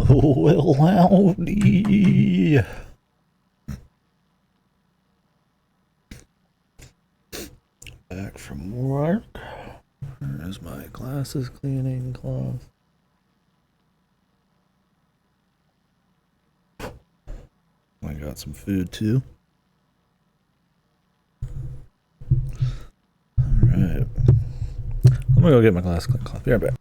Well, howdy. Back from work. There's my glasses cleaning cloth. I got some food too. Alright. I'm gonna go get my glass cleaning cloth. Be right back.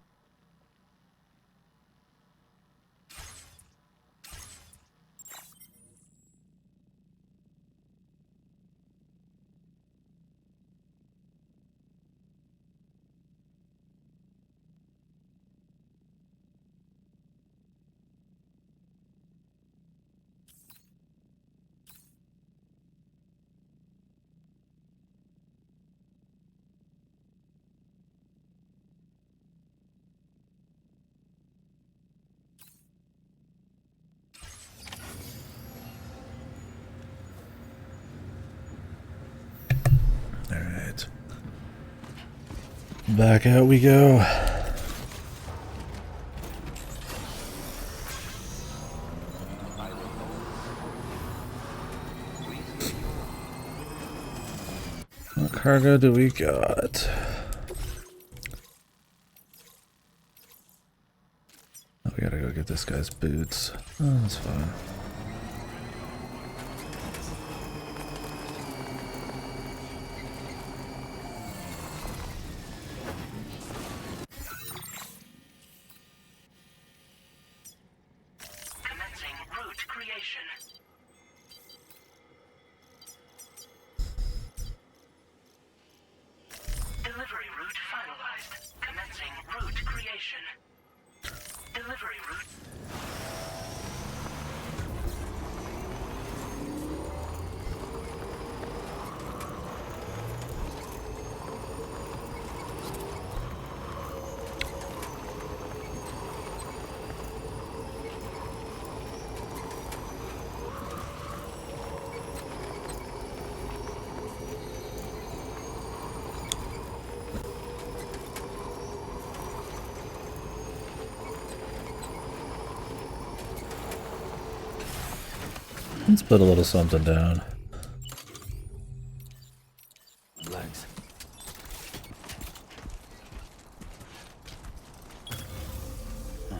Alright. Back out we go. What cargo do we got? Oh, we gotta go get this guy's boots. Oh, that's fine. Let's put a little something down. Legs. Oh,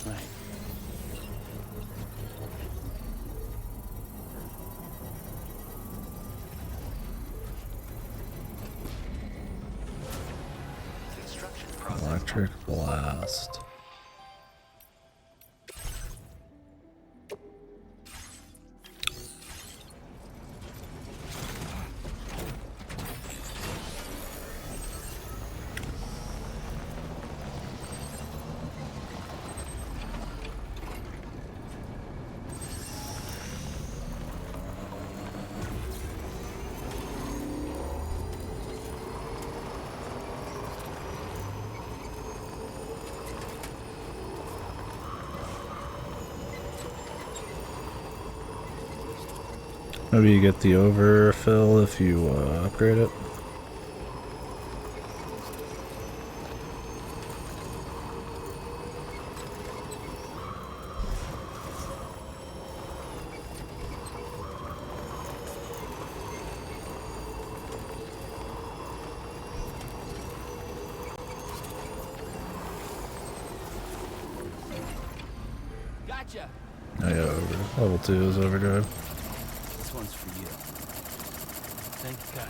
right. Electric blast. Maybe you get the overfill if you upgrade it. Gotcha. Oh yeah, level 2 is overdrive. This one's for you. Thank God.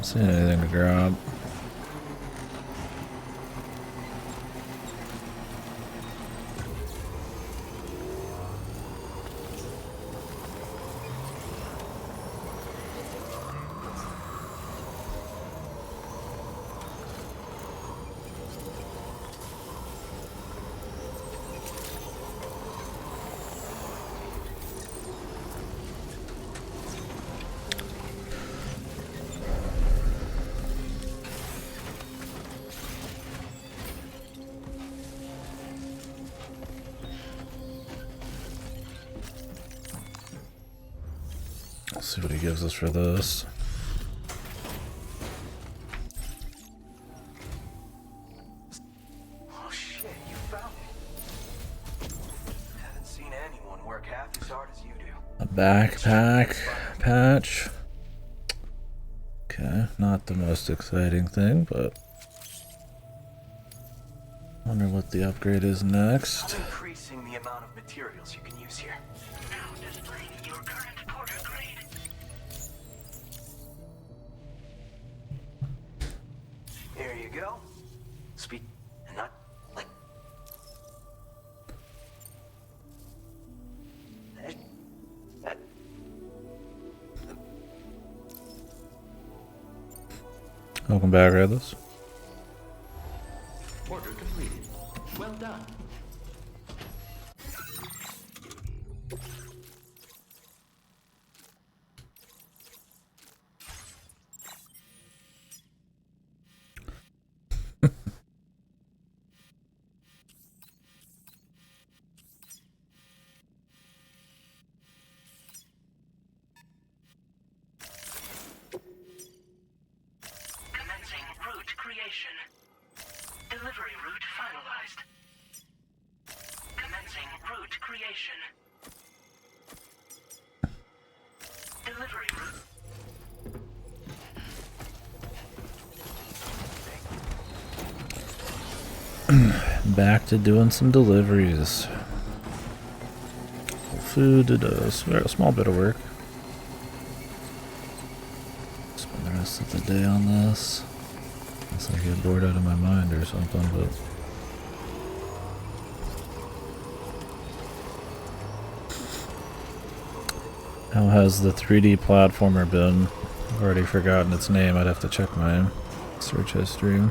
See anything to grab. Let's see what he gives us for this. Oh shit, you found it. Haven't seen anyone work half as hard as you do. A backpack patch. Okay, not the most exciting thing, but wonder what the upgrade is next. I'm increasing the amount of materials you can use here. Now displaying your current porter grade. Here you go. Speed and not like that. Welcome back, Redless. Order completed. Well done. Commencing route creation. Delivery route finalized. Commencing route creation. Delivery route. Back to doing some deliveries. Food did a small bit of work. Spend the rest of the day on this. Unless I get bored out of my mind or something, but how has the 3D platformer been? I've already forgotten its name. I'd have to check my search history.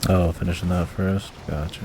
Oh, finishing that first. Gotcha.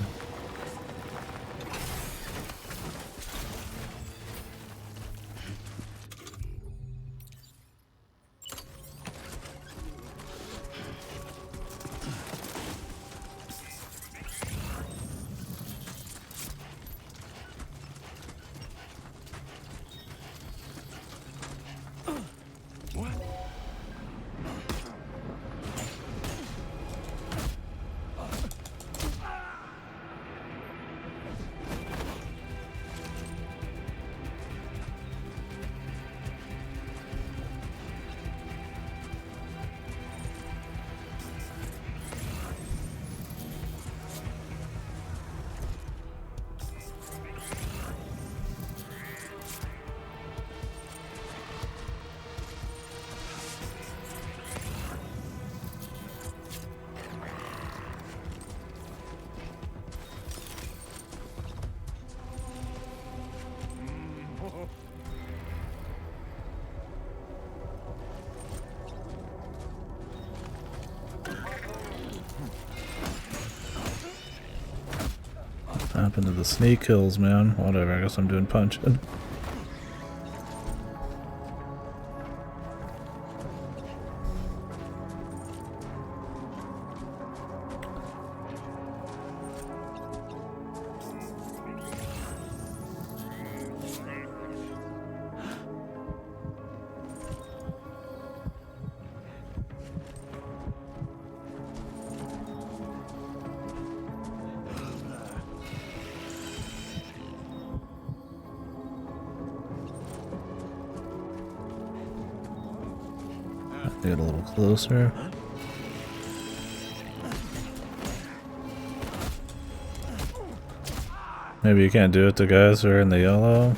What happened to the sneak kills, man? Whatever, I guess I'm doing punching. Get a little closer. Maybe you can't do it to guys who are in the yellow.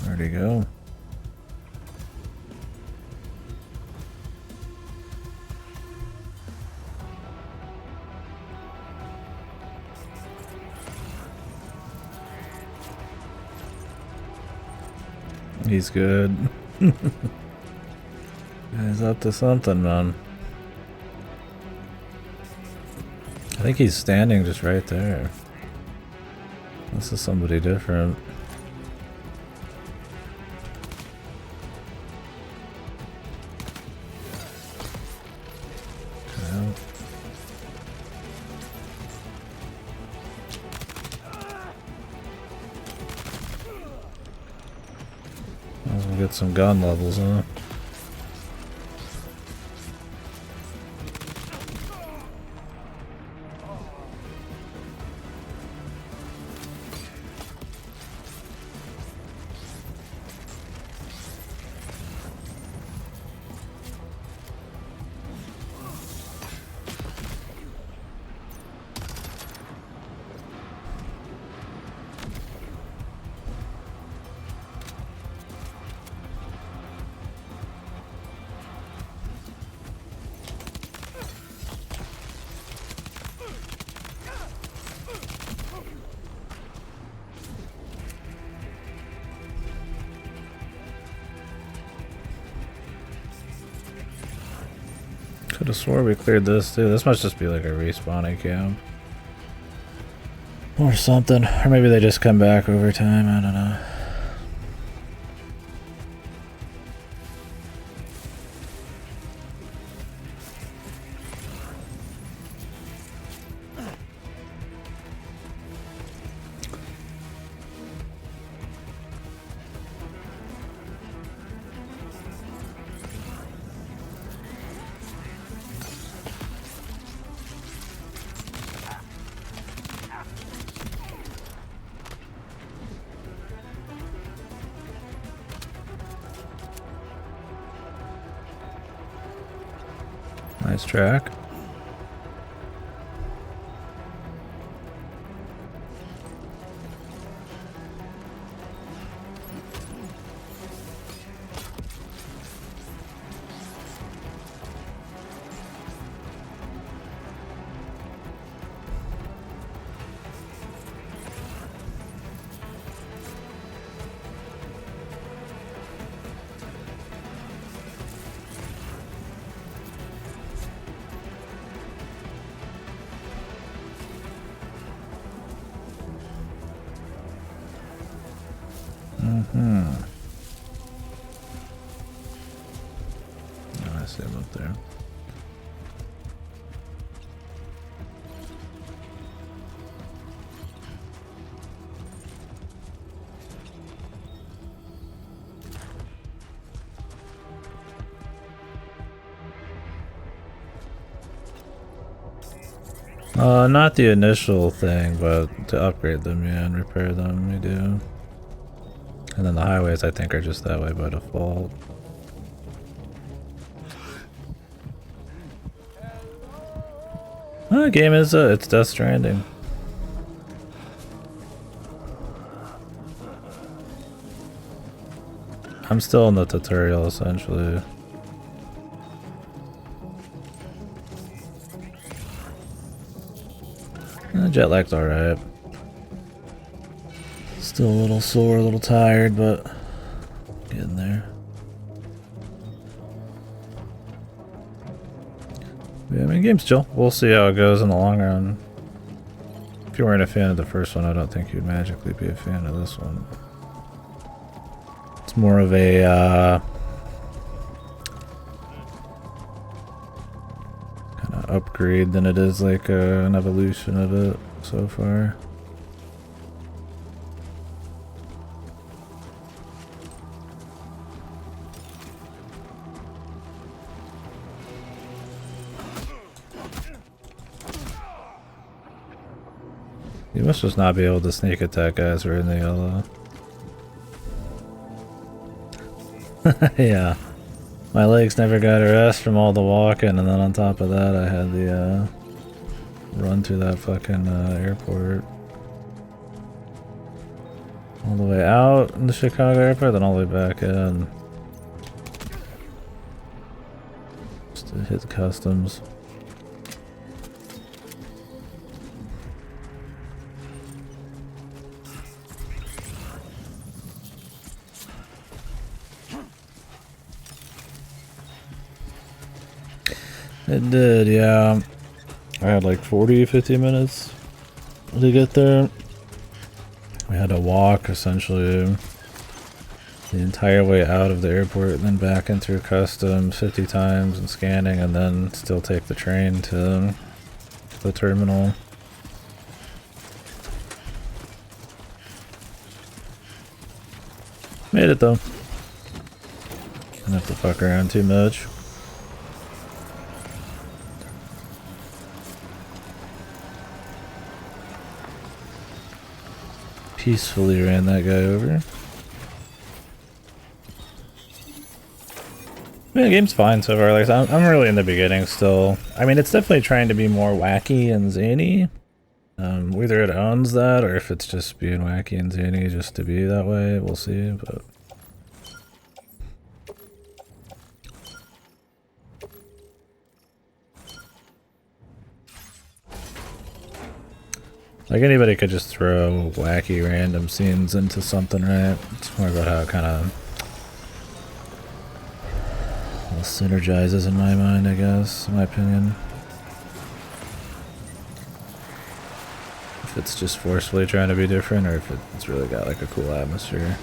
Where'd he go? He's good. He's up to something, man. I think he's standing just right there. This is somebody different. We'll get some gun levels, huh? Could have swore we cleared this too. This must just be like a respawning camp. Or something. Or maybe they just come back over time, I don't know. Nice track. Oh, I see him up there. Not the initial thing, but to upgrade them, yeah, and repair them, we do. And then the highways, I think, are just that way by default. The game is, it's Death Stranding. I'm still in the tutorial, essentially. Jet lag's alright. Still a little sore, a little tired, but getting there. Yeah, I mean, game's chill. We'll see how it goes in the long run. If you weren't a fan of the first one, I don't think you'd magically be a fan of this one. It's more of a kind of upgrade than it is like an evolution of it so far. You must just not be able to sneak attack guys who are in the yellow. Yeah. My legs never got a rest from all the walking, and then on top of that I had the run through that fucking airport. All the way out in the Chicago airport, then all the way back in. Just to hit the customs. It did, yeah. I had like 50 minutes to get there. We had to walk essentially the entire way out of the airport and then back in through customs 50 times and scanning, and then still take the train to the terminal. Made it though. Didn't have to fuck around too much. Peacefully ran that guy over. I mean, the game's fine so far. Like, I'm really in the beginning still. I mean, it's definitely trying to be more wacky and zany. Whether it owns that or if it's just being wacky and zany just to be that way, we'll see. But like, anybody could just throw wacky random scenes into something, right? It's more about how it kind of synergizes in my mind, I guess, in my opinion. If it's just forcefully trying to be different, or if it's really got like a cool atmosphere.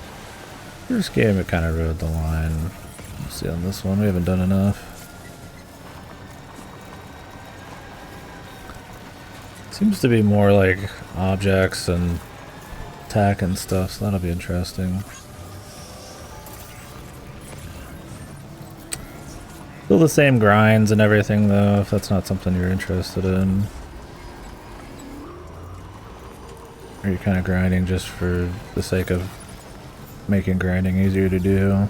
First game, it kind of rode the line. We'll see on this one, we haven't done enough. Seems to be more like objects and attack and stuff, so that'll be interesting. Still the same grinds and everything though, if that's not something you're interested in. Or you're kind of grinding just for the sake of making grinding easier to do.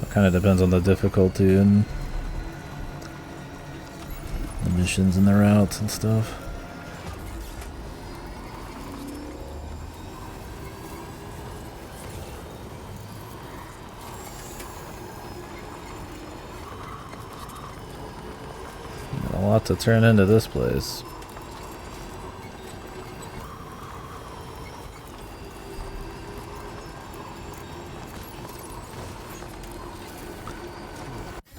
It kind of depends on the difficulty and the missions and the routes and stuff. A lot to turn into this place.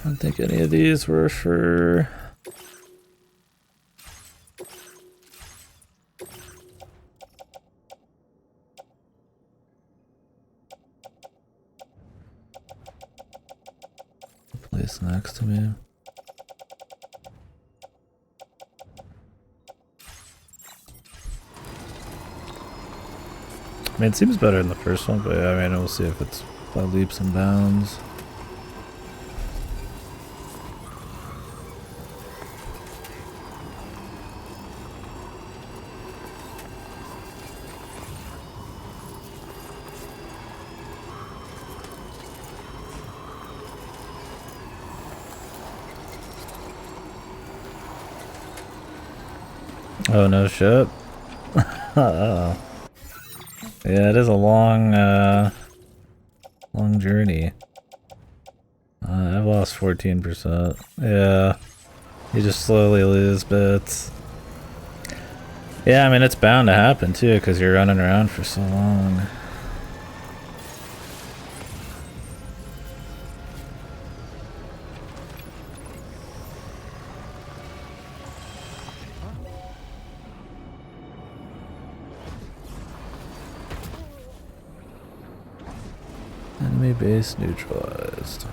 I don't think any of these were for the place next to me. I mean, it seems better in the first one, but yeah, I mean, we'll see if it's by leaps and bounds. Oh, no shit. Uh-oh. Yeah, it is a long, long journey. I've lost 14%. Yeah, you just slowly lose bits. Yeah, I mean, it's bound to happen too, because you're running around for so long. Enemy base neutralized.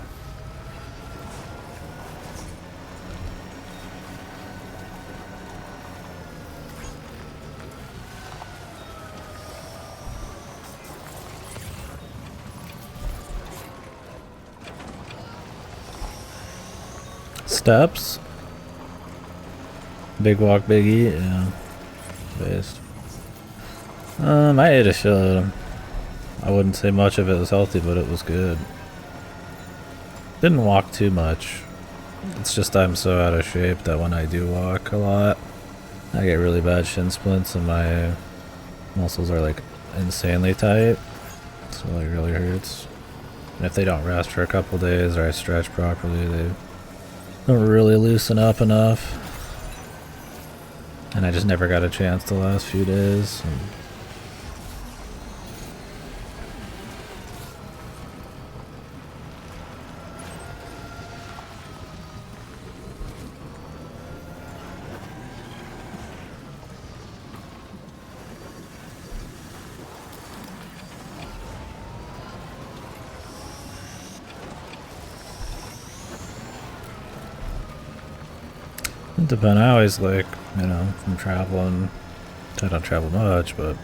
Steps. Big walk, big eat. Yeah. Based. I ate a shit. I wouldn't say much of it was healthy, but it was good. Didn't walk too much. It's just I'm so out of shape that when I do walk a lot, I get really bad shin splints and my muscles are like insanely tight. So it like really hurts. And if they don't rest for a couple days or I stretch properly, they don't really loosen up enough. And I just never got a chance the last few days. It depends. I always like, you know, from traveling. I don't travel much, but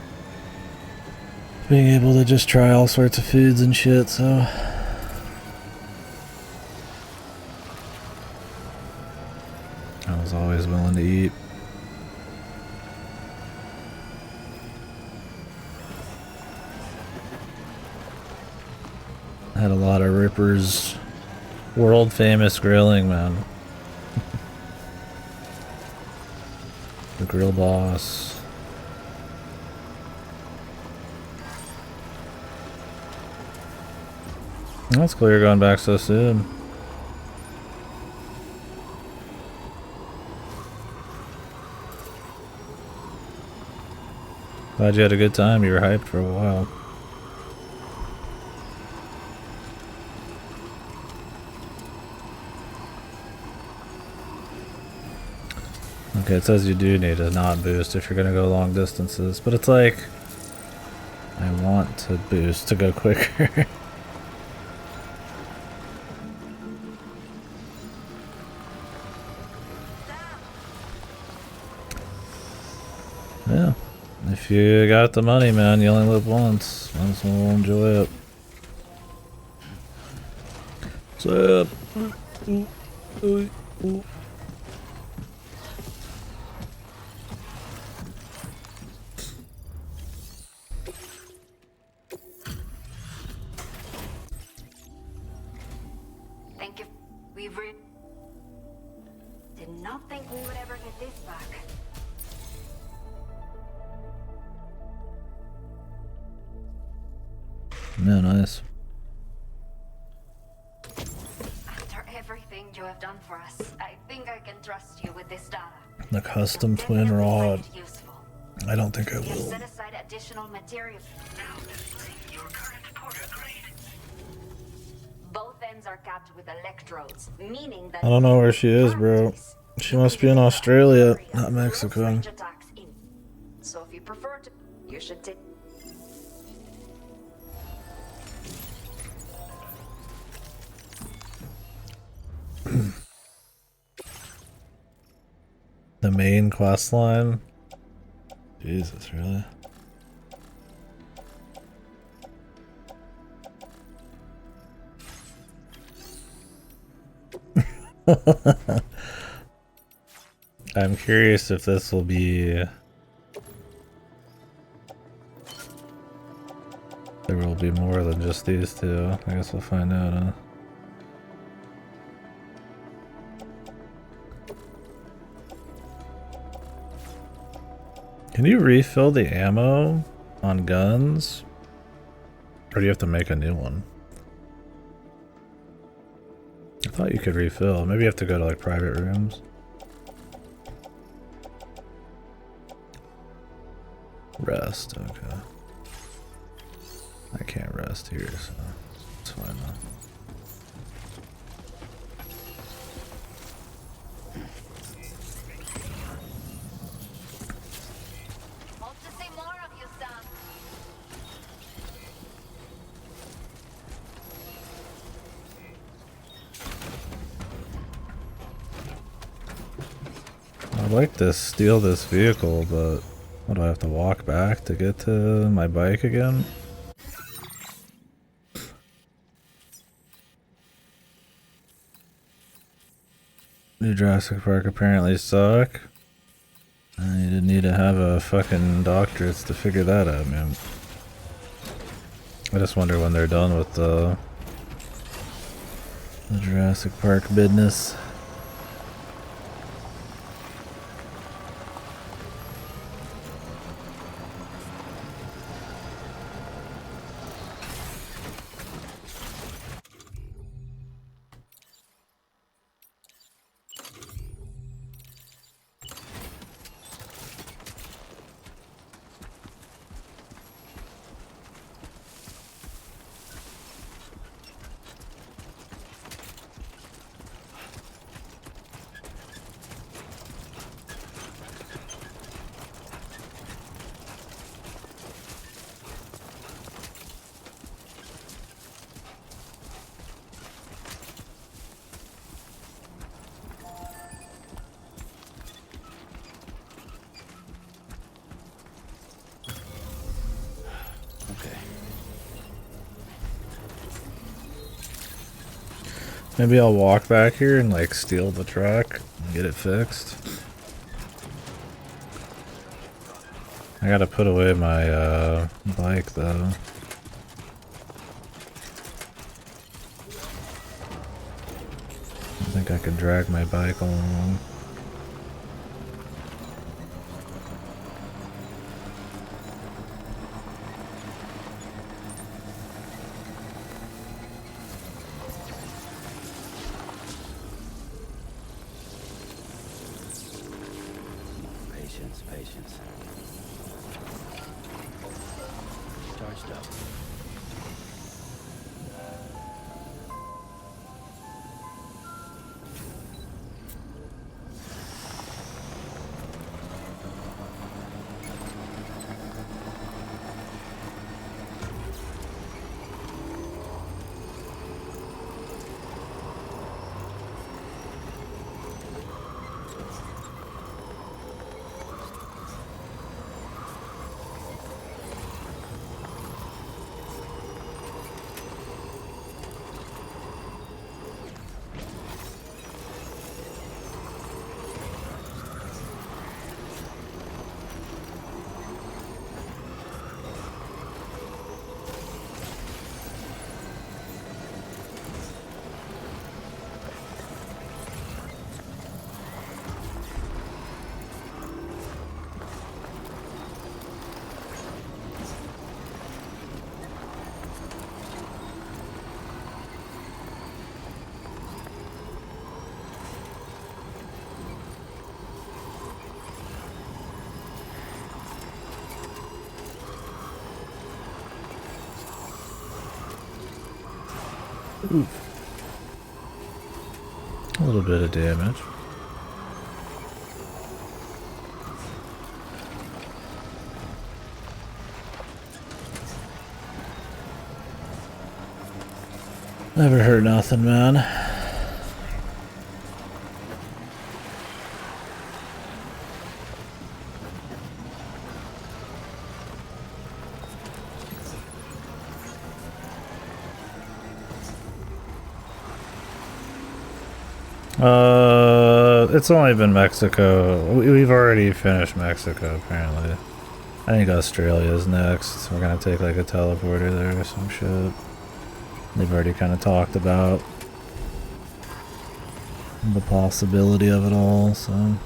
being able to just try all sorts of foods and shit, so. I was always willing to eat. I had a lot of Ripper's world famous grilling, man. The grill boss. That's cool you're going back so soon. Glad you had a good time. You were hyped for a while. Okay, it says you do need a not boost if you're gonna go long distances, but it's like I want to boost to go quicker. Yeah, if you got the money, man, you only live once. Might as well enjoy it. What's up? Thank you. Did not think we would ever get this back. Yeah, nice. After everything you have done for us, I think I can trust you with this data. The custom twin Definitely rod. find it useful. I don't think I You can will. set aside additional materials. Now displaying your current porter grade. Both ends are capped with electrodes, meaning that I don't know where she is, bro. She must be in Australia, not Mexico. Range attacks in. So if you prefer to, you should take. The main quest line? Jesus, really? I'm curious if this will be... There will be more than just these two. I guess we'll find out, huh? Can you refill the ammo on guns? Or do you have to make a new one? I thought you could refill. Maybe you have to go to like private rooms. Rest, okay. I can't rest here, so it's fine though. Hope to see more of you, Sam. I'd like to steal this vehicle, but what, do I have to walk back to get to my bike again? New Jurassic Park apparently suck. And you didn't need to have a fucking doctorate to figure that out, man. I just wonder when they're done with the Jurassic Park business. Maybe I'll walk back here and like steal the truck and get it fixed. I gotta put away my bike though. I think I could drag my bike along. Patience. Charged up. Oof. A little bit of damage. Never heard nothing, man. It's only been Mexico. We've already finished Mexico, apparently. I think Australia's next. We're gonna take like a teleporter there or some shit. They've already kind of talked about the possibility of it all, so.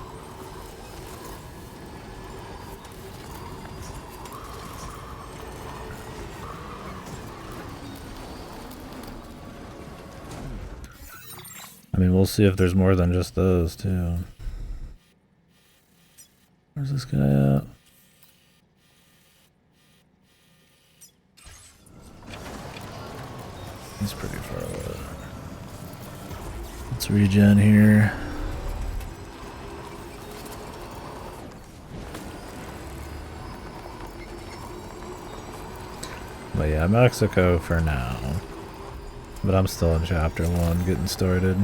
I mean, we'll see if there's more than just those, too. Where's this guy at? He's pretty far away. Let's regen here. But yeah, Mexico for now. But I'm still in chapter 1, getting started.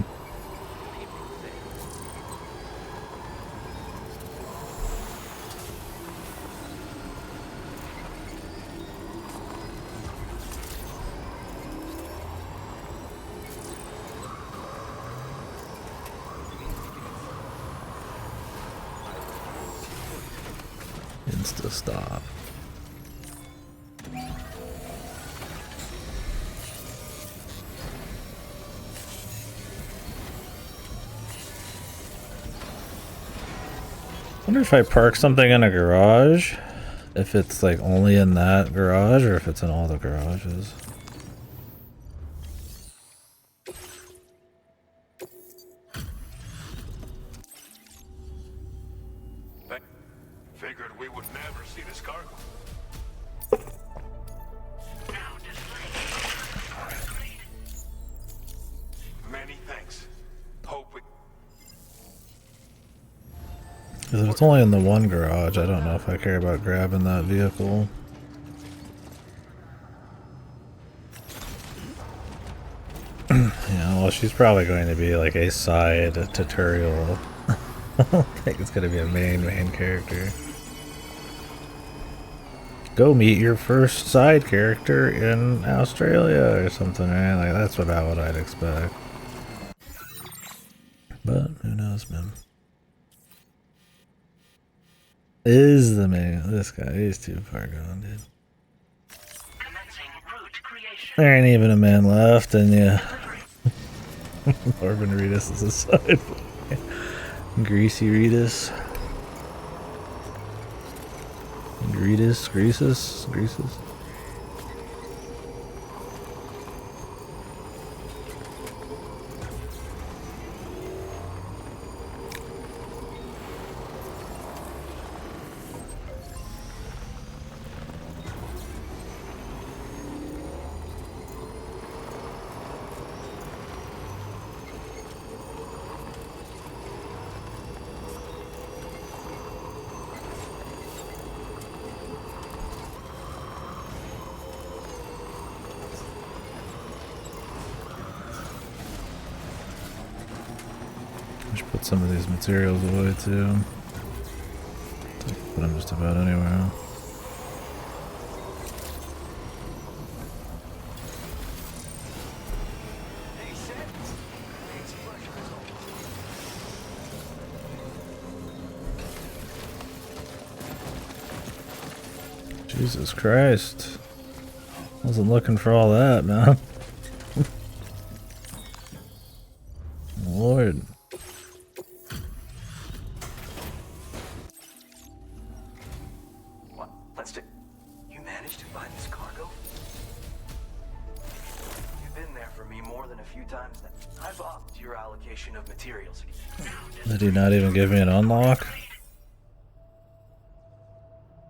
Insta stop. Wonder if I park something in a garage, if it's like only in that garage or if it's in all the garages. Figured we would never see this cargo. Now displaying Many thanks. Hope we... Because if it's only in the one garage, I don't know if I care about grabbing that vehicle. Yeah, well, she's probably going to be like a side tutorial. I don't think it's going to be a main character. Go meet your first side character in Australia or something, right? Like, that's about what I'd expect. But, who knows, man. Is the man. This guy, he's too far gone, dude. commencing route creation. There ain't even a man left, and yeah. Orban Reedus is a side. Greasy Reedus. Greasus. I should put some of these materials away too. Put them just about anywhere. Jesus Christ. Wasn't looking for all that, man. Lord. What? Let's do. You managed to find this cargo? You've been there for me more than a few times now. I've upped your allocation of materials. Did he not even give me an unlock?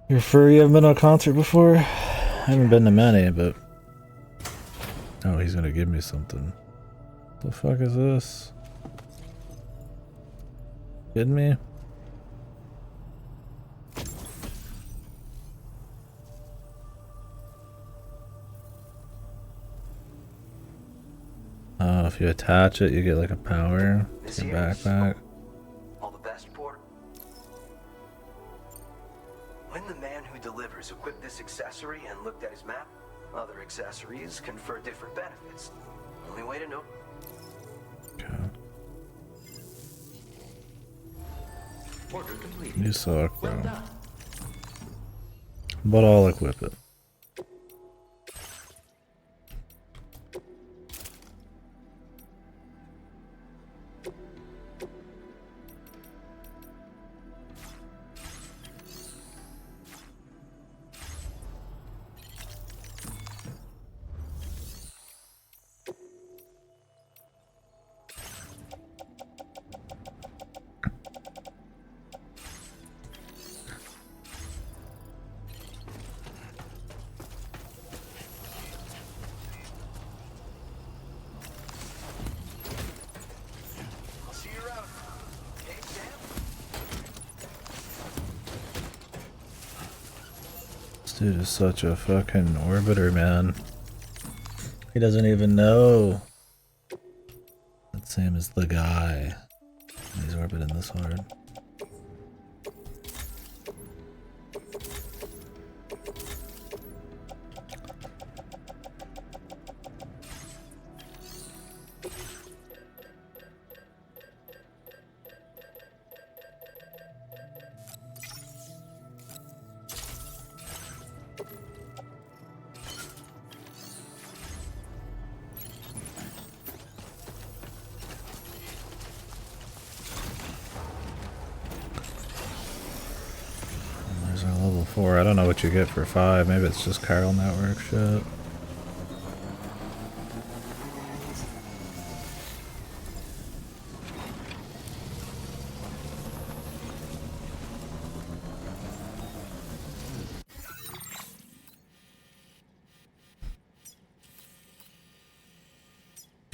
You're furry, you haven't been to a concert before? I haven't been to many, but... Oh, he's gonna give me something. The fuck is this? Kidding me? Oh, if you attach it, you get like a power to your backpack. All the best, Port. When the man who delivers equipped this accessory and looked at his map, other accessories confer different benefits. Only way to know. Okay. Order complete. You suck, bro. Well done. But I'll equip it. I'll see you around. Hey, Sam. This dude is such a fucking orbiter, man. He doesn't even know that Sam is the guy. He's orbiting this hard. These are level 4. I don't know what you get for 5. Maybe it's just chiral network shit.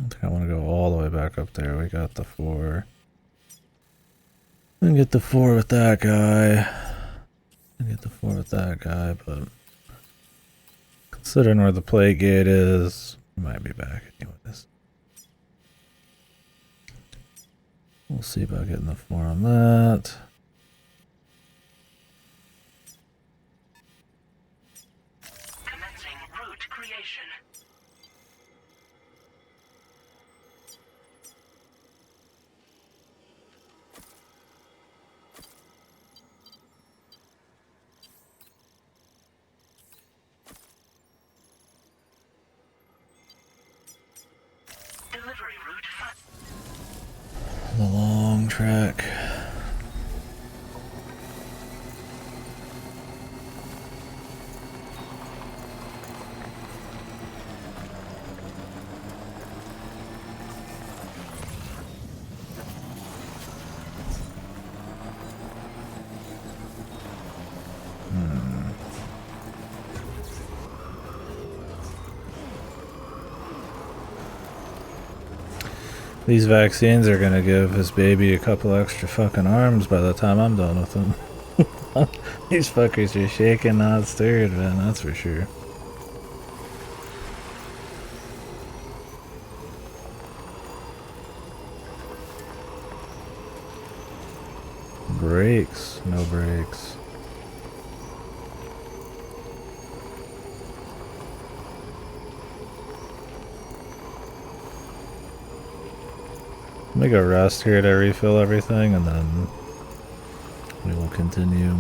I think I want to go all the way back up there. We got the 4. We can get the 4 with that guy. We can get the 4 with that guy, but considering where the plague gate is, we might be back anyways. We'll see about getting the 4 on that. Commencing route creation. Delivery route. The long track. These vaccines are gonna give his baby a couple extra fucking arms by the time I'm done with them. These fuckers are shaking, not stirred, man, that's for sure. Brakes, no brakes. Let me go rest here to refill everything and then we will continue.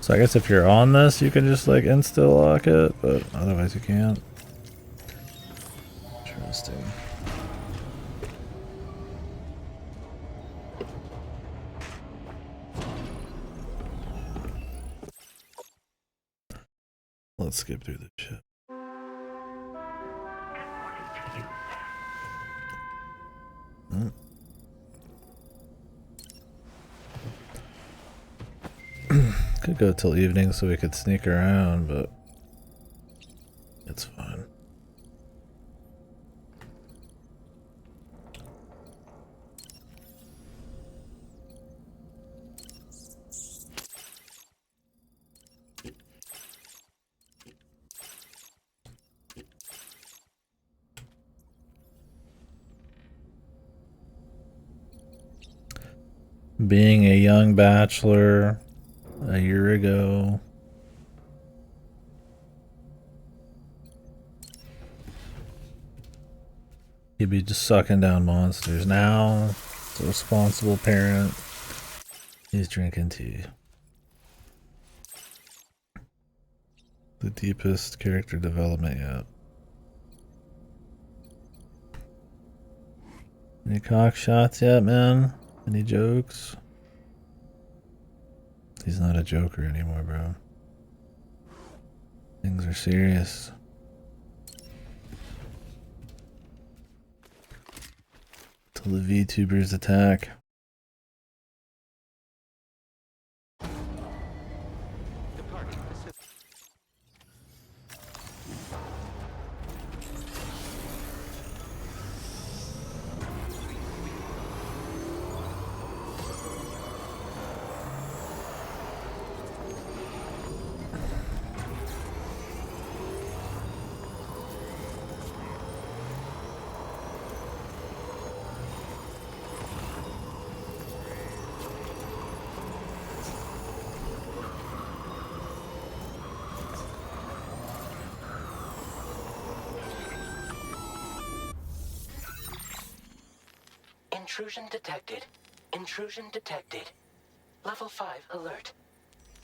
So I guess if you're on this, you can just like insta lock it, but otherwise you can't. Interesting. Let's skip through this shit. Could go till evening so we could sneak around, but it's fine. Being a young bachelor a year ago. He'd be just sucking down monsters. Now, as a responsible parent, he's drinking tea. The deepest character development yet. Any cock shots yet, man? Any jokes? He's not a joker anymore, bro. Things are serious. Till the VTubers attack. Intrusion detected. Intrusion detected. Level 5 alert.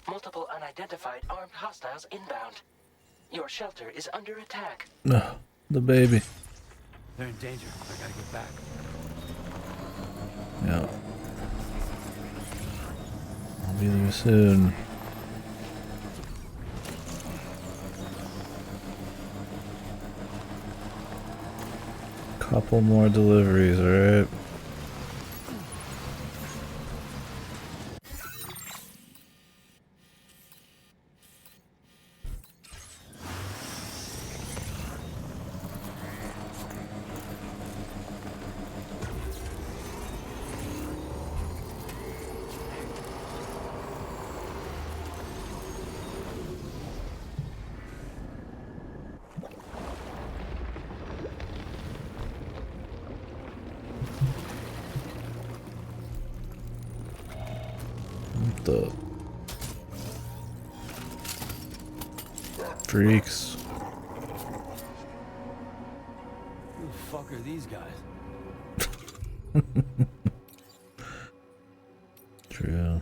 Multiple unidentified armed hostiles inbound. Your shelter is under attack. No, the baby. They're in danger. I gotta get back. Yeah. I'll be there soon. Couple more deliveries, alright? The freaks. Who the fuck are these guys? True.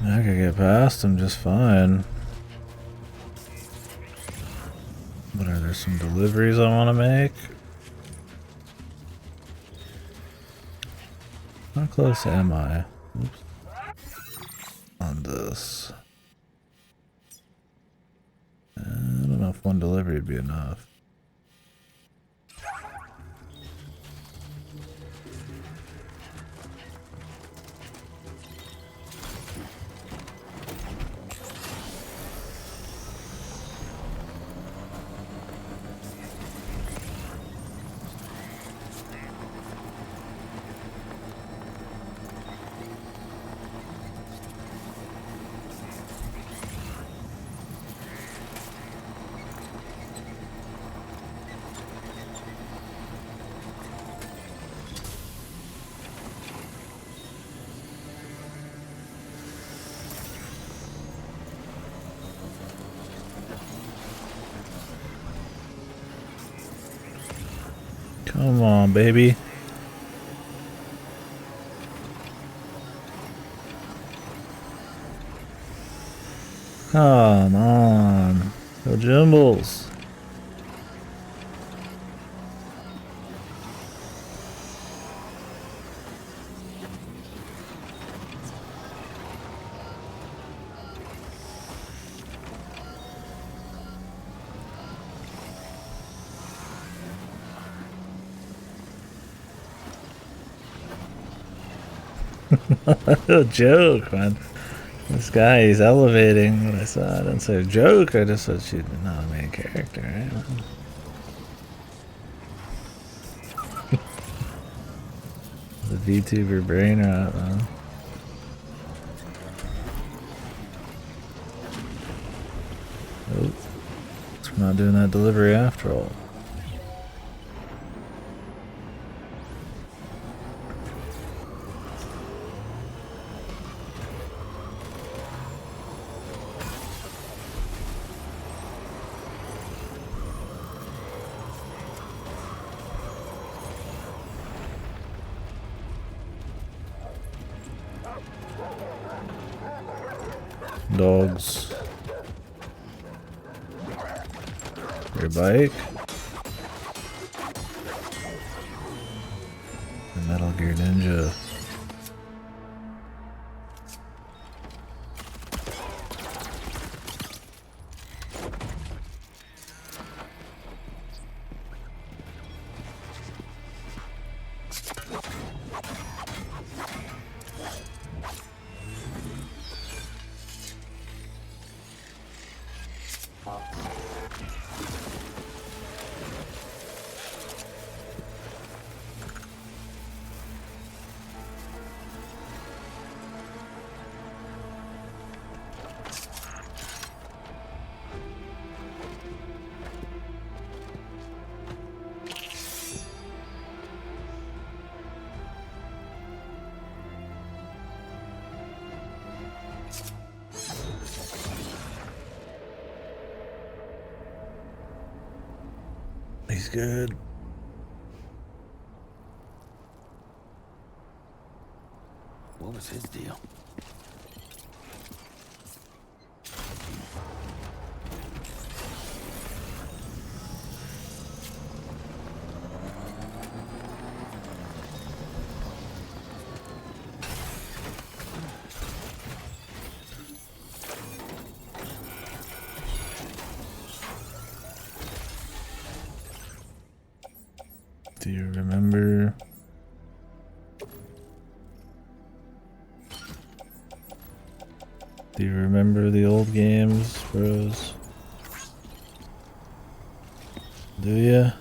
I could get past them just fine. But are there some deliveries I want to make? How close am I? Oops. On this. I don't know if one delivery would be enough. Come on, baby. Come on. Go Jimbles. A joke, man. This guy, he's elevating what I saw. I didn't say a joke, I just said she's not a main character, right? The VTuber brain rot, man. Oh, so we're not doing that delivery after all. Dogs. Your bike. The Metal Gear Ninja. He's good. What was his deal? Do you remember? Do you remember the old games, bros? Do ya?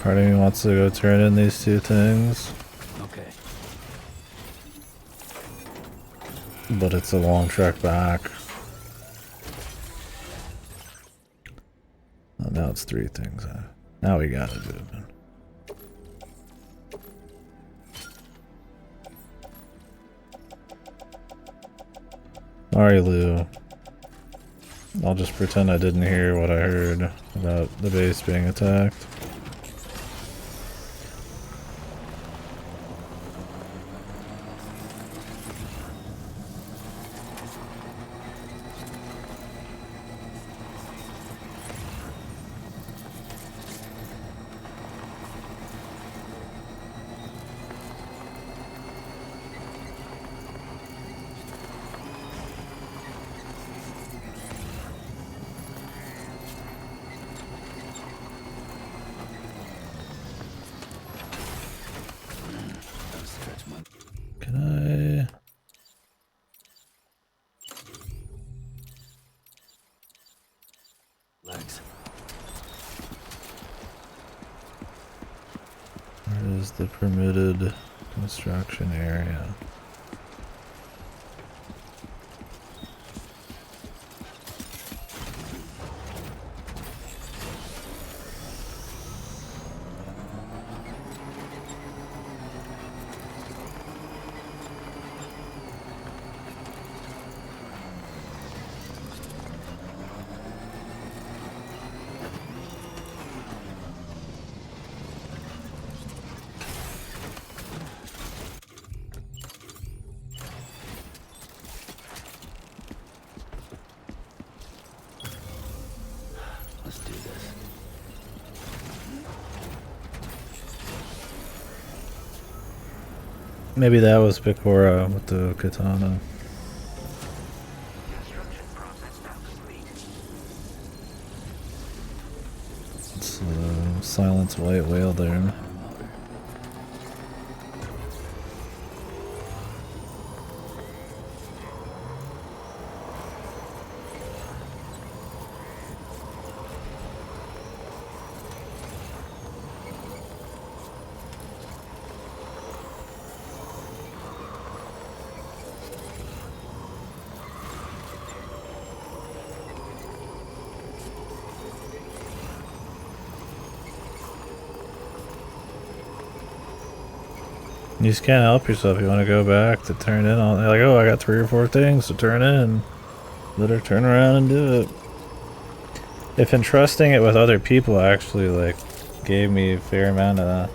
Part of me wants to go turn in these two things, Okay. but it's a long trek back. Oh, now it's three things. Now we gotta do it, man. Sorry, Lou. I'll just pretend I didn't hear what I heard about the base being attacked. Stretch my Can I? legs. Where is the permitted construction area? Let's do this. Maybe that was Picora with the katana. Construction process now complete. It's Silence White Whale there. Motor. You just can't help yourself. You want to go back to turn in on. They're like, oh, I got 3 or 4 things to turn in. Better turn around and do it. If entrusting it with other people actually like gave me a fair amount of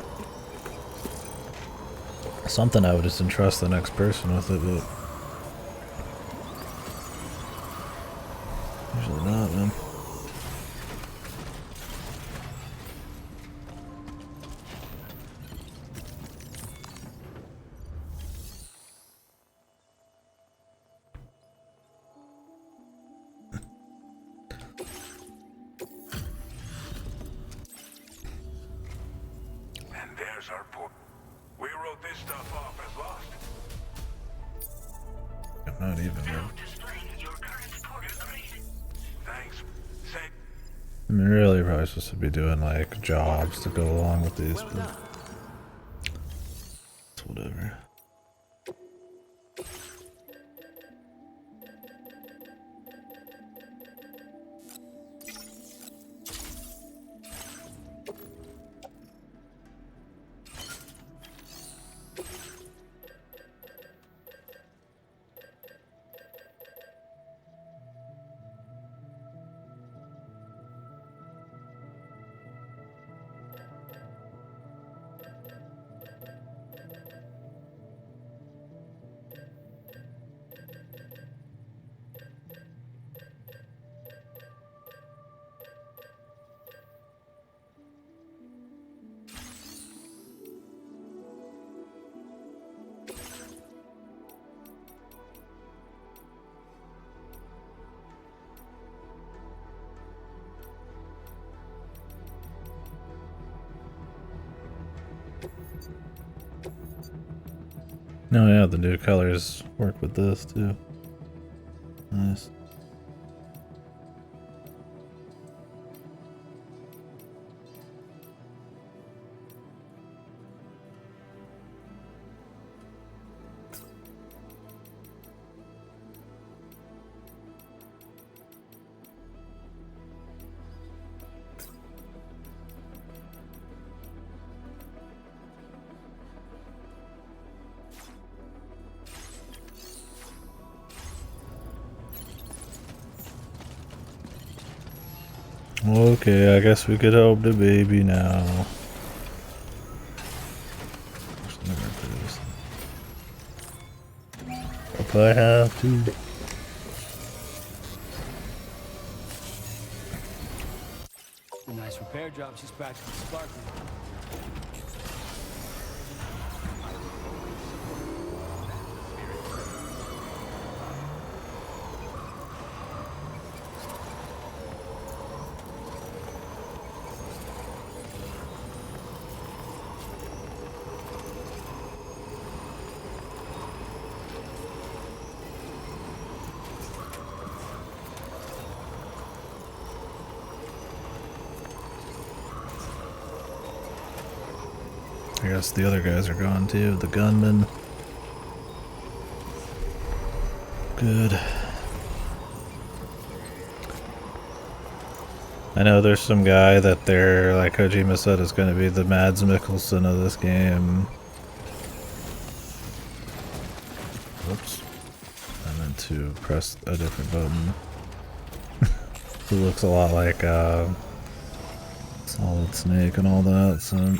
something, I would just entrust the next person with it, but usually not, man. wrote this stuff off as lost. I'm not even there. Thanks. Say, I mean, really, probably supposed to be doing like jobs to go along with these, Well but done. it's whatever. Oh yeah, the new colors work with this too. Nice. Okay, I guess we could help the baby now. If I have to. A nice repair job. She's practically sparkling. I guess the other guys are gone too, the gunmen. Good. I know there's some guy that they're, like Kojima said, is going to be the Mads Mikkelsen of this game. Whoops. I meant to press a different button. He looks a lot like Solid Snake and all that, so...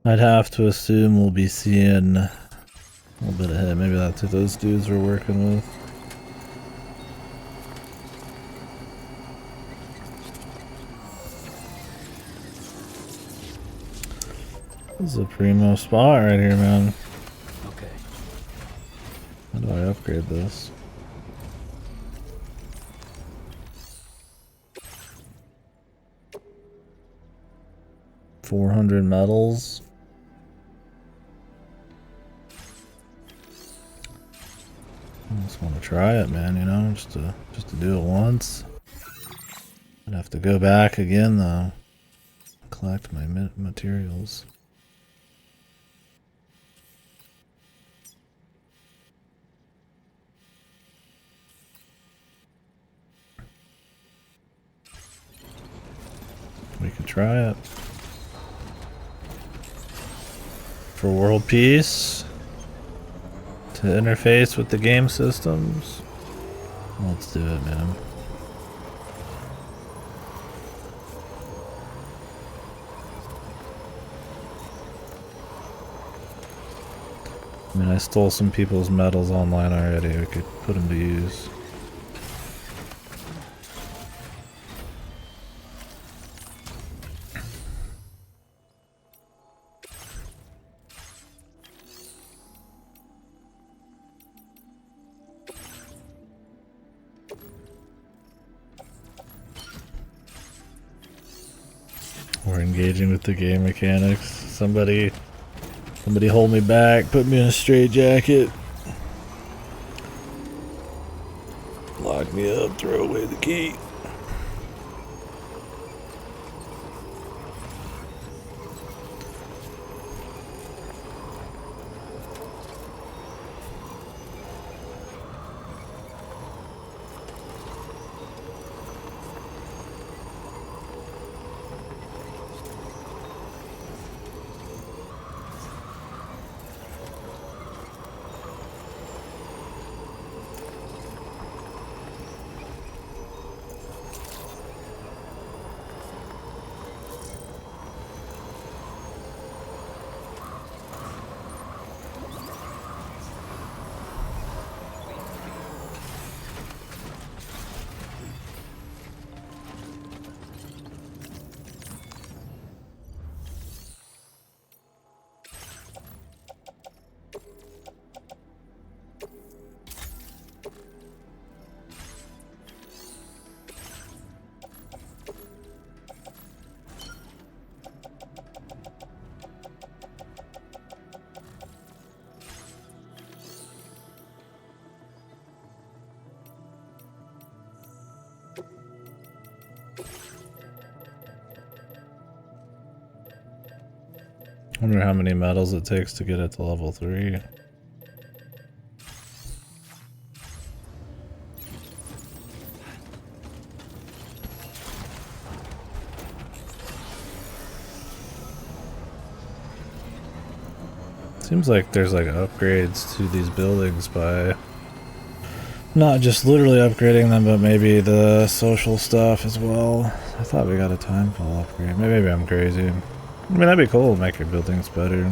I'd have to assume we'll be seeing a little bit of him. Maybe that's who those dudes were working with. This is a primo spot right here, man. Okay. How do I upgrade this? $400 medals. I just want to try it, man, you know, just to do it once. I'd have to go back again though. Collect my materials. We could try it. For world peace. To interface with the game systems. Let's do it, man. I mean, I stole some people's medals online already. We could put them to use. We're engaging with the game mechanics. Somebody hold me back, put me in a straitjacket. Lock me up, throw away the key. I wonder how many medals it takes to get it to level 3. Seems like there's like upgrades to these buildings by not just literally upgrading them, but maybe the social stuff as well. I thought we got a timefall upgrade. Maybe I'm crazy. I mean, that'd be cool, make your buildings better.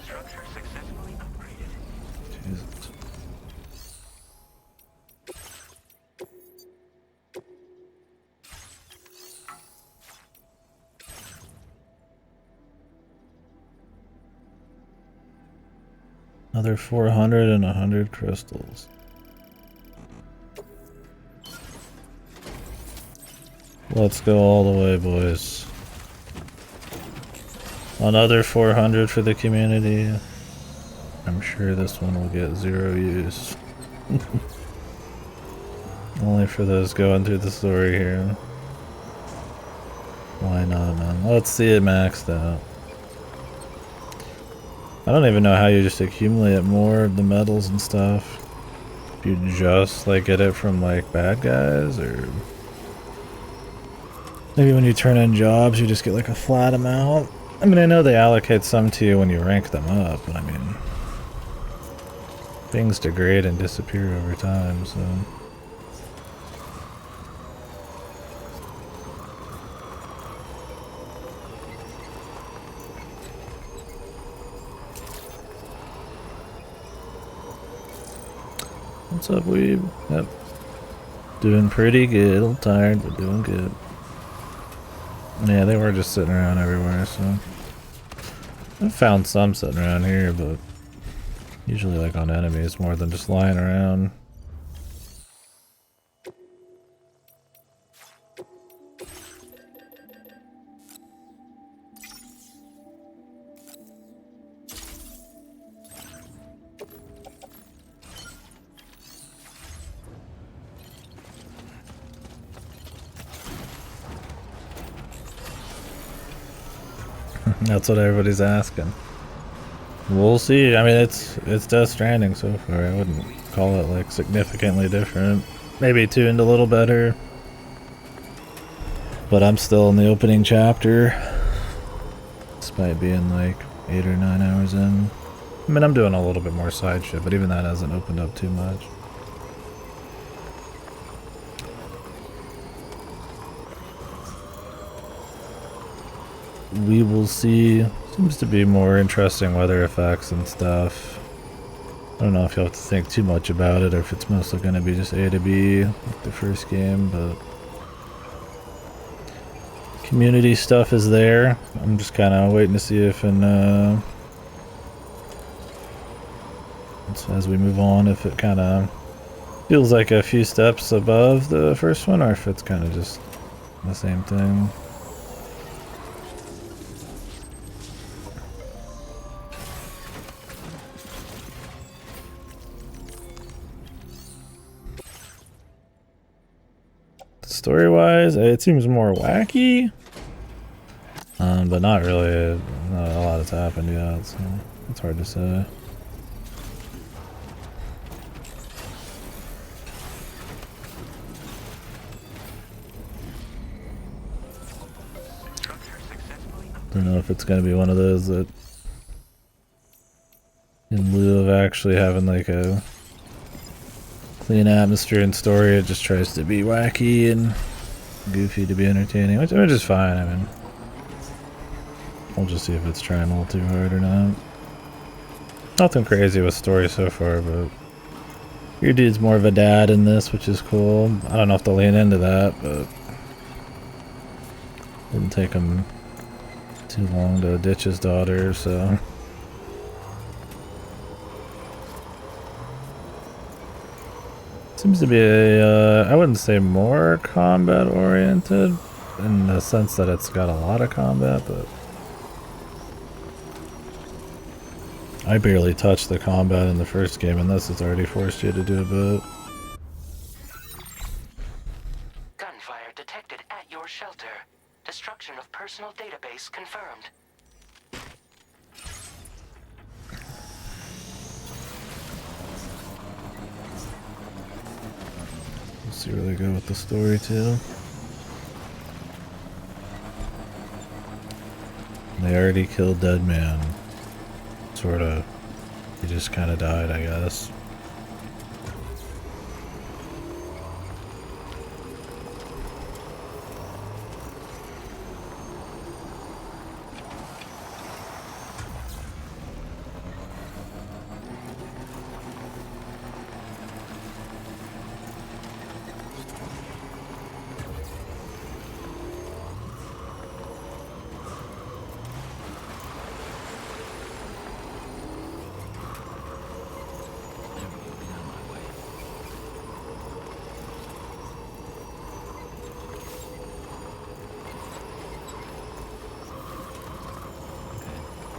Structure successfully upgraded. Jesus. Another 400 and 100 crystals. Let's go all the way, boys. Another 400 for the community. I'm sure this one will get 0 use. Only for those going through the story here. Why not, man? Let's see it maxed out. I don't even know how you just accumulate more of the medals and stuff. If you just like get it from like bad guys, or maybe when you turn in jobs you just get like a flat amount. I mean, I know they allocate some to you when you rank them up, but I mean, things degrade and disappear over time, so. What's up, weeb? Yep. Doing pretty good. A little tired, but doing good. Yeah, they were just sitting around everywhere, so. I found some sitting around here, but usually like on enemies more than just lying around. That's what everybody's asking. We'll see. I mean, it's Death Stranding so far. I wouldn't call it like significantly different. Maybe tuned a little better. But I'm still in the opening chapter. Despite being like 8 or 9 hours in. I mean, I'm doing a little bit more side shit, but even that hasn't opened up too much. We will see. Seems to be more interesting weather effects and stuff. I don't know if you'll have to think too much about it or if it's mostly going to be just A to B like the first game, but community stuff is there. I'm just kind of waiting to see if as we move on, if it kind of feels like a few steps above the first one or if it's kind of just the same thing. Story-wise, it seems more wacky, but not really. Not a lot has happened yet, so it's hard to say. Don't know if it's gonna be one of those that, in lieu of actually having like a clean atmosphere and story, it just tries to be wacky and goofy to be entertaining, which is fine. I mean, we'll just see if it's trying a little too hard or not. Nothing crazy with story so far, but your dude's more of a dad in this, which is cool. I don't know if they'll lean into that, but didn't take him too long to ditch his daughter, so. Seems to be a, I wouldn't say more combat oriented in the sense that it's got a lot of combat, but I barely touched the combat in the first game, and this has already forced you to do a bit. Gunfire detected at your shelter. Destruction of personal database confirmed. Let's see where they go with the story too. They already killed Dead Man. Sorta. He just kinda died, I guess.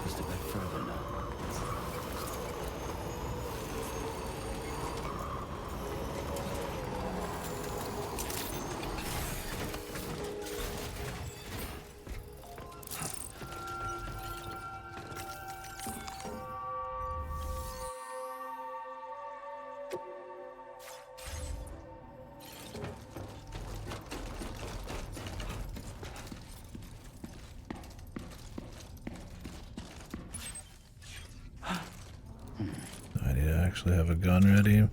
Just a bit further now. I need to actually have a gun ready.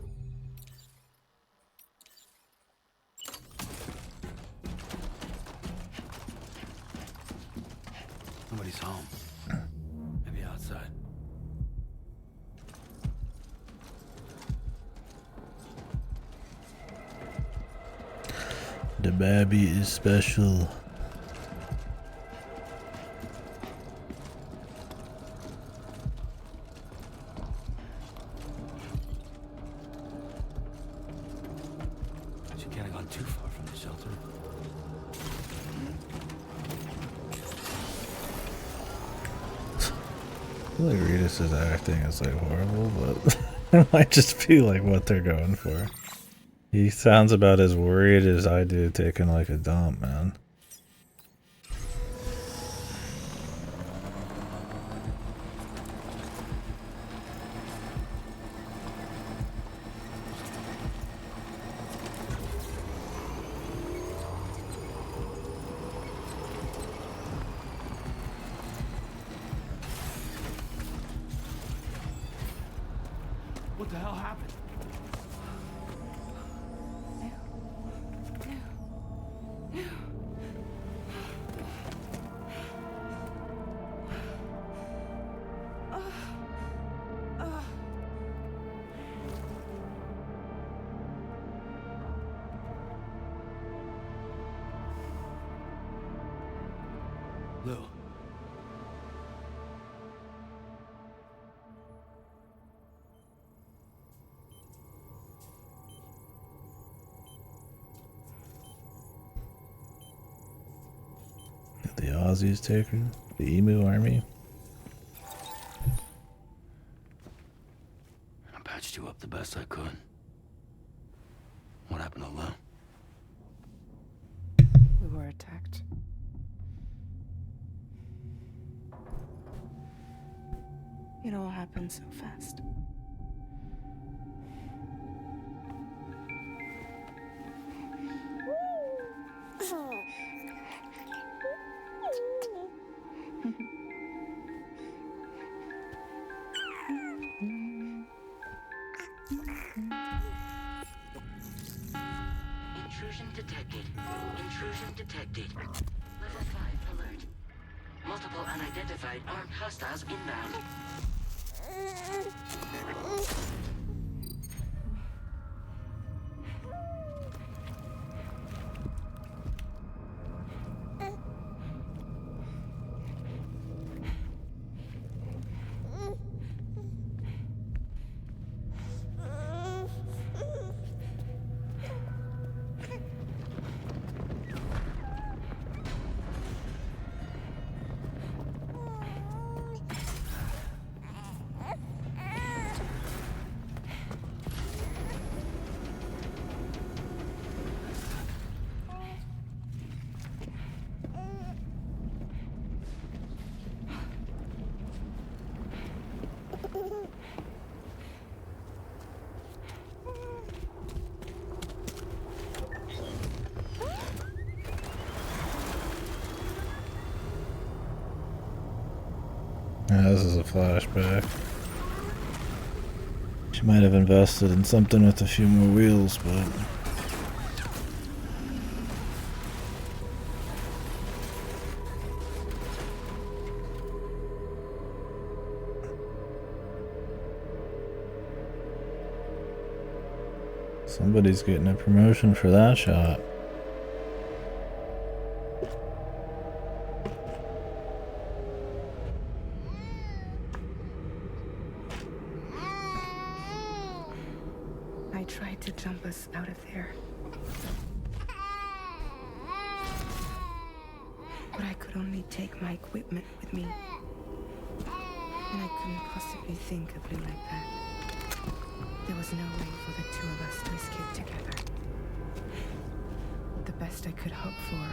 Nobody's home. Maybe outside. The baby is special. She can't have gone too far from the shelter. I feel like Ritas' acting is like horrible, but it might just be like what they're going for. He sounds about as worried as I do taking like a dump, man. the hell happened? Lou. Did the Aussies take her? The Emu Army? I patched you up the best I could. What happened to Lou? We were attacked. It all happened so fast. Intrusion detected. Intrusion detected. Level 5 alert. Multiple unidentified armed hostiles inbound. Yeah, this is a flashback. She might have invested in something with a few more wheels, but... somebody's getting a promotion for that shot. I tried to jump us out of there. But I could only take my equipment with me. And I couldn't possibly think of Lou like that. There was no way for the two of us to escape together. The best I could hope for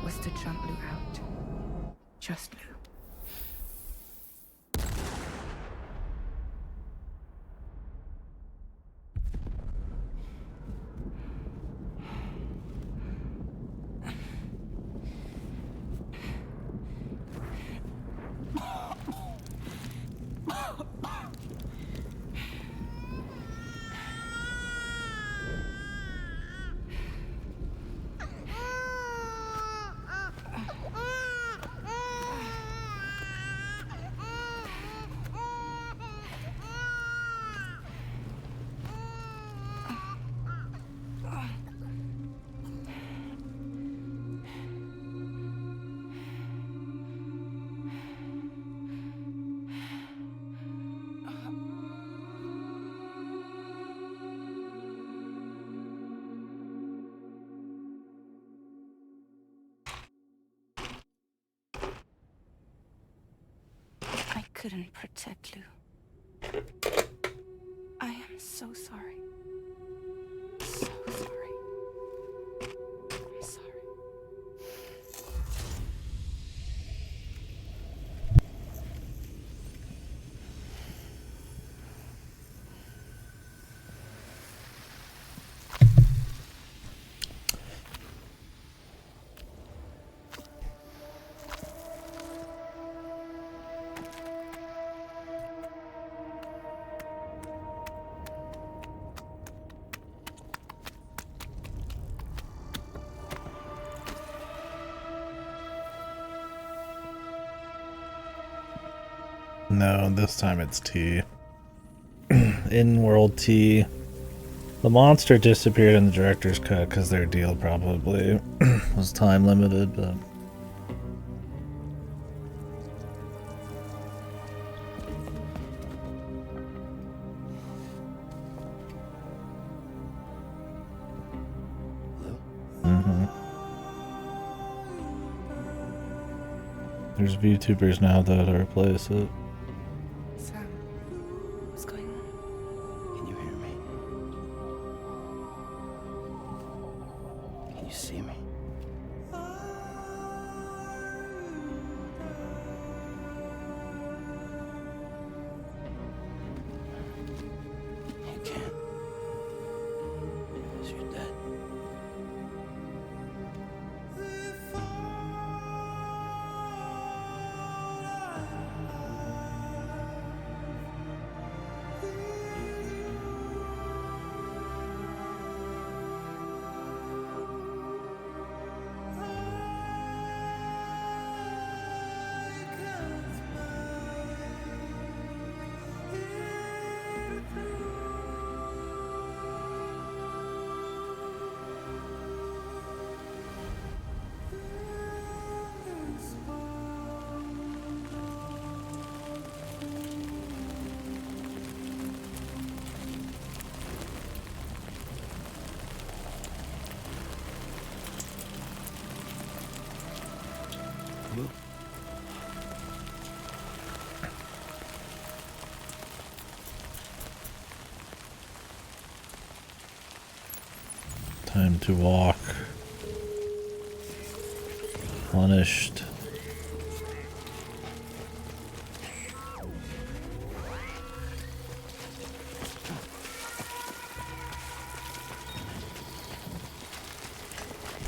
was to jump Lou out. Just Lou. I couldn't protect Lou. I am so sorry. So sorry. I'm sorry. No, this time it's T. In world T. The monster disappeared in the director's cut because their deal probably was time limited, but. There's VTubers now that replace it. Sam, what's going on? Can you hear me? Can you see me? You can't. Because you're dead. Time to walk. Punished.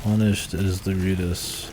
Punished is the Ritas.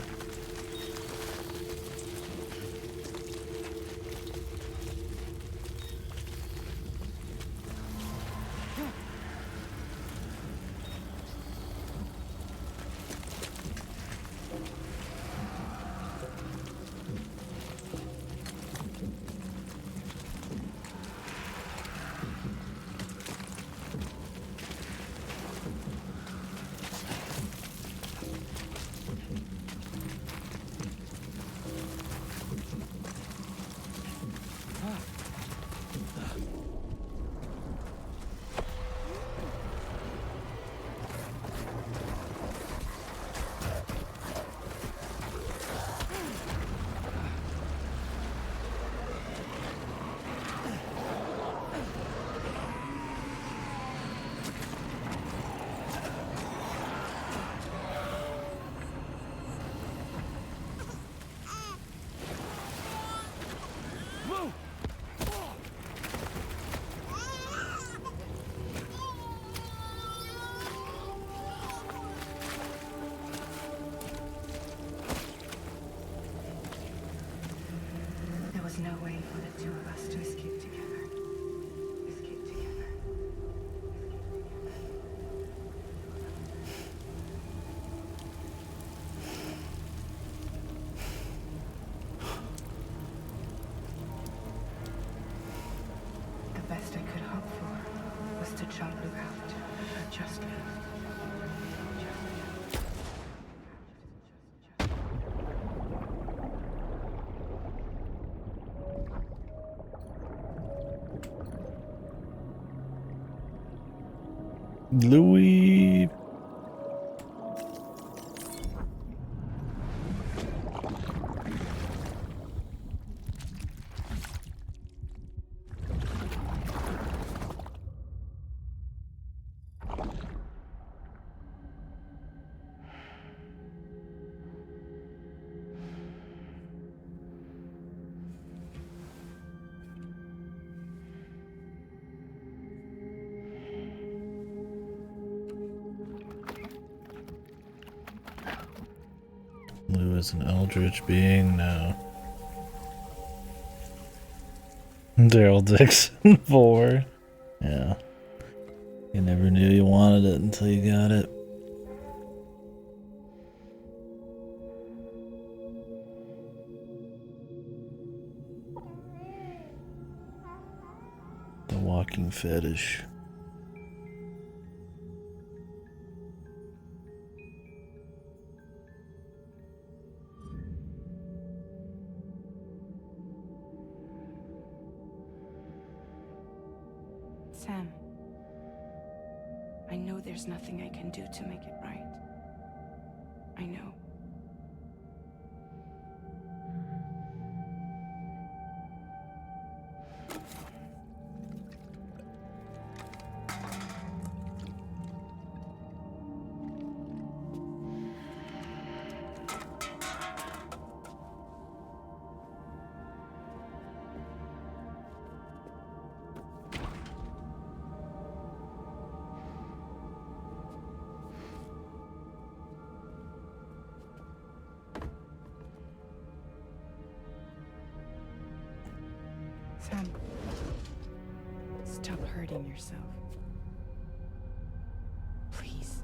There was no way for the two of us to escape together. Escape together. The best I could hope for was to jump Luke out. Just Luke. Louis. Lou is an eldritch being now. Daryl Dixon 4. Yeah. You never knew you wanted it until you got it. fucking fetish. Sam, I know there's nothing I can do to make it right. I know. Sam, stop hurting yourself. Please.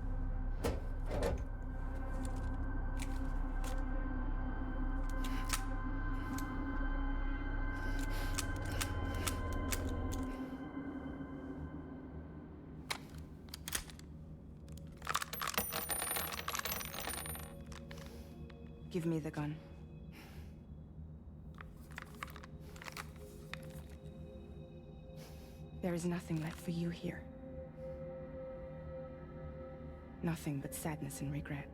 Give me the gun. There is nothing left for you here. Nothing but sadness and regret.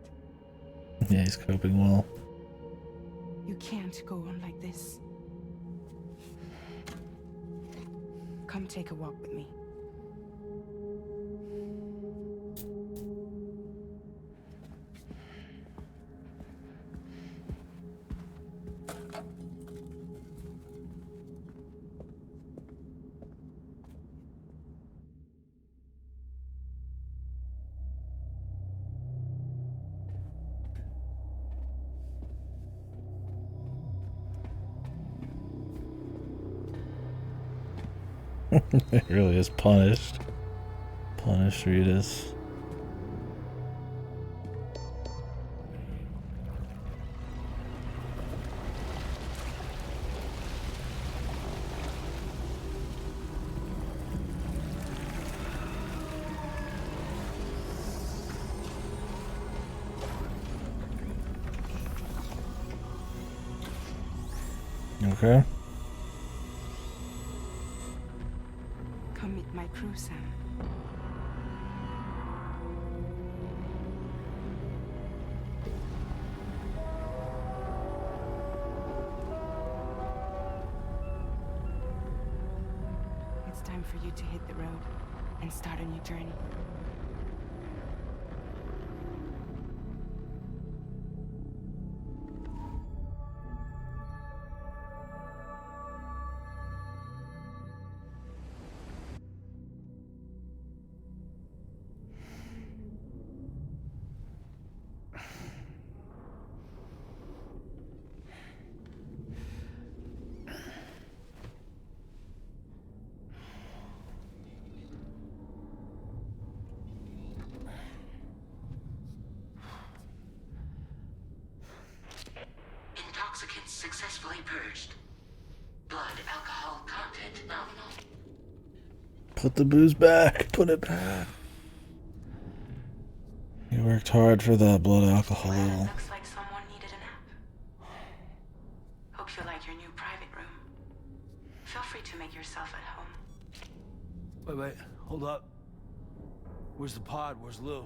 Yeah, he's coping well. You can't go on like this. Come take a walk with me. It really is punished. Punished Ritas. Okay. Come meet my crew, Sam. It's time for you to hit the road and start a new journey. Intoxicants successfully purged. Blood alcohol content nominal. Put the booze back. Put it back. You worked hard for that blood alcohol Well, level. looks like someone needed a nap. Hope you like your new private room. Feel free to make yourself at home. Wait, hold up. Where's the pod? Where's Lou?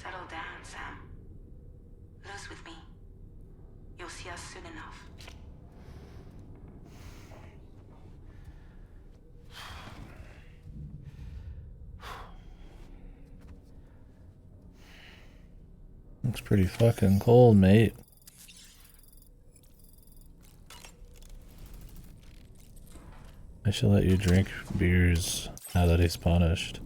Settle down, Sam. Lou's with me. You'll see us soon enough. Looks pretty fucking cold, mate. I should let you drink beers now that he's punished.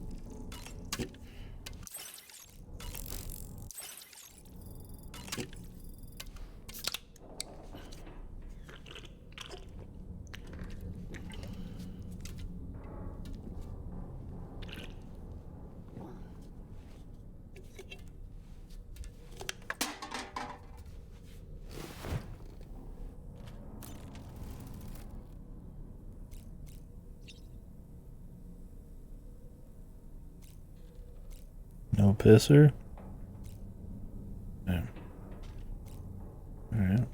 pisser? Yeah. Alright.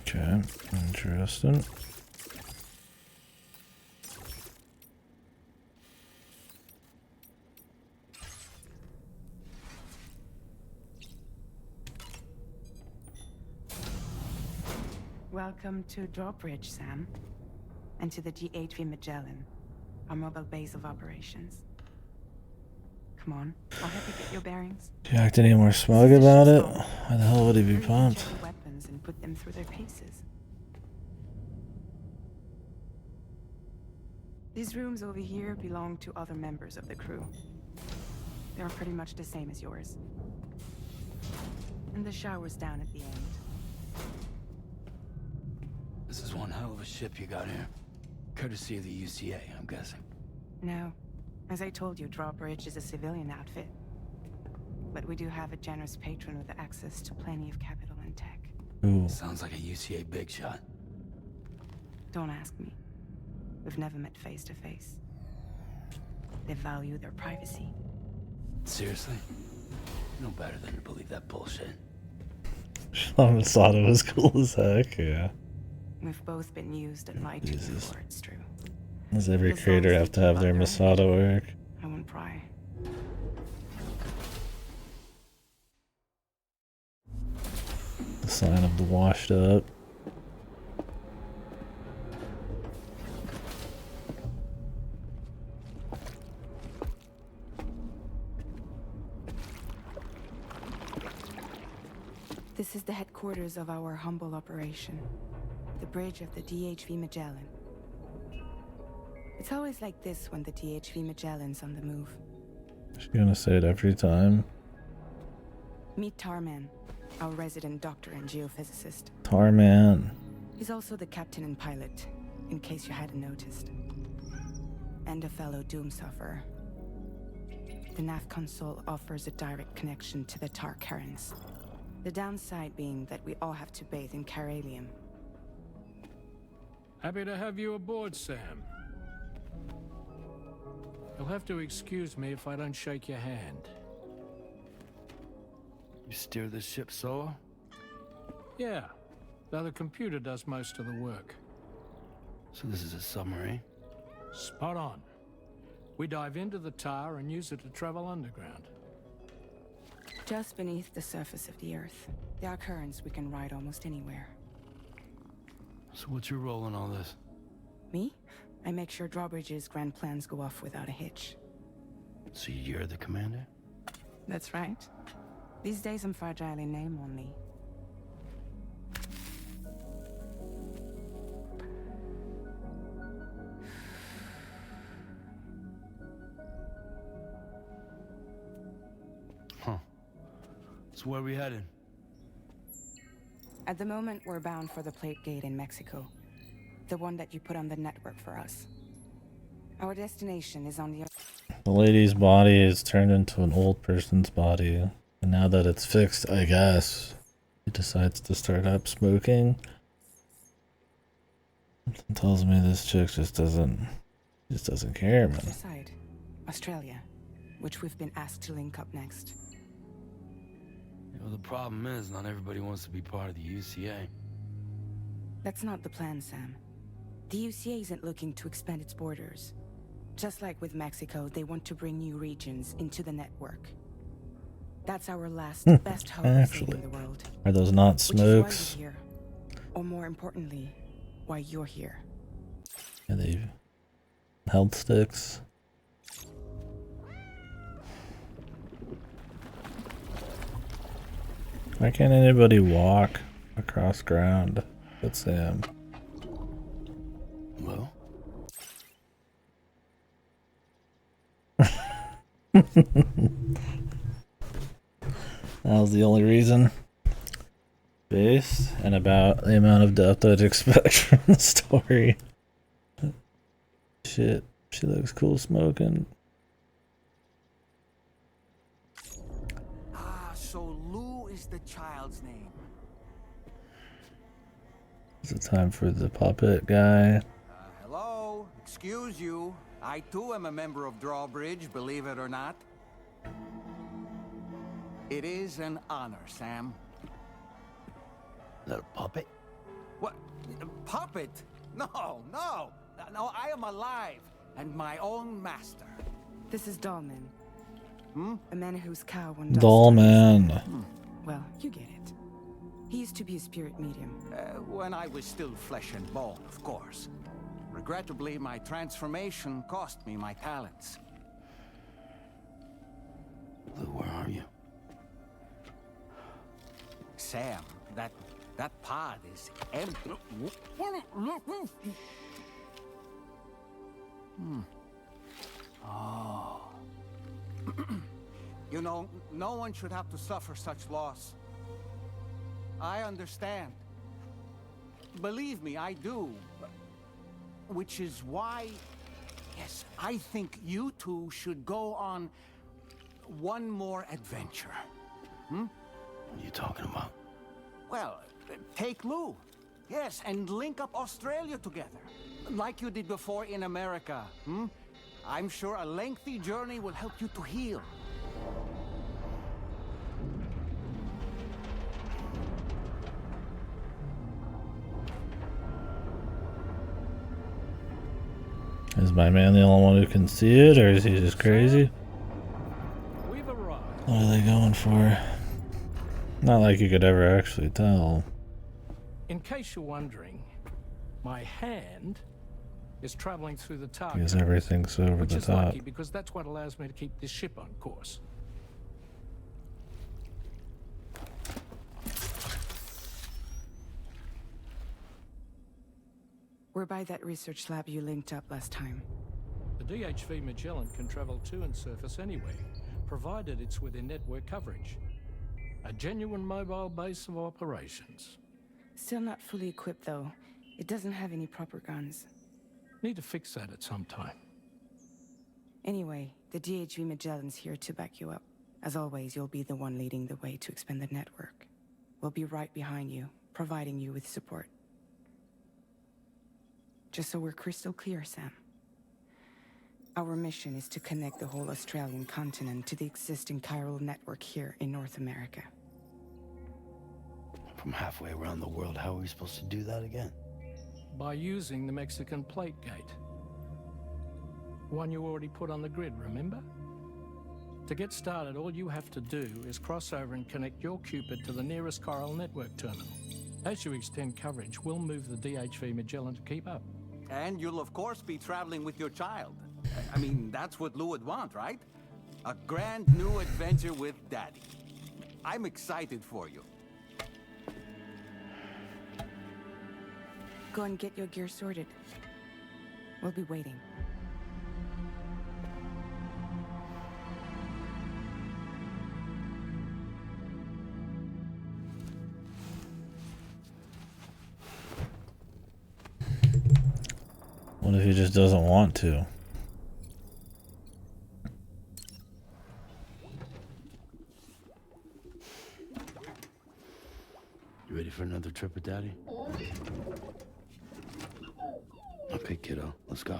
Okay, interesting. Welcome to Drawbridge, Sam. And to the GHV Magellan, our mobile base of operations. Come on, I'll help you get your bearings. Do you act any more smug about it? Why the hell would he be pumped? Check the weapons and put them through their paces. These rooms over here belong to other members of the crew. They are pretty much the same as yours. And the shower's down at the end. This is one hell of a ship you got here. Courtesy of the UCA, I'm guessing. No. As I told you, Drawbridge is a civilian outfit. But we do have a generous patron with access to plenty of capital and tech. Ooh. Sounds like a UCA big shot. Don't ask me. We've never met face to face. They value their privacy. Seriously? No better than to believe that bullshit. Masada was cool as heck, yeah. We've both been used and lied to before, it's true. Does every creator have to have their Masada work? I won't pry. The sign of the washed up. This is the headquarters of our humble operation. The bridge of the DHV Magellan. It's always like this when the DHV Magellan's on the move. She's gonna say it every time. Meet Tarman, our resident doctor and geophysicist. Tarman. He's also the captain and pilot, in case you hadn't noticed. And a fellow doom sufferer. The nav console offers a direct connection to the Tar currents. The downside being that we all have to bathe in caralium. Happy to have you aboard, Sam. You'll have to excuse me if I don't shake your hand. You steer this ship solo? Yeah, though the computer does most of the work. So this is a submarine? Spot on. We dive into the Tar and use it to travel underground. Just beneath the surface of the Earth, there are currents we can ride almost anywhere. So what's your role in all this? Me? I make sure Drawbridge's grand plans go off without a hitch. So you're the commander? That's right. These days I'm fragile in name only. Huh. So where are we headed? At the moment, we're bound for the Plate Gate in Mexico. The one that you put on the network for us. Our destination is on the... The lady's body is turned into an old person's body. And now that it's fixed, I guess, he decides to start up smoking. Something tells me this chick just doesn't care, man. Side, Australia, which we've been asked to link up next. Well, the problem is, not everybody wants to be part of the UCA. That's not the plan, Sam. The UCA isn't looking to expand its borders. Just like with Mexico, they want to bring new regions into the network. That's our last, best hope of Actually, saving the world. are those not Which is why we're smokes? here. Or more importantly, why you're here. Are they health sticks? Why can't anybody walk across ground but Sam? Well, That was the only reason. Based and about the amount of depth I'd expect from the story. Shit, she looks cool smoking. Ah, so Lou is the child's name. Is it time for the puppet guy? Hello, excuse you. I too am a member of Drawbridge, believe it or not. It is an honor, Sam. is that a puppet? What? Puppet? No, no. No, I am alive and my own master. This is Dollman. Hmm? A man whose cow and dust Dollman. Well, you get it. He used to be a spirit medium. When I was still flesh and bone, of course. Regrettably, my transformation cost me my talents. Lou, where are you? Sam, that pod is empty. Oh. You know, no one should have to suffer such loss. I understand. Believe me, I do. Which is why, yes, I think you two should go on one more adventure. Hmm? What are you talking about? Well, take Lou. Yes, and link up Australia together. Like you did before in America. Hmm? I'm sure a lengthy journey will help you to heal. Is my man the only one who can see it, or is he just crazy? We've arrived. What are they going for? Not like you could ever actually tell. In case you're wondering, my hand is traveling through the tower. Because everything's over which the is top. lucky because that's what allows me to keep this ship on course. We're by that research lab you linked up last time. The DHV Magellan can travel to and surface anywhere, provided it's within network coverage. A genuine mobile base of operations. Still not fully equipped, though. It doesn't have any proper guns. Need to fix that at some time. Anyway, the DHV Magellan's here to back you up. As always, you'll be the one leading the way to expand the network. We'll be right behind you, providing you with support. Just so we're crystal clear, Sam. Our mission is to connect the whole Australian continent to the existing chiral network here in North America. From halfway around the world, how are we supposed to do that again? By using the Mexican plate gate. One you already put on the grid, remember? To get started, all you have to do is cross over and connect your Cupid to the nearest chiral network terminal. As you extend coverage, we'll move the DHV Magellan to keep up. And you'll of course be traveling with your child. I mean, that's what Lou would want, right? A grand new adventure with Daddy. I'm excited for you. Go and get your gear sorted. We'll be waiting. What if he just doesn't want to? You ready for another trip with Daddy? Okay, kiddo, let's go.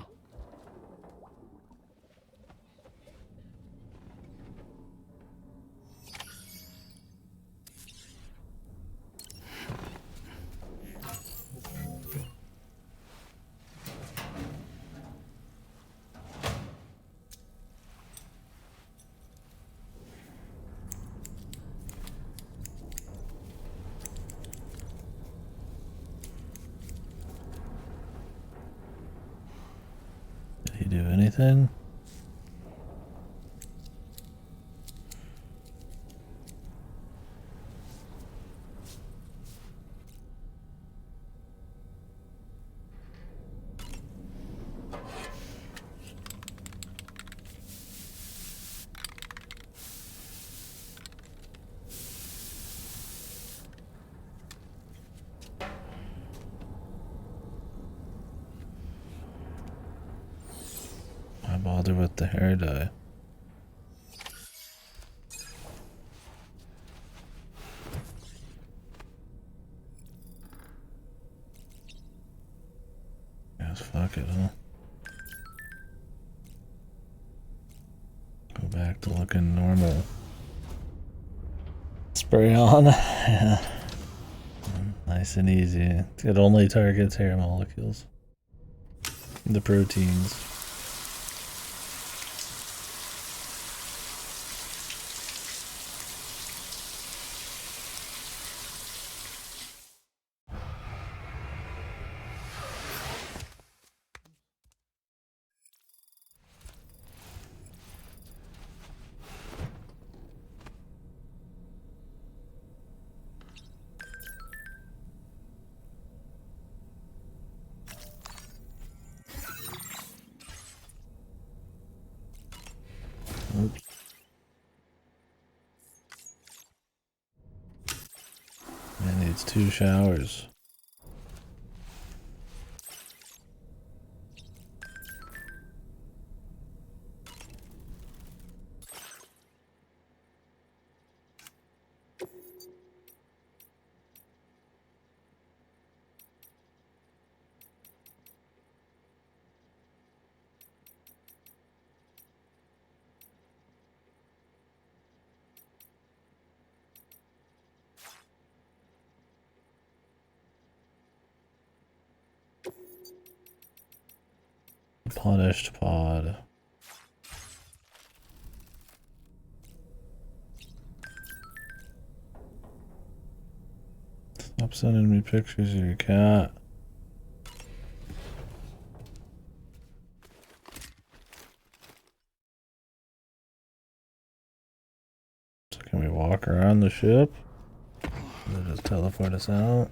he do anything? Why bother with the hair dye? Yes, fuck it, huh? Go back to looking normal. Spray on. Yeah. Nice and easy. It only targets hair molecules. The proteins. Oops. Man needs 2 showers. Punished pod. Stop sending me pictures of your cat. So can we walk around the ship? They'll just teleport us out.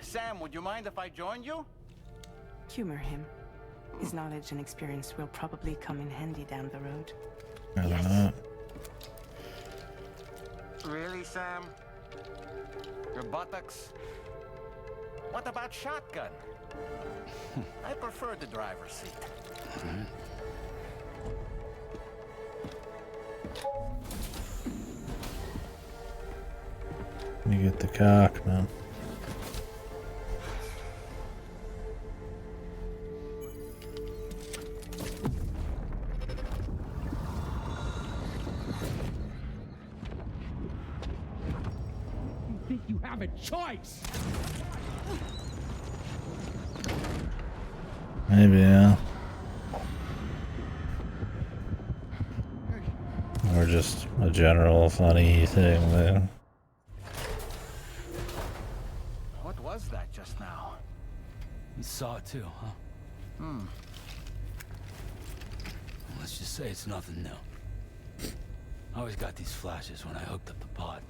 Sam, would you mind if I joined you? Humor him. His knowledge and experience will probably come in handy down the road. Rather not. Really, Sam? Your buttocks? What about shotgun? I prefer the driver's seat. You get the cock, man. Think you have a choice? Maybe, yeah. Or just a general funny thing, man. What was that just now? You saw it too, huh? Let's just say it's nothing new. I always got these flashes when I hooked up the pod.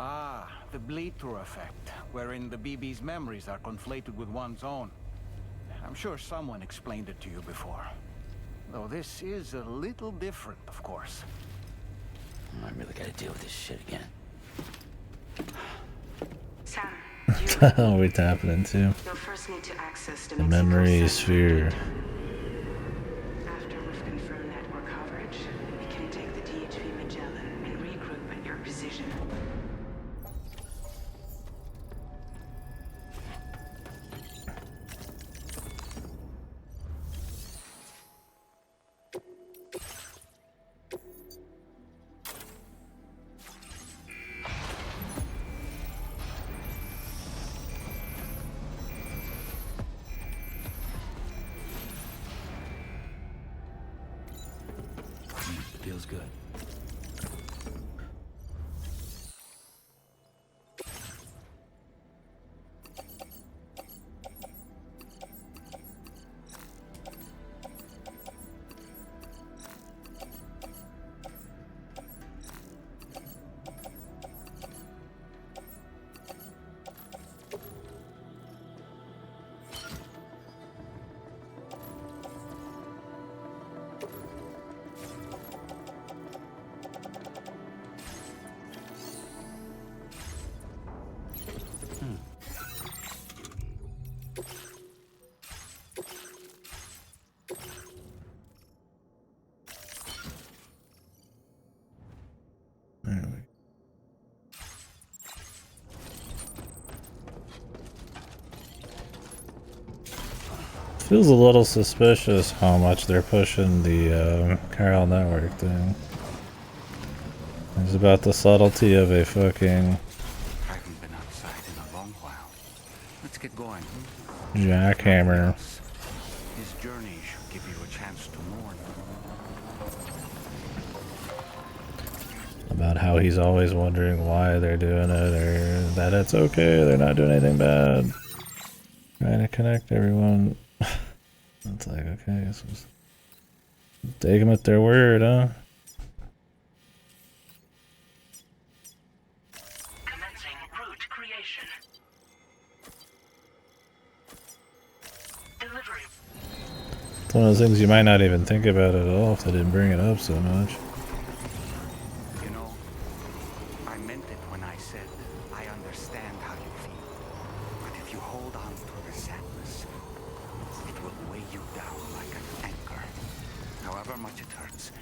Ah, the bleed-through effect, wherein the BB's memories are conflated with one's own. I'm sure someone explained it to you before. Though this is a little different, of course. I really gotta deal with this shit again. Sam, Oh, we're tapping into you'll first need to access the memory sphere. After we've confirmed network coverage, we can take the DHV Magellan and regroup at your position. feels good. Feels a little suspicious how much they're pushing the Carol Network thing. It's about the subtlety of a fucking I haven't been outside in a long while. Let's get going. jackhammer. His journey should give you a chance to mourn. About how he's always wondering why they're doing it, or that it's okay, they're not doing anything bad. Trying to connect everyone. It's like, okay, so just take them at their word, huh? Commencing route creation. Delivery. It's one of those things you might not even think about at all if they didn't bring it up so much. You know, I meant it when I said I understand how you feel. But if you hold on to the sadness, it will weigh you down like an anchor. However much it hurts,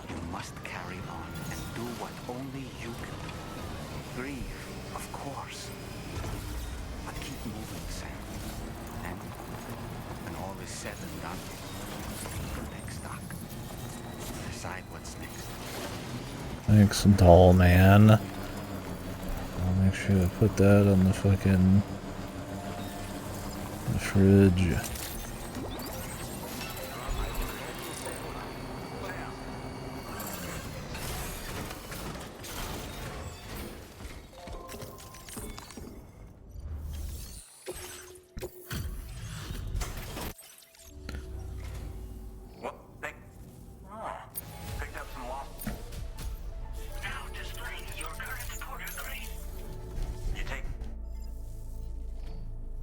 you must carry on and do what only you can do. Grieve, of course. But keep moving, Sam. And when all is said and done, take stock. Decide what's next. Thanks, doll man. I'll make sure to put that on the fucking fridge. Well, picked up some lost. Now displaying your current porter grade. You take.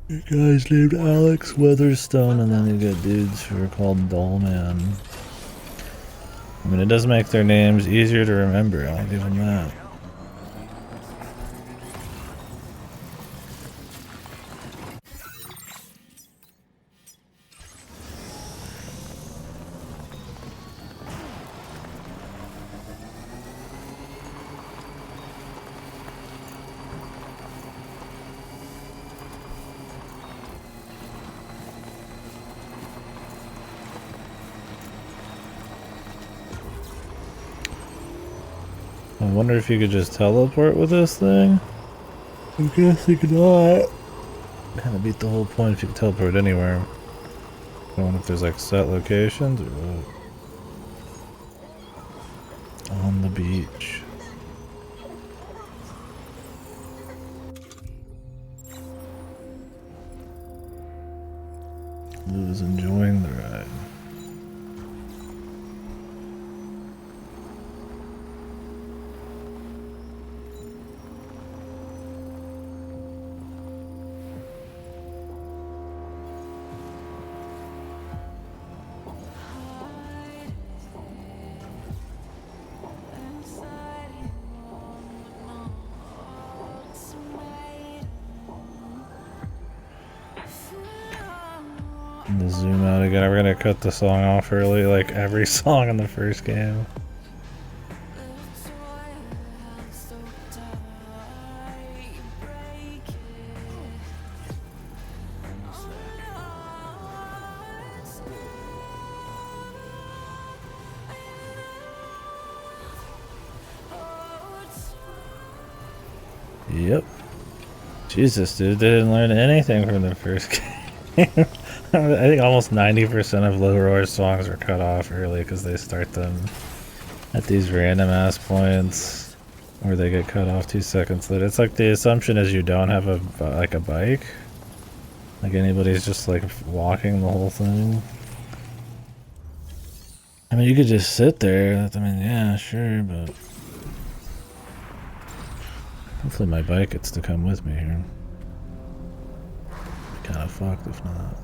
You guys named Alex Weatherstone, and then you got dudes who are called Dollman. I mean, it does make their names easier to remember, I'll give them that. I wonder if you could just teleport with this thing? I guess you could not. Kind of beat the whole point if you could teleport anywhere. I wonder if there's like set locations or what. On the beach. Lou is enjoying the ride. And zoom out again. We're gonna cut the song off early, like every song in the first game. Yep. Jesus, dude, they didn't learn anything from the first game. I think almost 90% of Low Roar's songs are cut off early because they start them At these random ass points where they get cut off 2 seconds later. It's like the assumption is you don't have a bike. Like anybody's just like walking the whole thing. I mean, you could just sit there. I mean, yeah, sure, but hopefully my bike gets to come with me here. Kind of fucked if not.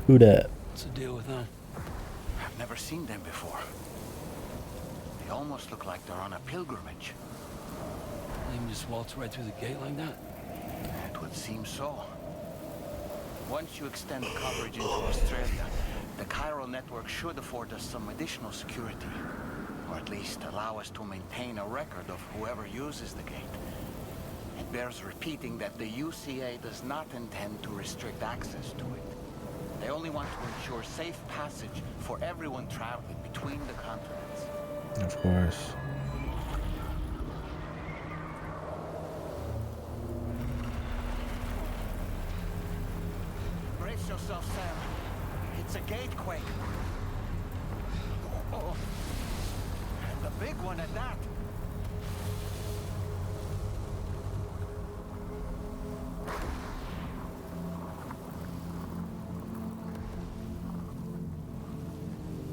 Who dat? What's the deal with them? I've never seen them before. They almost look like they're on a pilgrimage. They can just waltz right through the gate like that? It would seem so. Once you extend the coverage into Australia, the Chiral network should afford us some additional security. Or at least allow us to maintain a record of whoever uses the gate. It bears repeating that the UCA does not intend to restrict access to it. They only want to ensure safe passage for everyone traveling between the continents. Of course. Brace yourself, Sam. It's a gatequake. Oh. And a big one at that.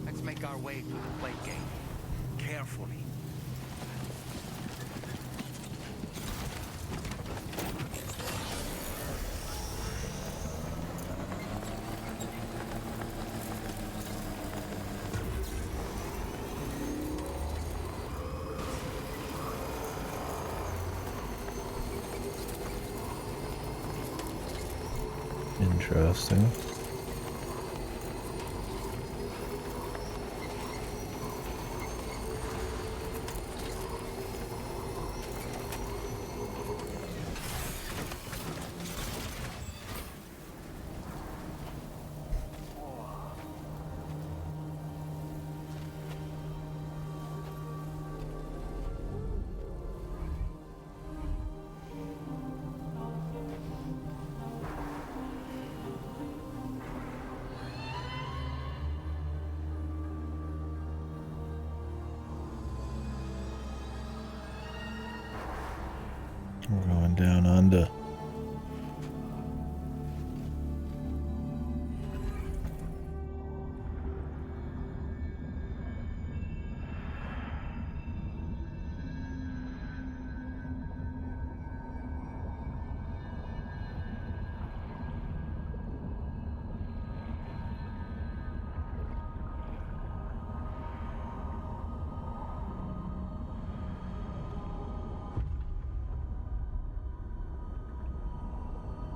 Let's make our way through the plate gate. Carefully. Interesting. We're going down under.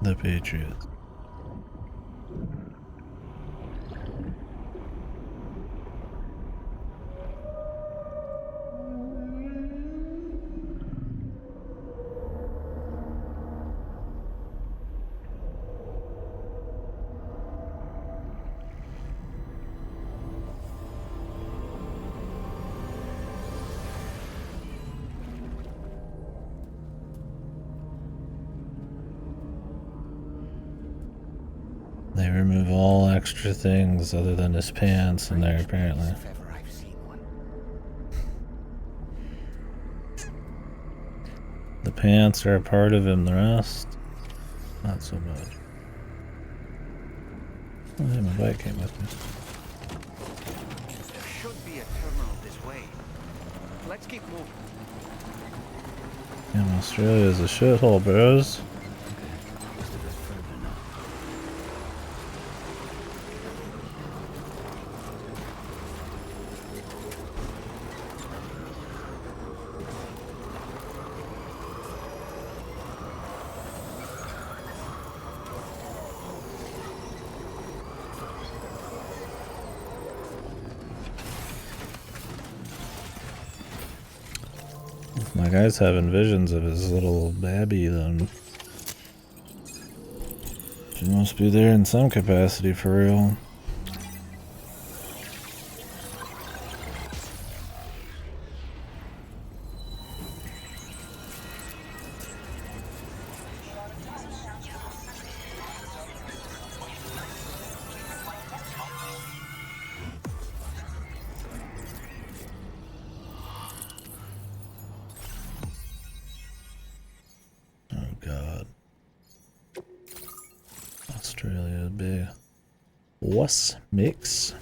The Patriots. They remove all extra things other than his pants in there, apparently. If ever I've seen one. The pants are a part of him, the rest, not so much. Oh, yeah, my bike came with me. There should be a terminal this way. Let's keep moving. Damn, Australia's a shithole, bros. My guy's having visions of his little babby then. She must be there in some capacity for real. Australia be what's mix?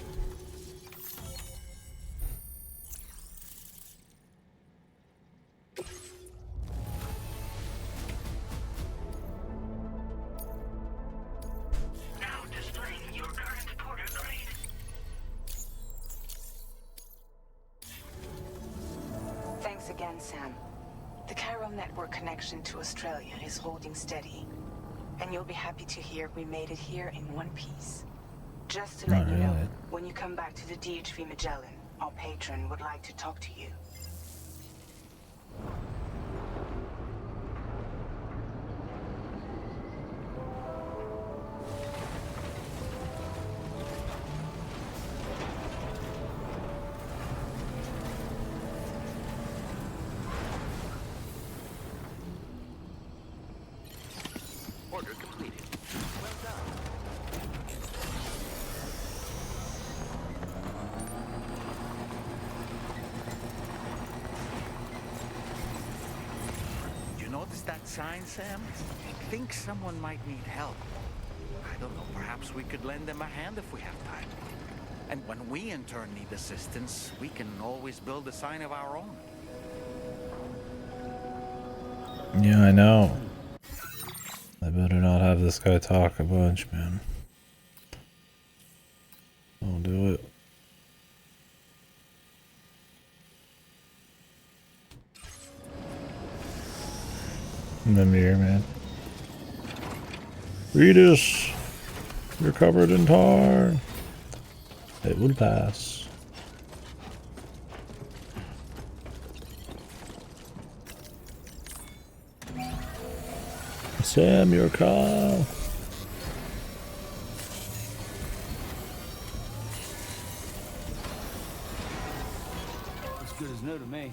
Now displaying your current porter grade. Thanks again, Sam. The chiral network connection to Australia is holding steady. And you'll be happy to hear we made it here in one piece. Just to let you know, when you come back to the DHV Magellan, our patron would like to talk to you. Order completed. Well done. You notice that sign, Sam? I think someone might need help. I don't know, perhaps we could lend them a hand if we have time. And when we in turn need assistance, we can always build a sign of our own. Yeah, I know. I better not have this guy talk a bunch, man. Don't do it. Mimir, man. Read us! You're covered in tar! It will pass. Sam, your car! As good as new to me.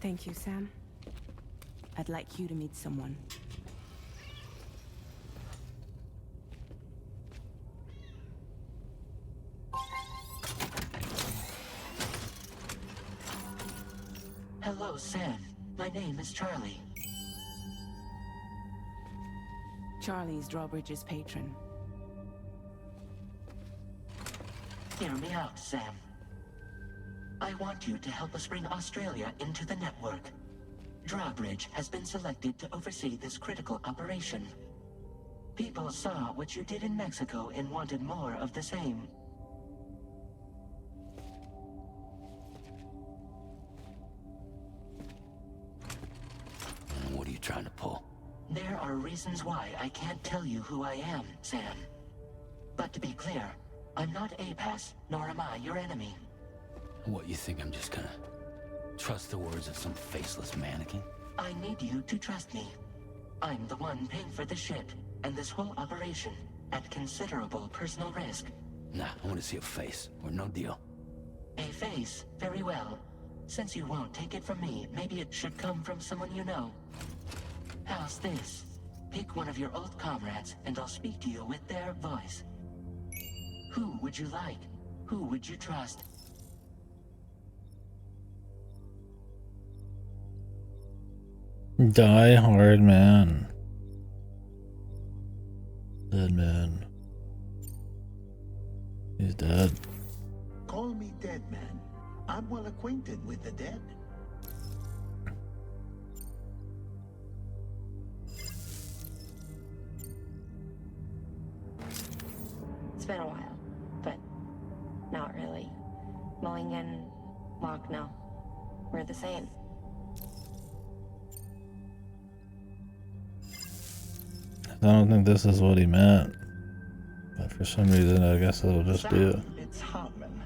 Thank you, Sam. I'd like you to meet someone. Hello, Sam. My name is Charlie. Charlie's Drawbridge's patron. Hear me out, Sam. I want you to help us bring Australia into the network. Drawbridge has been selected to oversee this critical operation. People saw what you did in Mexico and wanted more of the same. What are you trying to pull? There are reasons why I can't tell you who I am, Sam. But to be clear, I'm not APAS, nor am I your enemy. What, you think I'm just gonna trust the words of some faceless mannequin? I need you to trust me. I'm the one paying for the ship and this whole operation at considerable personal risk. Nah, I want to see a face, or no deal. A face? Very well. Since you won't take it from me, maybe it should come from someone you know. How's this? Pick one of your old comrades, and I'll speak to you with their voice. Who would you like? Who would you trust? Die hard man. Dead man. He's dead. Call me dead man. I'm well acquainted with the dead. It's been a while, but No, we're the same. I don't think this is what he meant. But for some reason, I guess it'll just be it. It's Hartman.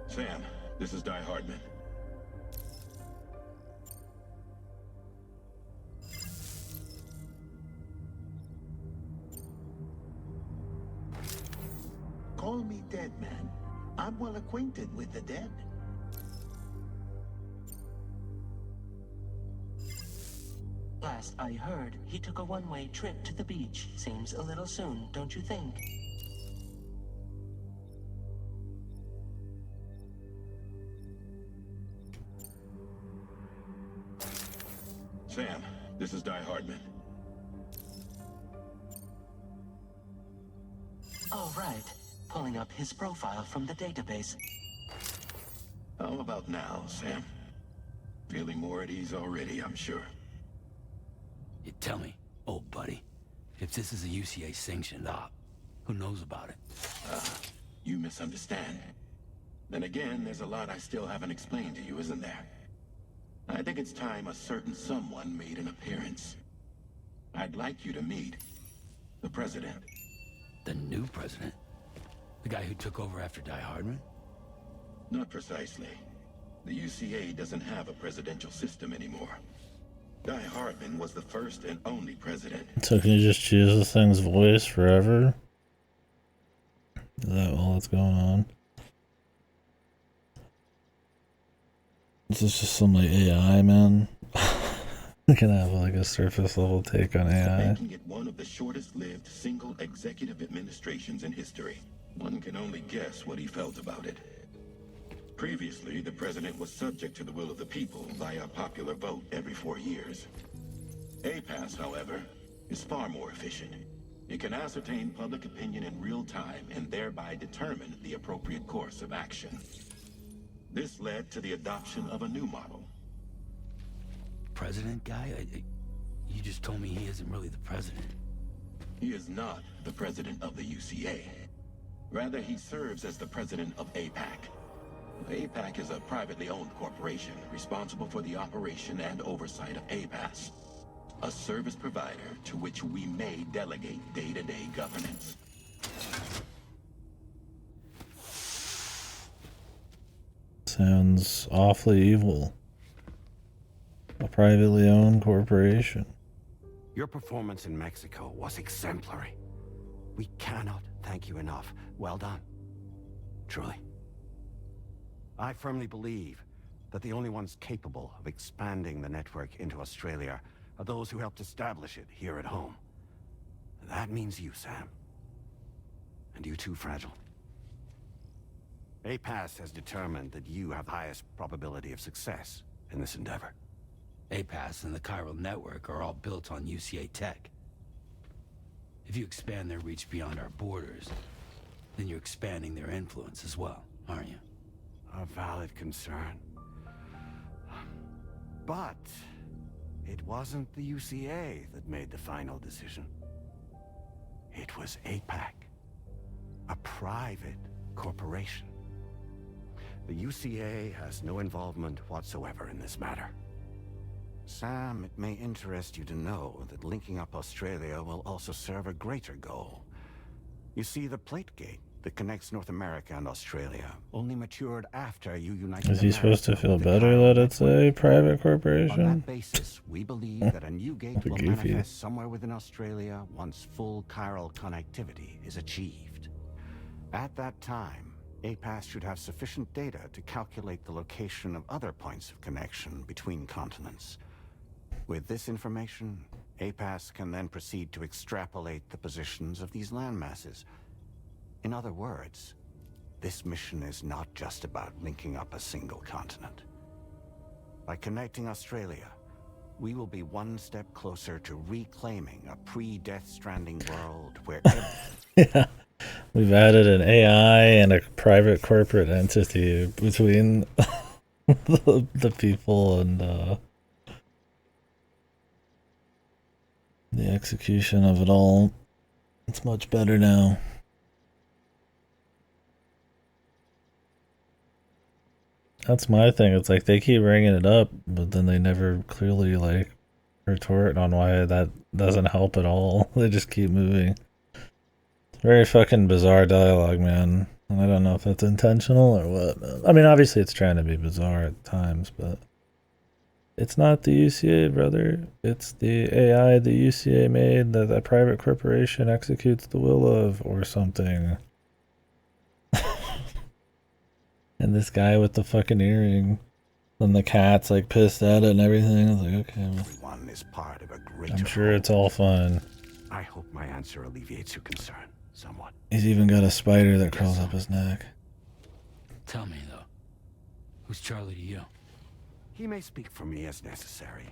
Sam, this is Die Hardman. Call me dead man. I'm well acquainted with the dead. Last I heard, he took a one-way trip to the beach. Seems a little soon, don't you think? Sam, this is Die Hardman. All right. Pulling up his profile from the database. How about now, Sam? Feeling more at ease already, I'm sure. You tell me, old buddy, if this is a UCA sanctioned op, who knows about it? You misunderstand. Then again, there's a lot I still haven't explained to you, isn't there? I think it's time a certain someone made an appearance. I'd like you to meet the president. The new president? The guy who took over after Die Hardman? Not precisely. The UCA doesn't have a presidential system anymore. Die Hardman was the first and only president. So can you just choose this thing's voice forever? Is that all that's going on? This is just some like AI, man. We can have like a surface level take on AI. Making it one of the shortest-lived single executive administrations in history. One can only guess what he felt about it. Previously, the president was subject to the will of the people via popular vote every 4 years. APAS, however, is far more efficient. It can ascertain public opinion in real time and thereby determine the appropriate course of action. This led to the adoption of a new model. President guy? You just told me he isn't really the president. He is not the president of the UCA. Rather, he serves as the president of APAC. APAC is a privately owned corporation responsible for the operation and oversight of APAS, a service provider to which we may delegate day-to-day governance. Sounds awfully evil. A privately owned corporation. Your performance in Mexico was exemplary. We cannot thank you enough. Well done. Truly. I firmly believe that the only ones capable of expanding the network into Australia are those who helped establish it here at home. That means you, Sam. And you too, Fragile. APAS has determined that you have the highest probability of success in this endeavor. APAS and the chiral network are all built on UCA tech. If you expand their reach beyond our borders, then you're expanding their influence as well, aren't you? A valid concern. But it wasn't the UCA that made the final decision. It was APAC, a private corporation. The UCA has no involvement whatsoever in this matter. Sam, it may interest you to know that linking up Australia will also serve a greater goal. You see, the plate gate that connects North America and Australia only matured after you united. Is he supposed to feel better that it's a private corporation? On that basis, we believe that a new gate will manifest somewhere within Australia once full chiral connectivity is achieved. At that time, APAS should have sufficient data to calculate the location of other points of connection between continents. With this information, APAS can then proceed to extrapolate the positions of these landmasses. In other words, this mission is not just about linking up a single continent. By connecting Australia, we will be one step closer to reclaiming a pre-Death Stranding world where yeah. We've added an AI and a private corporate entity between the people and the execution of it all. It's much better now. That's my thing. It's like they keep bringing it up, but then they never clearly like retort on why that doesn't help at all. They just keep moving. It's very fucking bizarre dialogue, man. And I don't know if that's intentional or what, man. I mean, obviously it's trying to be bizarre at times, but it's not the UCA, brother. It's the AI the UCA made that a private corporation executes the will of or something. And this guy with the fucking earring. And the cat's like pissed at it and everything. I was like, okay. Well, everyone is part of a greater I'm sure it's all fine. I hope my answer alleviates your concern somewhat. He's even got a spider that crawls up his neck. Tell me, though. Who's Charlie to you? He may speak for me as necessary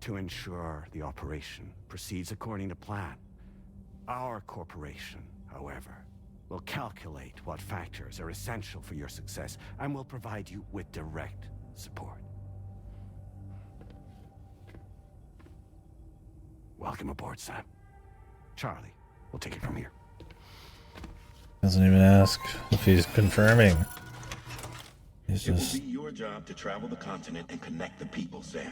to ensure the operation proceeds according to plan. Our corporation, however, will calculate what factors are essential for your success and will provide you with direct support. Welcome aboard, Sam. Charlie, we'll take it from here. Doesn't even ask if he's confirming. He's It just... will be your job to travel the continent and connect the people, Sam.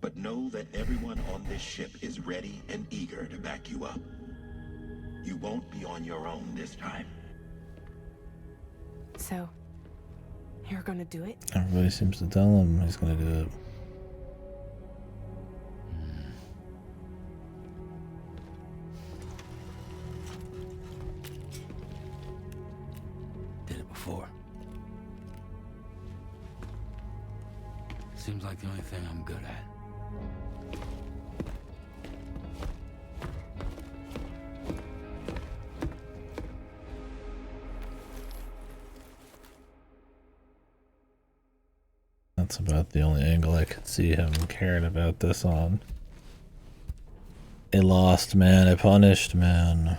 But know that everyone on this ship is ready and eager to back you up. You won't be on your own this time. So, you're gonna do it? Everybody seems to tell him he's gonna do it. Did it before. Seems like the only thing I'm good at. That's about the only angle I could see him caring about this on. A lost man, a punished man.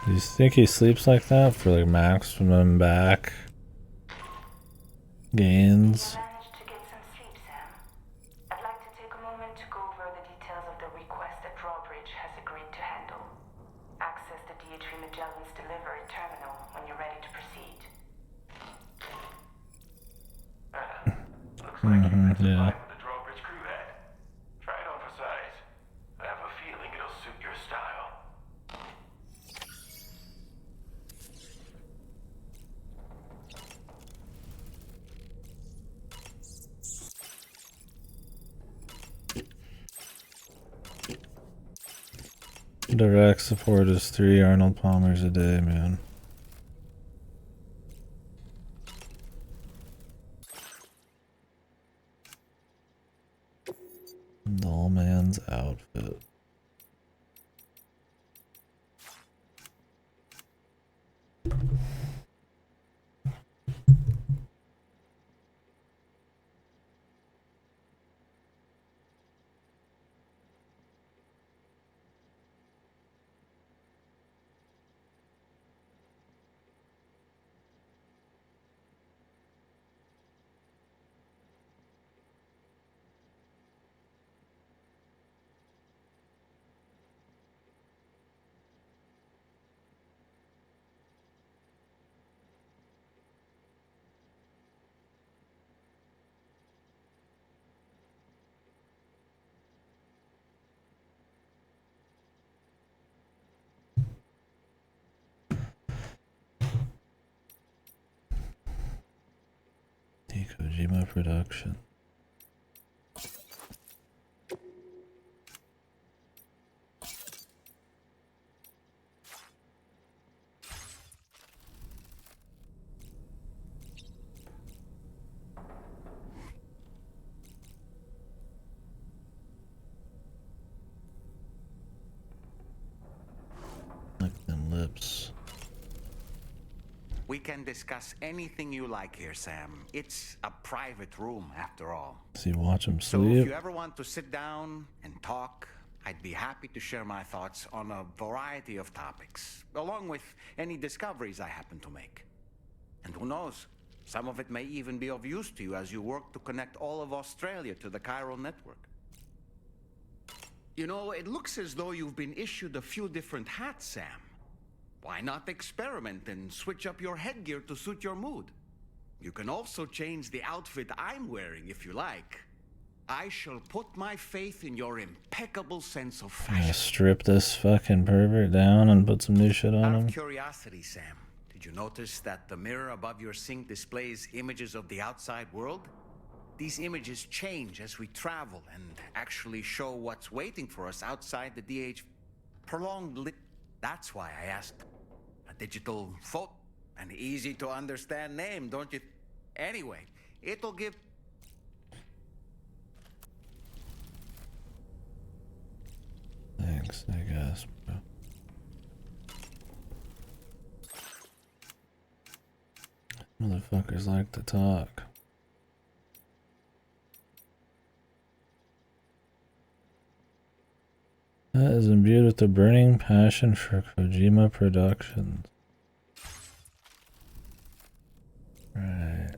Do you think he sleeps like that for like maximum back gains? To get some sleep, Sam. I'd like to take a moment to go over the details of the request that Drawbridge has agreed to handle. Access the D3 Magellan's delivery terminal when you're ready to proceed. Looks like you've been yeah. with the Drawbridge crew head. Try it on for size. I have a feeling it'll suit your style. Direct support is 3 Arnold Palmers a day, man. Doll man's outfit. Kojima production. Lick them lips. We can discuss anything you like here, Sam. It's a private room, after all. See, watch him So if sleep. you ever want to sit down and talk, I'd be happy to share my thoughts on a variety of topics, along with any discoveries I happen to make. And who knows, some of it may even be of use to you as you work to connect all of Australia to the chiral network. You know, it looks as though you've been issued a few different hats, Sam. Why not experiment and switch up your headgear to suit your mood? You can also change the outfit I'm wearing if you like. I shall put my faith in your impeccable sense of I'm gonna fashion. strip this fucking pervert down and put some new shit on Out him. of curiosity, Sam, did you notice that the mirror above your sink displays images of the outside world? These images change as we travel and actually show what's waiting for us outside the DH prolonged lit. That's why I asked. A digital photo, an easy to understand name, don't you? Anyway, it'll give. Thanks, I guess, bro. Motherfuckers like to talk. That is imbued with a burning passion for Kojima Productions. Right.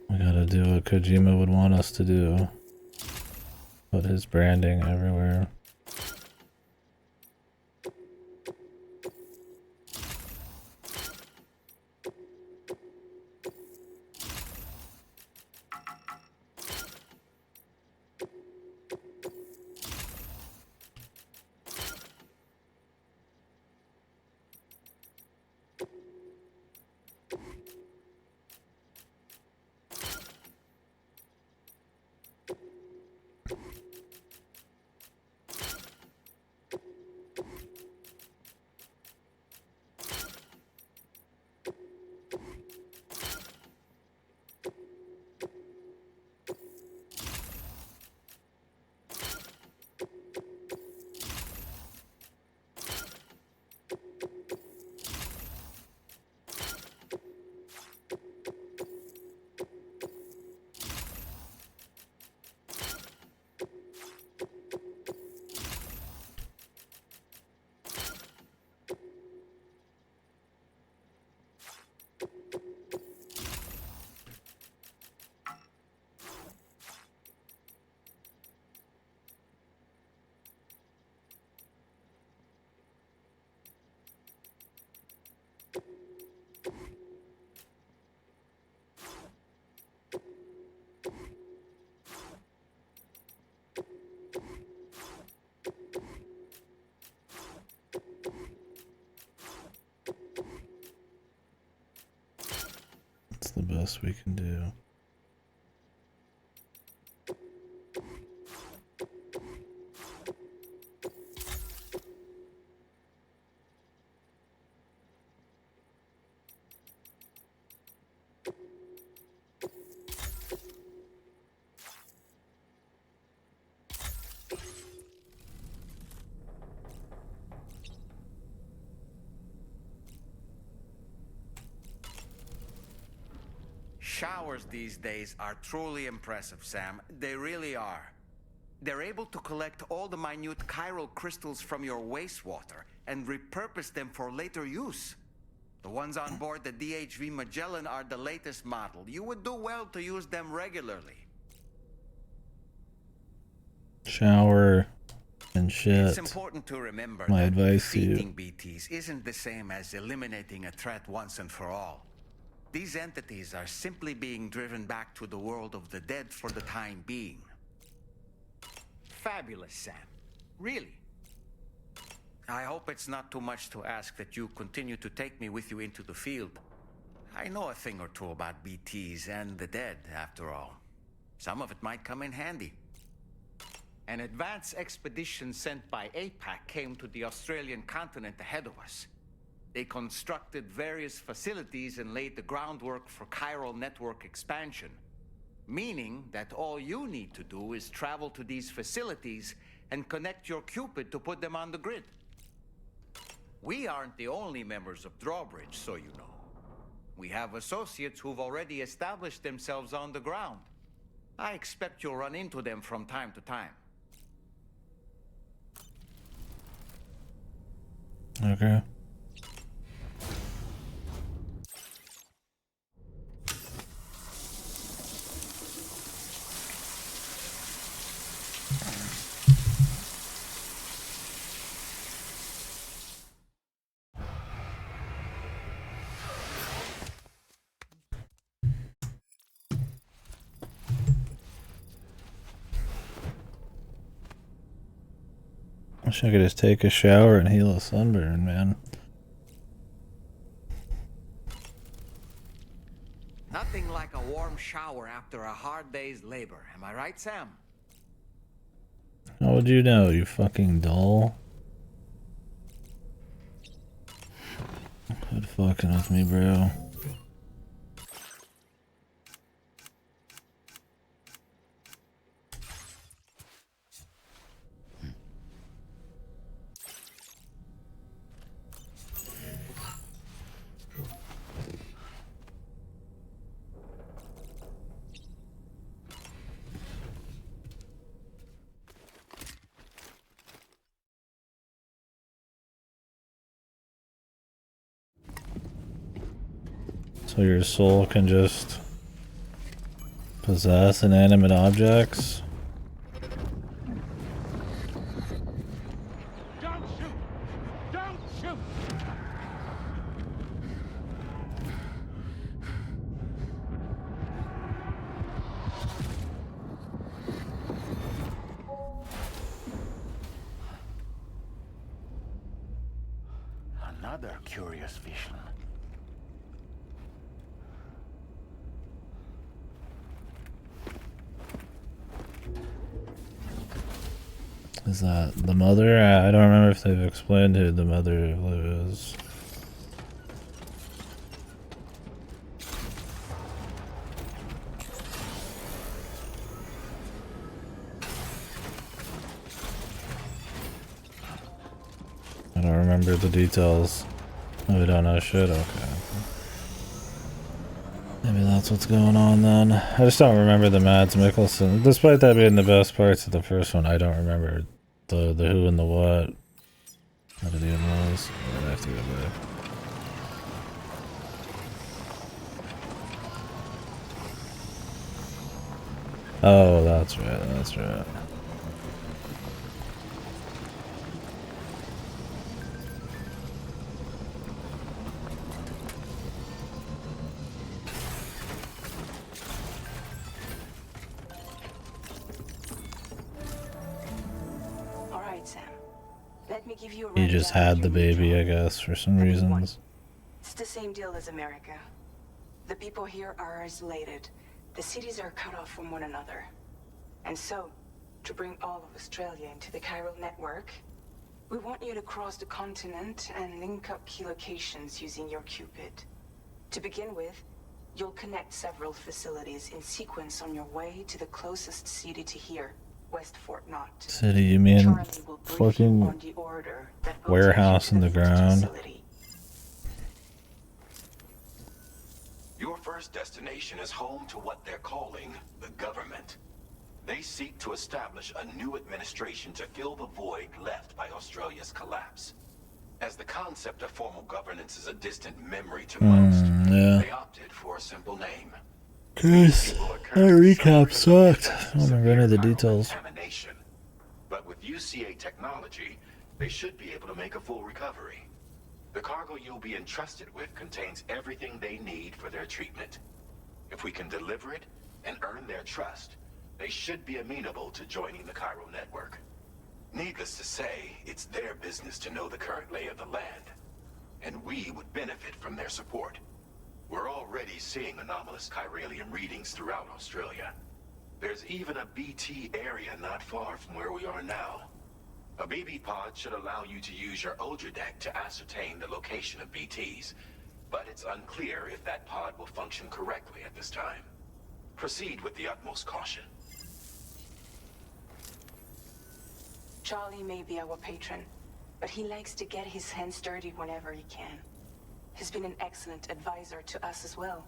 We gotta do what Kojima would want us to do. Put his branding everywhere. That's the best we can do. Showers these days are truly impressive, Sam. They really are. They're able to collect all the minute chiral crystals from your wastewater and repurpose them for later use. The ones on board the DHV Magellan are the latest model. You would do well to use them regularly. Shower and shit. It's important to remember My that advice to defeating you. BTs isn't the same as eliminating a threat once and for all. These entities are simply being driven back to the world of the dead for the time being. Fabulous, Sam. Really. I hope it's not too much to ask that you continue to take me with you into the field. I know a thing or two about BTs and the dead, after all. Some of it might come in handy. An advance expedition sent by APAC came to the Australian continent ahead of us. They constructed various facilities and laid the groundwork for chiral network expansion. Meaning that all you need to do is travel to these facilities and connect your Cupid to put them on the grid. We aren't the only members of Drawbridge, so you know. We have associates who've already established themselves on the ground. I expect you'll run into them from time to time. Okay. Wish I could just take a shower and heal a sunburn, man. Nothing like a warm shower after a hard day's labor. Am I right, Sam? How would you know, you fucking doll? Quit fucking with me, bro. So your soul can just possess inanimate objects? Don't shoot! Don't shoot! Another curious vision. Is that the mother? I don't remember if they've explained who the mother of Liv is. I don't remember the details. Oh, we don't know shit? Okay. Maybe that's what's going on then. I just don't remember the Mads Mikkelsen. Despite that being the best parts of the first one, I don't remember the who and the what. What it even was. I have to go back. Oh, that's right, that's right. He just had the baby, I guess, for some reasons. It's the same deal as America. The people here are isolated. The cities are cut off from one another. And so, to bring all of Australia into the chiral network, we want you to cross the continent and link up key locations using your Cupid. To begin with, you'll connect several facilities in sequence on your way to the closest city to here. West Fort Knott. City, you mean fucking warehouse in the ground? Your first destination is home to what they're calling the government. They seek to establish a new administration to fill the void left by Australia's collapse. As the concept of formal governance is a distant memory to most, they opted for a simple name. Chris, that recap sucked. I don't remember any of the details. But with UCA technology, they should be able to make a full recovery. The cargo you'll be entrusted with contains everything they need for their treatment. If we can deliver it and earn their trust, they should be amenable to joining the chiral network. Needless to say, it's their business to know the current lay of the land, and we would benefit from their support. We're already seeing anomalous chiralium readings throughout Australia. There's even a BT area not far from where we are now. A BB pod should allow you to use your Ultra deck to ascertain the location of BTs, but it's unclear if that pod will function correctly at this time. Proceed with the utmost caution. Charlie may be our patron, but he likes to get his hands dirty whenever he can. He's been an excellent advisor to us as well.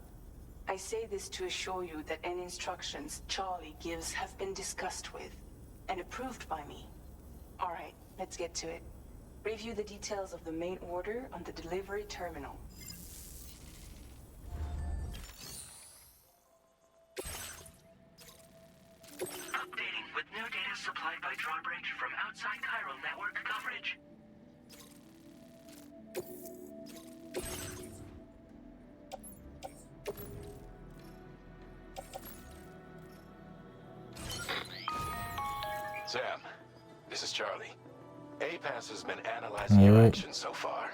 I say this to assure you that any instructions Charlie gives have been discussed with and approved by me. All right, let's get to it. Review the details of the main order on the delivery terminal. Updating with new data supplied by Drawbridge from outside chiral network coverage. Sam, this is Charlie. APAS has been analyzing your actions so far,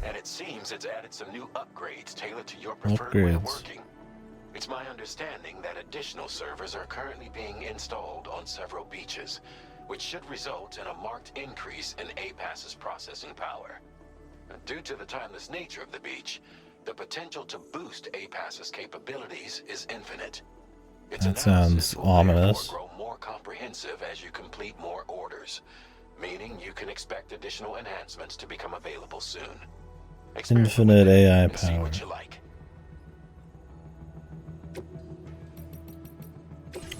and it seems it's added some new upgrades tailored to your preferred way of working. It's my understanding that additional servers are currently being installed on several beaches, which should result in a marked increase in APAS's processing power. Due to the timeless nature of the beach, the potential to boost APAS's capabilities is infinite. That sounds ominous. Grow more comprehensive as you complete more orders, meaning you can expect additional enhancements to become available soon. Infinite AI power. See what you like.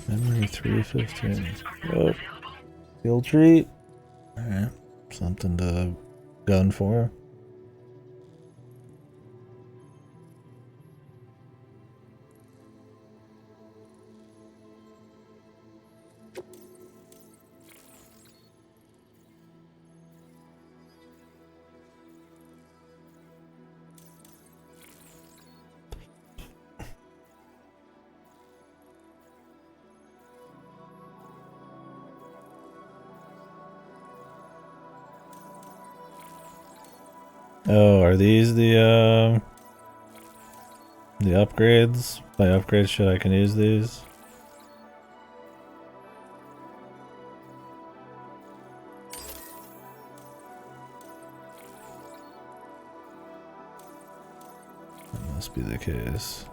Memory 315. Oh, skill treat. Alright, something to gun for. Oh, are these the upgrades? By upgrades, should I can use these? That must be the case.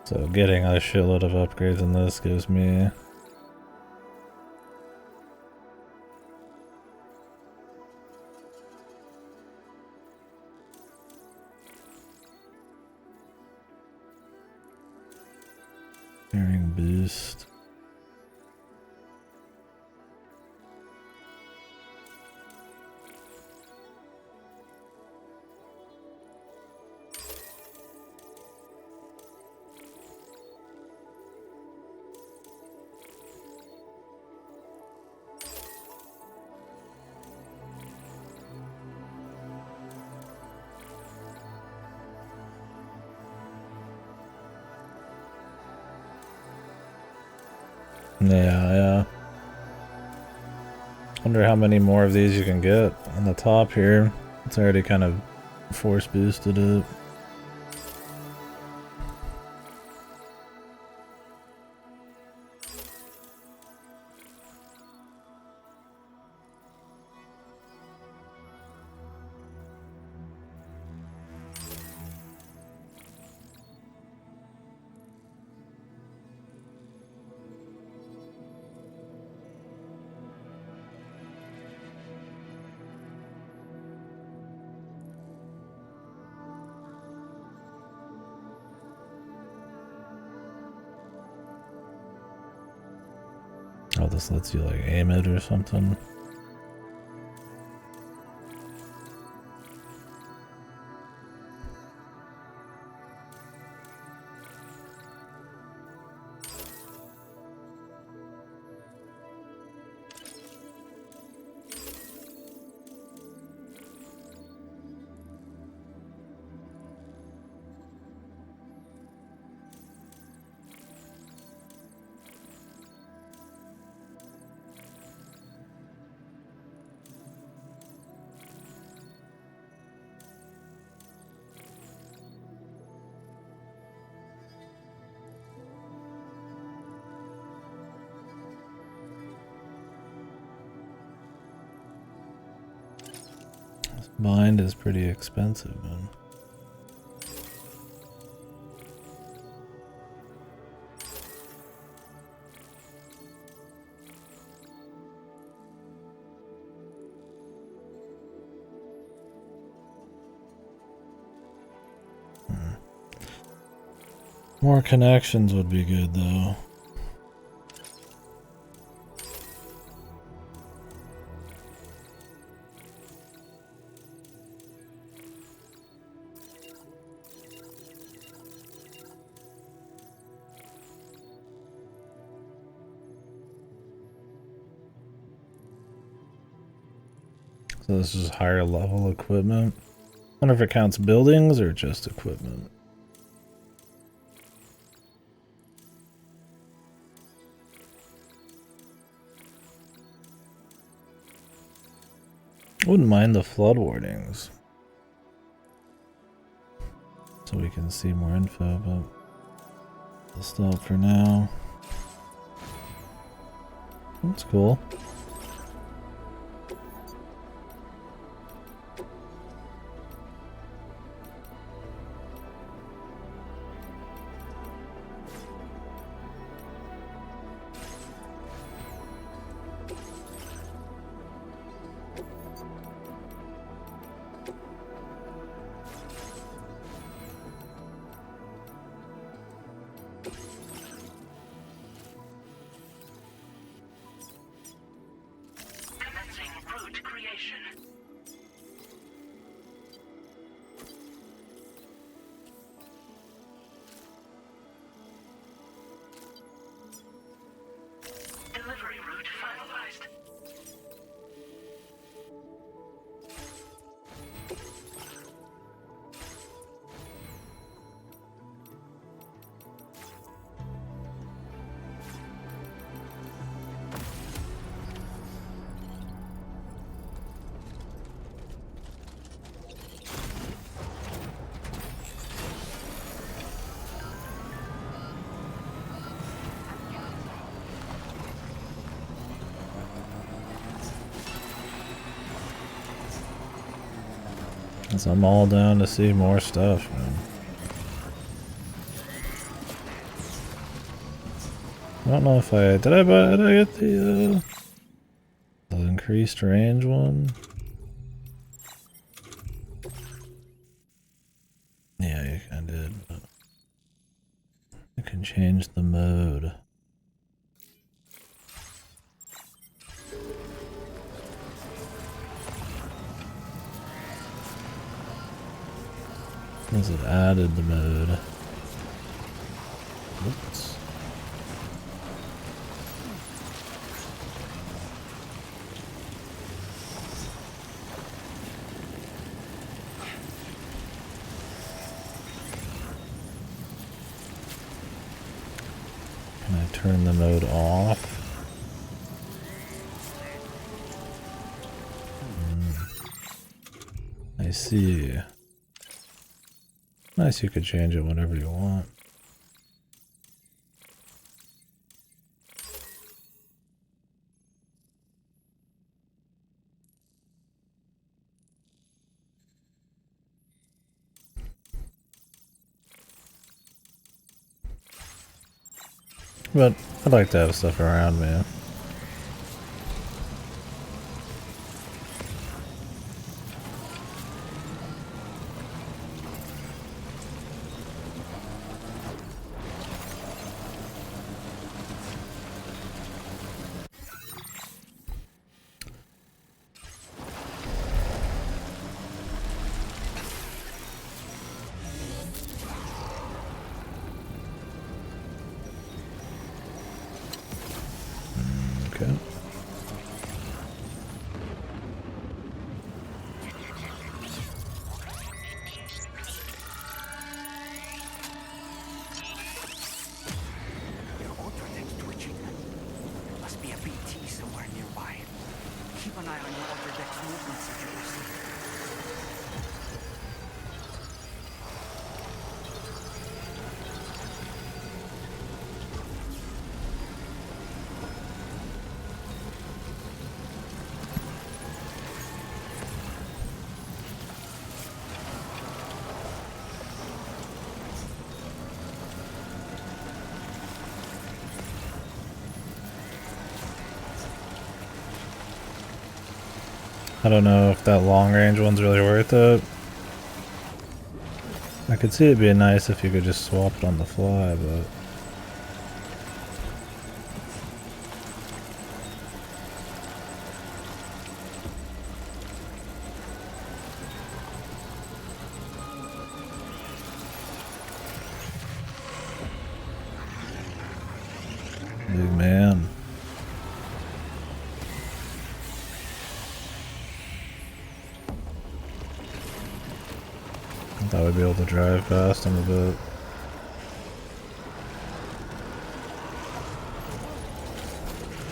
So getting a shitload of upgrades in this gives me Hearing boost. Yeah. Wonder how many more of these you can get on the top here. It's already kind of force boosted it. Oh, this lets you like aim it or something. Bind is pretty expensive, man. More connections would be good, though. So this is higher level equipment. I wonder if it counts buildings or just equipment. Wouldn't mind the flood warnings. So we can see more info, but I'll stop for now. That's cool. So I'm all down to see more stuff, man. I don't know if did I get the increased range one? Yeah, I did, but I can change the mode. Because it added the mode. Oops. Can I turn the mode off? I see. Nice, you could change it whenever you want. But I'd like to have stuff around me. I don't know if that long range one's really worth it. I could see it being nice if you could just swap it on the fly, but... Big man. I thought we'd be able to drive past him a bit.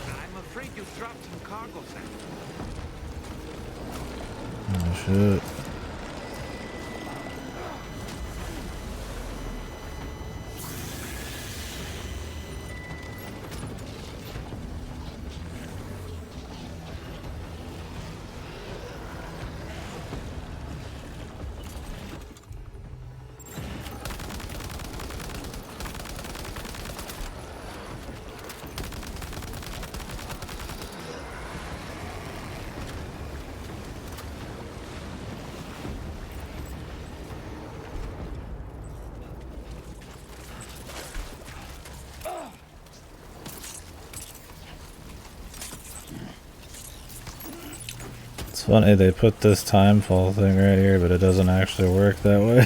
I'm afraid you dropped some cargo, Sam. Oh shit. It's funny, they put this time fall thing right here, but it doesn't actually work that way.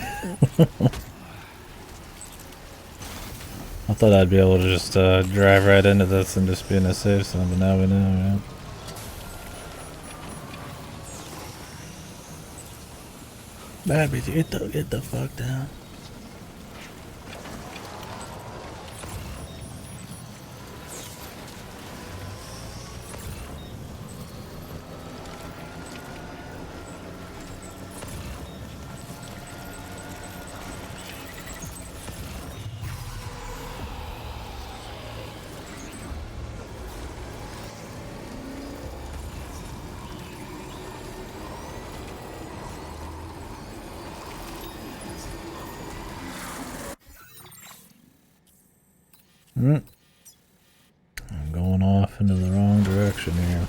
I thought I'd be able to just drive right into this and just be in a safe zone, but now we know, right? Baby, get the fuck down. I'm going off into the wrong direction here.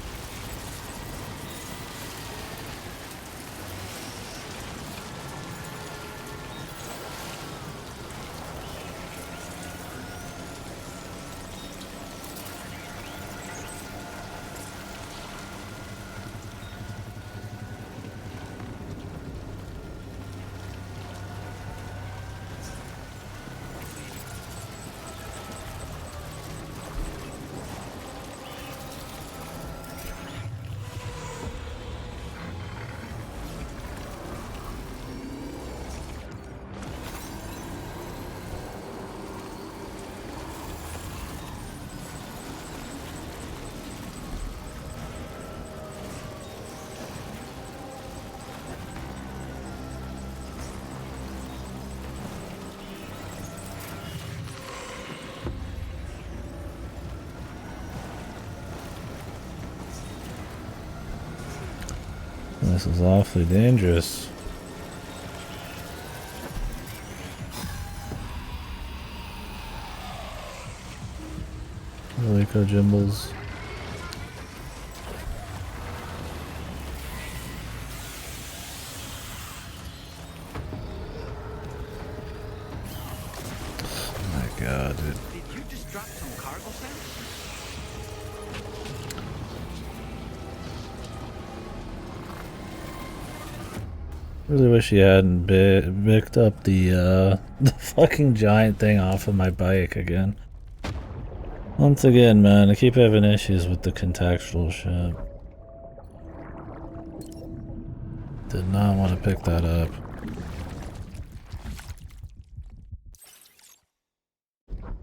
This is awfully dangerous. Rico Jimbles. Oh my god, dude. Did you just drop some cargo, Sam? Really wish he hadn't picked up the fucking giant thing off of my bike again. Once again, man, I keep having issues with the contextual shit. Did not want to pick that up.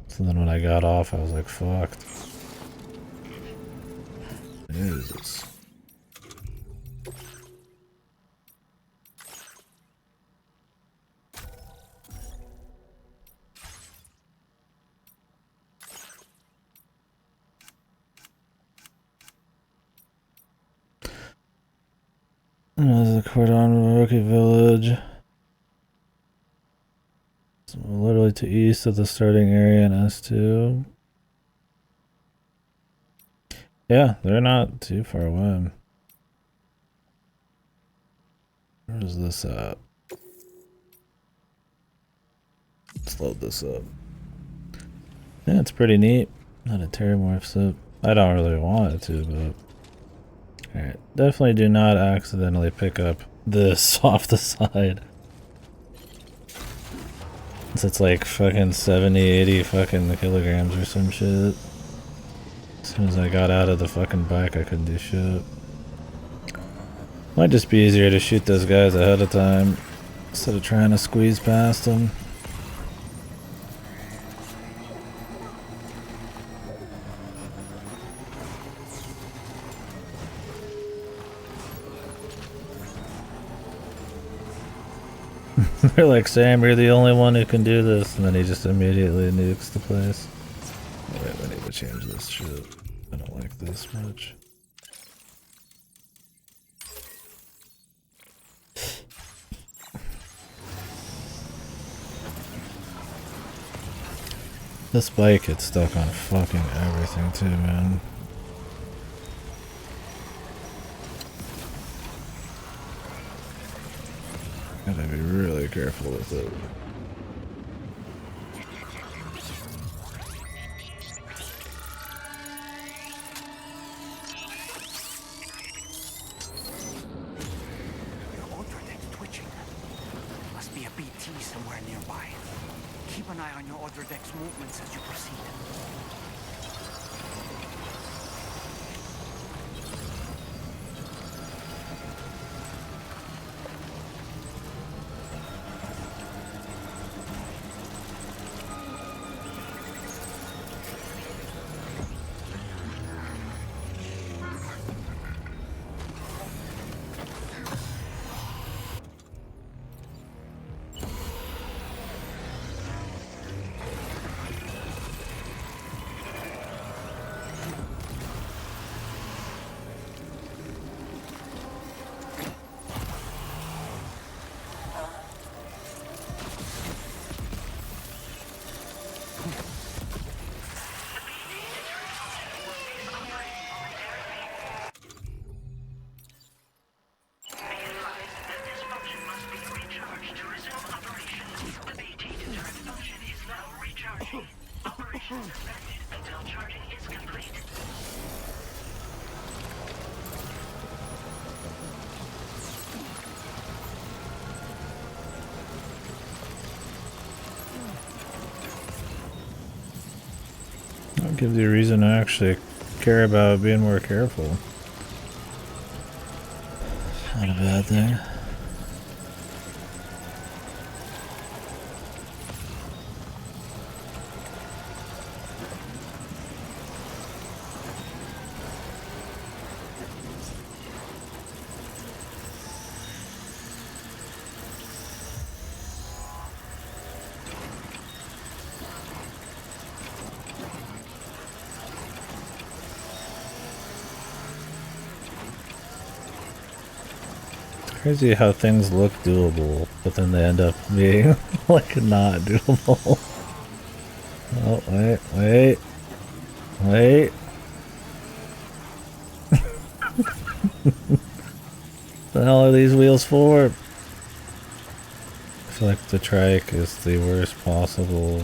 So then when I got off, I was like, fucked. Jesus. There's the Cordon Rookie Village. So literally to east of the starting area in S2. Yeah, they're not too far away. Where's this at? Let's load this up. Yeah, it's pretty neat. Not a terramorph suit. I don't really want it to, but... Alright, definitely do not accidentally pick up this off the side. It's like fucking 70, 80 fucking kilograms or some shit. As soon as I got out of the fucking bike, I couldn't do shit. Might just be easier to shoot those guys ahead of time instead of trying to squeeze past them. They're like, Sam, you're the only one who can do this, and then he just immediately nukes the place. Oh, wait, I need to change this shit. I don't like this much. This bike gets stuck on fucking everything too, man. Gotta be really careful with it. Your Ultradeck's twitching. Must be a BT somewhere nearby. Keep an eye on your Ultradeck's movements as you proceed. That gives you a reason to actually care about being more careful. Not a bad thing. Crazy how things look doable, but then they end up being like not doable. Oh, wait. The hell are these wheels for? I feel like the trike is the worst possible.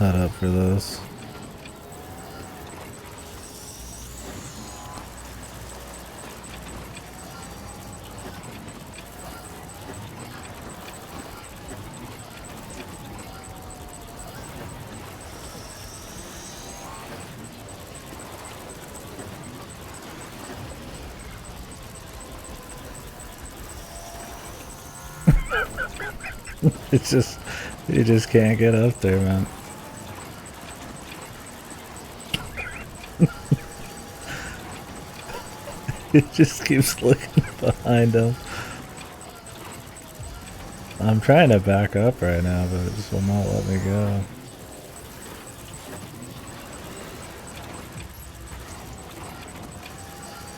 Not up for this. It's just, you just can't get up there, man. It just keeps looking behind him. I'm trying to back up right now, but it just will not let me go.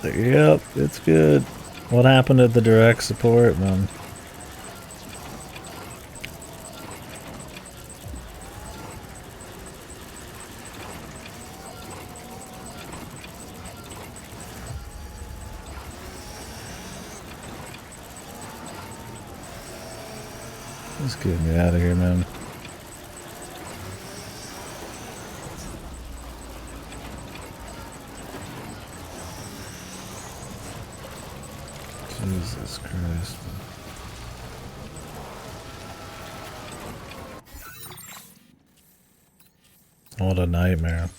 Yep, it's good. What happened to the direct support, man? Just get me out of here, man. Jesus Christ. What a nightmare.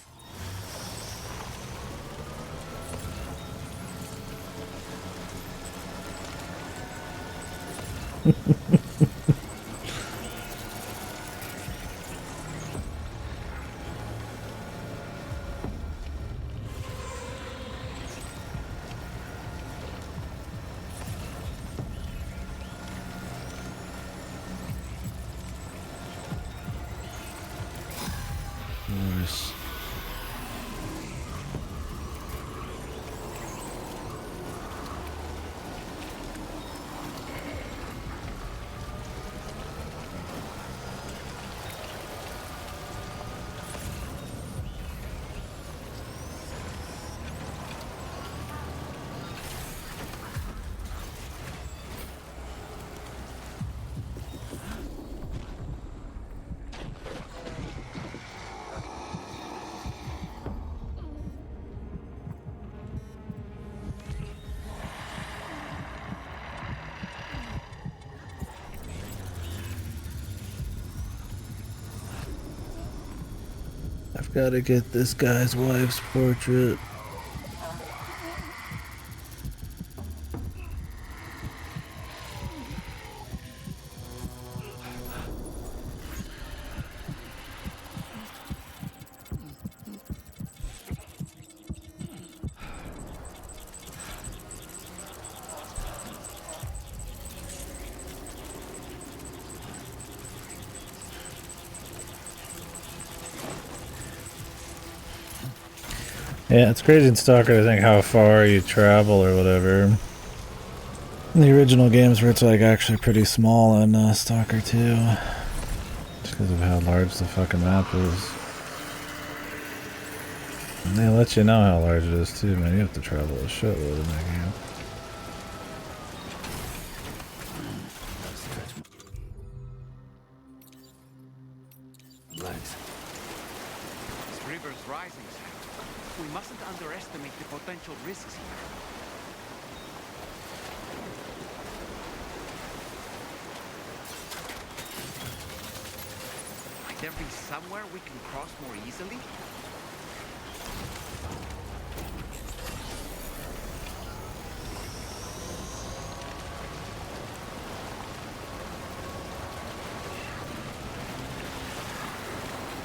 Nice. I've got to get this guy's wife's portrait. Yeah, it's crazy in Stalker to think how far you travel or whatever. In the original games where it's like actually pretty small in Stalker 2. Just because of how large the fucking map is. And they let you know how large it is too, man. You have to travel a shitload in that game. This river's rising, Sam. We mustn't underestimate the potential risks here. Might there be somewhere we can cross more easily?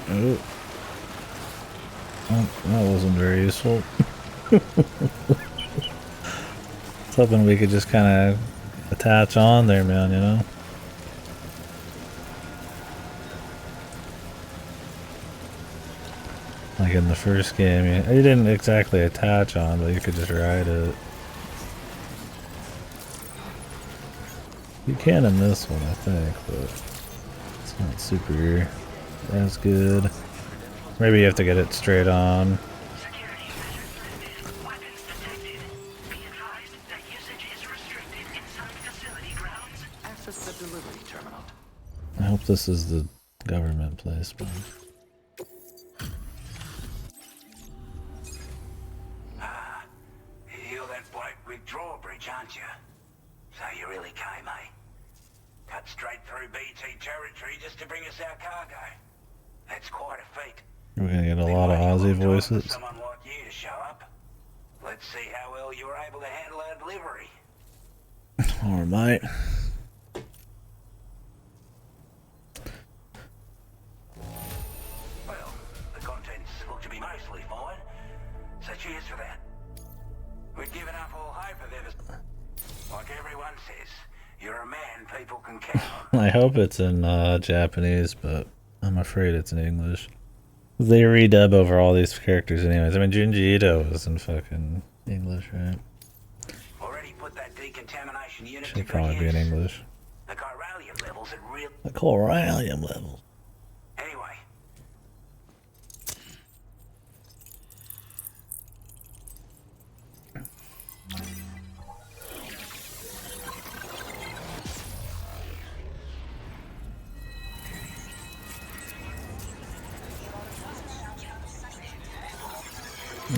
Oh. Well, that wasn't very useful. It's hoping we could just kind of attach on there, man, you know? Like in the first game, you didn't exactly attach on, but you could just ride it. You can in this one, I think, but it's not super as good. Maybe you have to get it straight on. Access the delivery terminal. I hope this is the government place, man. You're that bloke with drawbridge, aren't you? So you really came, eh? Cut straight through BT territory just to bring us our cargo. That's quite a feat. We're gonna get a lot of Aussie voices. Someone like you to show up. Let's see how well you were able to handle our delivery. Or might. Well, the contents look to be mostly fine. So cheers for that. We've given up all hope of ever. Like everyone says, you're a man people can count on. I hope it's in Japanese, but I'm afraid it's in English. They redub over all these characters anyways. I mean, Junji Ito was in fucking English, right? Already put that decontamination contamination unit Should could probably be in use. English. The chiralium levels at real... The chiralium levels. Anyway.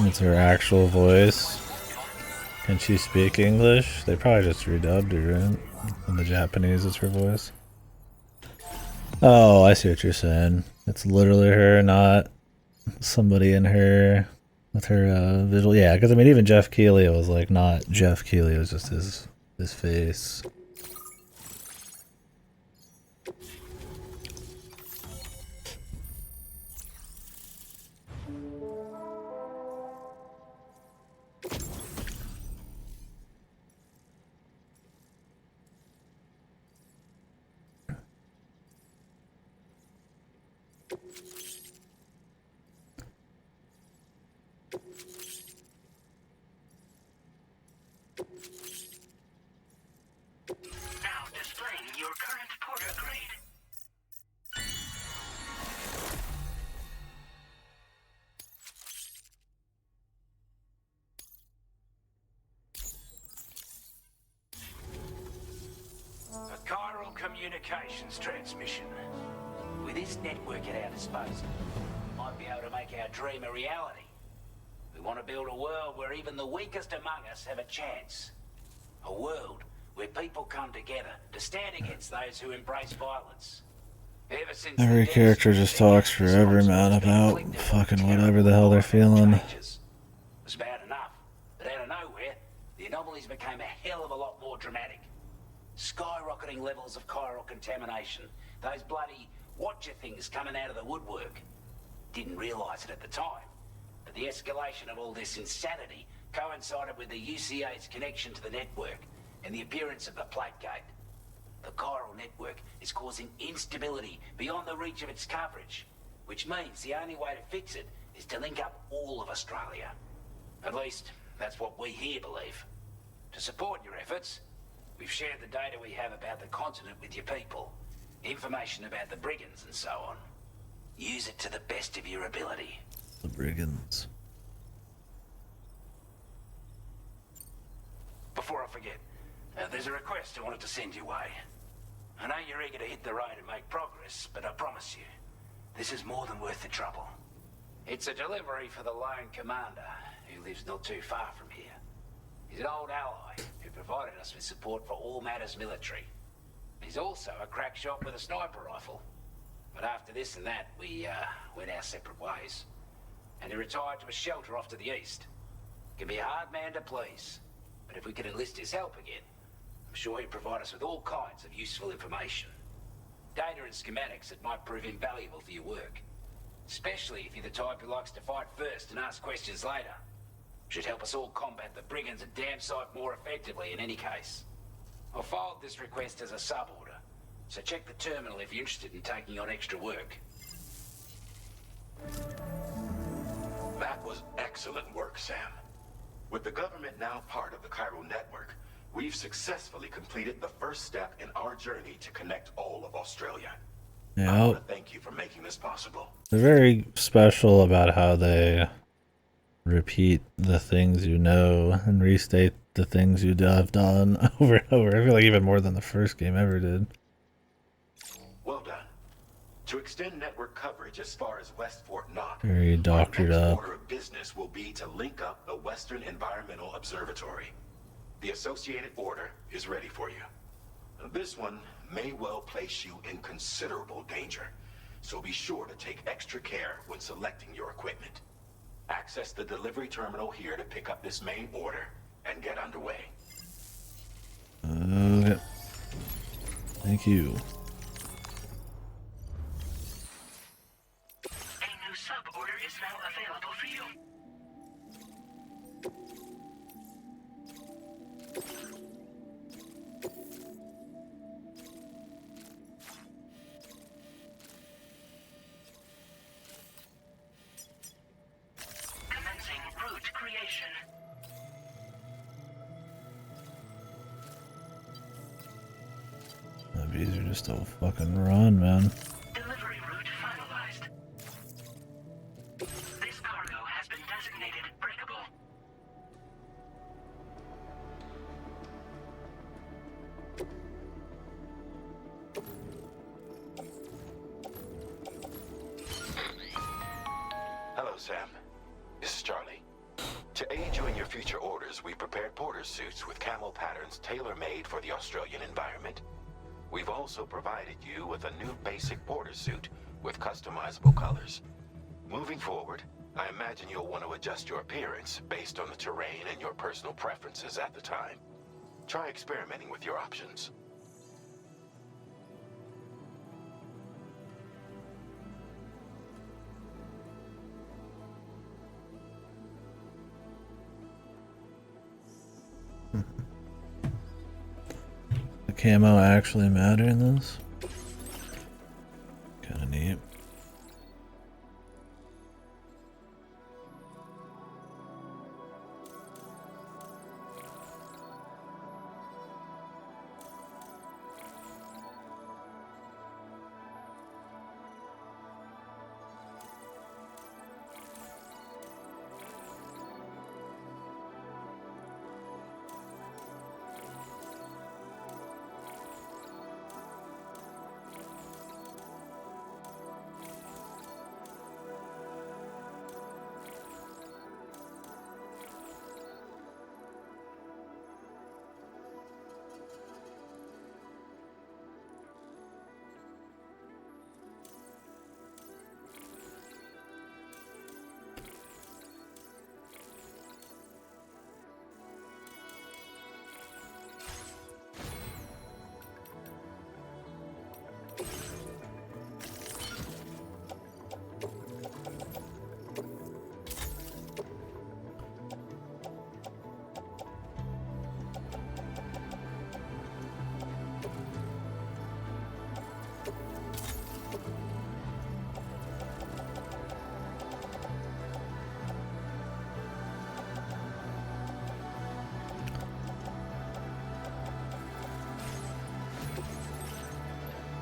It's her actual voice. Can she speak English? They probably just redubbed her, right? In the Japanese, it's her voice. Oh, I see what you're saying. It's literally her, not somebody in her with her visual. Yeah, because I mean, even Jeff Keighley was like not Jeff Keighley. It was just his face. Now displaying your current Porter grade. A chiral communications transmission. With this network at our disposal, we might be able to make our dream a reality. We want to build a world where even the weakest among us have a chance. A world where people come together to stand against those who embrace violence. Ever since Every character just talks forever, man, about fucking whatever the hell they're feeling. it was bad enough, but out of nowhere, the anomalies became a hell of a lot more dramatic. Skyrocketing levels of chiral contamination. Those bloody watcher things coming out of the woodwork. Didn't realise it at the time, but the escalation of all this insanity coincided with the UCA's connection to the network and the appearance of the plate gate. The chiral network is causing instability beyond the reach of its coverage, which means the only way to fix it is to link up all of Australia. At least, that's what we here believe. To support your efforts, we've shared the data we have about the continent with your people, information about the brigands and so on. Use it to the best of your ability. The brigands. Before I forget, there's a request I wanted to send your way. I know you're eager to hit the road and make progress, but I promise you, this is more than worth the trouble. It's a delivery for the lone commander, who lives not too far from here. He's an old ally who provided us with support for all matters military. He's also a crack shot with a sniper rifle. But after this and that, we went our separate ways. And he retired to a shelter off to the east. Can be a hard man to please, but if we could enlist his help again, I'm sure he'd provide us with all kinds of useful information. Data and schematics that might prove invaluable for your work. Especially if you're the type who likes to fight first and ask questions later. Should help us all combat the brigands a damn sight more effectively in any case. I filed this request as a sub-order, so check the terminal if you're interested in taking on extra work. That was excellent work, Sam. With the government now part of the chiral network, we've successfully completed the first step in our journey to connect all of Australia. Yeah. I want to thank you for making this possible. They're very special about how they repeat the things you know and restate the things you have done over and over. I feel like even more than the first game ever did. Well done. To extend network coverage as far as West Fort Knox, Very doctored up. order of business will be to link up the Western Environmental Observatory. The associated order is ready for you. This one may well place you in considerable danger, so be sure to take extra care when selecting your equipment. Access the delivery terminal here to pick up this main order and get underway. Okay. Thank you. A new sub-order is now available for you. Commencing route creation. be easier just to fucking run, man. Delivery route finalized. This cargo has been designated breakable. Hello, Sam. This is Charlie. To aid you in your future orders, we prepared porter suits with camel patterns tailor-made for the Australian environment. We've also provided you with a new basic porter suit with customizable colors. Moving forward, I imagine you'll want to adjust your appearance based on the terrain and your personal preferences at the time. Try experimenting with your options. The camo actually matter in this? Kinda neat.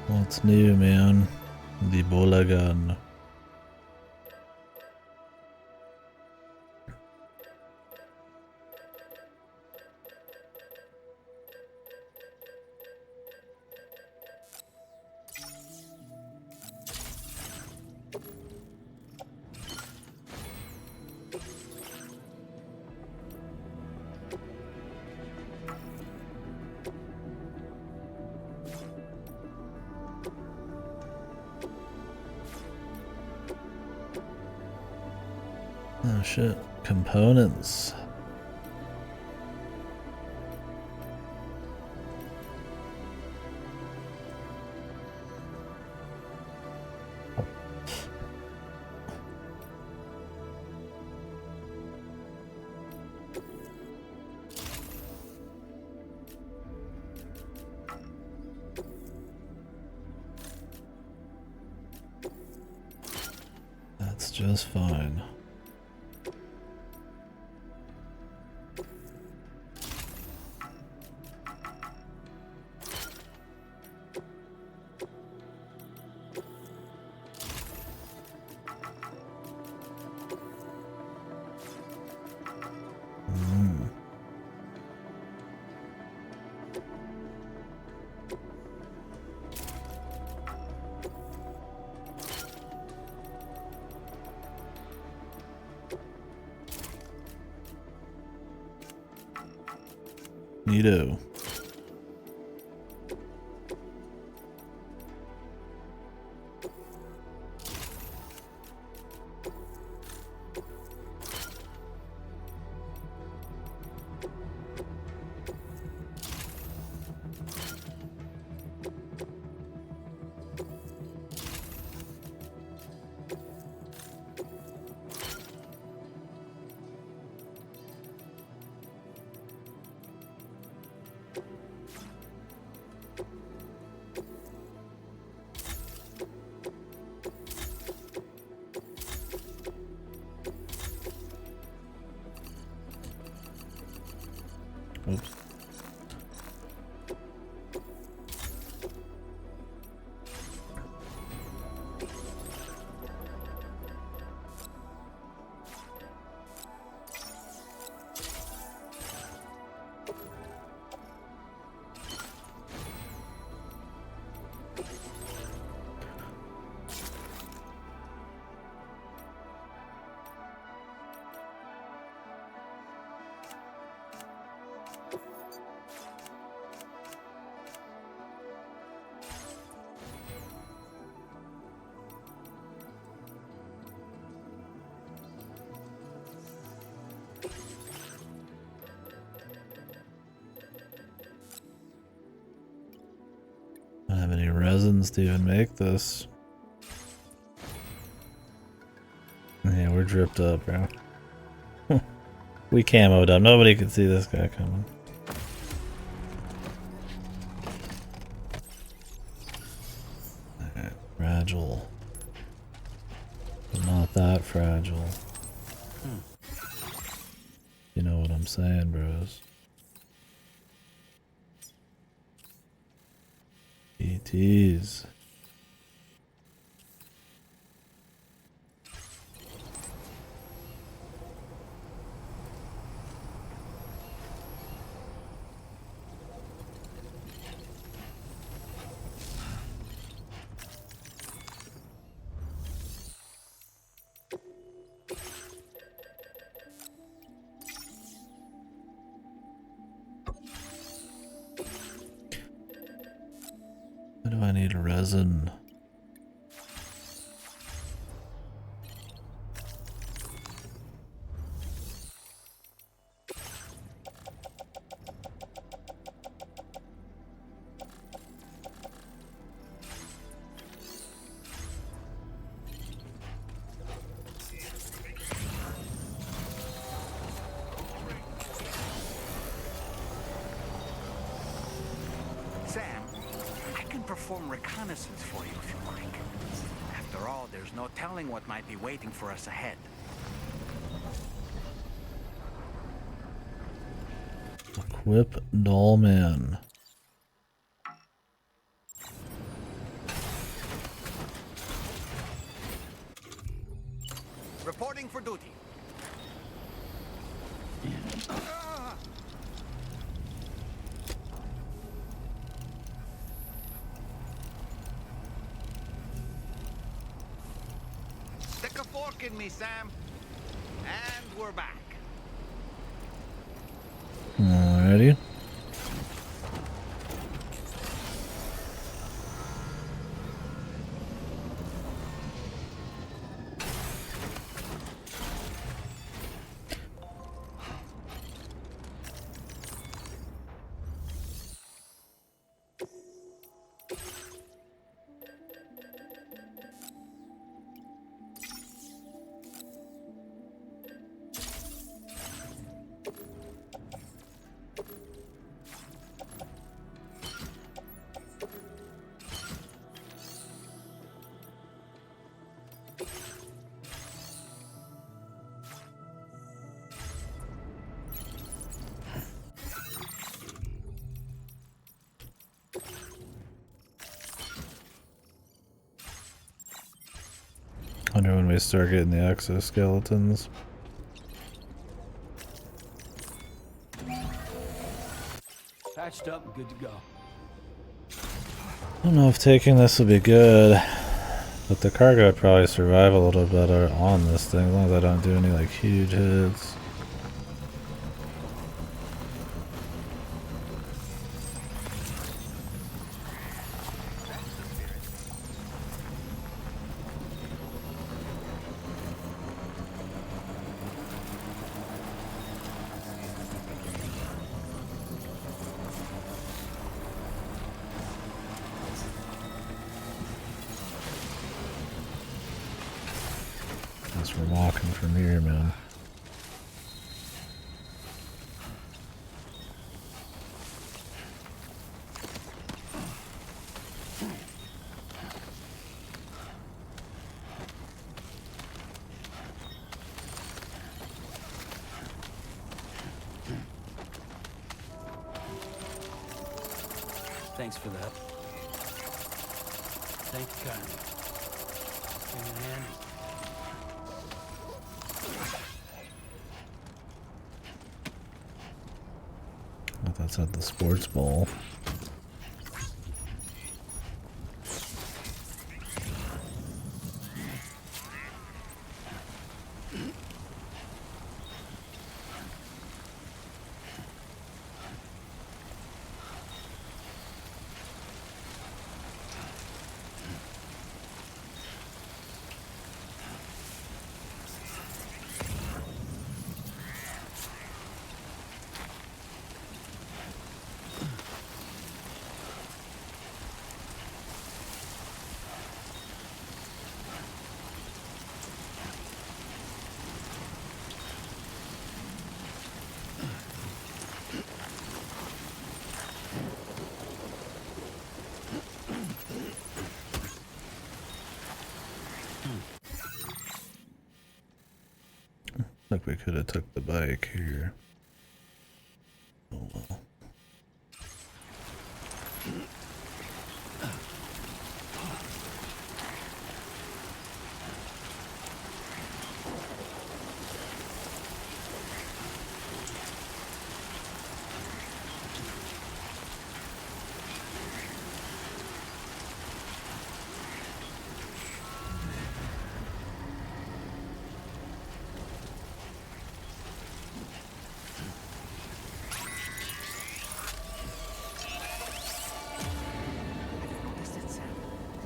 What's new, man? The Bola gun. Oh shit, components. That's just fine. Neato. resins to even make this. Yeah, we're dripped up, bro. We camoed up. Nobody could see this guy coming. Alright, fragile. But not that fragile. You know what I'm saying, bros. ETs. Why do I need resin? Sam, I can perform reconnaissance for you if you like. After all, there's no telling what might be waiting for us ahead. Equip Dollman. Reporting for duty. Stick a fork in me, Sam. And we're back. Alrighty. Wonder when we start getting the exoskeletons. Patched up and good to go. I don't know if taking this will be good, but the cargo would probably survive a little better on this thing as long as I don't do any like huge hits. As we're walking from here, man. Thanks for that. Thank you kindly. Give me a hand. Oh, that's at the sports bowl. like we could have took the bike here. Oh well.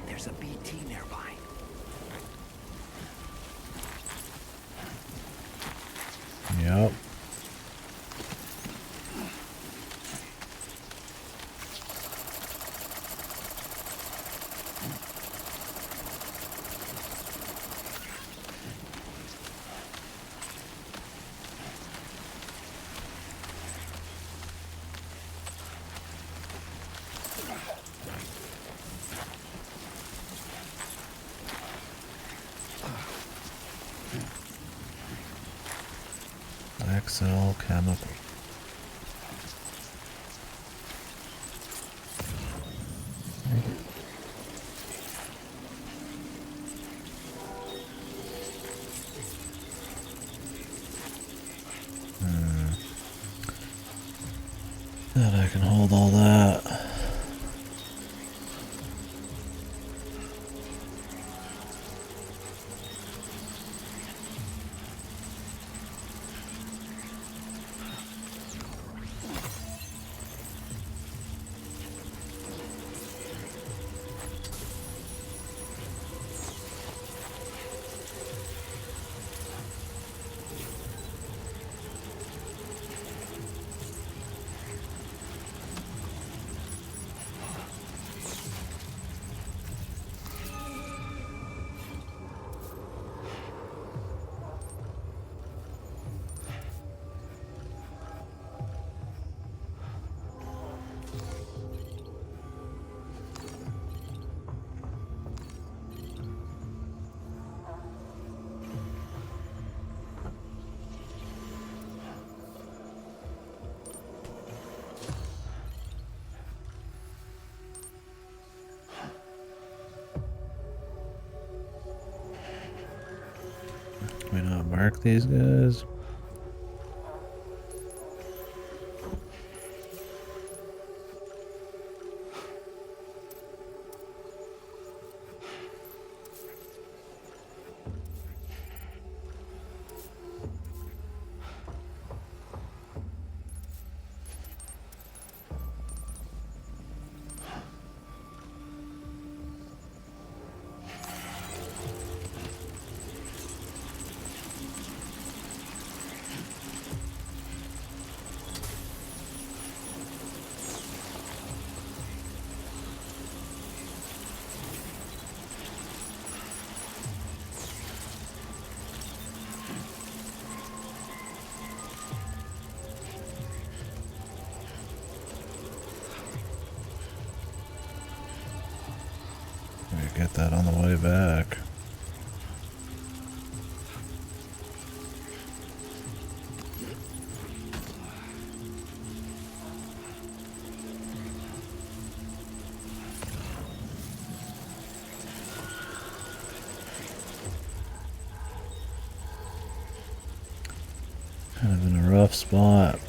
There's a BT nearby. Yep. XL chemical. That I can hold all that. Can we not mark these guys? We get that on the way back. Kind of in a rough spot.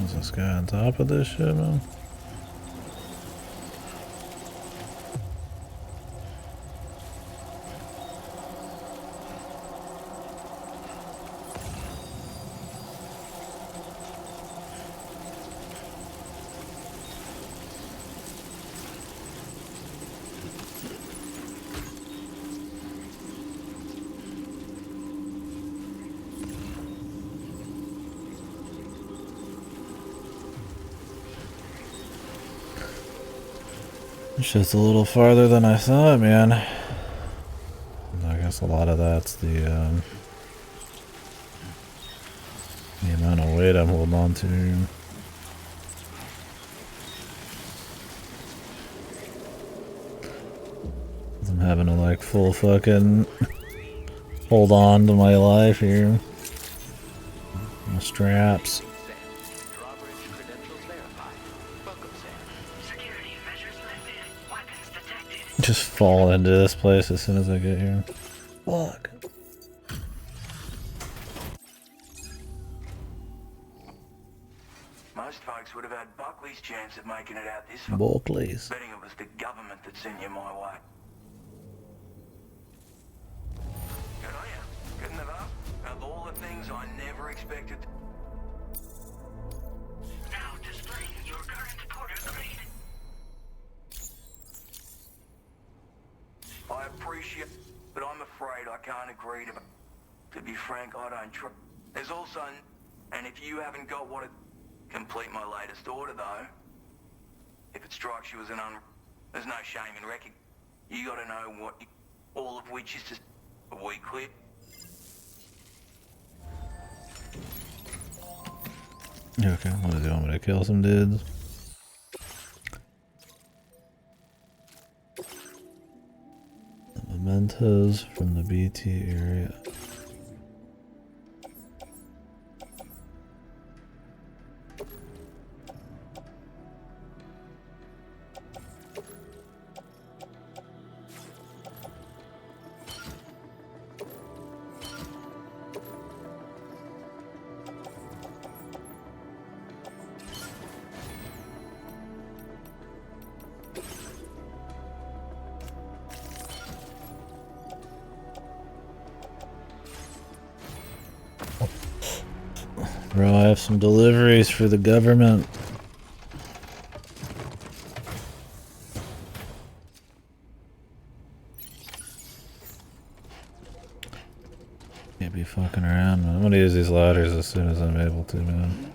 Is this guy on top of this shit, man? It's just a little farther than I thought, man. I guess a lot of that's the amount of weight I'm holding on to. I'm having to like full fucking hold on to my life here. My straps. Just fall into this place as soon as I get here. Fuck. Most folks would have had Buckley's chance of making it out this far. Buckley's. Betting it was the government that sent you my way. Good on you. Couldn't have up. Of all the things I never expected. Now displaying your current porter grade. I appreciate, but I'm afraid I can't agree to. To be frank, I don't trust. There's also, and if you haven't got what it, complete my latest order though. If it strikes you as an there's no shame in wrecking. You got to know what, all of which is just a week clear. Okay, what does he want me to kill some dudes? The mementos from the BT area. Bro, I have some deliveries for the government. Can't be fucking around, man. I'm gonna use these ladders as soon as I'm able to, man.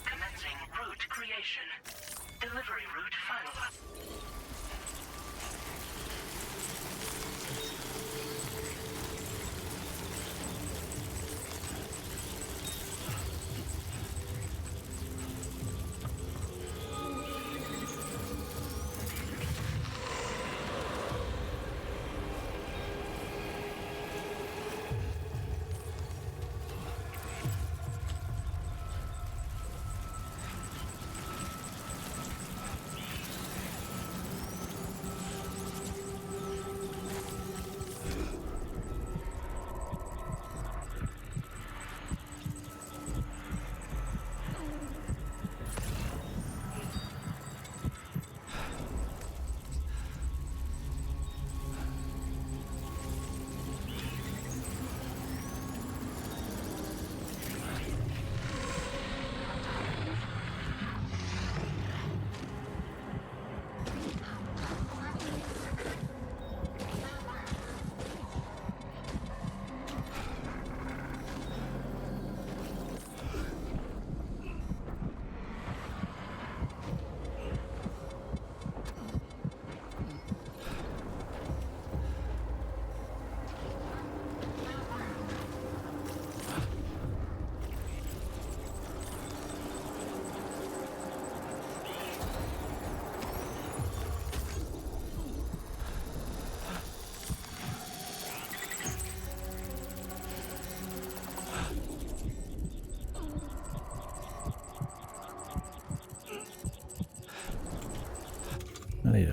Commencing route creation.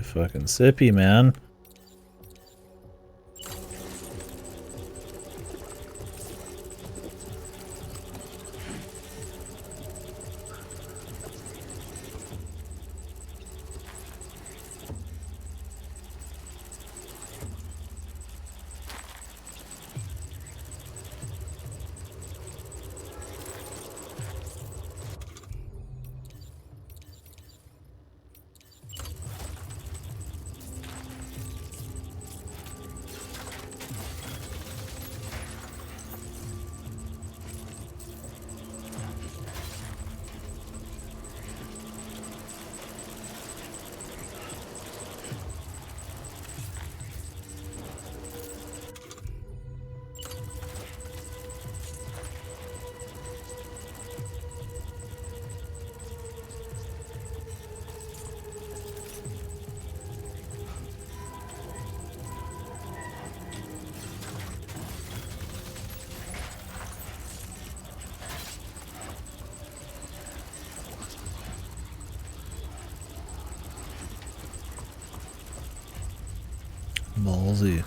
Get fucking sippy, man. Ballsy.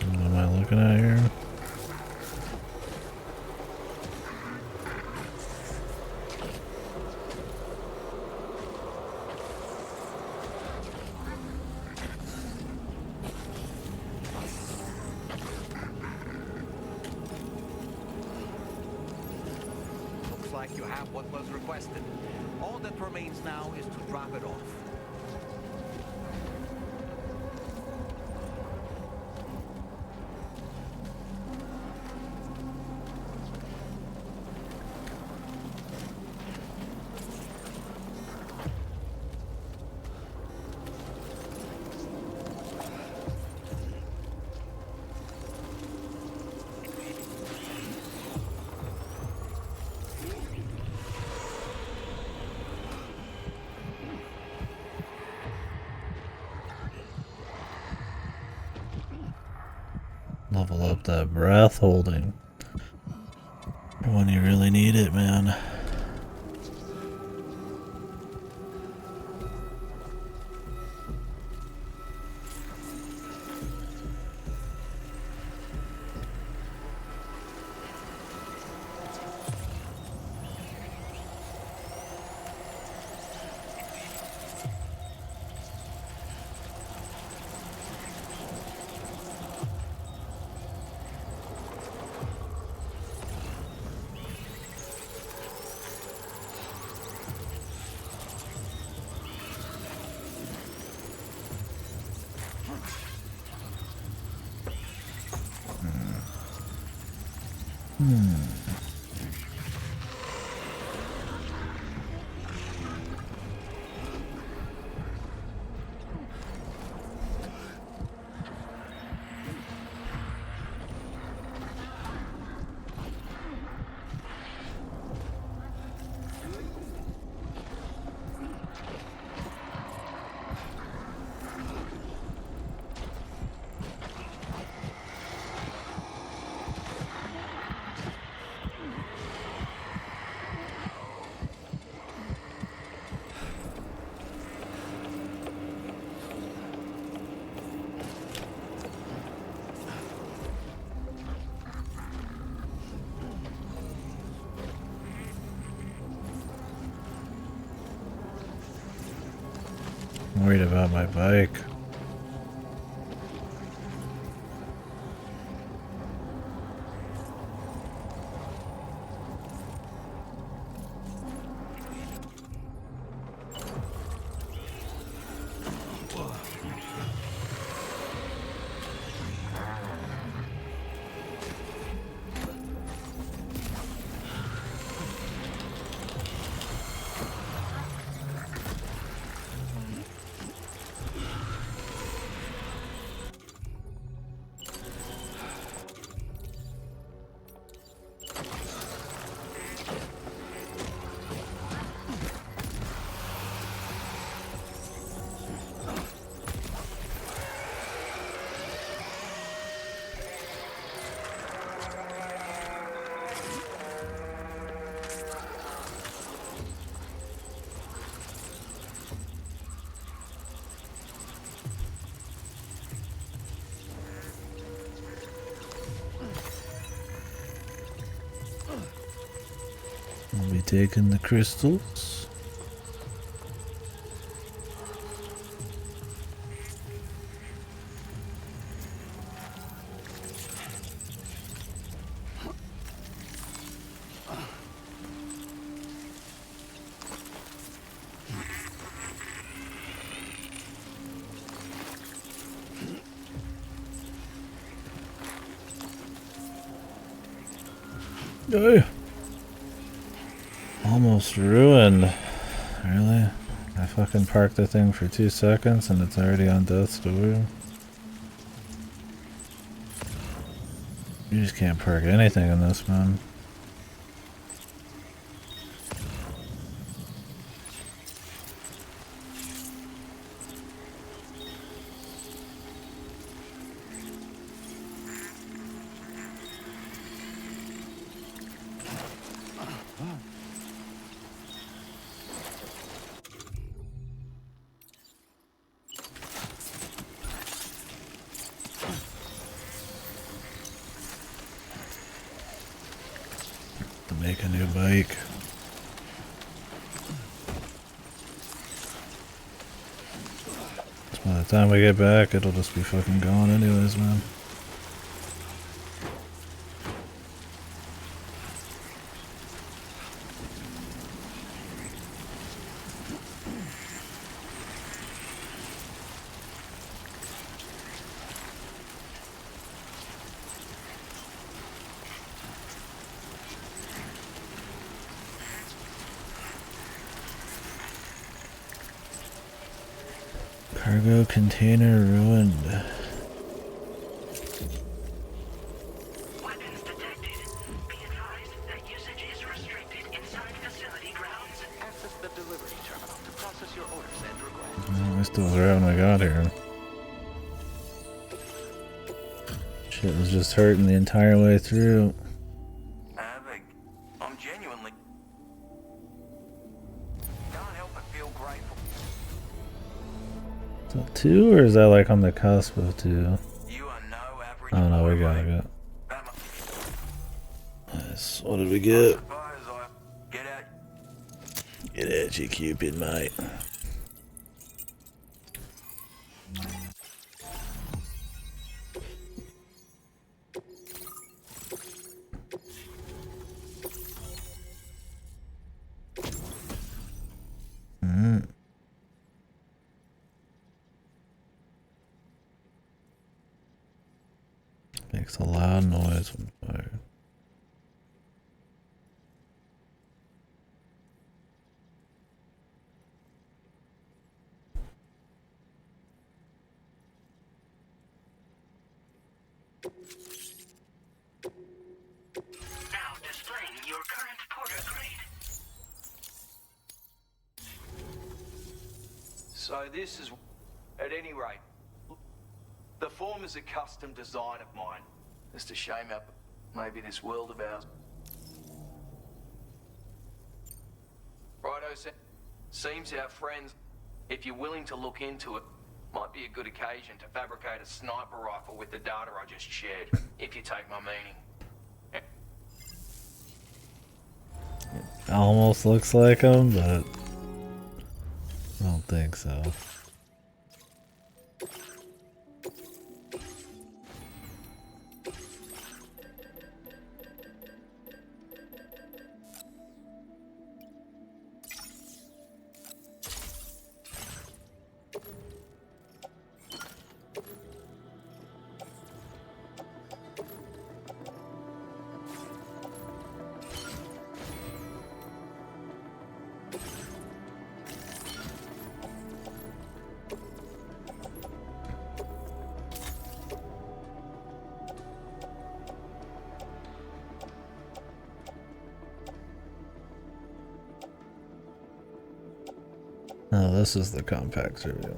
What am I looking at here? Looks like you have what was requested. All that remains now is to drop it off. Level up that breath holding when you really need it, man. worried about my bike. I'll be taking the crystals. Oh. Almost ruined. Really? I fucking parked the thing for 2 seconds and it's already on death's door. You just can't park anything in this, man. To make a new bike. By the time we get back, it'll just be fucking gone anyways, man. Cargo container ruined. Weapons detected. Be advised that usage is restricted inside facility grounds. Access the delivery terminal to process your orders and requests. I still was right when I got here. Shit was just hurting the entire way through. I'm genuinely can't help but feel grateful. Is that 2 or is that like on the cusp of 2? Oh no, we got it. Nice. What did we get? Get at you, Cupid, mate. Makes a loud noise when fired. Now displaying your current porter grade. So this is, at any rate, the form is a custom design of mine. Just a shame how maybe this world of ours. Righto, seems our friends, if you're willing to look into it, might be a good occasion to fabricate a sniper rifle with the data I just shared, if you take my meaning. Almost looks like him, but I don't think so. Oh, this is the compact review.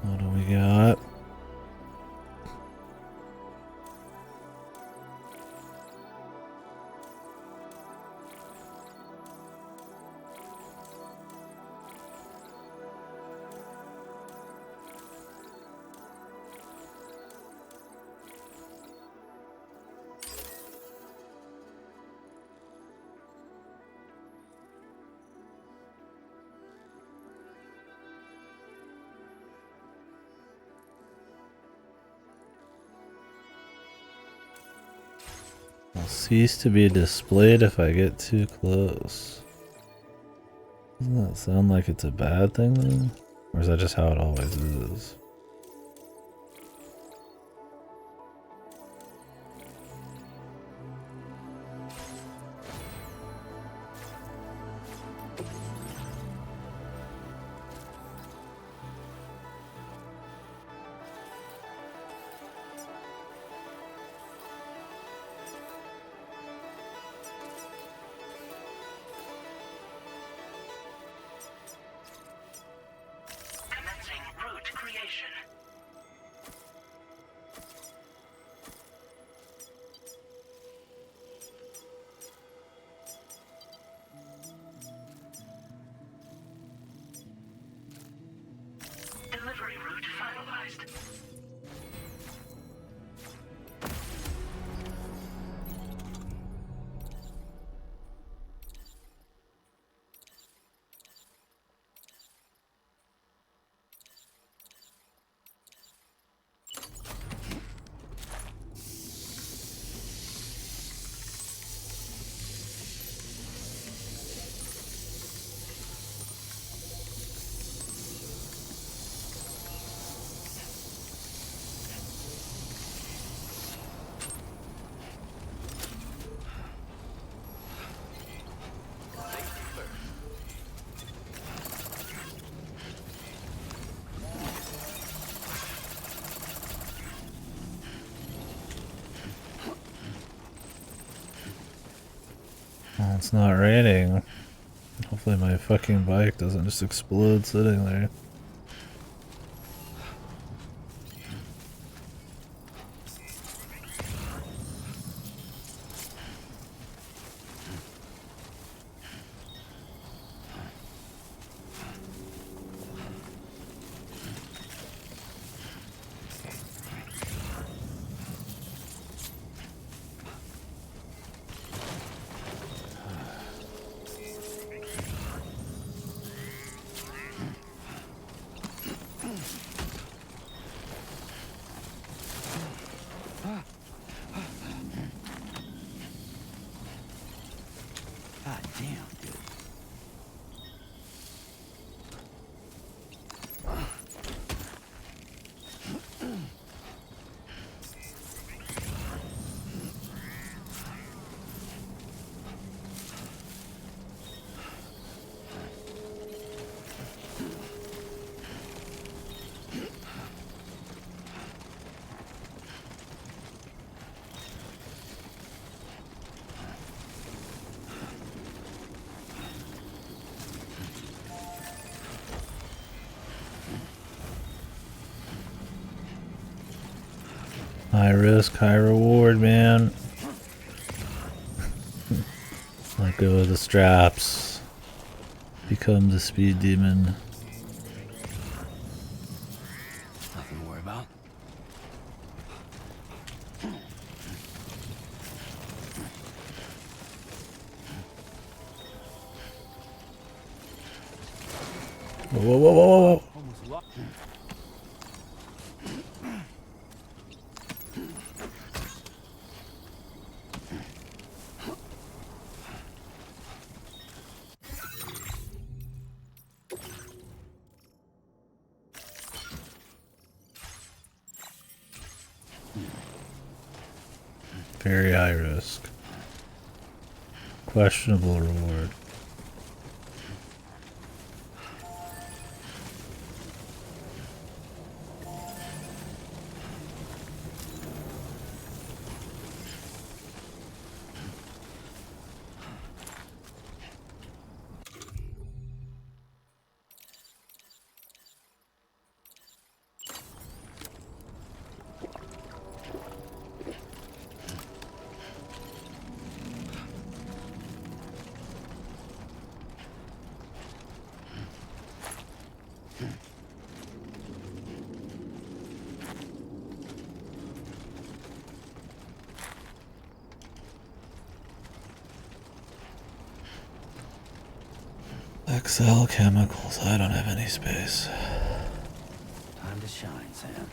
What do we got? Will cease to be displayed if I get too close. Doesn't that sound like it's a bad thing then? Or is that just how it always is? Delivery route finalized. Well, it's not raining. Hopefully my fucking bike doesn't just explode sitting there. God damn, dude. High risk, high reward, man. Let go of the straps. becomes a speed demon. Nothing to worry about. Whoa, whoa, whoa, whoa, whoa. Very high risk. Questionable reward. XL chemicals. I don't have any space. Time to shine, Sam.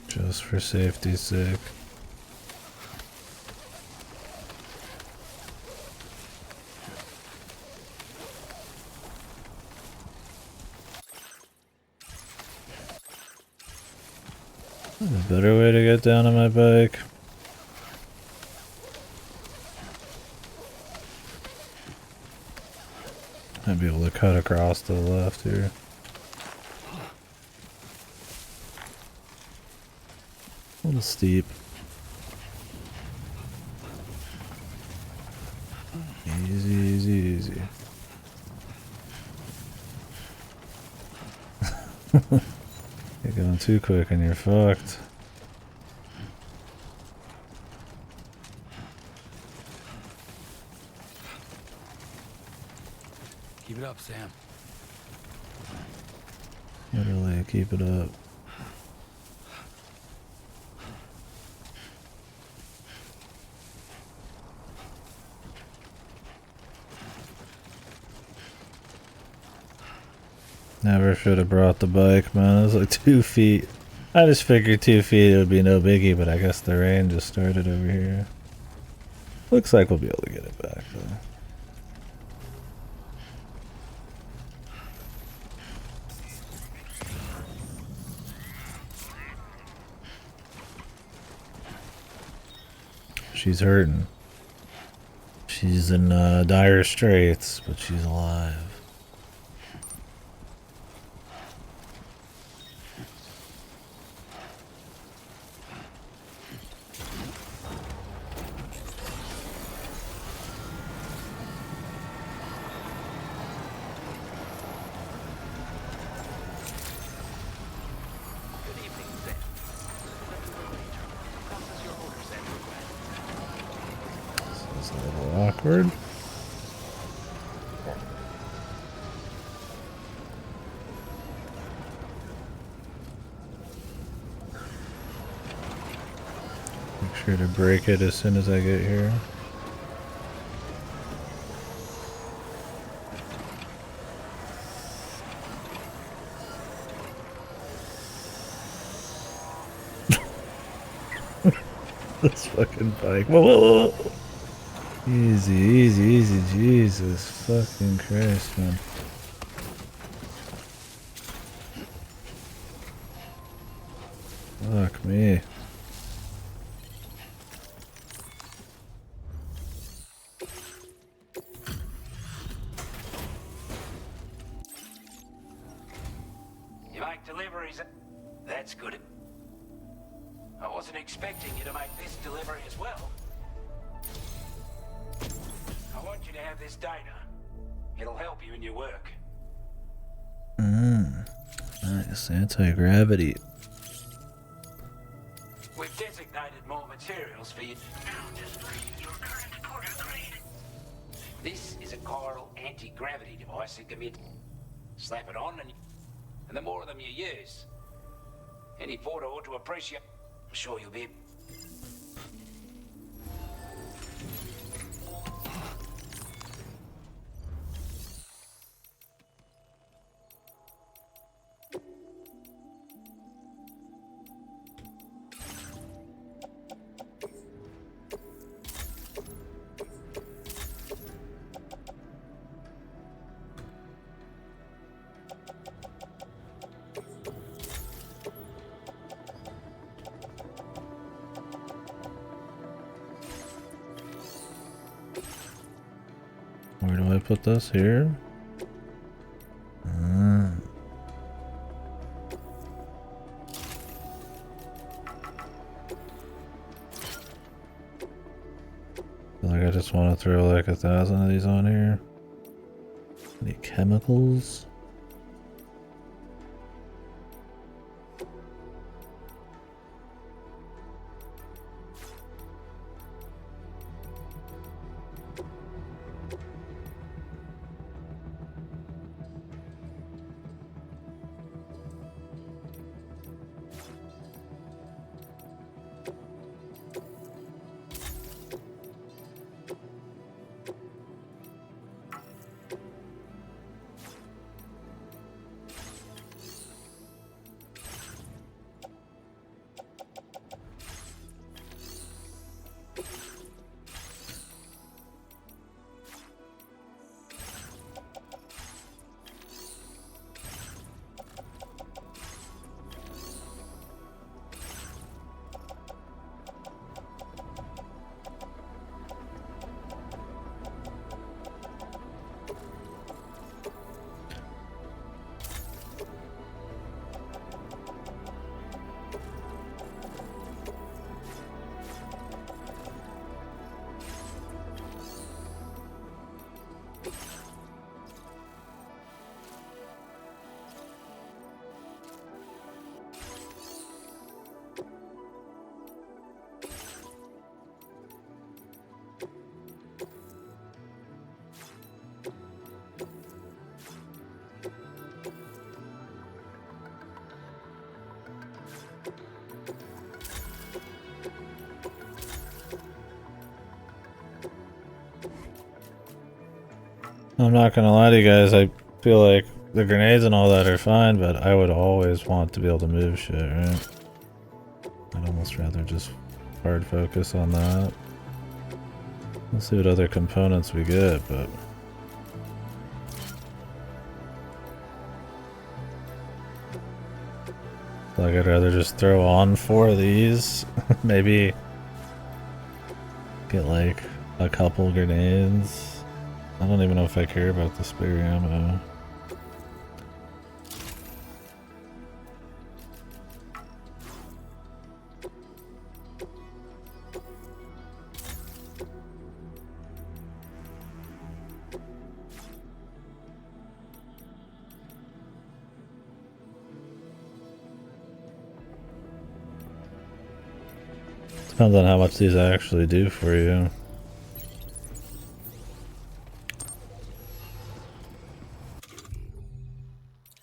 Just for safety's sake. There's a better way to get down on my bike. I'd be able to cut across to the left here. A little steep. Easy, easy, easy. You're going too quick and you're fucked. Keep it up, Sam. Literally, keep it up. Never should have brought the bike, man. It was like 2 feet. I just figured 2 feet it would be no biggie, but I guess the rain just started over here. Looks like we'll be able to get it back, though. She's hurting. She's in dire straits, but she's alive. This is a little awkward. Make sure to break it as soon as I get here. This fucking bike. Whoa, whoa, whoa. Easy, easy, easy. Jesus fucking Christ, man. Fuck me. You make deliveries. That's good. I wasn't expecting you to make this delivery as well. I want you to have this data. It'll help you in your work. Nice. Anti-gravity. We've designated more materials for you. Now display your current porter grade. This is a chiral anti-gravity device that can be... Slap it on and the more of them you use, any porter ought to appreciate. I'm sure you'll be... Where do I put this? Here? I feel like I just want to throw like 1,000 of these on here. Any chemicals? I'm not gonna lie to you guys, I feel like the grenades and all that are fine, but I would always want to be able to move shit, right? I'd almost rather just hard focus on that. We'll see what other components we get, but... like I'd rather just throw on 4 of these, maybe get like a couple grenades. I don't even know if I care about the spare ammo. Depends on how much these actually do for you.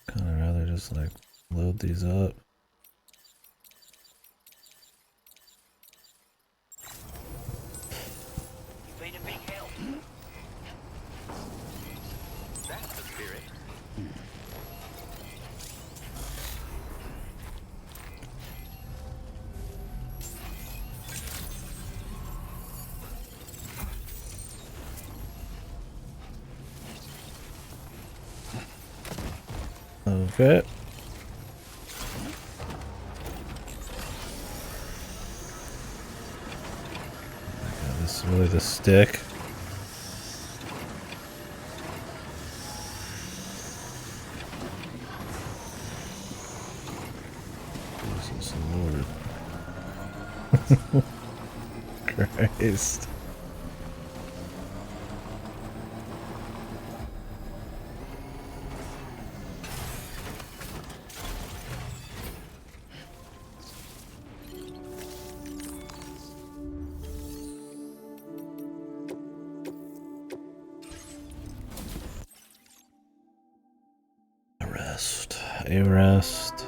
Kinda rather just like load these up. Been a big help. That's the spirit. Okay. Really, the stick. Jesus Lord. Christ. A rest.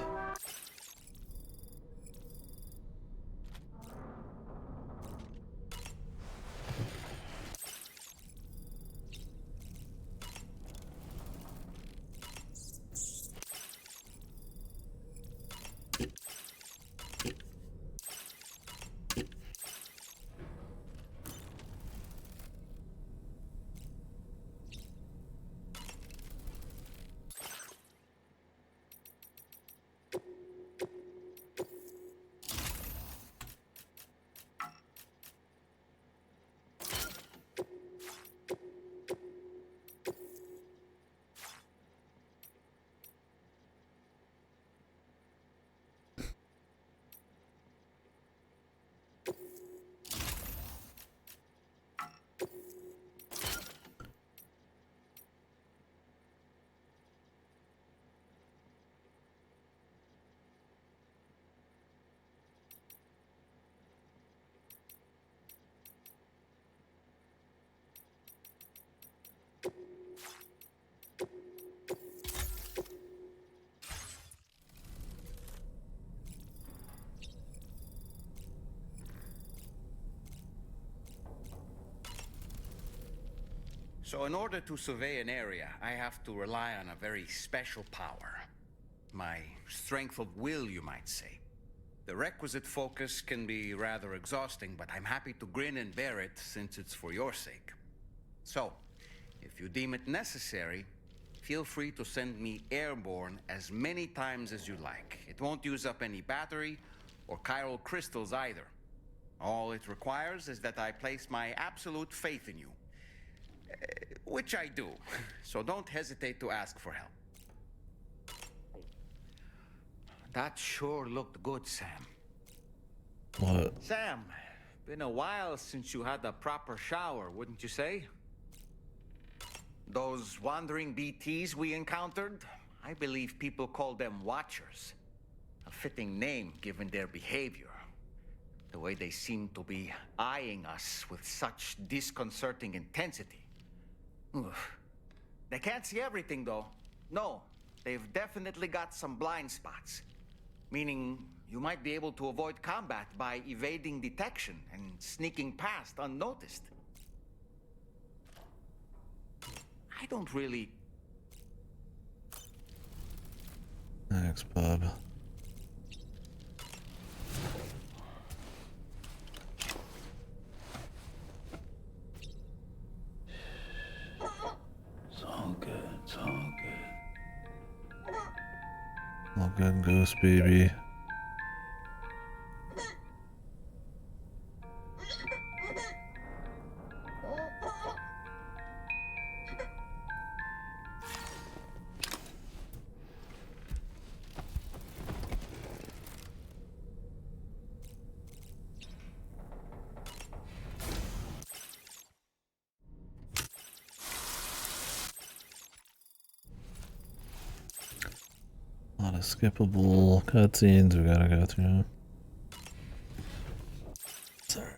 So in order to survey an area, I have to rely on a very special power. My strength of will, you might say. The requisite focus can be rather exhausting, but I'm happy to grin and bear it since it's for your sake. So, if you deem it necessary, feel free to send me airborne as many times as you like. It won't use up any battery or chiral crystals either. All it requires is that I place my absolute faith in you. Which I do, so don't hesitate to ask for help. That sure looked good, Sam. What? Sam, been a while since you had a proper shower, wouldn't you say? Those wandering BTs we encountered, I believe people call them Watchers. A fitting name given their behavior. The way they seem to be eyeing us with such disconcerting intensity. Oof. They can't see everything, though. No, they've definitely got some blind spots. Meaning, you might be able to avoid combat by evading detection and sneaking past unnoticed. I don't really... Thanks, bub. It's all good. It's all good. All good, ghost baby. A lot of skippable cutscenes we gotta go through. Sorry.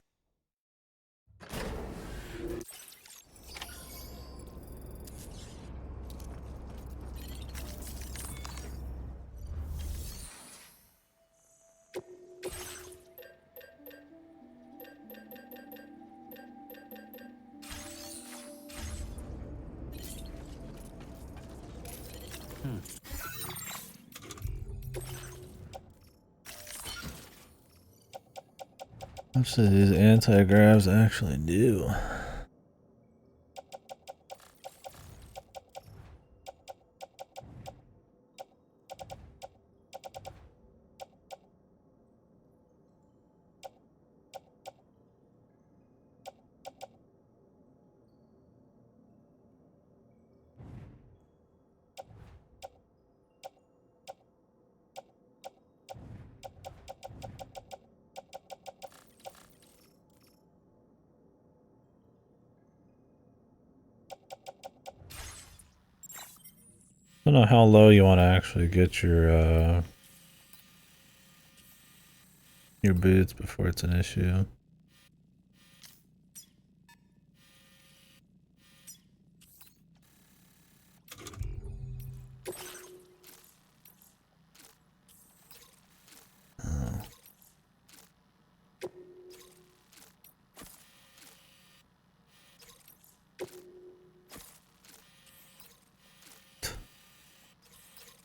How much do these anti-gravs actually do? don't know how low you want to actually get your boots before it's an issue.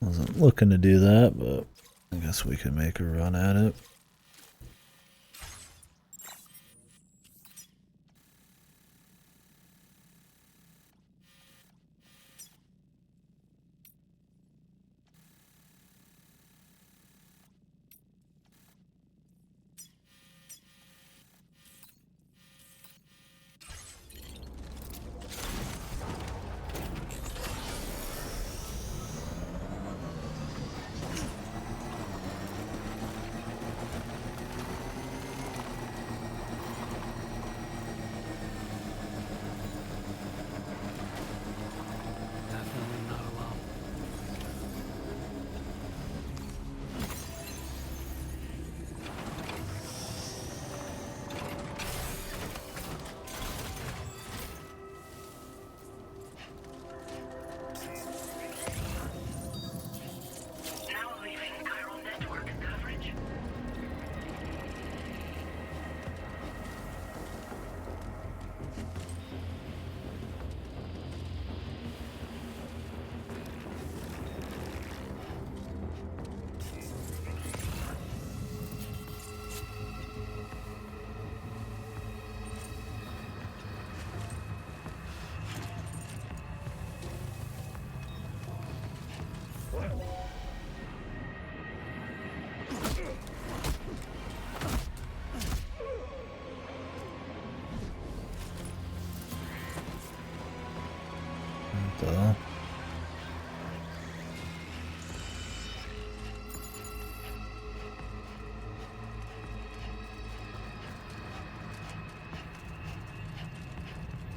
Wasn't looking to do that, but I guess we can make a run at it.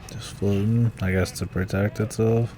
Just floating, I guess, to protect itself.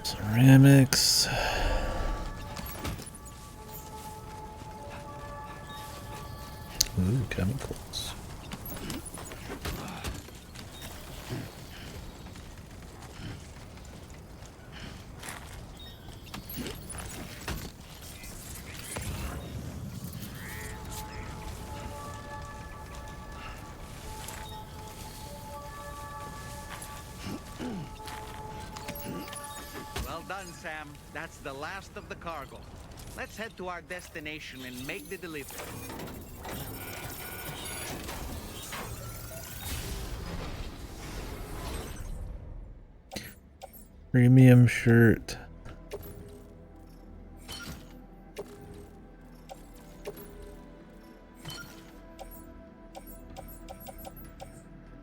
Ceramics. Ooh, chemicals. Well done, Sam. That's the last of the cargo. Let's head to our destination and make the delivery. Premium shirt.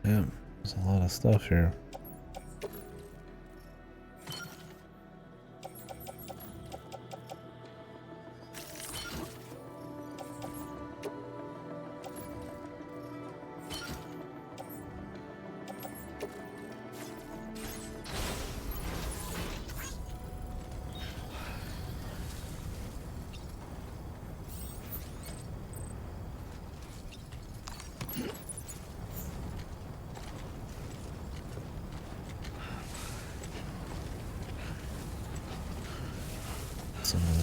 Damn, there's a lot of stuff here.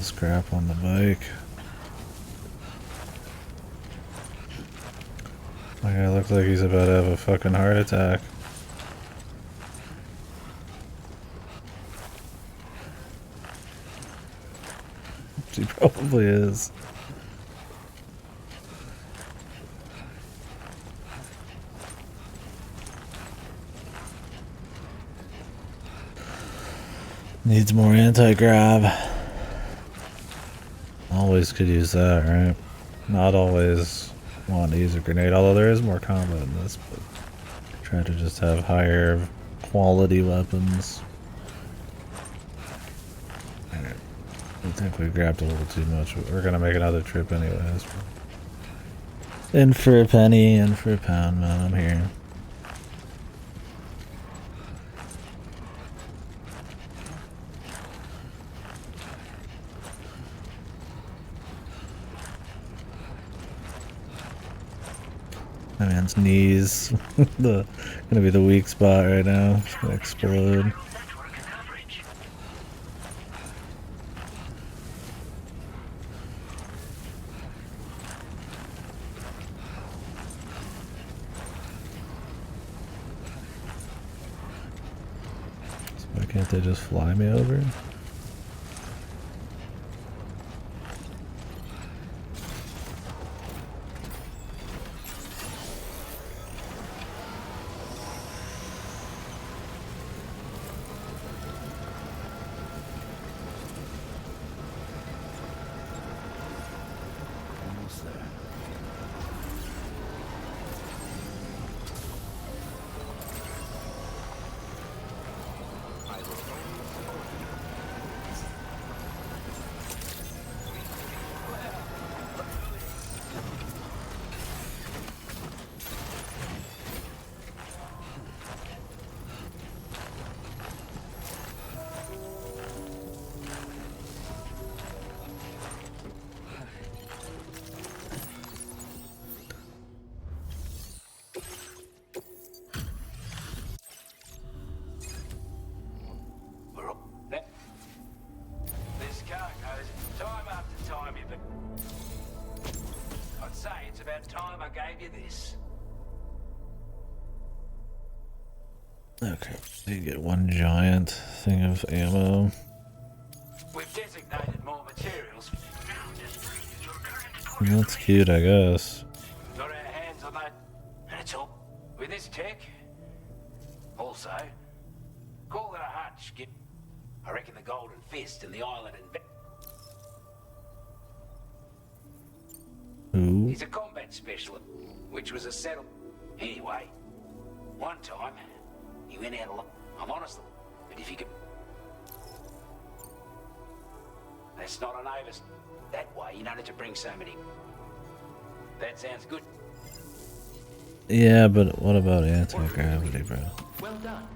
this crap on the bike. My guy looks like he's about to have a fucking heart attack. He probably is. Needs more anti-grav. Always could use that, right? Not always want to use a grenade, although there is more combat in this, but try to just have higher quality weapons. Alright. I think we grabbed a little too much, but we're gonna make another trip anyways. In for a penny, in for a pound, man, I'm here. My man's knees, gonna be the weak spot right now. It's gonna explode. So why can't they just fly me over? This car goes time after time, but I'd say it's about time I gave you this. Okay, so you get one giant thing of ammo. We've designated more materials. That's cute, I guess. Got our hands on that, and it's all with this tech. Also, call it a hunch, Skip. I reckon the Golden Fist and the island Who? He's a combat specialist, which was a settle. Anyway, one time he went out alone. I'm honest, but if you could, that's not an overs. That way, you don't have to bring so many. That sounds good. Yeah, but what about anti-gravity, bro? Well done.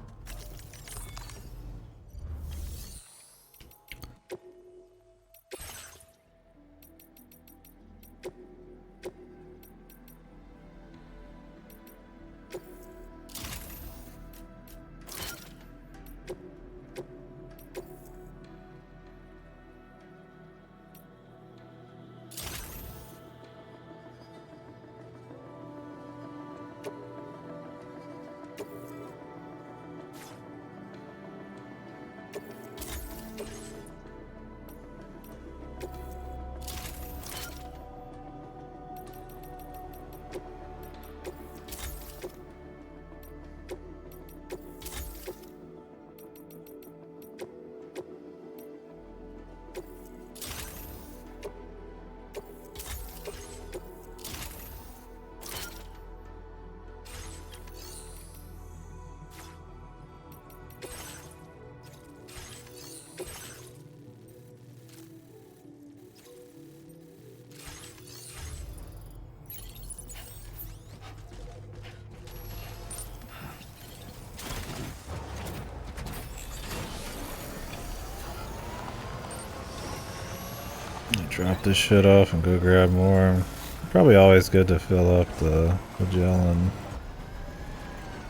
Drop this shit off and go grab more. Probably always good to fill up the Magellan.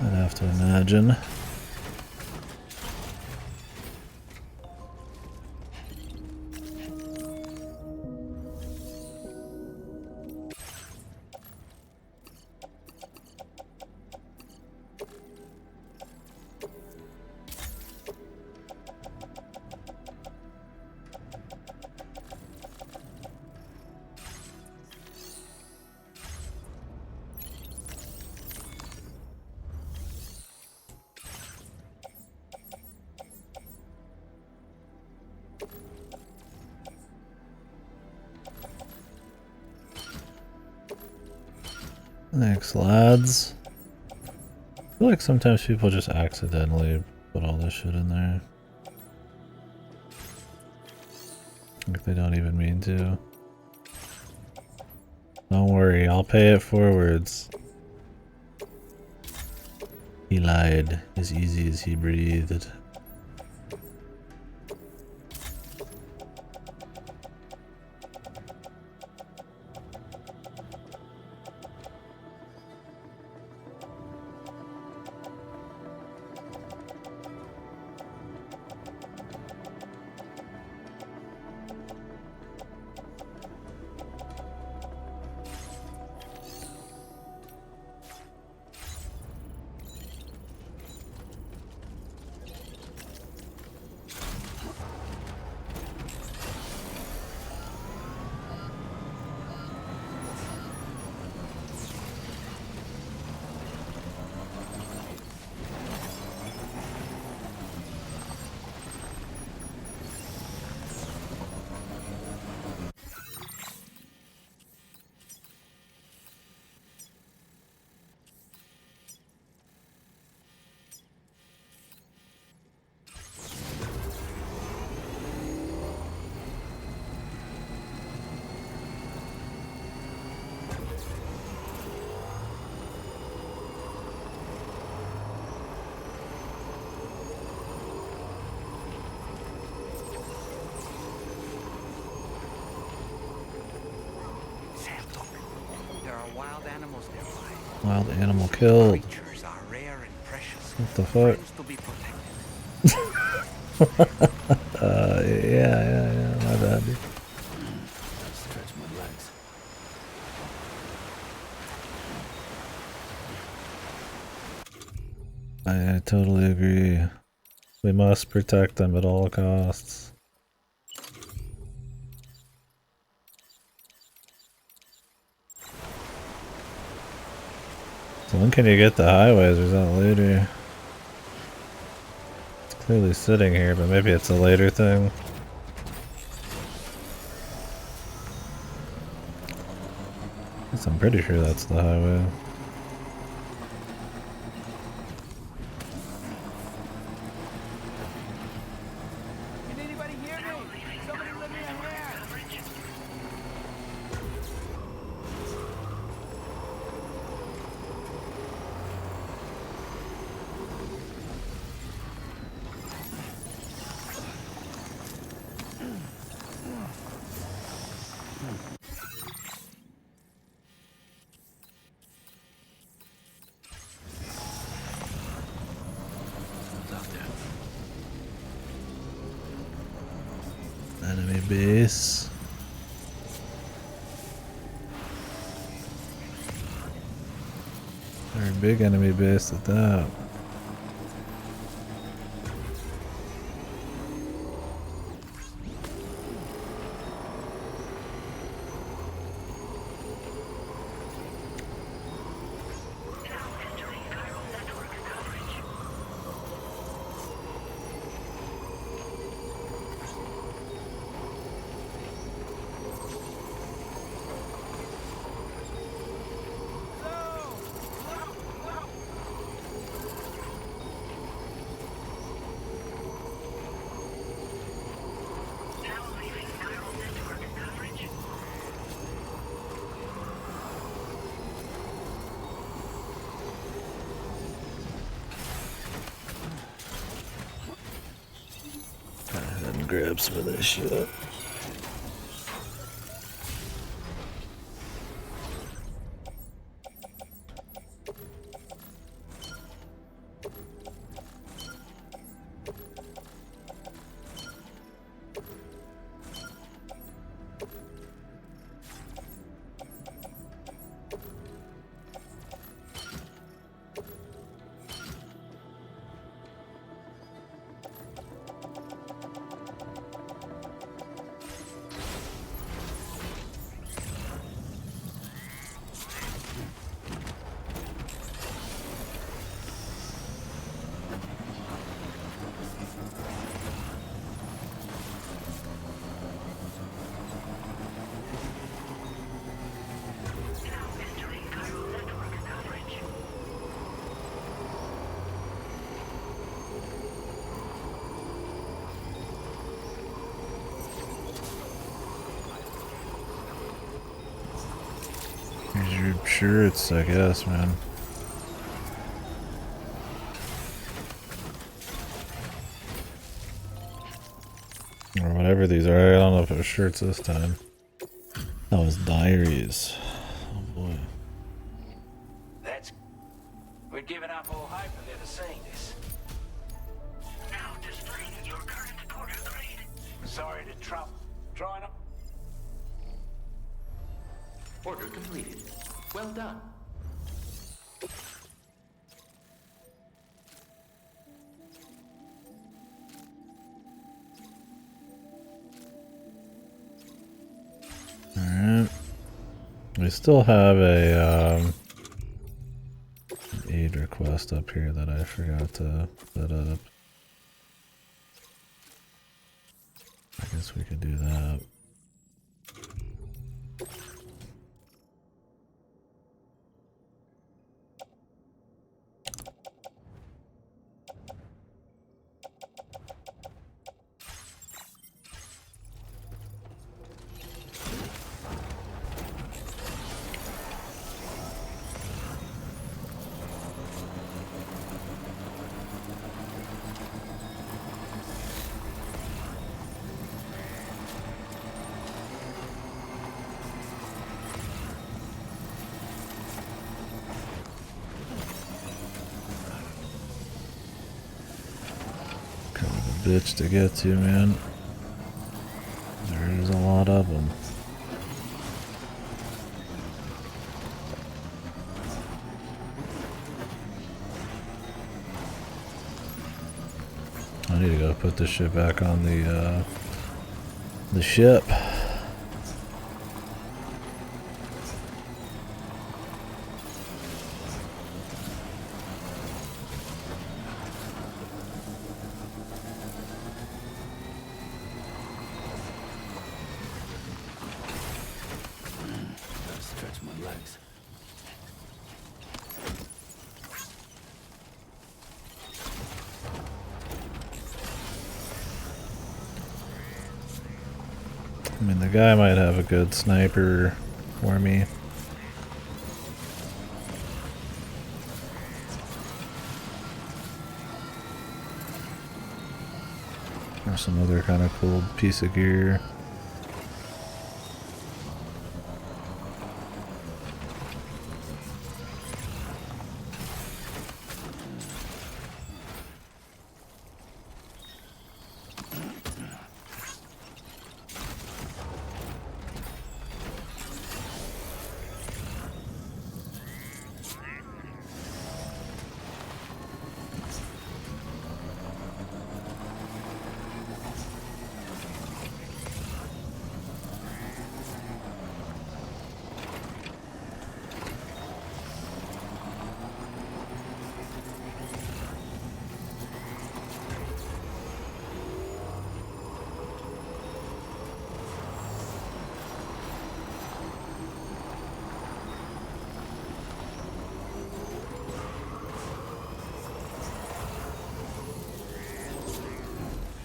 I'd have to imagine. Thanks, lads. I feel like sometimes people just accidentally put all this shit in there. Like they don't even mean to. Don't worry, I'll pay it forwards. He lied as easy as he breathed. Wild animals nearby. Wild animal killed. Creatures are rare and precious. What the fuck? To be protected. Yeah, my bad. Stretch my legs. I totally agree. We must protect them at all costs. So when can you get the highways, or is that later? It's clearly sitting here, but maybe it's a later thing. Guess I'm pretty sure that's the highway. Can anybody hear me? Somebody lend me a hand. Enemy base. Very big enemy base at that. And grab some of this shit. Sure, it's, I guess, man. Or whatever these are. I don't know if it was shirts this time. That was diaries. Oh boy. That's... We're giving up all hope of ever seeing this. Now displaying your current order grade. Sorry to trouble. Trying to... Order completed. Well done. Alright. We still have a aid request up here that I forgot to set up. I guess we could do that. Bitch to get to, man. There is a lot of them. I need to go put this shit back on the ship. I mean, the guy might have a good sniper for me. Or some other kind of cool piece of gear.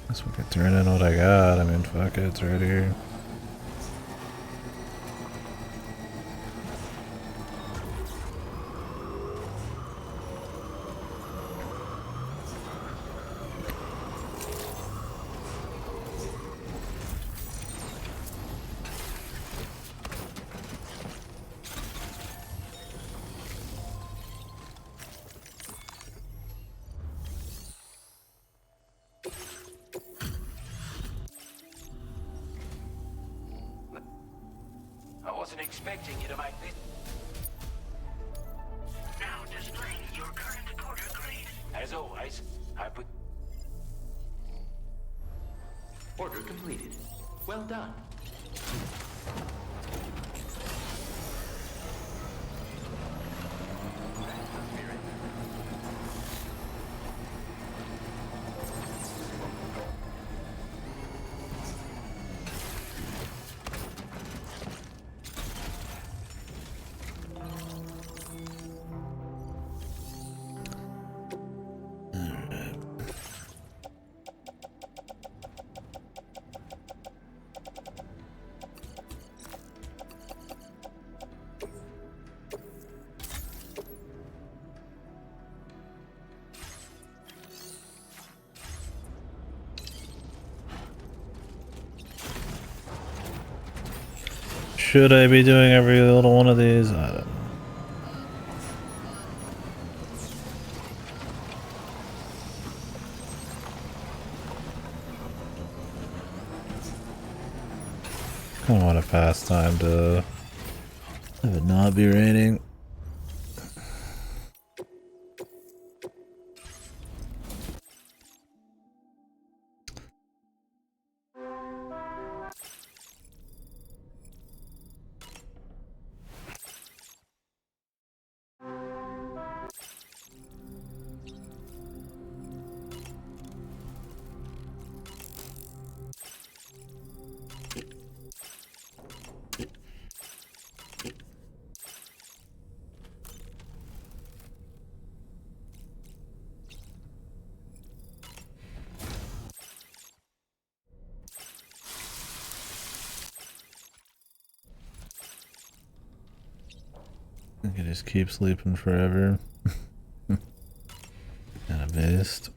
Guess we could turn in what I got. I mean, fuck it, it's right here. I wasn't expecting you to make this. Now displaying your current order grade. As always, I put... Order completed. Well done. Should I be doing every little one of these? I don't know. Kind of want a pastime to have it not be raining. I can just keep sleeping forever. And a beast.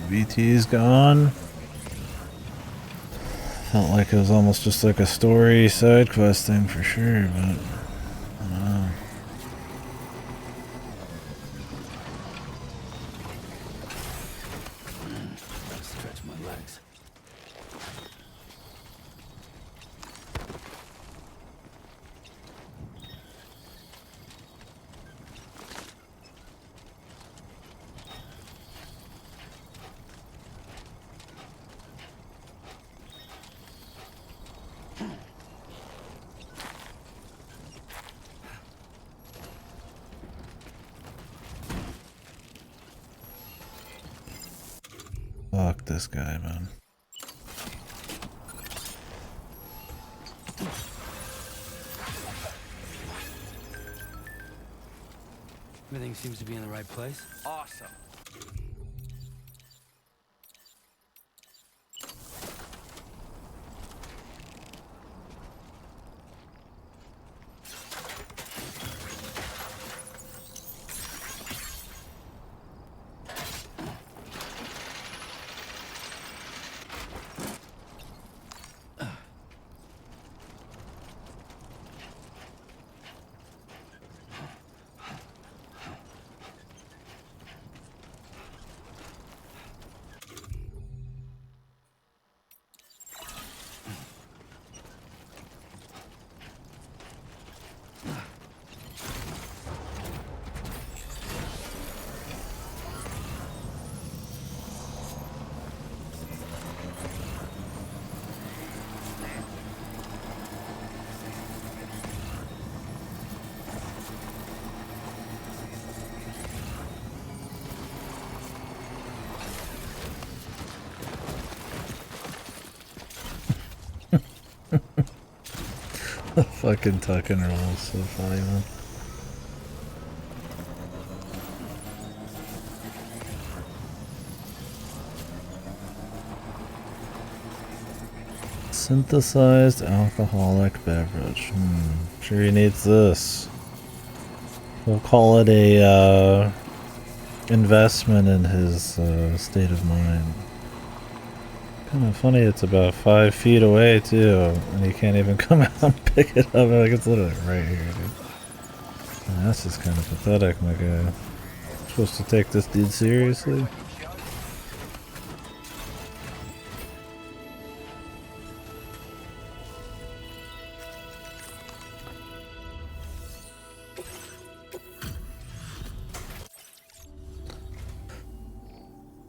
VT's gone. Felt like it was almost just like a story side quest thing for sure, but I don't know. Stretch my legs. Fuck this guy, man. Everything seems to be in the right place. Awesome. Fucking tuck and roll is so funny, man. Synthesized alcoholic beverage. Sure he needs this. We'll call it a investment in his state of mind. Kind of funny, it's about 5 feet away too, and you can't even come out and pick it up. Like, it's literally right here, dude. Man, that's just kind of pathetic, my guy. Supposed to take this dude seriously?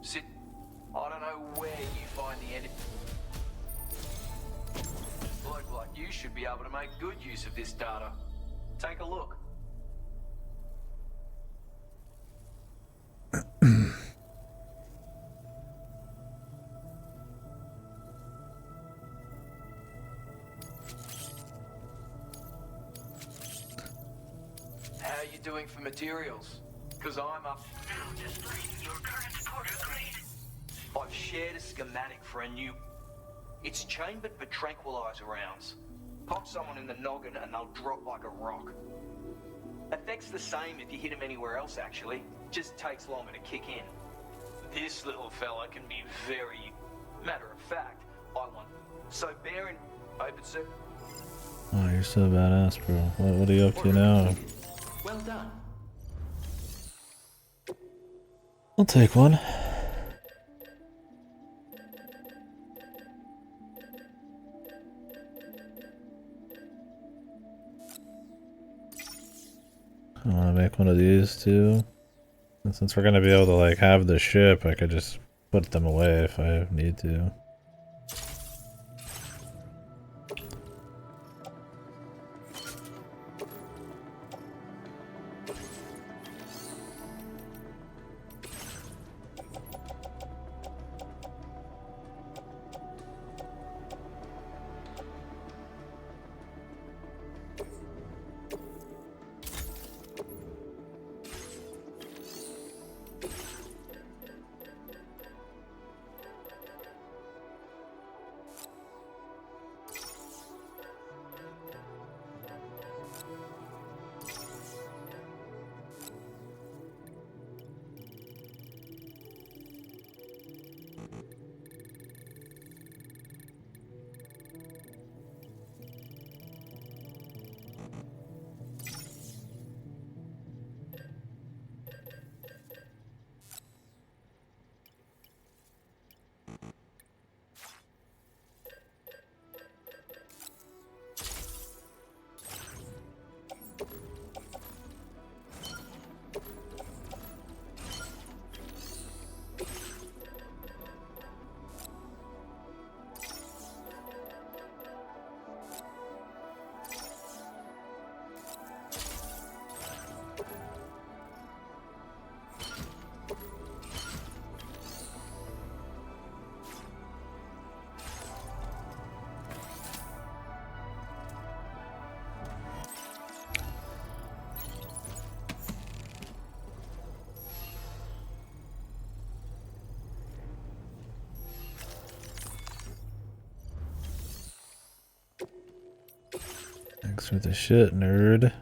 Sit. I don't know where you find the enemy. Bloke like you should be able to make good use of this data. Take a look. How you doing for materials? Because I'm up. I've shared a schematic for a new... It's chambered for tranquilizer rounds. Pop someone in the noggin and they'll drop like a rock. Effect's the same if you hit them anywhere else, actually. Just takes longer to kick in. This little fella can be very... Matter of fact, I want... So bear in... Open sir. Oh, you're so badass, bro. What are you up to now? Well done. I'll take one. I want to make one of these too. And since we're gonna be able to like have the ship, I could just put them away if I need to. Thanks for the shit, nerd.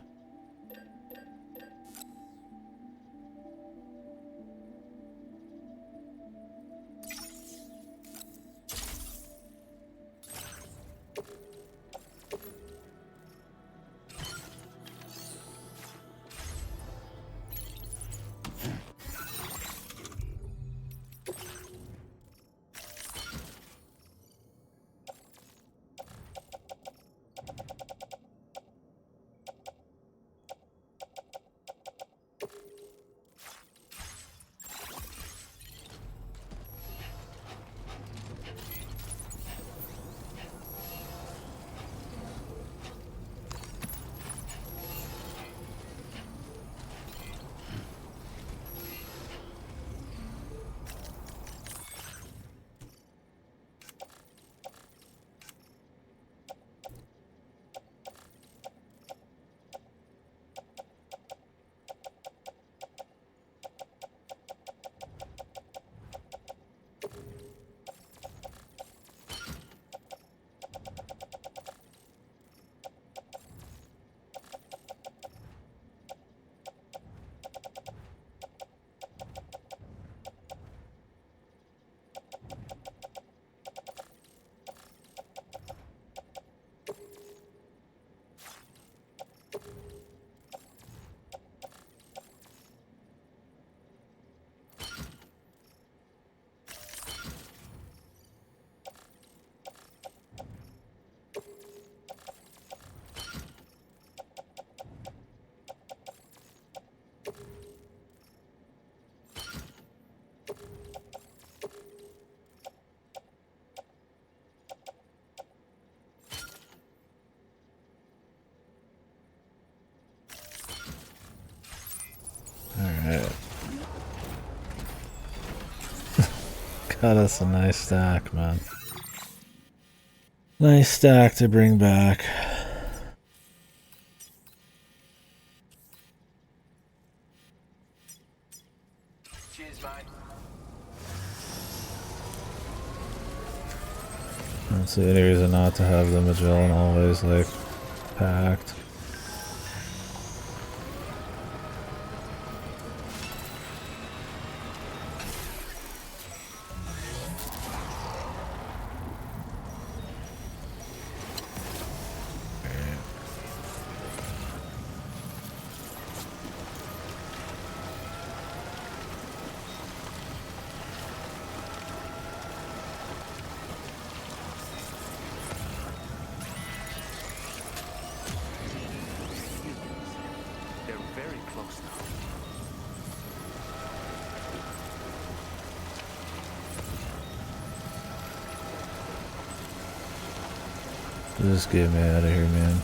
Alright. Got us a nice stack, man. Nice stack to bring back. Cheers, mate. I don't see any reason not to have the Magellan always, like, packed. They're very close now. Just get me out of here, man.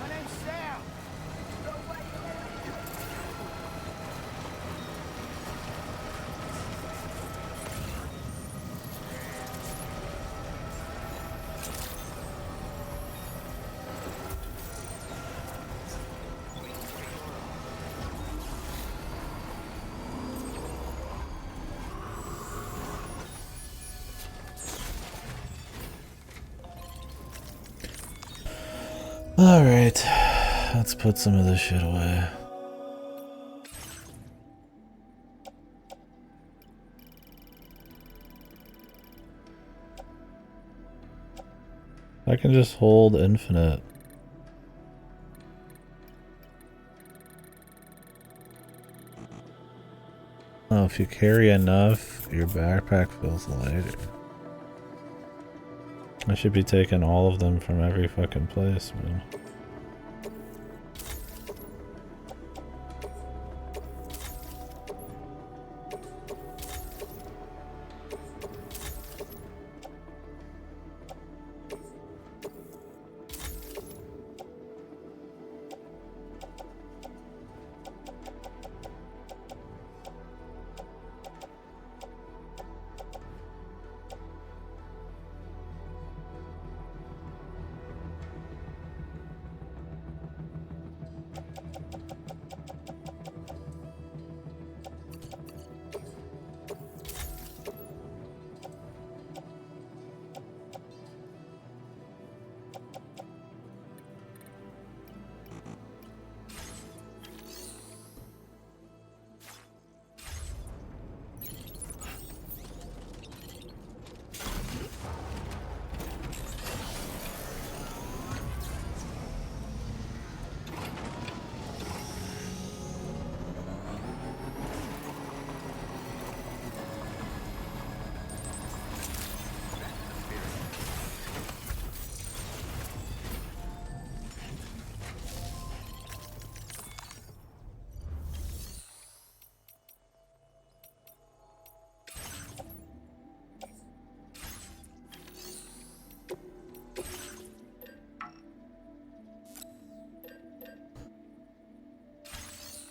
My name's Sam. Alright, let's put some of this shit away. I can just hold infinite. Oh, if you carry enough, your backpack feels lighter. I should be taking all of them from every fucking place, man.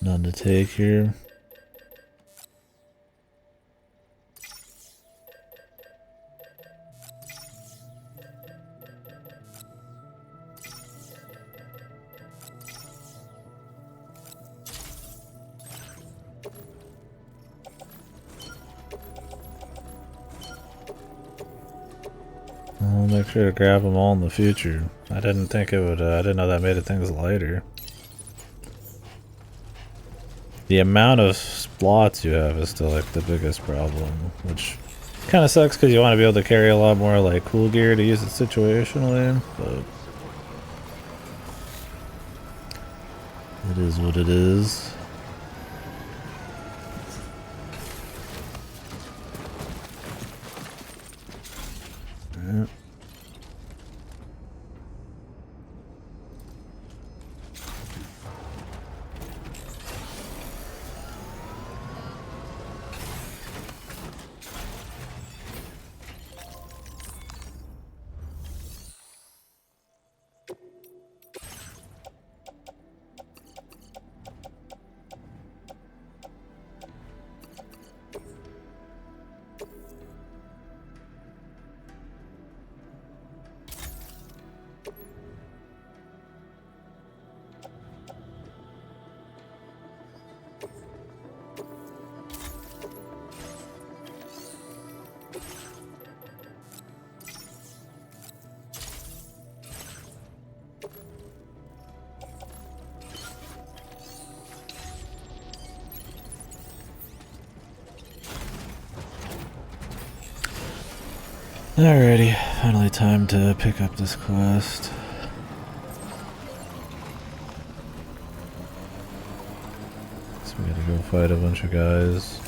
None to take here. I'll make sure to grab them all in the future. I didn't think it would, I didn't know that made things lighter. the amount of slots you have is still like the biggest problem, which kind of sucks because you want to be able to carry a lot more like cool gear to use it situationally, but it is what it is. Alright. Alrighty, finally time to pick up this quest. So we gotta go fight a bunch of guys.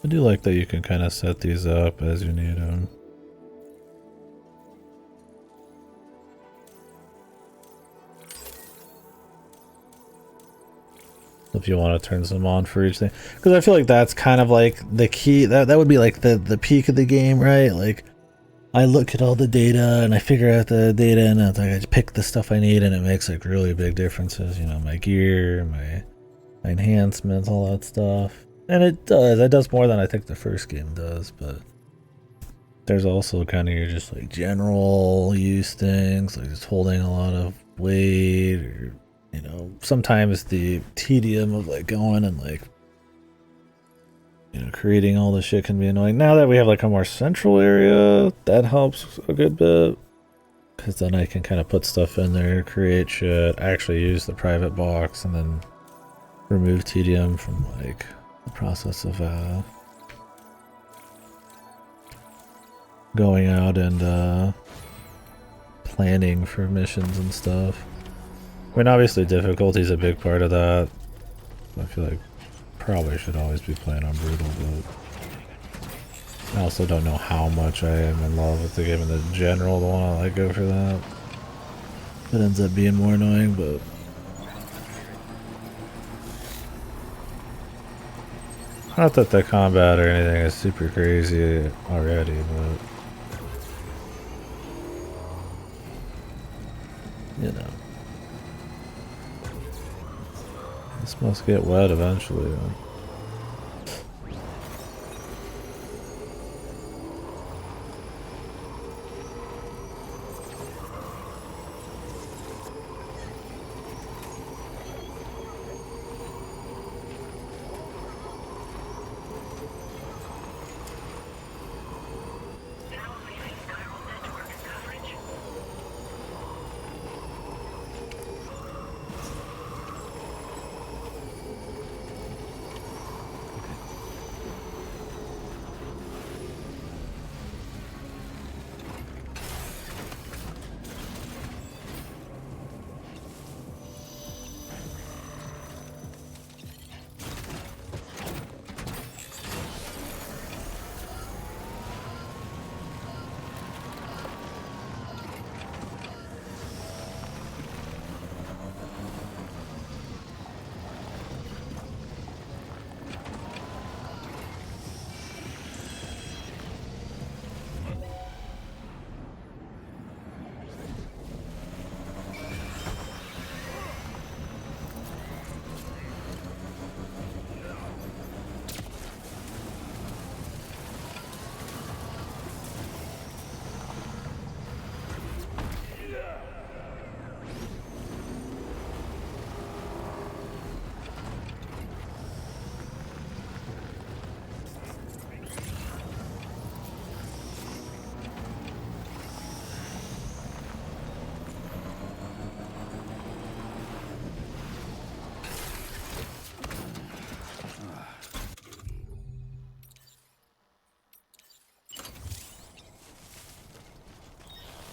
I do like that you can kind of set these up as you need them. If you want to turn some on for each thing, because I feel like that's kind of like the key. That would be like the peak of the game, right? Like I look at all the data and I figure out the data, and it's like I pick the stuff I need, and it makes like really big differences. You know, my gear, my enhancements, all that stuff. And it does more than I think the first game does, but there's also kind of your just like general use things, like just holding a lot of weight, or you know, sometimes the tedium of like going and like, you know, creating all this shit can be annoying. Now that we have like a more central area, that helps a good bit, because then I can kind of put stuff in there, create shit, actually use the private box, and then remove tedium from like the process of going out and planning for missions and stuff. I mean, obviously difficulty is a big part of that. I feel like probably should always be playing on brutal, but I also don't know how much I am in love with the game in general to want to like go for that. It ends up being more annoying, but not that the combat or anything is super crazy already, but you know, this must get wet eventually, though.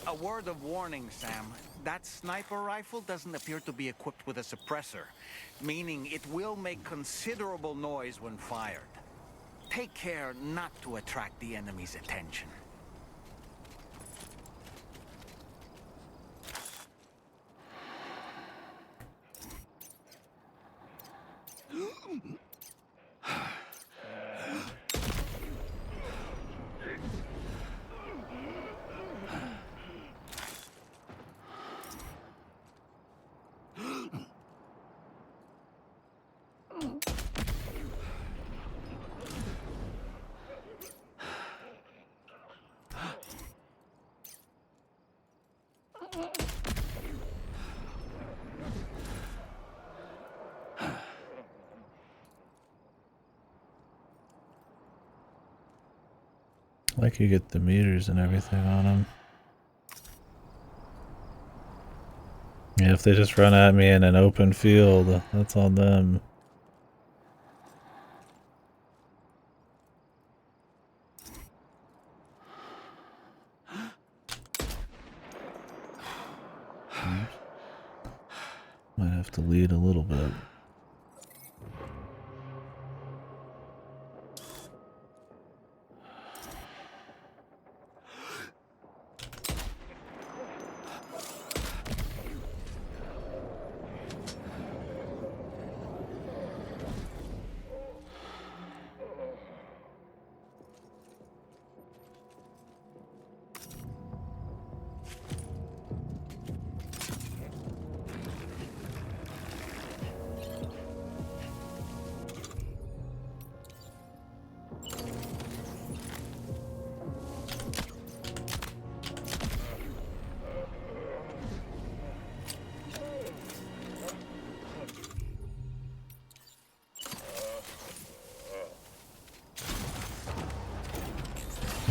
A word of warning, Sam. That sniper rifle doesn't appear to be equipped with a suppressor, meaning it will make considerable noise when fired. Take care not to attract the enemy's attention. Like you get the meters and everything on them. Yeah, if they just run at me in an open field, that's on them. Might have to lead a little bit.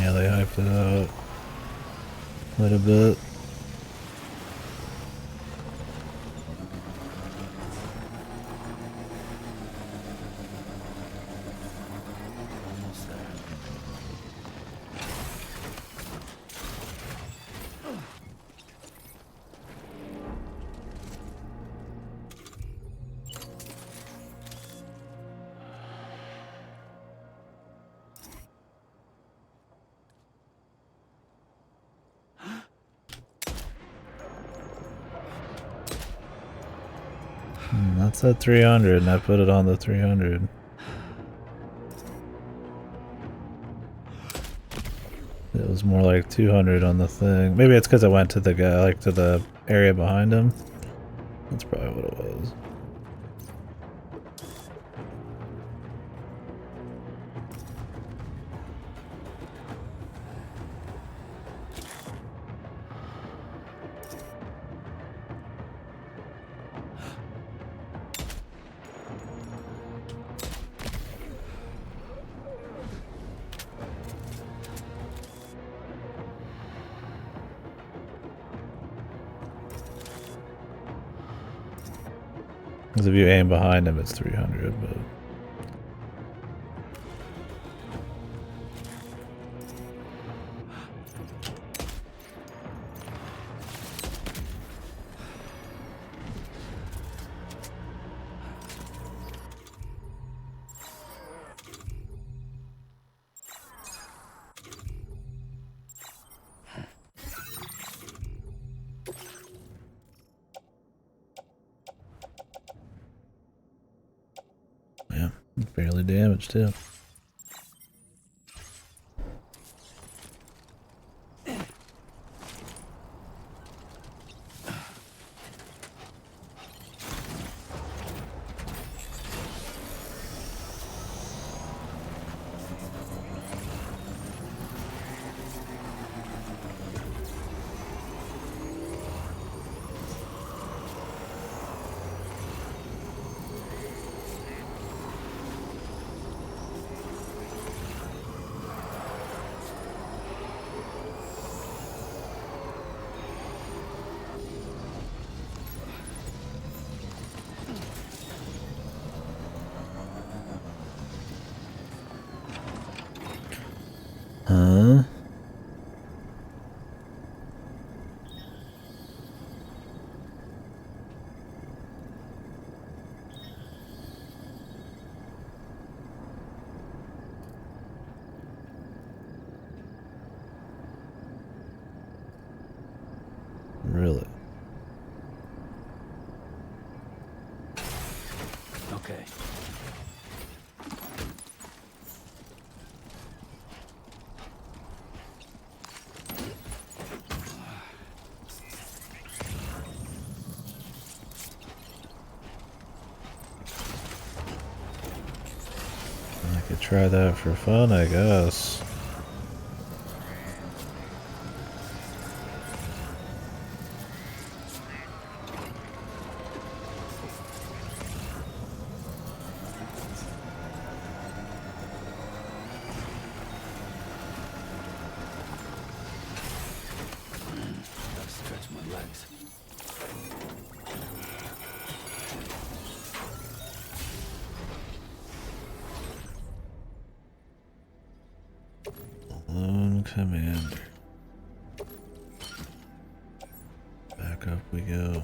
Yeah, they hyped it out quite a bit. That's at 300 and I put it on the 300. It was more like 200 on the thing. Maybe it's because I went to the guy, like to the area behind him. That's probably what it was. Because if you aim behind him, it's 300, but... Yeah, barely damaged too. Could try that for fun, I guess. Gotta stretch my legs. Lone Commander. Back up we go.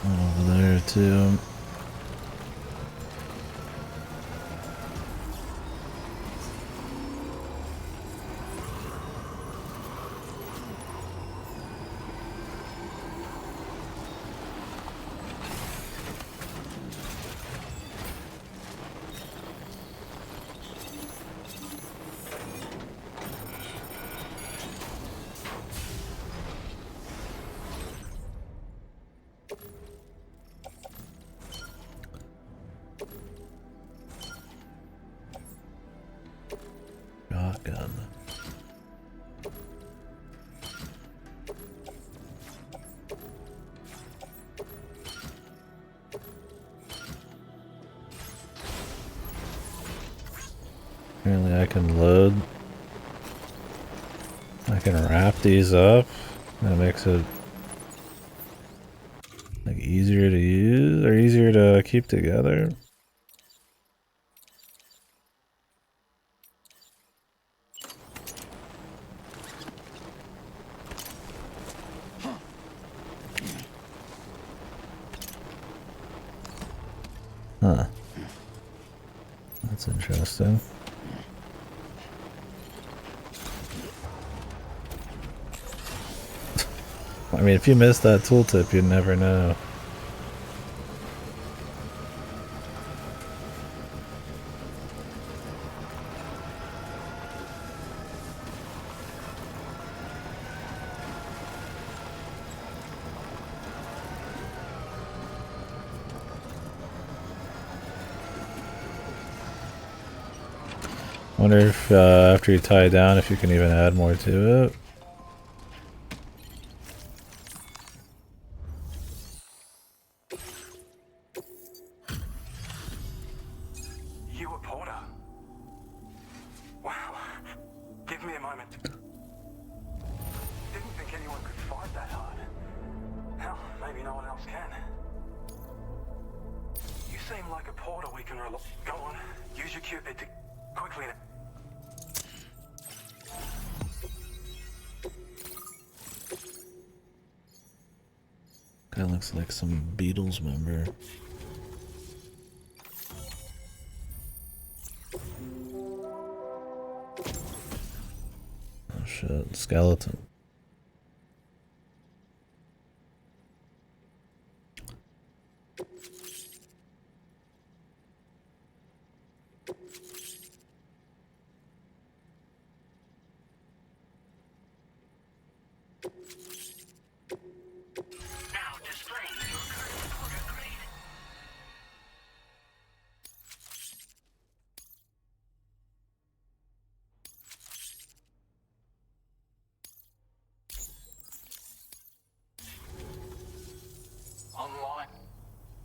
Over there too. Shotgun. Apparently I can load. I can wrap these up. That makes it like easier to use or easier to keep together. Huh. That's interesting. I mean, if you miss that tooltip, you'd never know. Wonder if after you tie it down, if you can even add more to it. You a porter? Wow. Give me a moment. Didn't think anyone could fight that hard. Hell, maybe no one else can. You seem like a porter we can rely. Go on, use your Cupid to quickly. Guy looks like some Beatles member. Oh shit, skeleton. Online.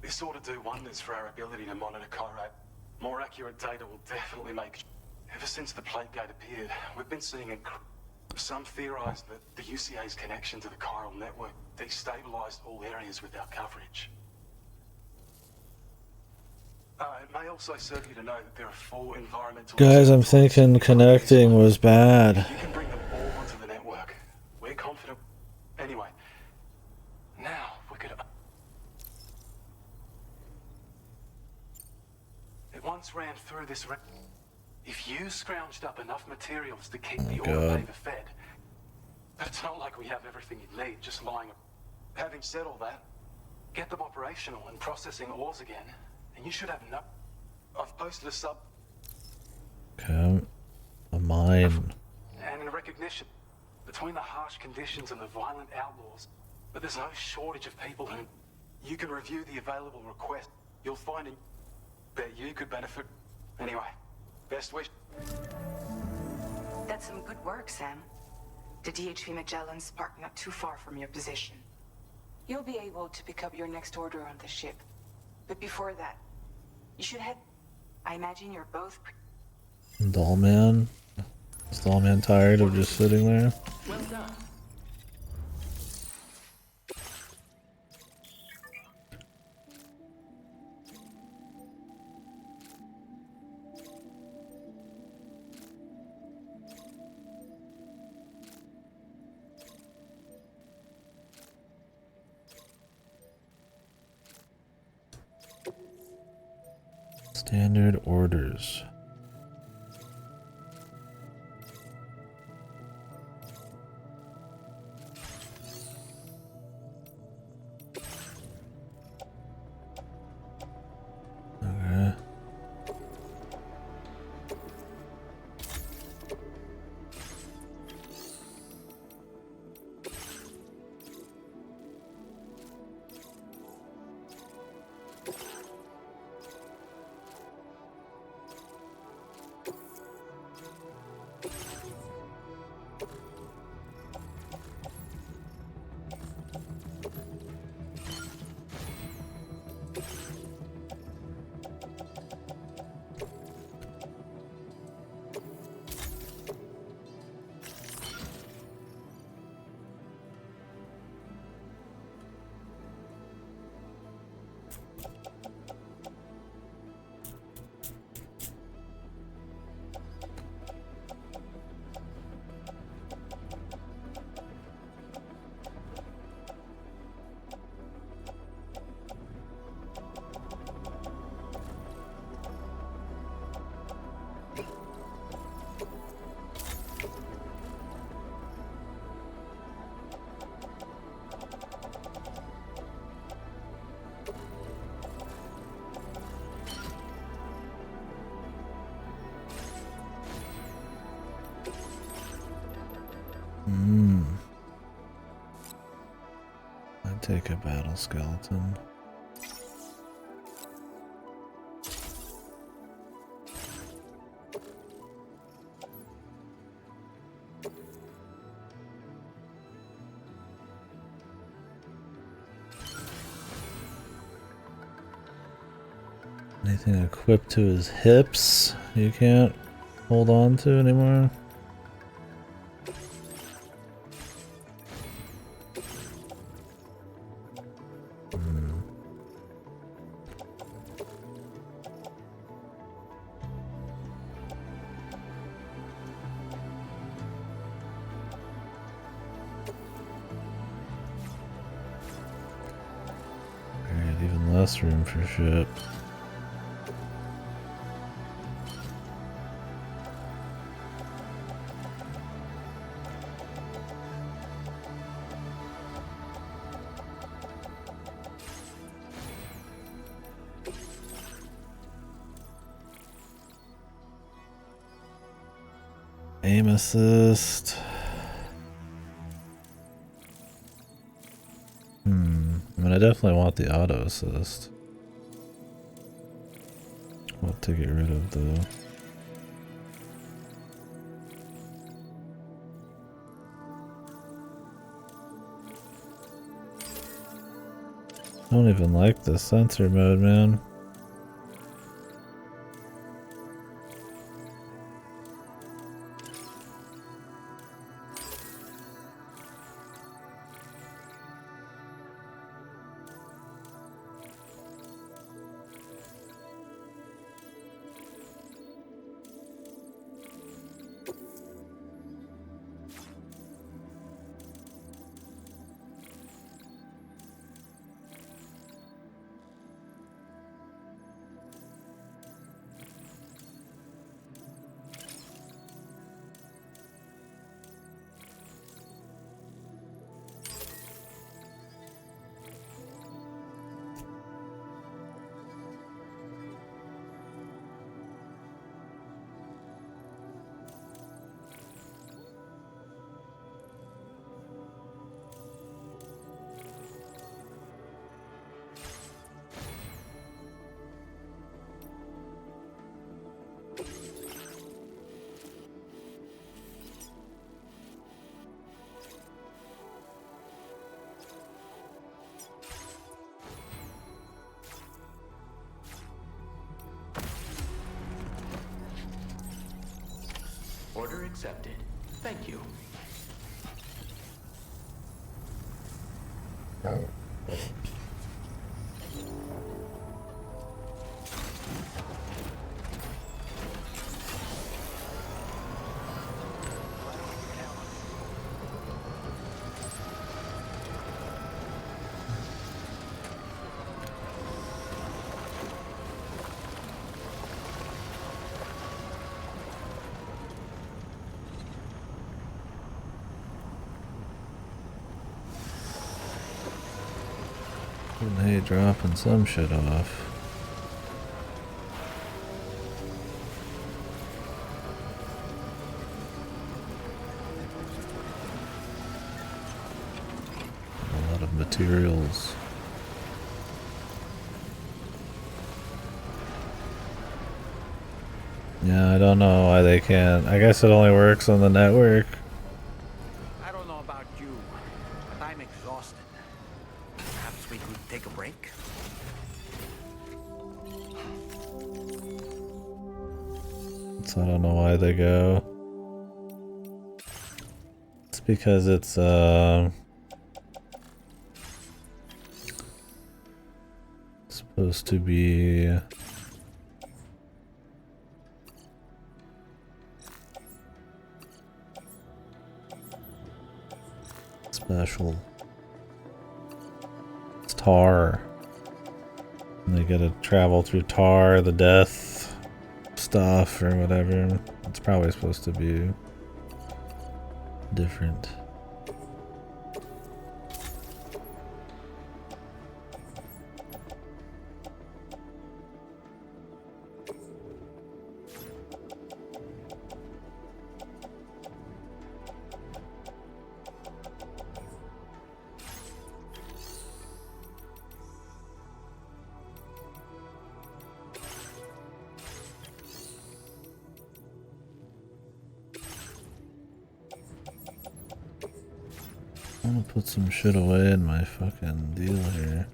This ought to do wonders for our ability to monitor Chiral. More accurate data will definitely make... Ever since the plate gate appeared, we've been seeing some theorize that the UCA's connection to the Chiral network destabilized all areas without coverage. It may also serve you to know that there are 4 environmental... Guys, I'm thinking connecting was bad. You can bring them all onto the network. We're confident... Anyway, now we could... once ran through this. If you scrounged up enough materials to keep the God. automator fed, but it's not like we have everything you need just lying. Having said all that, get them operational and processing ores again, and you should have no. I've posted a sub. Okay. A mine. And in recognition, between the harsh conditions and the violent outlaws, but there's no shortage of people who. You can review the available requests. You'll find it that you could benefit. Anyway, best wish. That's some good work, Sam. The DHV Magellan's parked not too far from your position. You'll be able to pick up your next order on the ship. But before that, you should head. I imagine you're both. Dollman. Is Dollman tired of just sitting there? Well done. Standard orders. Okay. I'd take a battle skeleton. Anything equipped to his hips you can't hold on to anymore? Alright, even less room for shit. Aim assist. I mean, I definitely want the auto assist. What to get rid of though? I don't even like the sensor mode, man. accepted. Thank you. They dropping some shit off. A lot of materials. Yeah, I don't know why they can't. I guess it only works on the network. I don't know about you, but I'm exhausted. Perhaps we could take a break? So I don't know why they go. It's because it's supposed to be special. It's tar. And they gotta travel through tar, the death stuff or whatever. It's probably supposed to be different. I'm gonna put some shit away in my fucking deal here.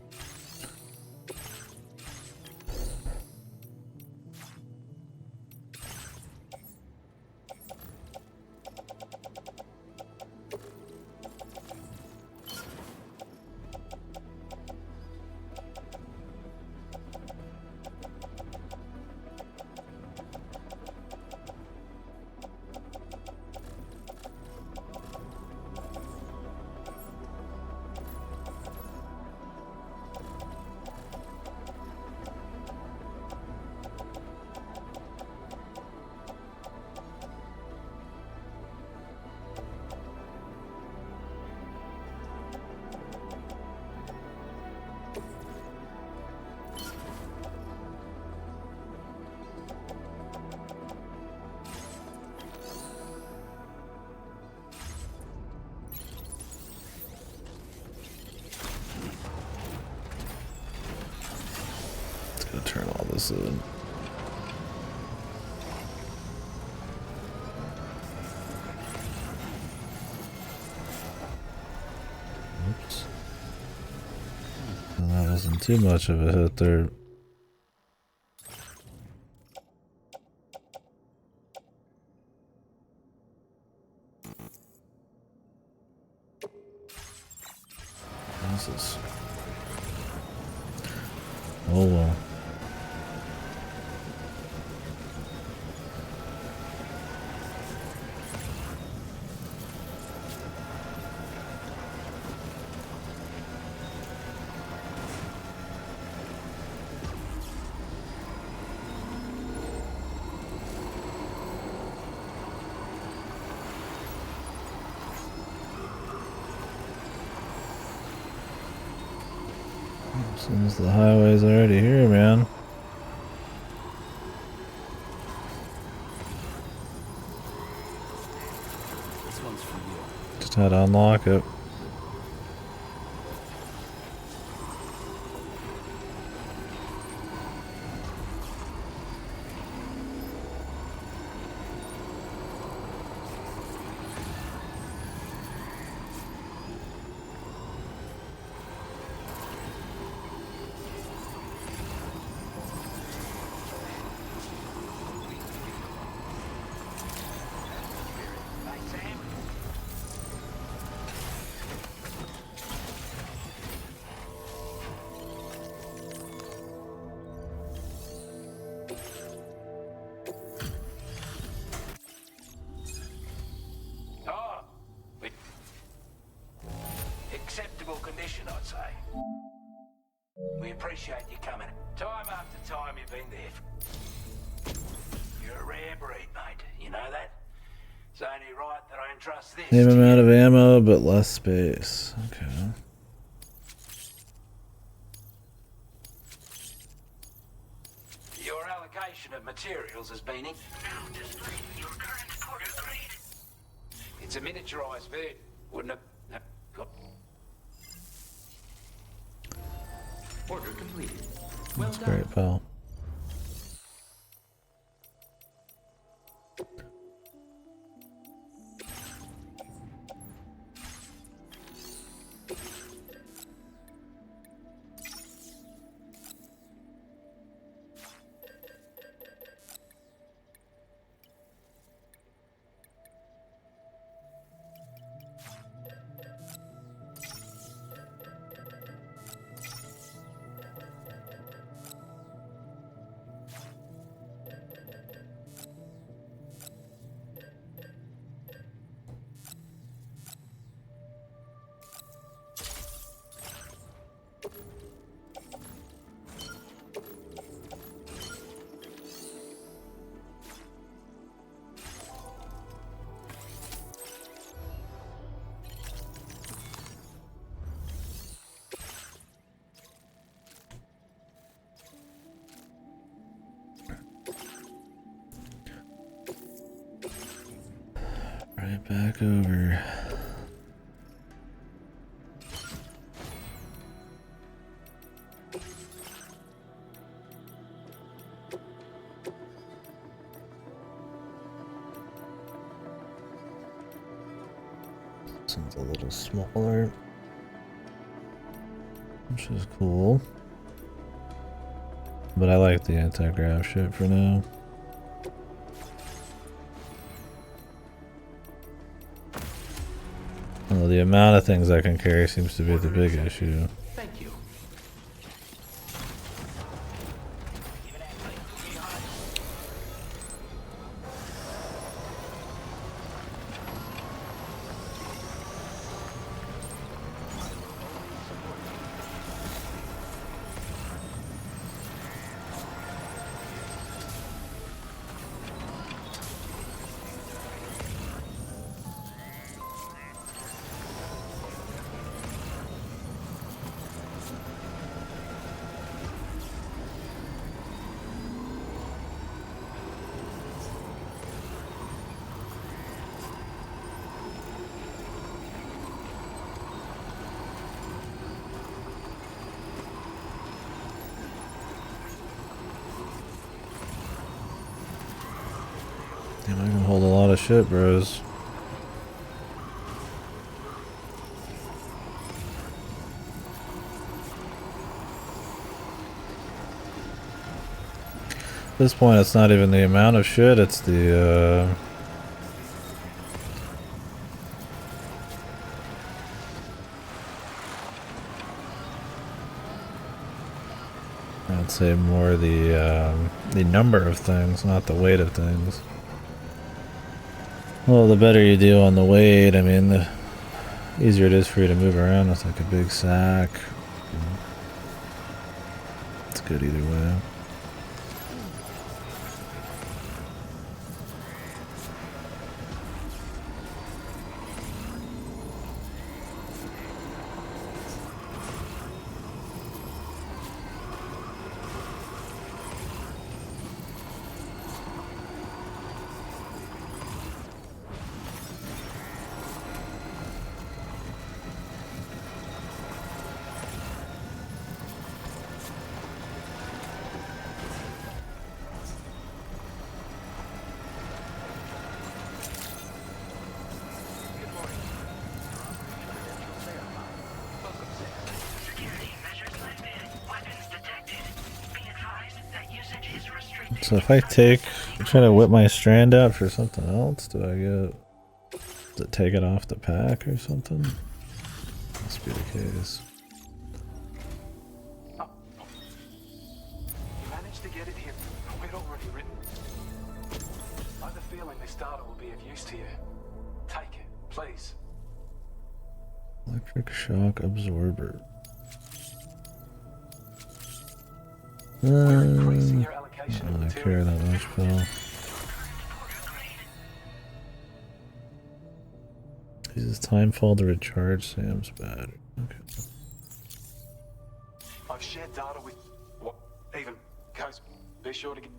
Turn all this in. Oops. Well, that wasn't too much of a hit there. What's this? Oh well. Seems the highway's already here, man. This one's for you. Just had to unlock it. reputation, I'd say. We appreciate you coming. Time after time you've been there. You're a rare breed, mate. You know that? It's only right that I entrust this Same to amount you. of ammo, but less space. Okay. Your allocation of materials has been in. It's a miniaturized version, wouldn't it? No. Order completed. That's great, pal. Right back over. This one's a little smaller, which is cool. But I like the anti-grav shit for now. Well, the amount of things I can carry seems to be the big issue. Thank you. Damn, I can hold a lot of shit, bros. At this point, it's not even the amount of shit, it's the, I'd say more the number of things, not the weight of things. Well, the better you deal on the weight, I mean, the easier it is for you to move around with like a big sack. It's good either way. So if I try to whip my strand out for something else, do I get to take it off the pack or something? Must be the case. You managed to get it here. We'd already written. I have a feeling this data will be of use to you. Take it, please. Electric shock absorber. I care that much, Phil. Uses time fall to recharge Sam's battery. Okay. I've shared data with even Coast. Be sure to get.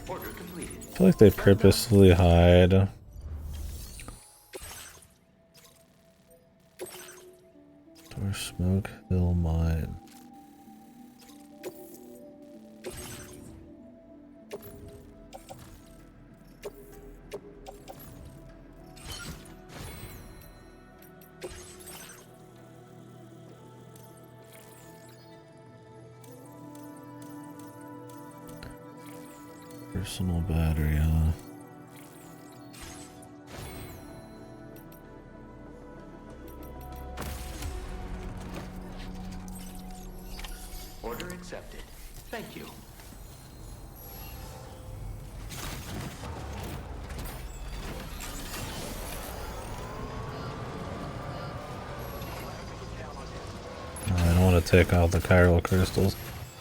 Order completed. I feel like they purposely hide. Or Smoke Hill Mine. Personal battery, huh? Order accepted. Thank you. I don't want to take out the chiral crystals.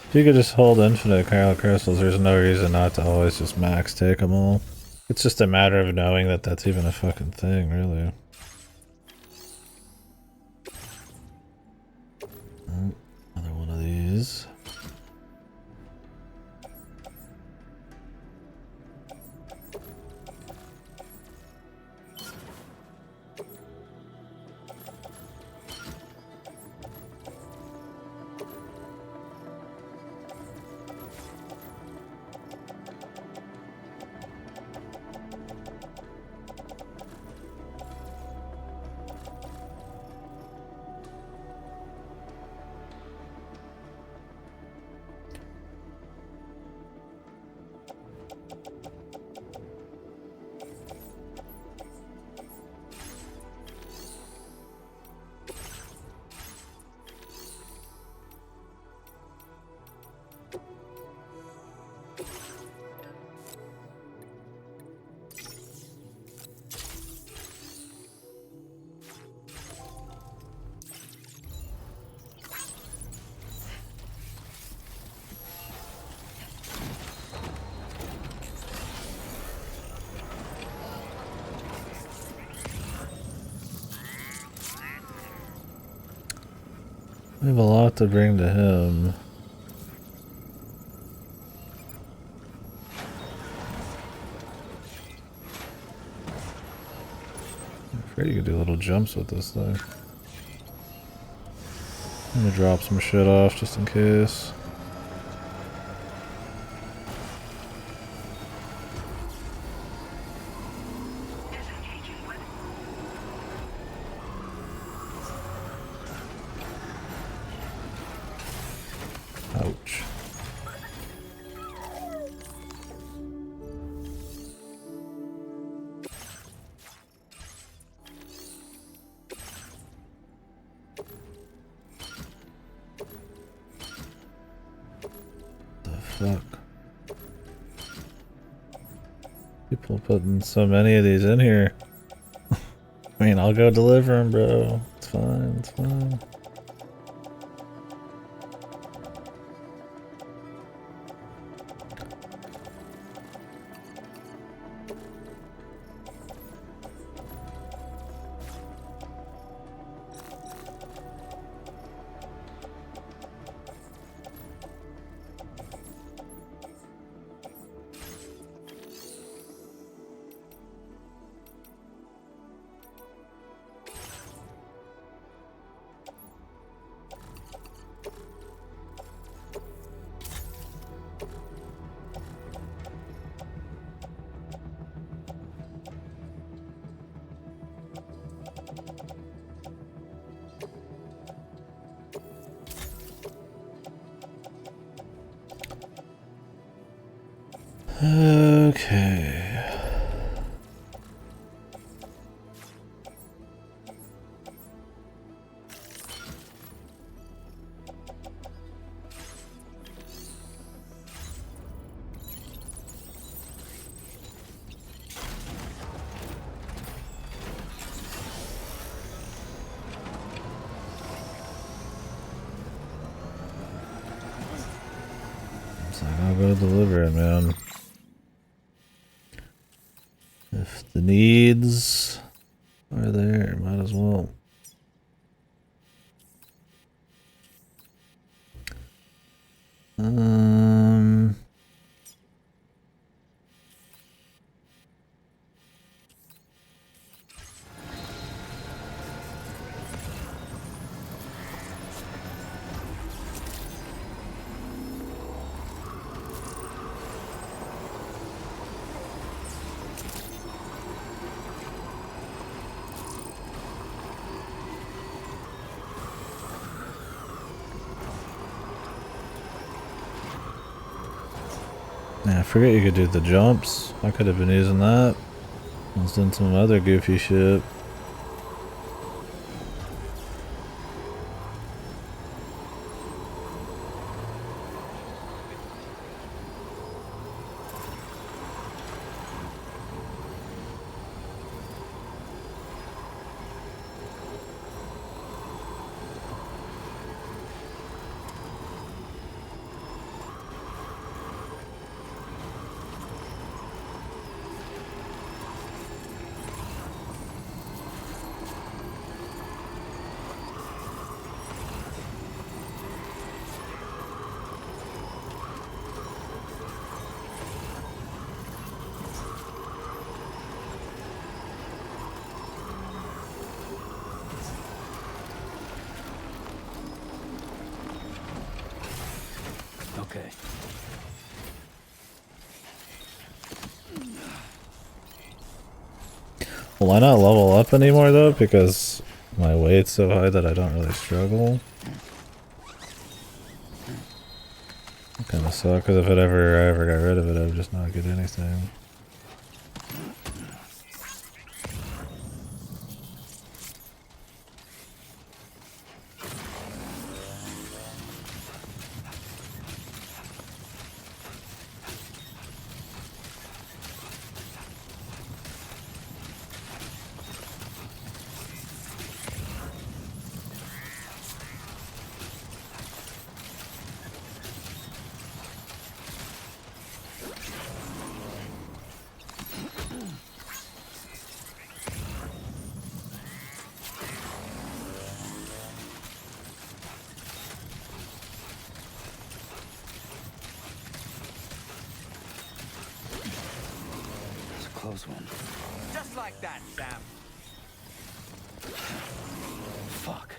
If you could just hold infinite chiral crystals, there's no reason not to always just max take them all. It's just a matter of knowing that that's even a fucking thing, really. Oh, another one of these. We have a lot to bring to him. I'm afraid you could do little jumps with this thing. I'm gonna drop some shit off just in case. Ouch. The fuck? People putting so many of these in here. I mean, I'll go deliver them, bro. It's fine, it's fine. Okay. I'll go deliver it, man. If the needs are there, might as well. Yeah, I forget you could do the jumps. I could have been using that. I was doing some other goofy shit. Okay. Will I not level up anymore though, because my weight's so high that I don't really struggle? It kinda sucks, because if I ever got rid of it, I would just not get anything. Close one. Just like that, Sam. Fuck.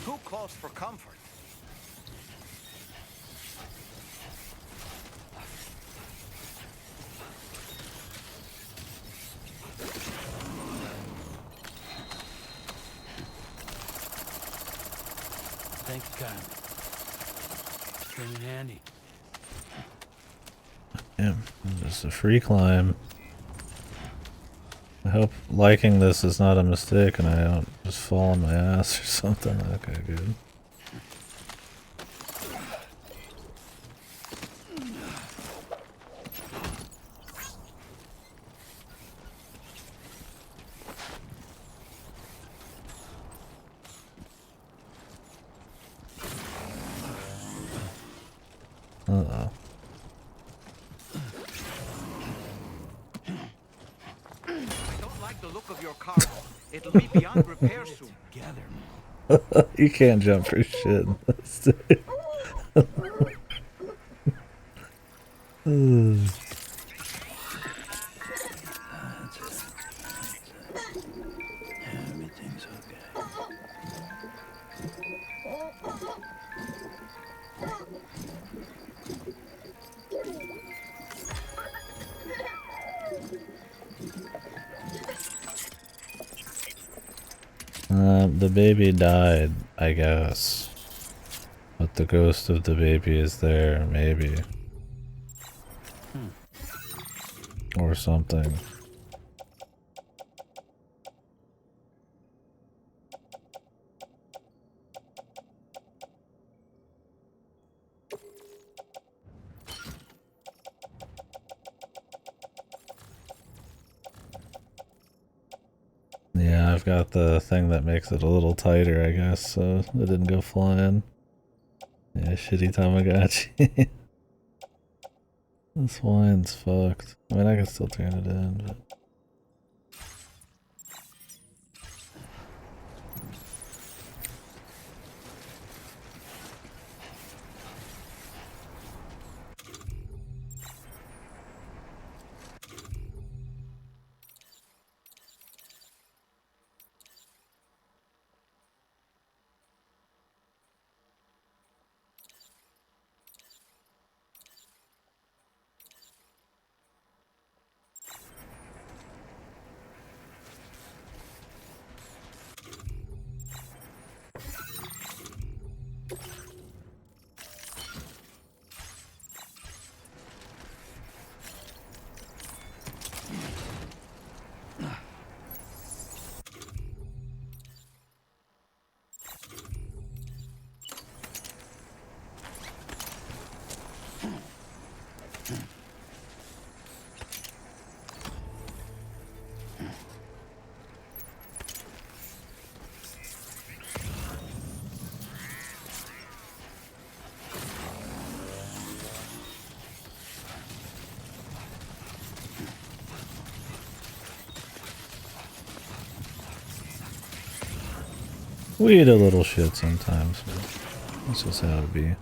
Too close for comfort. Thank you, Kyle. Came in handy. Yeah, just a free climb. I hope liking this is not a mistake and I don't just fall on my ass or something. Okay, good. Uh-oh. the look of your cargo. It'll be beyond repair soon. You can't jump for shit. Everything's okay. The baby died, I guess. But the ghost of the baby is there, maybe. Or something. Yeah, I've got the thing that makes it a little tighter, I guess, so it didn't go flying. Yeah, shitty Tamagotchi. This wine's fucked. I mean, I can still turn it in, but... We eat a little shit sometimes, but that's just how it be.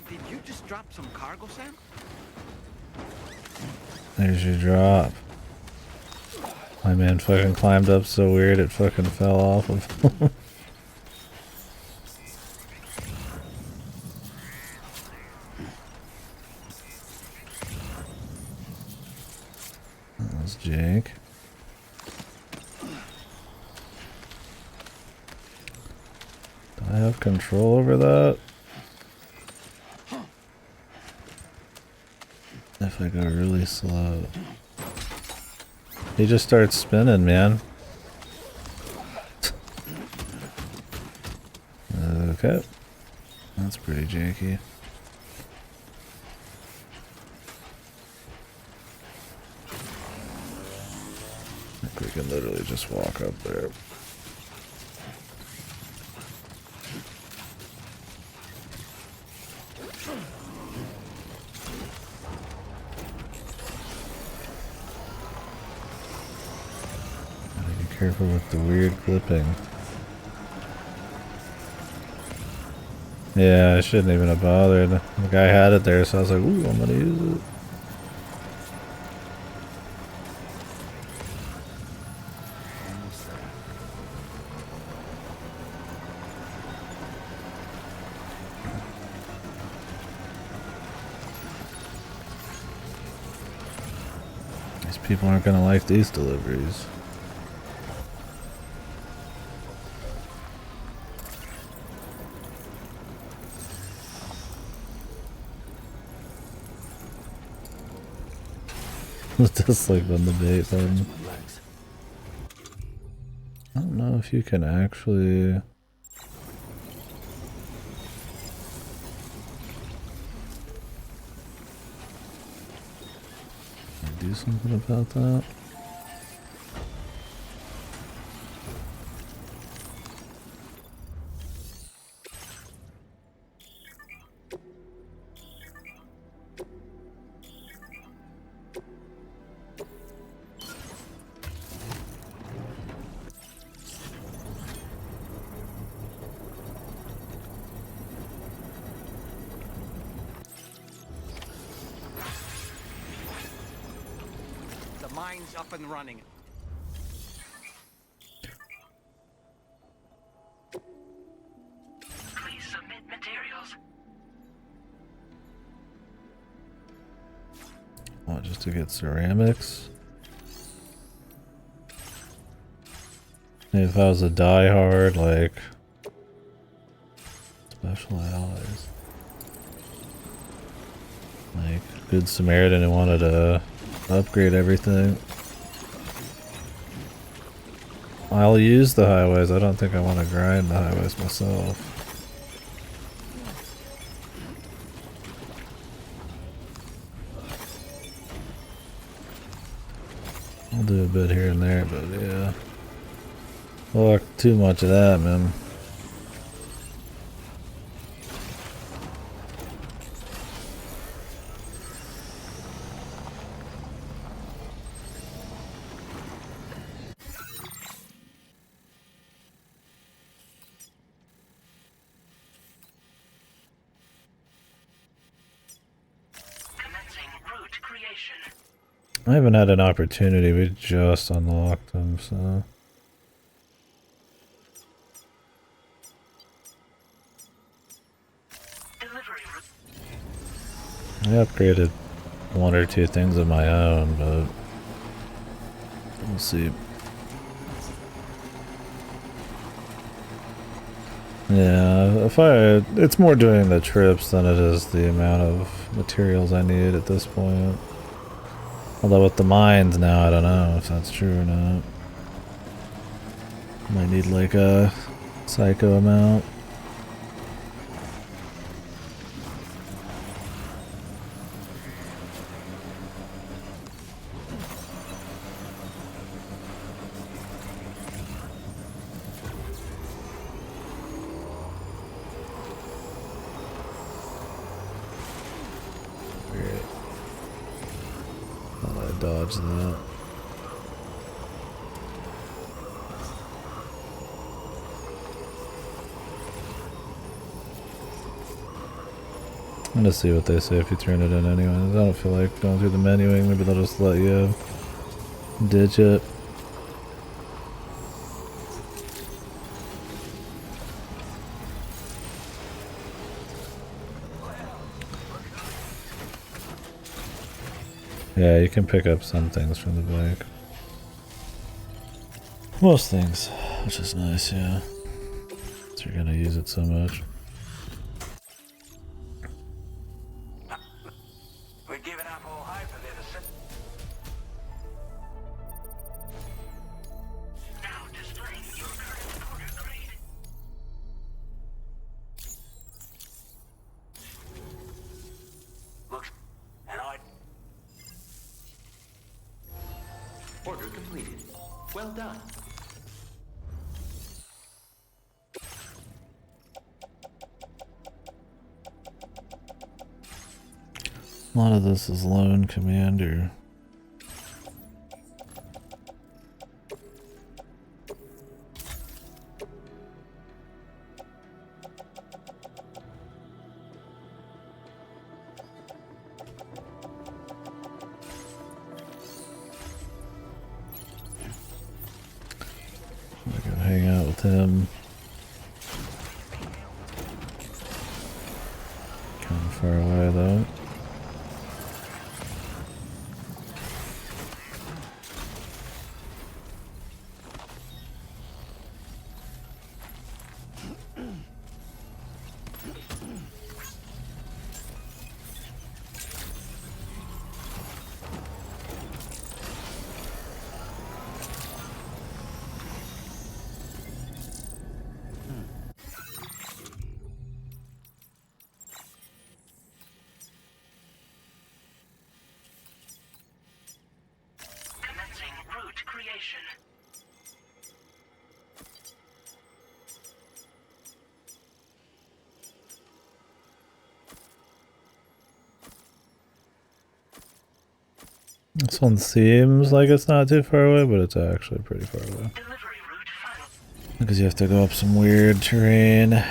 Did you just drop some cargo, Sam? There's your drop. My man fucking climbed up so weird it fucking fell off of him. That's Jake. Do I have control over that? If I go really slow. He just starts spinning, man. Okay. That's pretty janky. I think we can literally just walk up there. Gotta be careful with the weird clipping. Yeah, I shouldn't even have bothered. The guy had it there, so I was like, ooh, I'm gonna use it. These people aren't gonna like these deliveries. Just like on the bait button. I don't know if you can actually do something about that. Mine's up and running. Please submit materials. What, just to get ceramics? If I was a diehard, like special allies, like Good Samaritan who wanted to upgrade everything, I'll use the highways. I don't think I want to grind the highways myself. I'll do a bit here and there, but yeah. Fuck too much of that, man. Commencing route creation. I haven't had an opportunity. We just unlocked them, so. I upgraded one or two things of my own, but we'll see. Yeah, it's more doing the trips than it is the amount of materials I need at this point. Although with the mines now, I don't know if that's true or not. Might need like a psycho amount. Dodge that. I'm gonna see what they say if you turn it in anyways. I don't feel like going through the menuing. Maybe they'll just let you ditch it. Yeah, you can pick up some things from the bike. Most things, which is nice, yeah. So you're gonna use it so much. We're giving up all hope of it. Now displaying your current order grade. Looks, and Order completed. Well done. A lot of this is lone commander. I can hang out with him. Kind of far away though. commencing route creation. This one seems like it's not too far away, but it's actually pretty far away. Because you have to go up some weird terrain.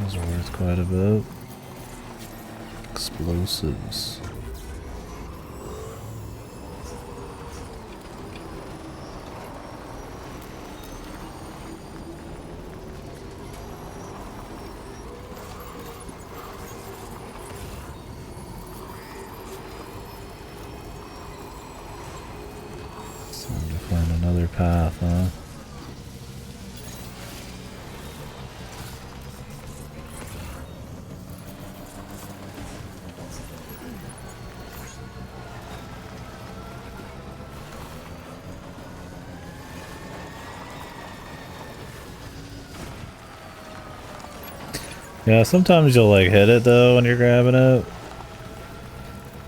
Those are worth quite a bit. Explosives. Time to find another path, huh? Yeah, sometimes you'll like hit it though when you're grabbing it.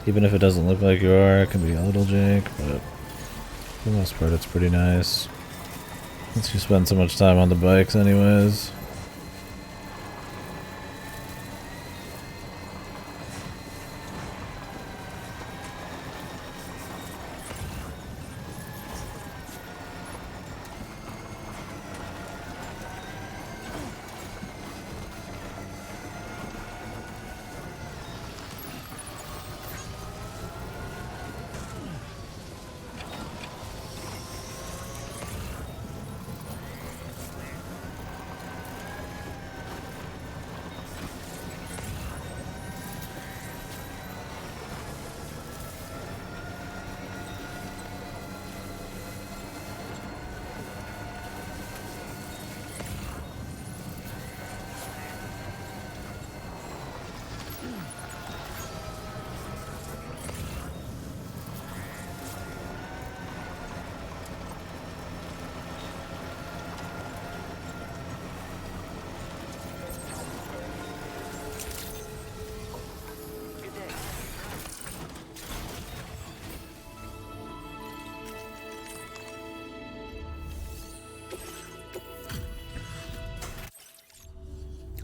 Even if it doesn't look like you are, it can be a little jank, but for the most part it's pretty nice. Since you spend so much time on the bikes anyways.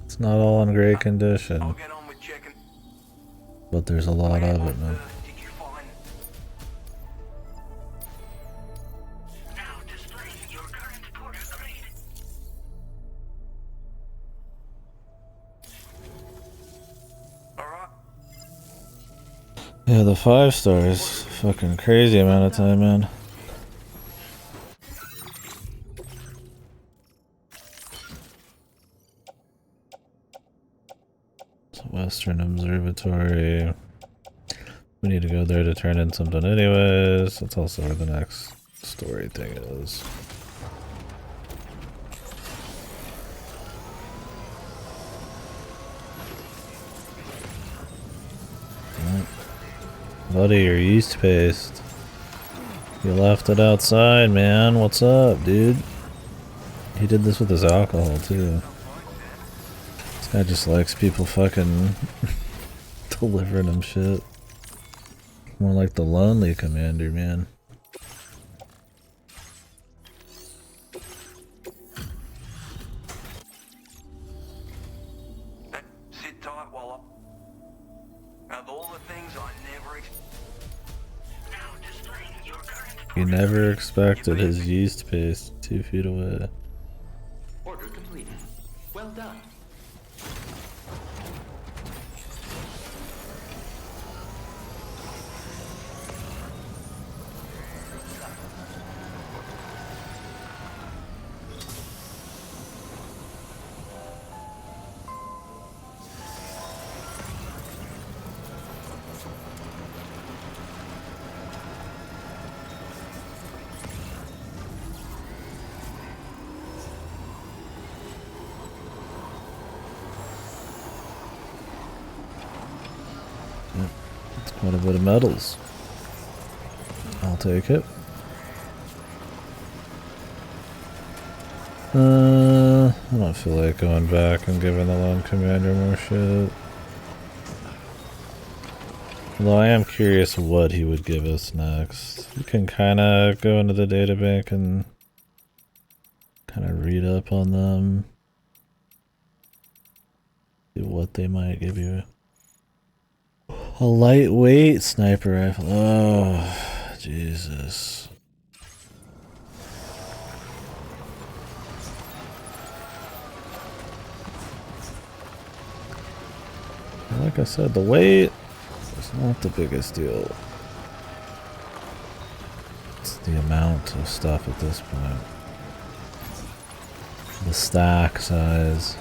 It's not all in great condition, but there's a lot of it, man. Yeah, the 5 stars, fucking crazy amount of time, man. Western Observatory. We need to go there to turn in something anyways. That's also where the next story thing is. Buddy, your yeast paste. You left it outside, man. What's up, dude? He did this with his alcohol, too. This guy just likes people fucking delivering him shit. More like the lonely commander, man. Sit tight while of all the things I never He never expected his yeast paste 2 feet away. Order completed. Well done. Quite a bit of medals. I'll take it. I don't feel like going back and giving the lone commander more shit. Although I am curious what he would give us next. You can kind of go into the databank and kind of read up on them. See what they might give you. A lightweight sniper rifle. Oh, Jesus. Like I said, the weight is not the biggest deal. It's the amount of stuff at this point. The stack size.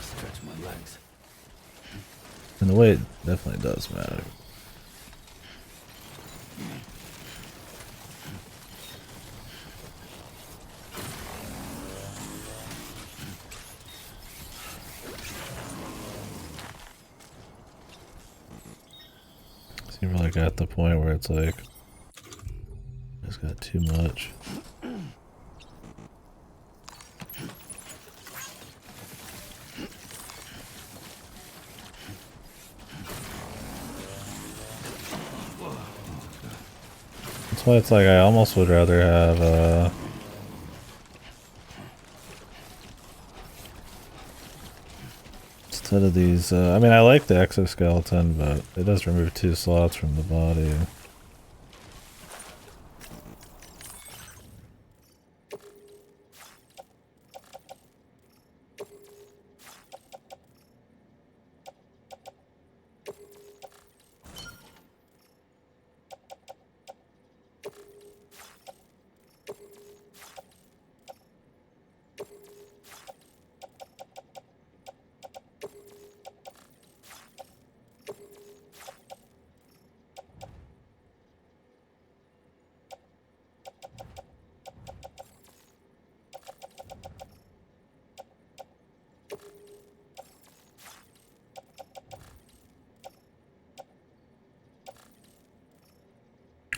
Stretch my legs. And the weight definitely does matter. So you really got the point where it's like, it's got too much. That's why it's like I almost would rather have instead of these, I mean I like the exoskeleton, but it does remove 2 slots from the body.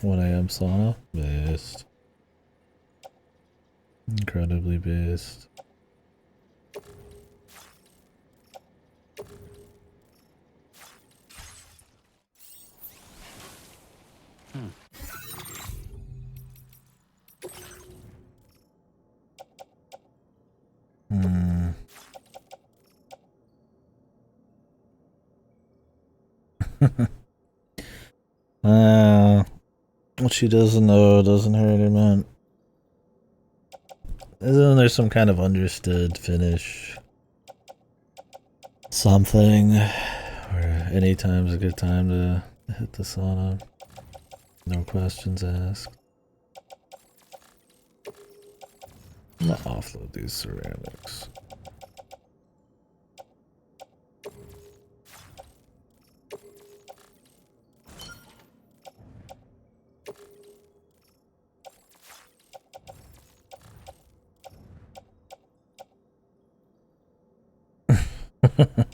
What I am sauna? Based. Incredibly based. Hmm. What she doesn't know doesn't hurt her, man. Isn't there some kind of understood finish? Something where any time's a good time to hit the sauna. No questions asked. I'm gonna offload these ceramics.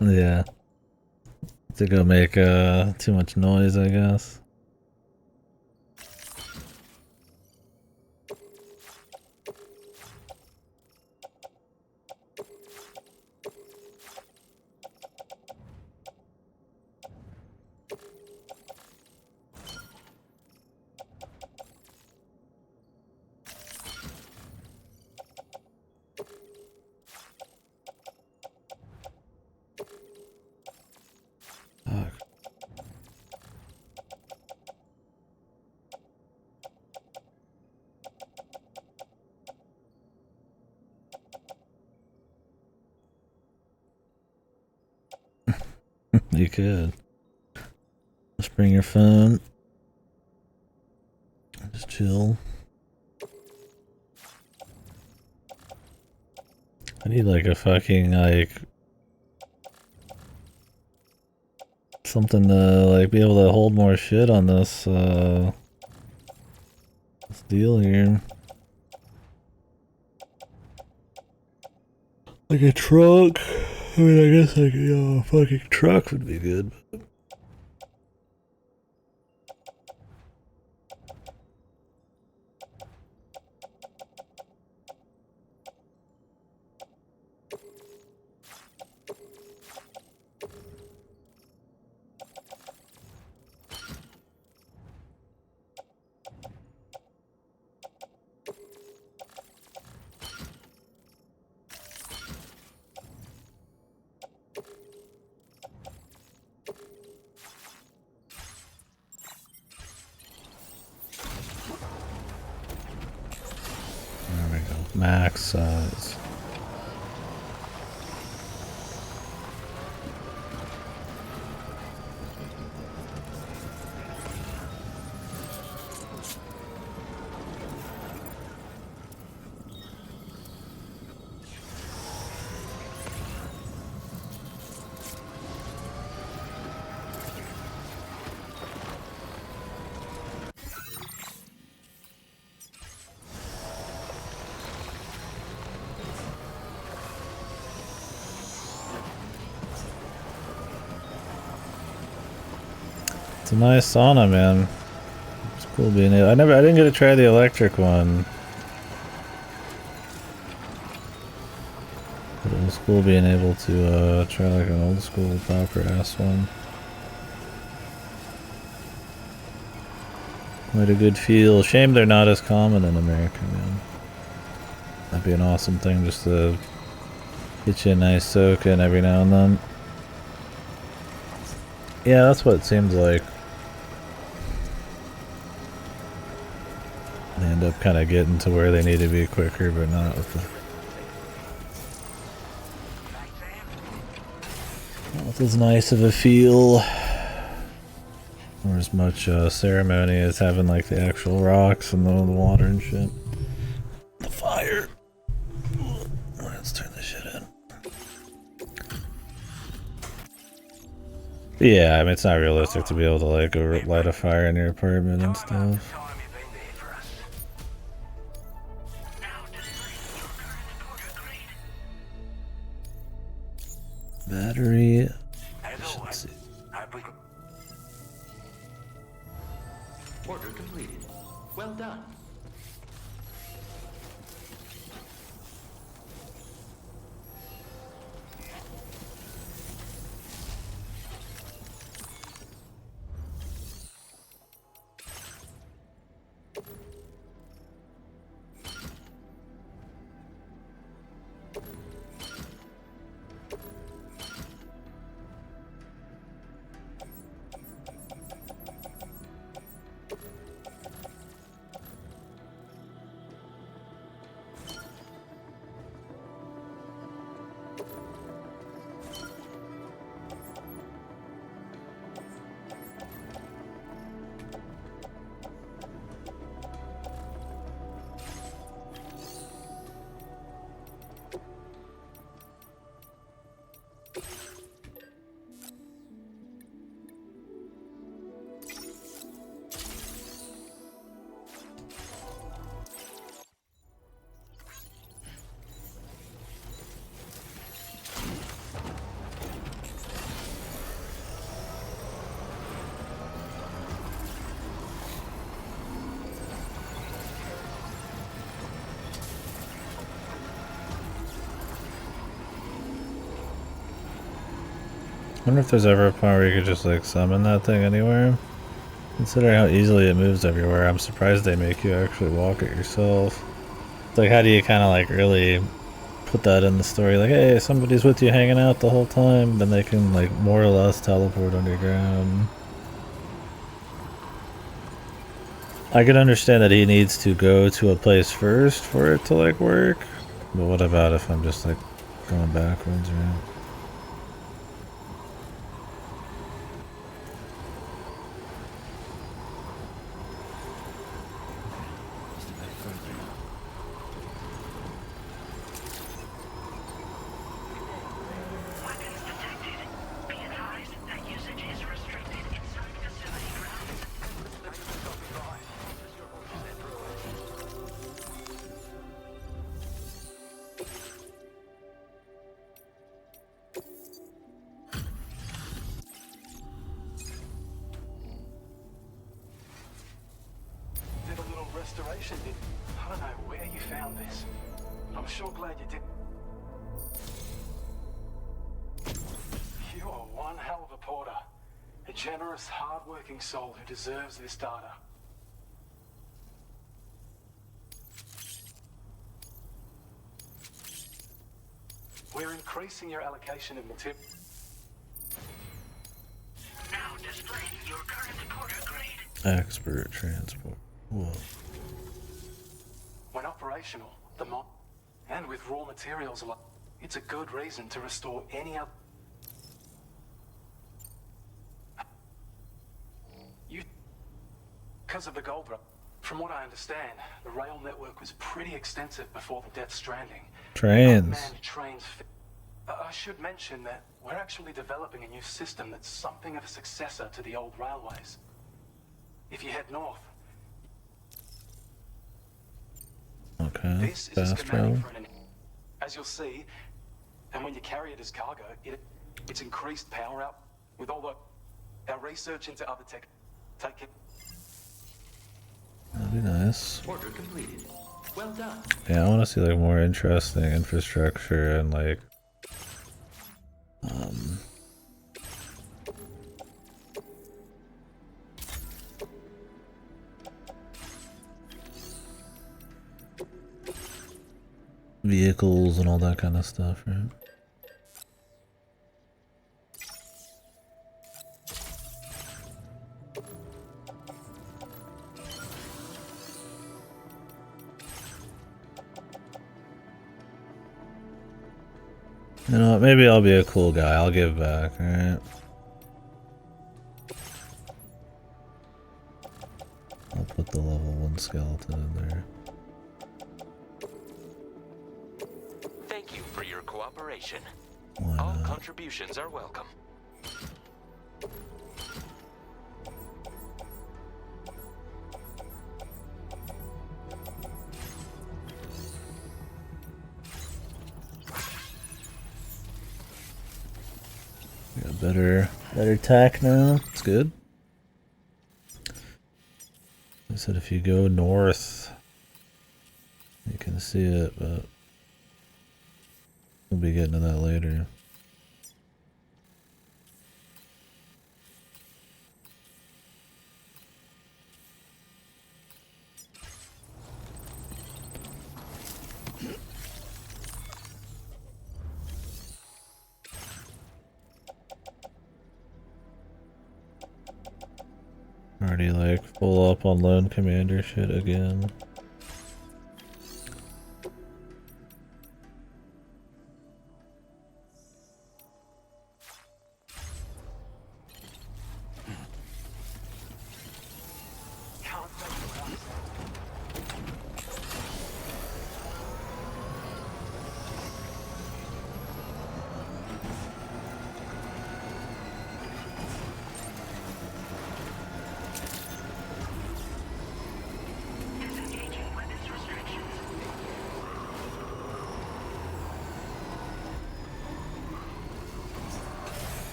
Yeah. To go make too much noise, I guess. You could. Just bring your phone. Just chill. I need like a fucking like something to like be able to hold more shit on this this deal here. Like a truck. I mean I guess like a fucking truck would be good. max size. It's a nice sauna, man. It's cool being able. I didn't get to try the electric one. But it was cool being able to try like an old school proper ass one. Quite a good feel. Shame they're not as common in America, man. That'd be an awesome thing just to get you a nice soak in every now and then. Yeah, that's what it seems like. They end up kind of getting to where they need to be quicker, but not with as nice of a feel or as much ceremony as having like the actual rocks and the water and shit. The fire. Let's turn this shit in. Yeah, I mean it's not realistic to be able to like go light a fire in your apartment and stuff. Battery efficiency. Order completed. Well done. I wonder if there's ever a point where you could just like summon that thing anywhere. Considering how easily it moves everywhere, I'm surprised they make you actually walk it yourself. It's like, how do you kind of like really put that in the story? Like, hey, somebody's with you hanging out the whole time, then they can like more or less teleport underground. I could understand that he needs to go to a place first for it to like work, but what about if I'm just like going backwards, right? Restoration did. I don't know where you found this. I'm sure glad you did. You are one hell of a porter. A generous, hard-working soul who deserves this data. We're increasing your allocation of material. Now displaying your current porter grade. Expert transport. Whoa. When operational, the mod... And with raw materials a lot, it's a good reason to restore any other. Because of the gold rush. From what I understand, the rail network was pretty extensive before the Death Stranding. Trains. Unmanned trains. I should mention that we're actually developing a new system that's something of a successor to the old railways. If you head north. Okay. This is a Fast travel. schematic for an, as you'll see, and when you carry it as cargo, it's increased power out with all the our research into other tech. Take it. That'd be nice. Order completed. Well done. Yeah, I want to see like more interesting infrastructure and like vehicles and all that kind of stuff, right? You know what, maybe I'll be a cool guy, I'll give back, alright? I'll put the level 1 skeleton in there. Thank you for your cooperation. Why All not? contributions are welcome. Got better tack now. It's good. I said if you go north, you can see it, but we'll be getting to that later. Already like full up on lone commander shit again.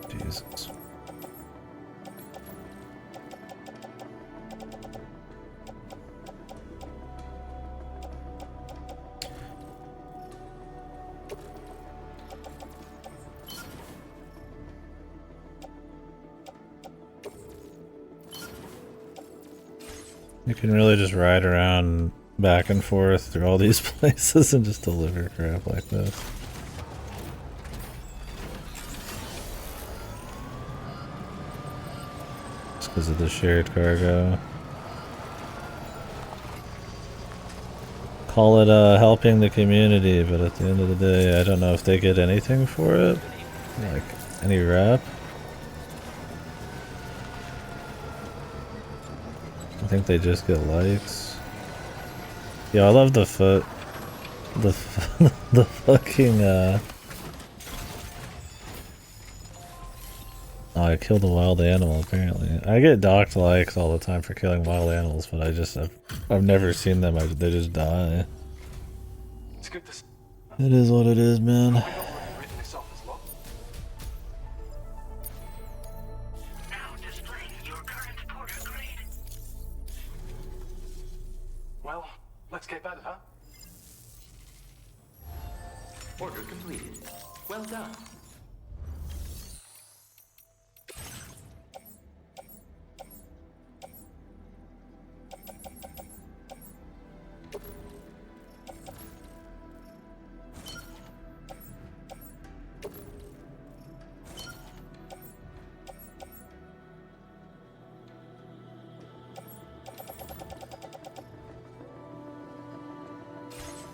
Jesus. You can really just ride around back and forth through all these places and just deliver crap like this. Because of the shared cargo. Call it helping the community, but at the end of the day, I don't know if they get anything for it. Like, any rep. I think they just get likes. Yo, I love the foot. The fucking, Oh, I killed a wild animal, apparently. I get docked likes all the time for killing wild animals, but I've never seen them, they just die. It's good to see. It is what it is, man. Now displaying your current porter grade. Well, let's Order completed. Well done.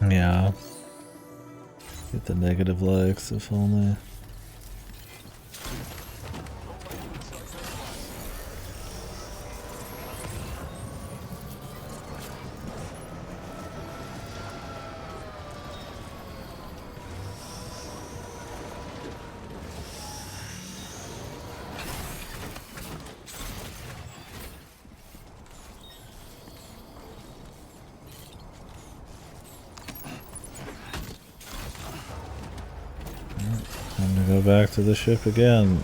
Yeah. Get the negative likes if only. Time to go back to the ship again.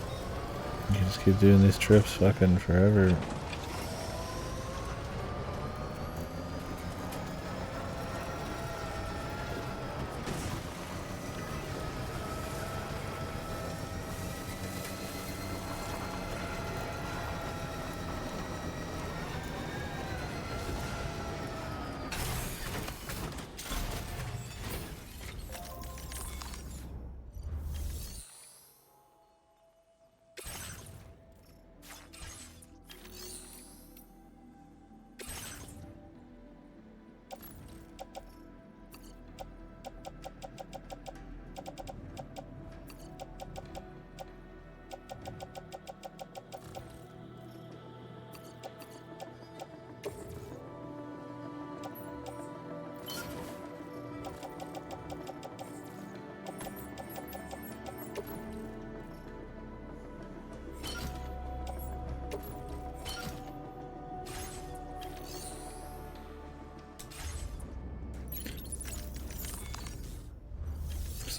You just keep doing these trips fucking forever.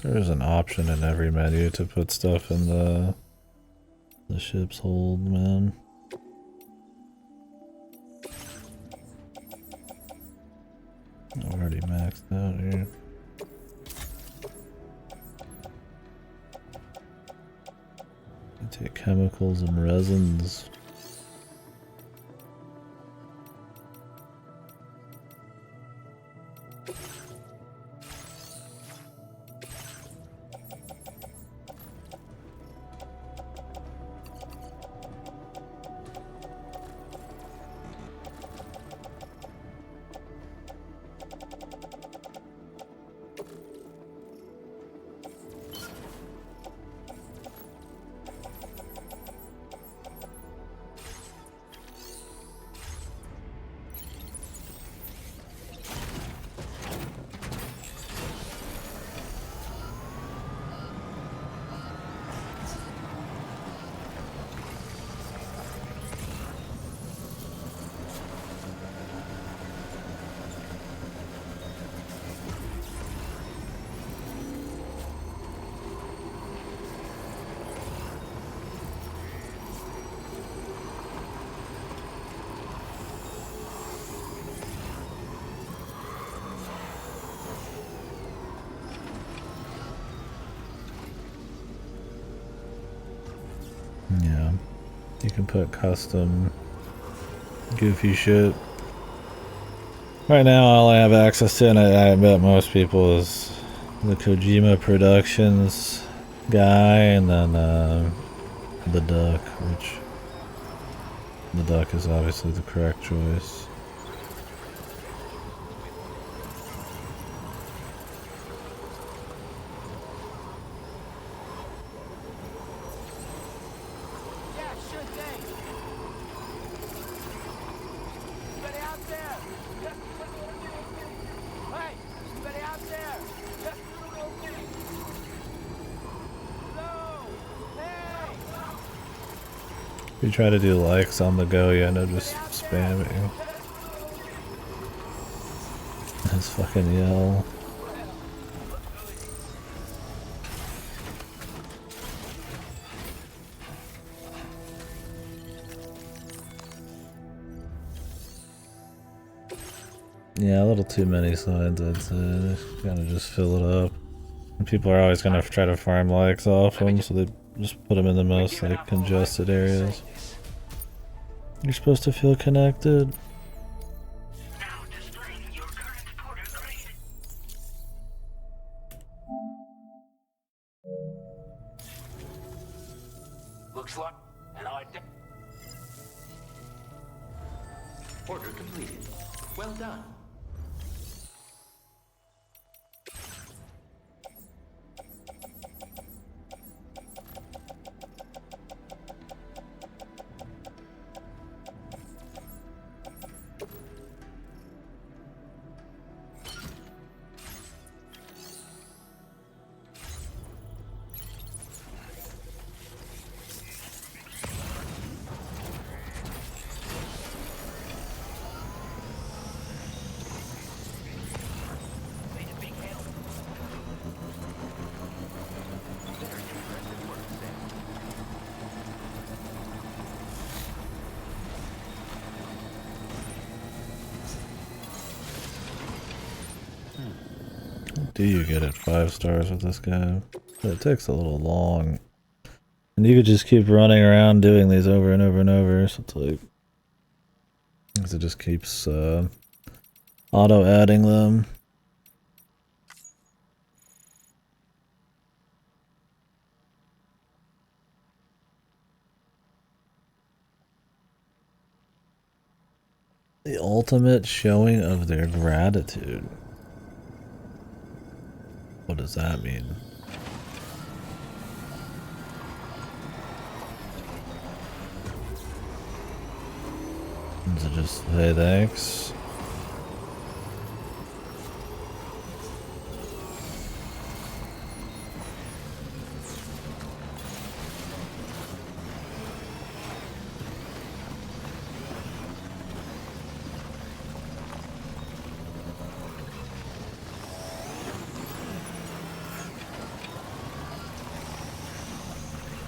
There's an option in every menu to put stuff in the ship's hold, man. Already maxed out here. You take chemicals and resins. Yeah, you can put custom goofy shit. Right now all I have access to, and I bet most people, is the Kojima Productions guy, and then the duck, which the duck is obviously the correct choice. If you try to do likes on the go, you end up just spamming. His fucking yell. Yeah, a little too many signs, I'd say. Kind of just fill it up. People are always gonna try to farm likes off them, so they just put them in the most like congested areas. You're supposed to feel connected. Looks like an idea. Order completed. Well done. Do you get it 5 stars with this guy? But it takes a little long. And you could just keep running around doing these over and over and over, so it's like... Because it just keeps auto-adding them. The ultimate showing of their gratitude. What does that mean? Is it just, hey, thanks?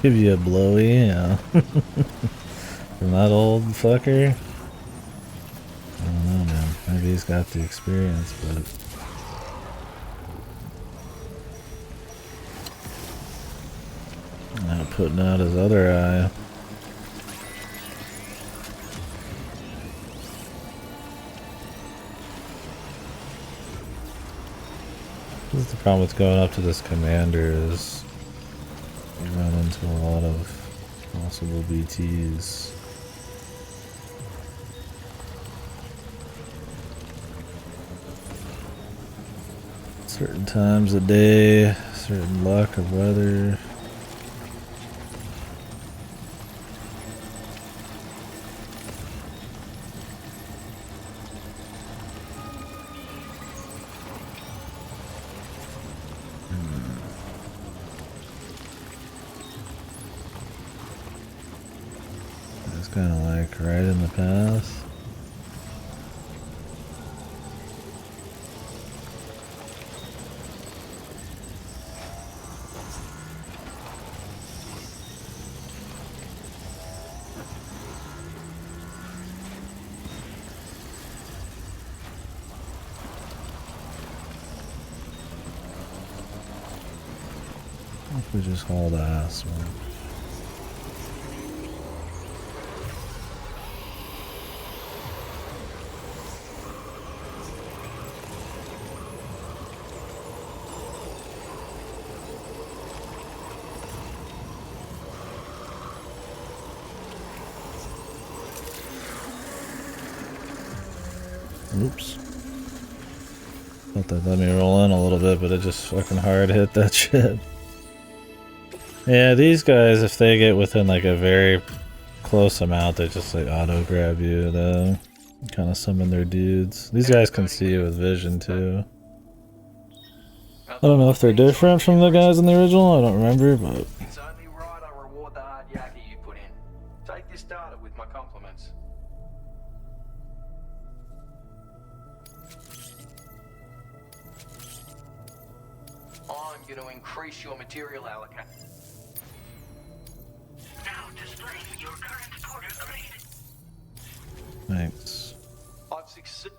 Give you a blowy, yeah. From that old fucker? I don't know, man. Maybe he's got the experience, but... Not putting out his other eye. This is the problem with going up to this commander is you run into a lot of possible BTs. Certain times of day, certain luck of weather. It's kind of like right in the path. If we just hauled ass, man. Oops. Thought that let me roll in a little bit, but it just fucking hard hit that shit. Yeah, these guys, if they get within like a very close amount, they just like auto grab you to kind of summon their dudes. These guys can see you with vision too. I don't know if they're different from the guys in the original, I don't remember, but... It's only right I reward the hard yakka you put in. Take this data with my compliments. I'm going to increase your material allocation. Now displaying your current porter grade. Thanks. I've succeeded.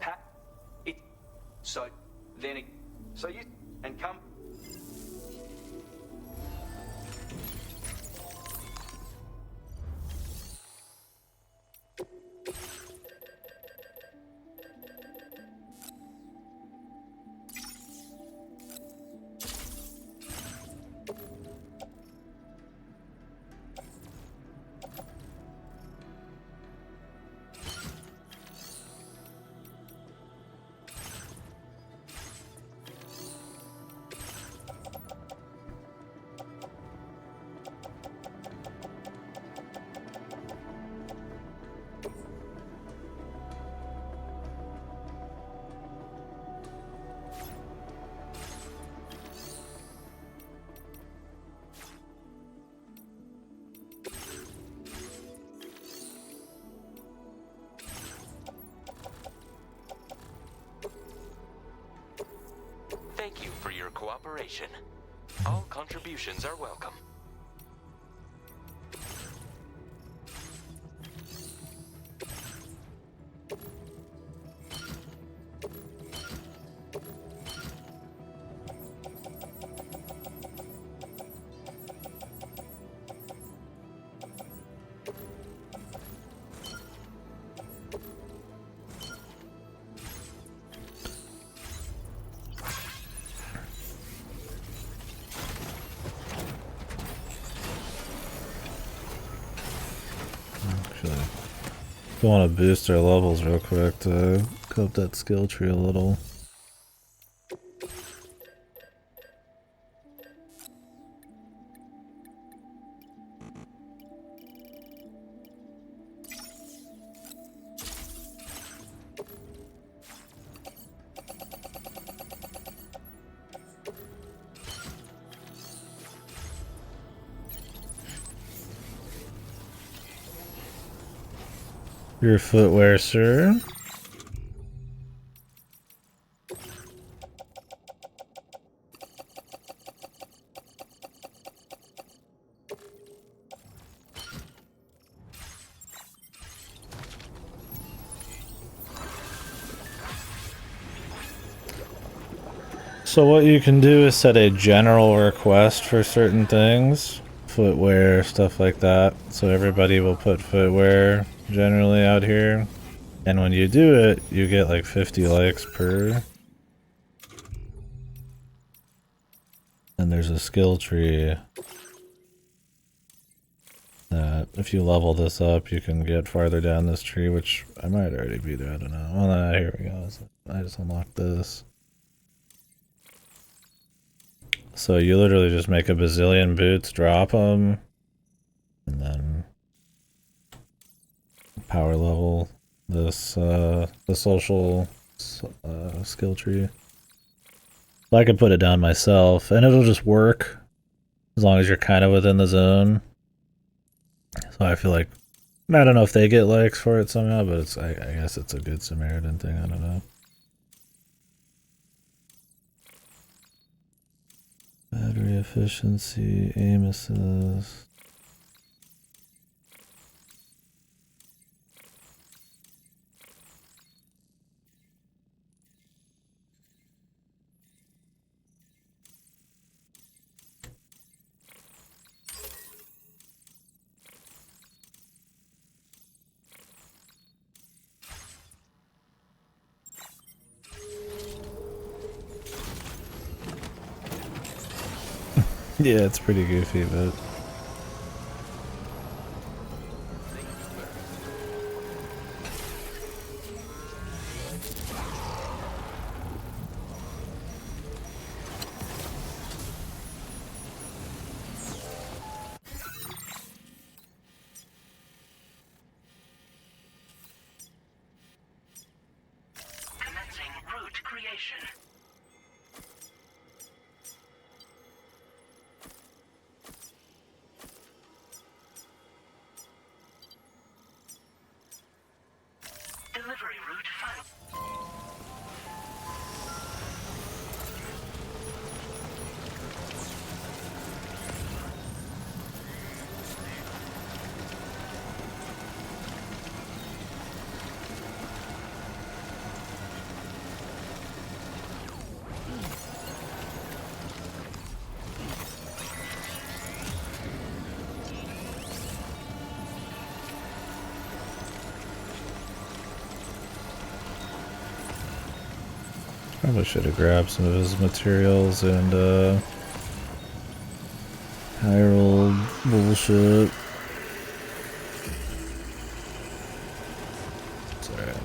Pat. It. So, then it. So you. And come. for your cooperation. All contributions are welcome. We want to boost our levels real quick to go up that skill tree a little. Your footwear, sir. So what you can do is set a general request for certain things. Footwear, stuff like that. So everybody will put footwear generally out here. And when you do it, you get like 50 likes per. And there's a skill tree that if you level this up, you can get farther down this tree, which I might already be there, I don't know. Oh, no, here we go. I just unlocked this. So you literally just make a bazillion boots, drop them, and then power level this, the social skill tree. So I could put it down myself, and it'll just work as long as you're kind of within the zone. So I feel like, I don't know if they get likes for it somehow, but it's I guess it's a good Samaritan thing, I don't know. Battery efficiency, aim assist. Yeah, it's pretty goofy, but... Commencing route creation. Delivery route final. Probably should have grabbed some of his materials and Harold bullshit. It's alright.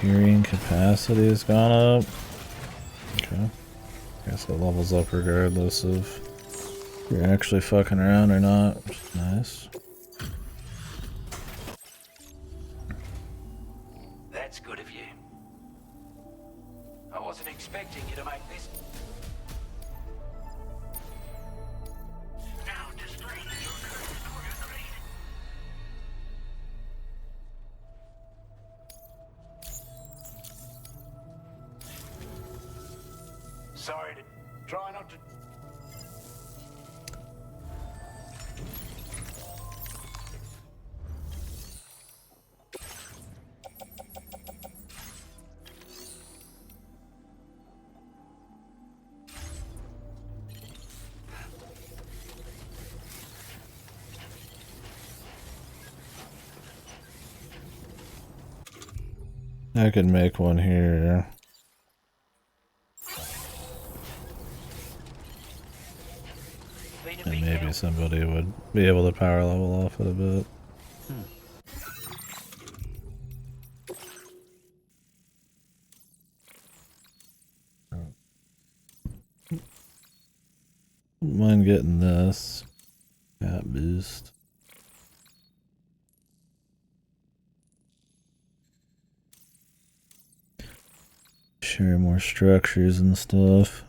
Carrying capacity has gone up. Okay. Guess it levels up regardless of if you're actually fucking around or not, which is nice. That's good of you. I wasn't expecting you to make this. Now display your current order grade. Sorry to try not to. I could make one here. And maybe somebody would be able to power level off it a bit. Wouldn't mind getting this. Cat boost. Share more structures and stuff.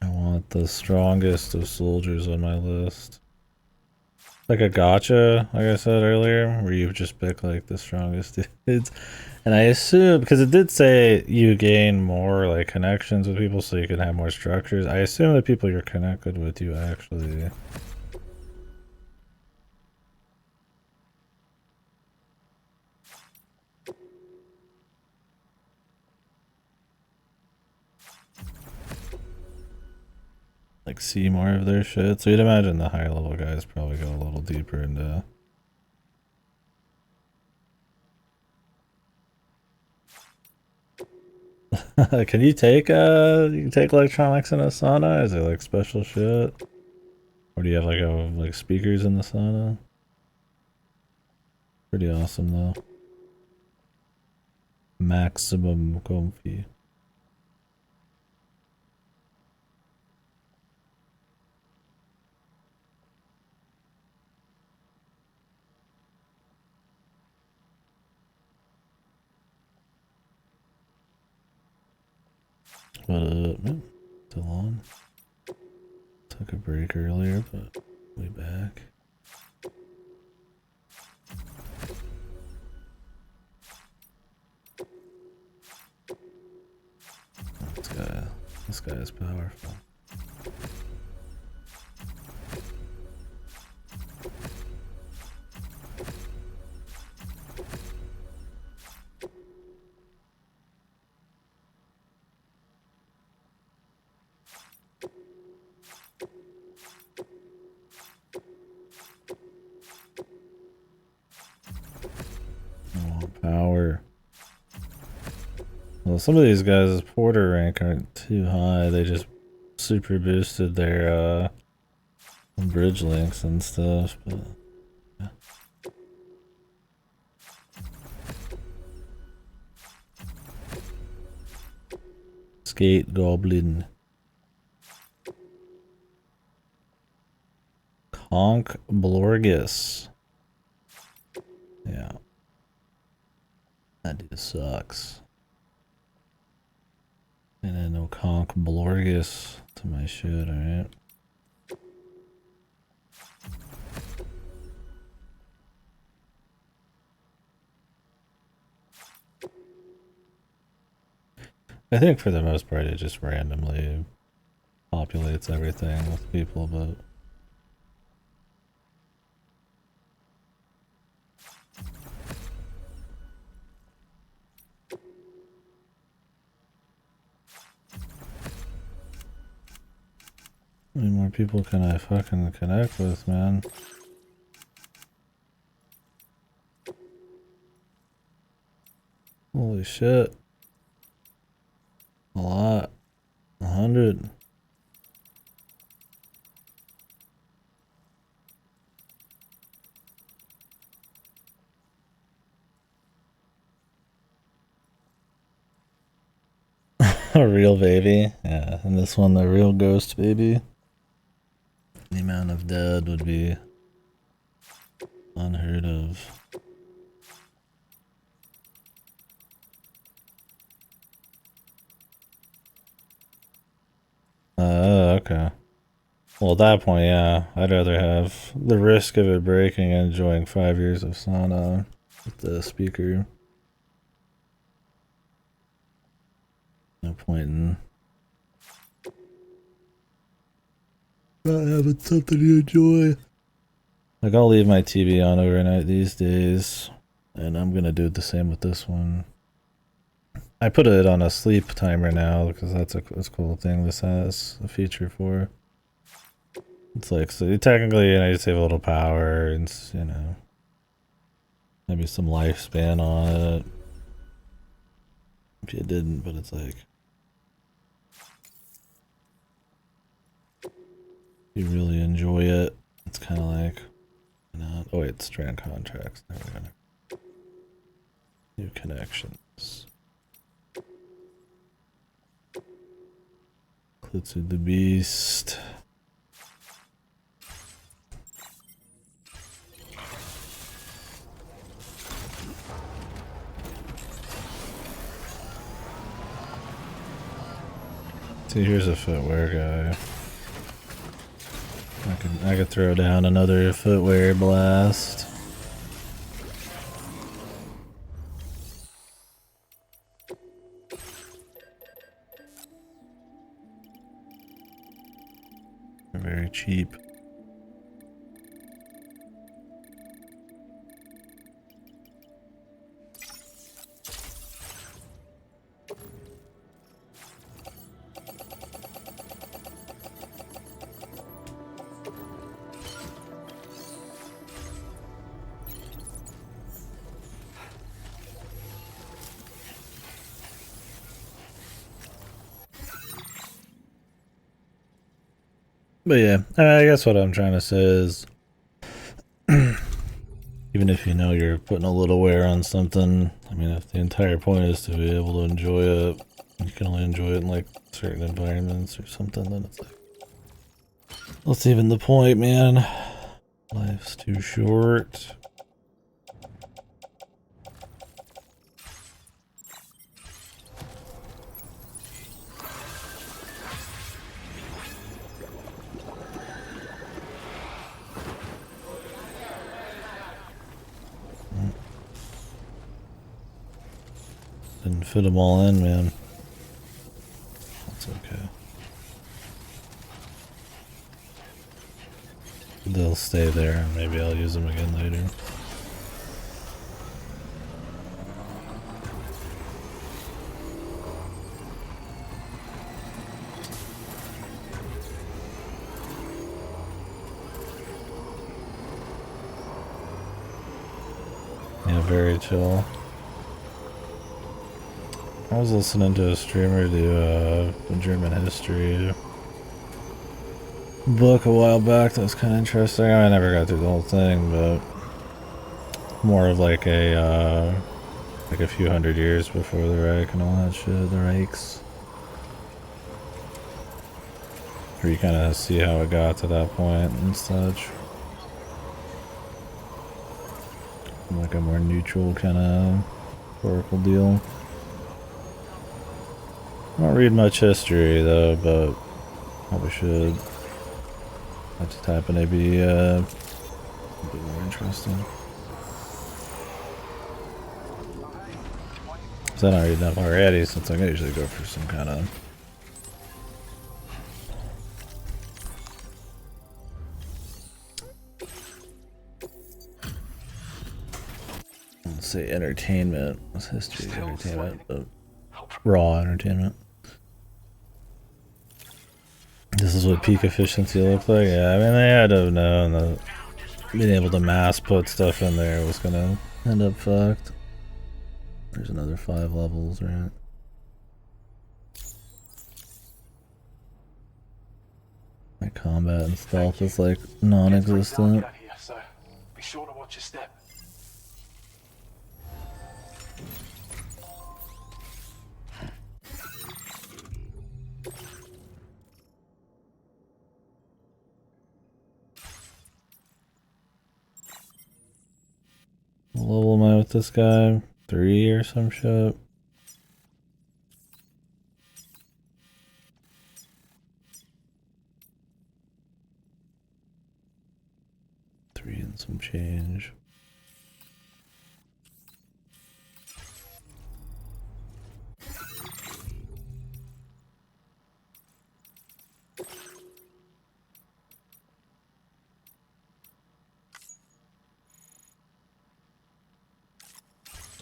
I want the strongest of soldiers on my list. Like a gotcha, like I said earlier, where you just pick like the strongest dudes. And I assume, because it did say you gain more like connections with people so you can have more structures. I assume the people you're connected with, you actually... like see more of their shit. So you'd imagine the higher level guys probably go a little deeper into... Can you take electronics in a sauna? Is it like special shit? Or do you have like speakers in the sauna? Pretty awesome though. Maximum comfy. But still on. Took a break earlier, but we back. This guy is powerful. Power. Well, some of these guys' porter rank aren't too high. They just super boosted their bridge links and stuff, but yeah. Skate Goblin. Conk Blorgus. Yeah. That dude sucks. And then no Conk Blorgus to my shit, alright? I think for the most part it just randomly populates everything with people, but how many more people can I fucking connect with, man? Holy shit. A lot. 100. A real baby. Yeah, and this one, the real ghost baby. The amount of dead would be unheard of. Okay. Well, at that point, yeah, I'd rather have the risk of it breaking and enjoying 5 years of sauna with the speaker. No point in not having something to enjoy. Like, I'll leave my TV on overnight these days, and I'm gonna do the same with this one. I put it on a sleep timer now because that's a cool thing this has a feature for. It's like, so technically, you save a little power and, maybe some lifespan on it. If you didn't, but it's like, you really enjoy it. It's kind of like, oh wait, strand contracts. There we go. New connections. Includes the beast. See, here's a footwear guy. I could throw down another footwear blast. They're very cheap. But yeah, I guess what I'm trying to say is, even if you know you're putting a little wear on something, I mean, if the entire point is to be able to enjoy it, you can only enjoy it in like certain environments or something, then it's like, what's even the point, man? Life's too short. Didn't fit them all in, man. That's okay. They'll stay there, and maybe I'll use them again later. Yeah, very chill. I was listening to a streamer do a German history book a while back that was kind of interesting. I never got through the whole thing, but more of like a few hundred years before the Reich and all that shit, the Reichs. Where you kind of see how it got to that point and such. Like a more neutral kind of historical deal. I don't read much history though, but probably should. That just happened to be a bit more interesting. Because I don't read enough already, since I usually go for some kind of... let's say entertainment. What's history entertainment? Raw entertainment. This is what peak efficiency looked like? Yeah, I mean, they had to have known that being able to mass put stuff in there was gonna end up fucked. There's another 5 levels, right? My combat and stealth is like non-existent. So be sure to watch your step. What level am I with this guy? 3 or some shit? And some change.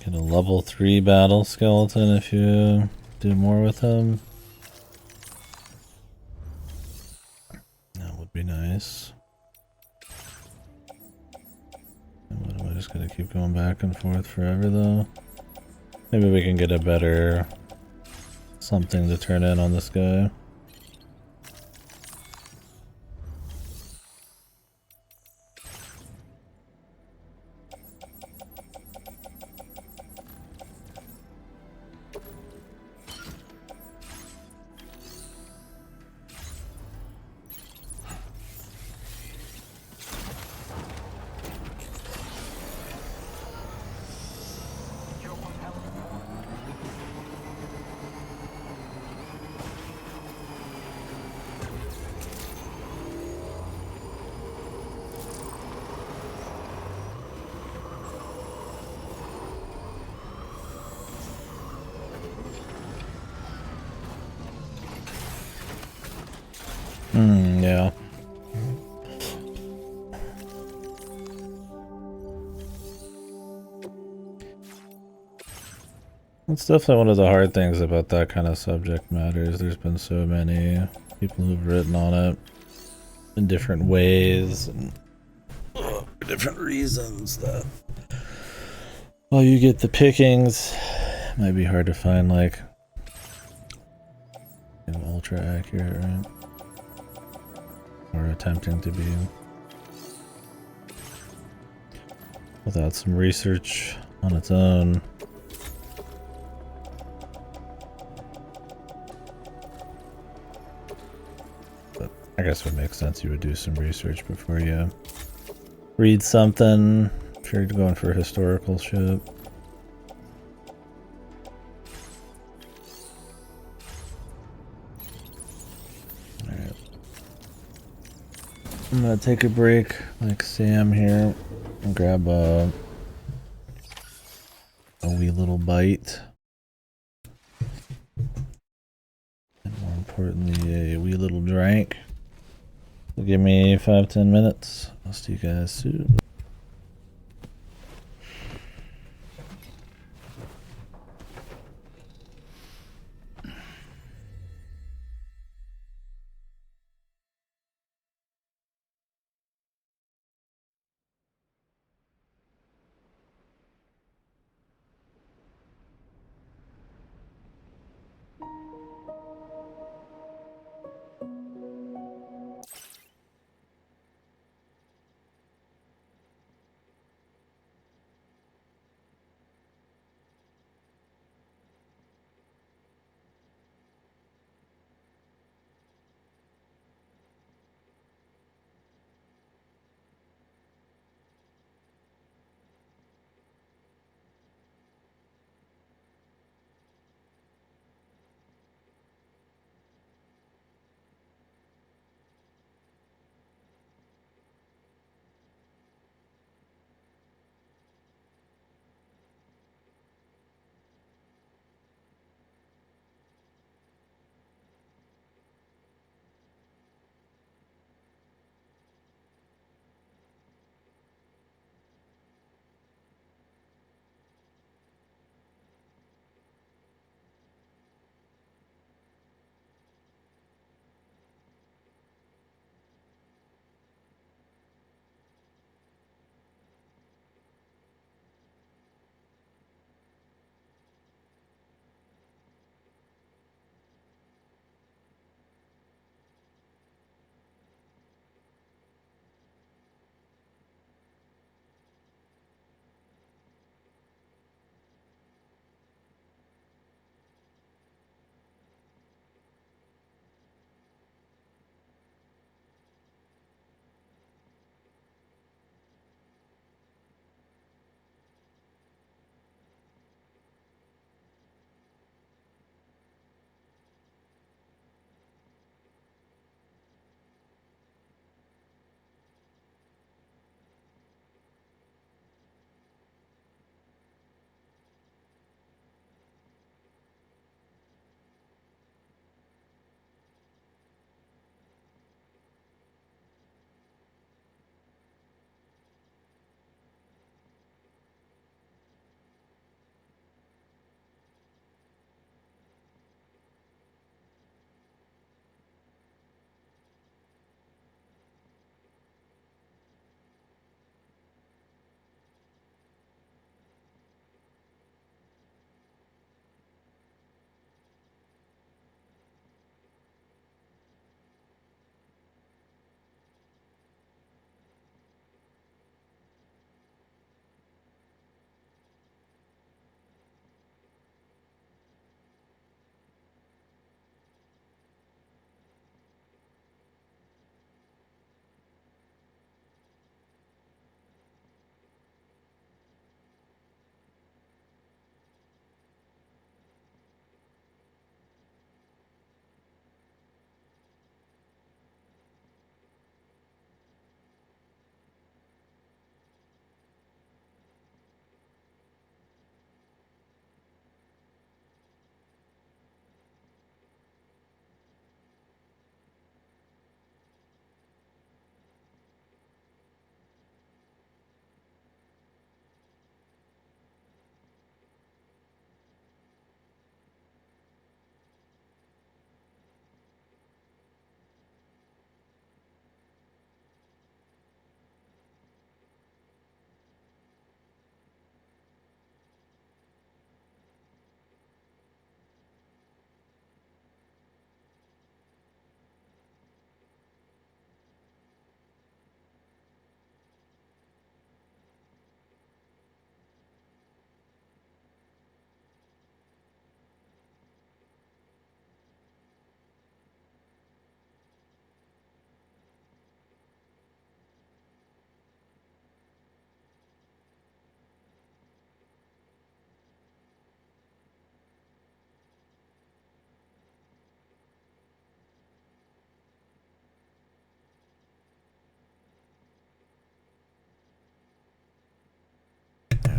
Get a level 3 battle skeleton if you do more with him. That would be nice. What, am I just gonna keep going back and forth forever though? Maybe we can get a better something to turn in on this guy. Yeah. It's definitely one of the hard things about that kind of subject matter is there's been so many people who've written on it in different ways and for different reasons that while you get the pickings, it might be hard to find like ultra accurate, right? Or attempting to be without some research on its own. But I guess it would make sense you would do some research before you read something if you're going for historical shit. I'm gonna take a break like Sam here and grab a wee little bite. And more importantly, a wee little drink. So give me 5-10 minutes. I'll see you guys soon.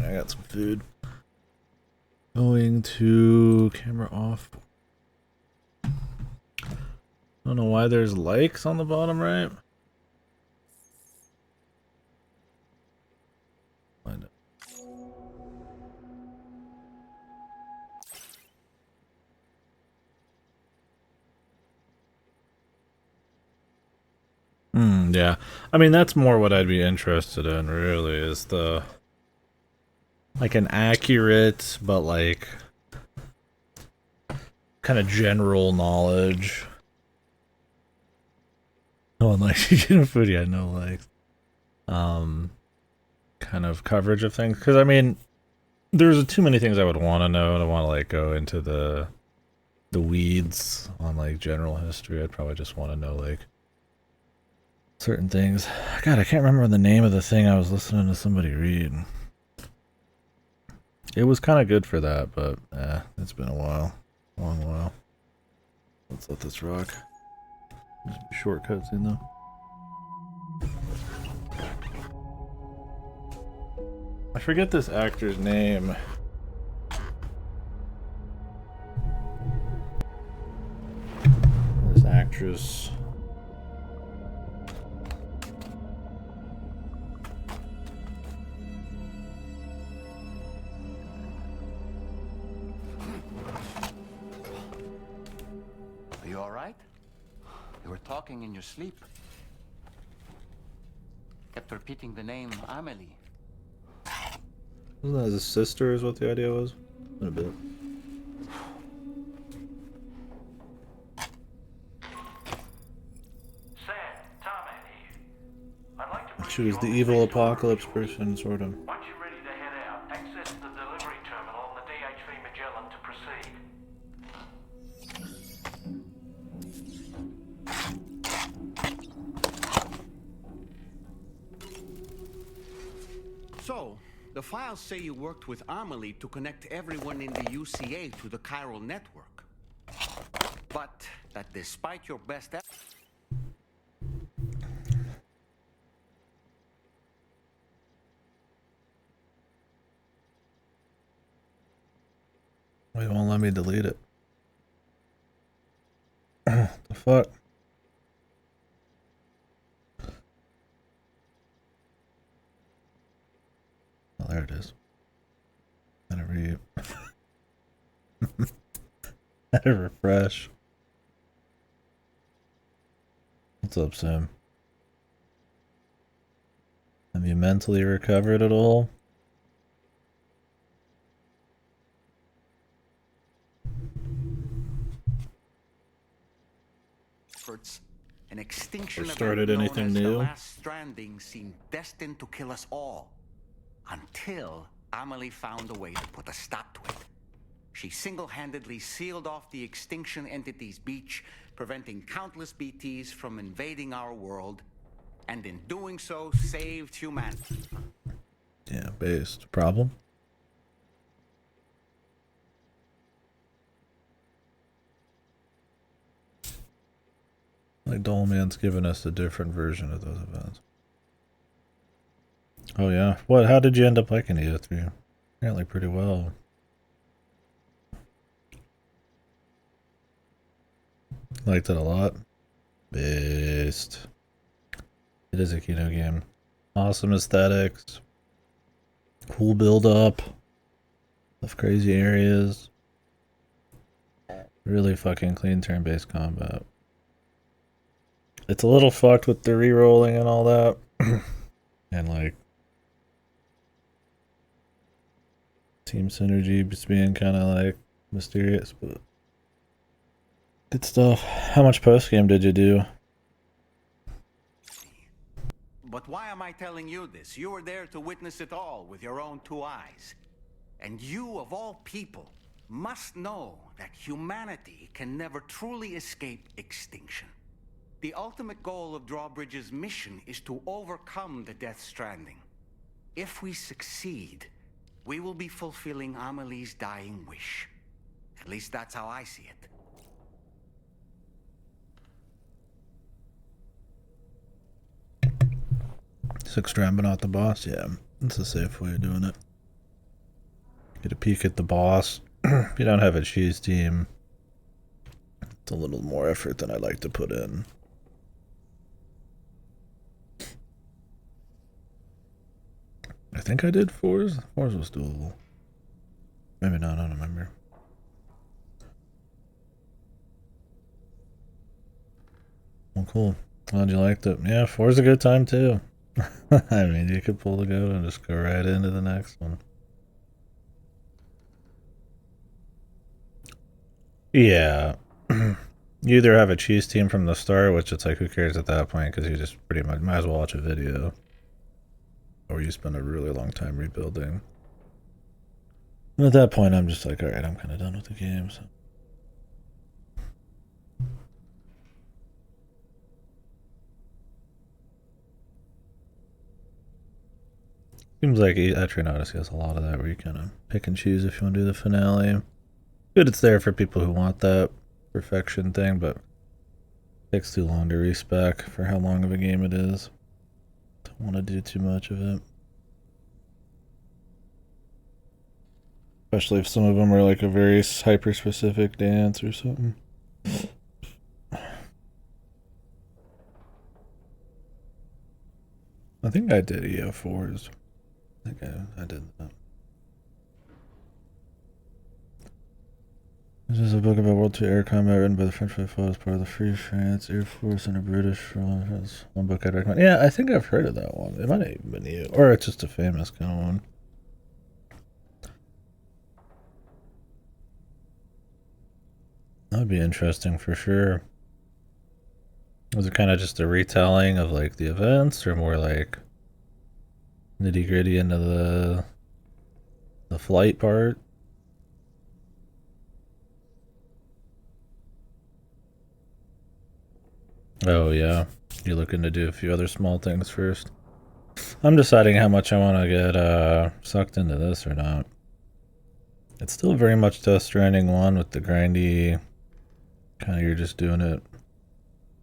I got some food. Going to camera off. I don't know why there's likes on the bottom right. Find it. Yeah. I mean, that's more what I'd be interested in, really, is the... like an accurate, but like... kind of general knowledge. No one likes eating food, yeah, no likes. Kind of coverage of things. Because, I mean, there's too many things I would want to know. I don't want to, like, go into the weeds on, like, general history. I'd probably just want to know, like, certain things. God, I can't remember the name of the thing I was listening to somebody read. It was kind of good for that, but it's been a while. A long while. Let's let this rock. Just a short cutscene though. I forget this actor's name. This actress. Are you all right? You were talking in your sleep. Kept repeating the name Amelie. Wasn't that his sister is what the idea was? In a bit. She was the evil apocalypse person, sort of. Once you're ready to head out, access the delivery terminal on the DHV Magellan to proceed. So, the files say you worked with Amelie to connect everyone in the UCA to the chiral network. But that despite your best efforts... It won't let me delete it. The fuck? Oh, there it is. Gotta Gotta refresh. What's up, Sam? Have you mentally recovered at all? An extinction Or started event anything known as new? the last Stranding seemed destined to kill us all. Until Amelie found a way to put a stop to it. She single-handedly sealed off the extinction entity's beach, preventing countless BTs from invading our world, and in doing so, saved humanity. Yeah, based. Problem? Like Dollman's given us a different version of those events. Oh yeah. What? How did you end up liking EO3? Apparently pretty well. Liked it a lot. Based. It is a Kino game. Awesome aesthetics. Cool build up. Of crazy areas. Really fucking clean turn-based combat. It's a little fucked with the re-rolling and all that. And like team synergy just being kind of like mysterious, but good stuff. How much post-game did you do? But why am I telling you this? You were there to witness it all with your own two eyes. And you, of all people, must know that humanity can never truly escape extinction. The ultimate goal of Drawbridge's mission is to overcome the Death Stranding. If we succeed, we will be fulfilling Amelie's dying wish. At least that's how I see it. Six Strand but not the boss? Yeah, that's a safe way of doing it. Get a peek at the boss. If you don't have a cheese team, it's a little more effort than I like to put in. I think I did 4s. 4s was doable. Maybe not, I don't remember. Well, cool. Glad you liked it. Yeah, 4's a good time too. I mean, you could pull the goat and just go right into the next one. Yeah. You either have a cheese team from the start, which it's like, who cares at that point, because you just pretty much might as well watch a video. Or you spend a really long time rebuilding. And at that point, I'm just like, alright, I'm kind of done with the game, so. Seems like Etrian Odyssey has a lot of that, where you kind of pick and choose if you want to do the finale. Good, it's there for people who want that perfection thing, but it takes too long to respec for how long of a game it is. Don't want to do too much of it. Especially if some of them are like a very hyper-specific dance or something. I think I did EO4s. I think I did that. This is a book about World II air combat written by the French football as part of the Free France Air Force and a British. That's one book I'd recommend. Yeah, I think I've heard of that one. It might have even been you. Or it's just a famous kind of one. That would be interesting for sure. Was it kind of just a retelling of like the events, or more like nitty gritty into the flight part? Oh yeah, you're looking to do a few other small things first. I'm deciding how much I want to get sucked into this or not. It's still very much Death Stranding 1 with the grindy, kind of you're just doing it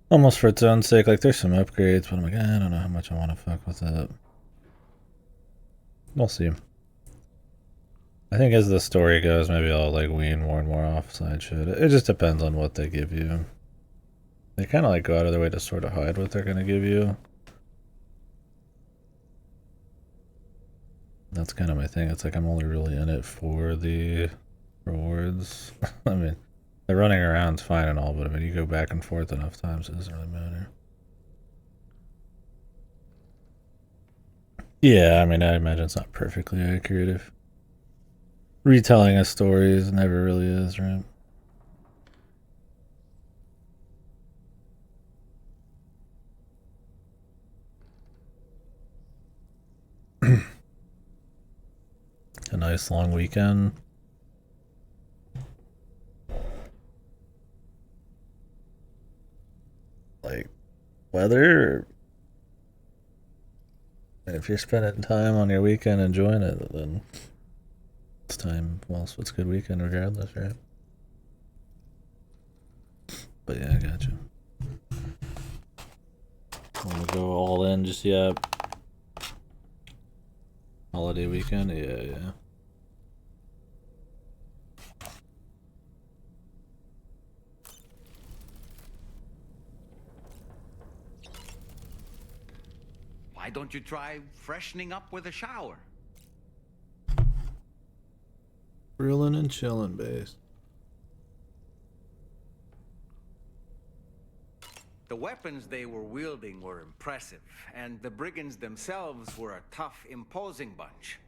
almost for its own sake. Like there's some upgrades, but I'm like, I don't know how much I want to fuck with it. We'll see. I think as the story goes, maybe I'll like wean more and more offside shit. It just depends on what they give you. They kind of like go out of their way to sort of hide what they're going to give you. That's kind of my thing. It's like I'm only really in it for the rewards. I mean, the running around's fine and all, but I mean, you go back and forth enough times, it doesn't really matter. Yeah, I mean, I imagine it's not perfectly accurate if retelling a story is never really is, right? A nice long weekend. Like weather, and if you're spending time on your weekend enjoying it, then it's time. Well, so it's a good weekend regardless, right? But yeah, I got you. Want to go all in just yet? Holiday weekend, yeah. Why don't you try freshening up with a shower? Grilling and chilling, base. The weapons they were wielding were impressive, and the brigands themselves were a tough, imposing bunch.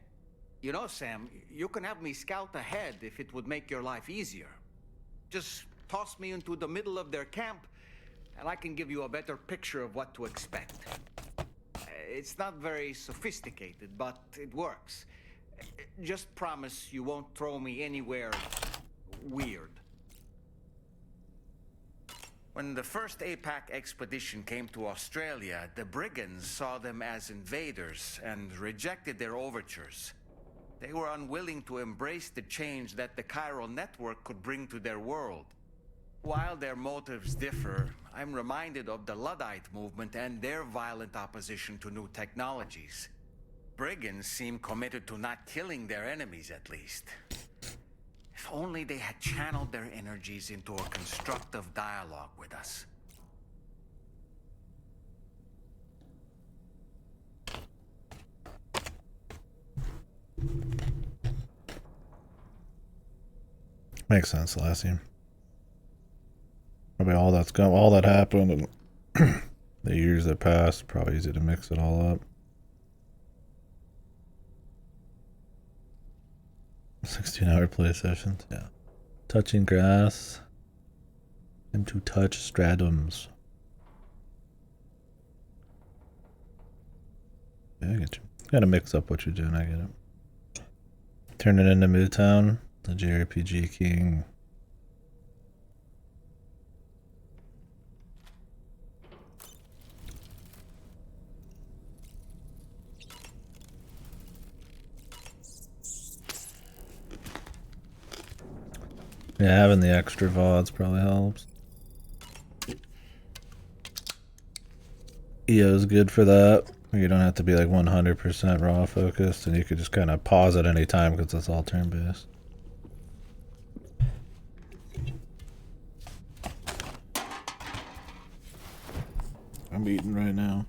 You know, Sam, you can have me scout ahead if it would make your life easier. Just toss me into the middle of their camp, and I can give you a better picture of what to expect. It's not very sophisticated, but it works. Just promise you won't throw me anywhere weird. When the first APAC expedition came to Australia, the brigands saw them as invaders and rejected their overtures. They were unwilling to embrace the change that the chiral network could bring to their world. While their motives differ, I'm reminded of the Luddite movement and their violent opposition to new technologies. brigands seem committed to not killing their enemies, at least. If only they had channeled their energies into a constructive dialogue with us. Makes sense, Lassie. Probably all that happened and the years that passed, probably easy to mix it all up. 16-hour play sessions, yeah. Touching grass. And to touch stratums. Yeah, I get you. Gotta mix up what you're doing, I get it. Turn it into Midtown, the JRPG king. Yeah, having the extra VODs probably helps. EO is good for that. You don't have to be like 100% raw focused, and you could just kind of pause at any time because it's all turn-based. I'm eating right now.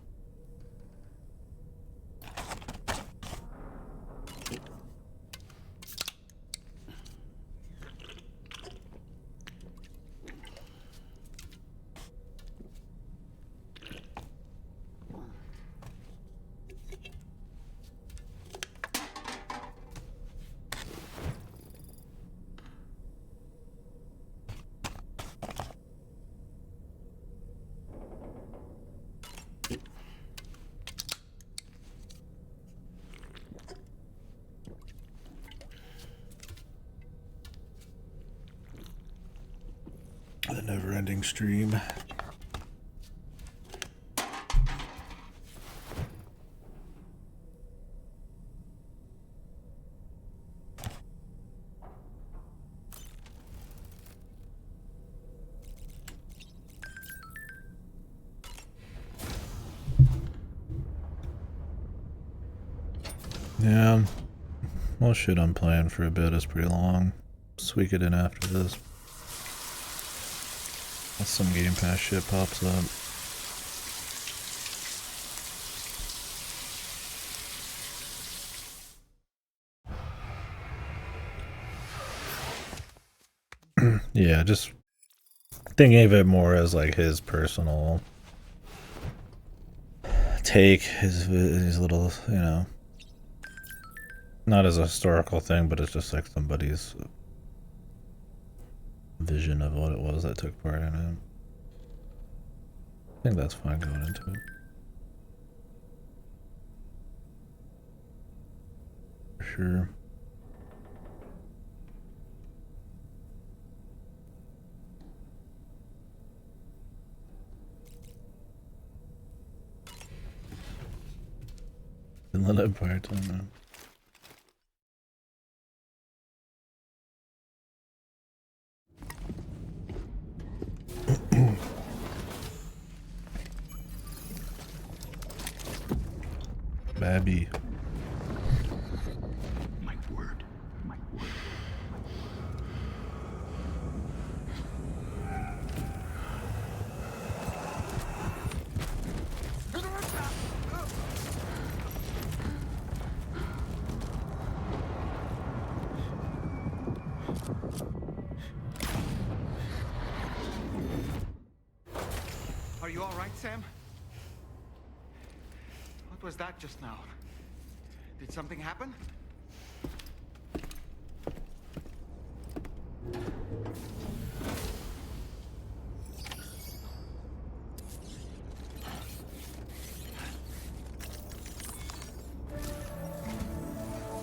The never-ending stream. Yeah, well, shit, I'm playing for a bit. It's pretty long. Sweep it in after this. Unless some Game Pass shit pops up. Yeah, just thinking of it more as like his personal take, his little, you know, not as a historical thing, but it's just like somebody's vision of what it was that took part in it. I think that's fine going into it. For sure. Inland Empire time. Babby. My word. My word. Are you all right, Sam? What was that just now? Did something happen?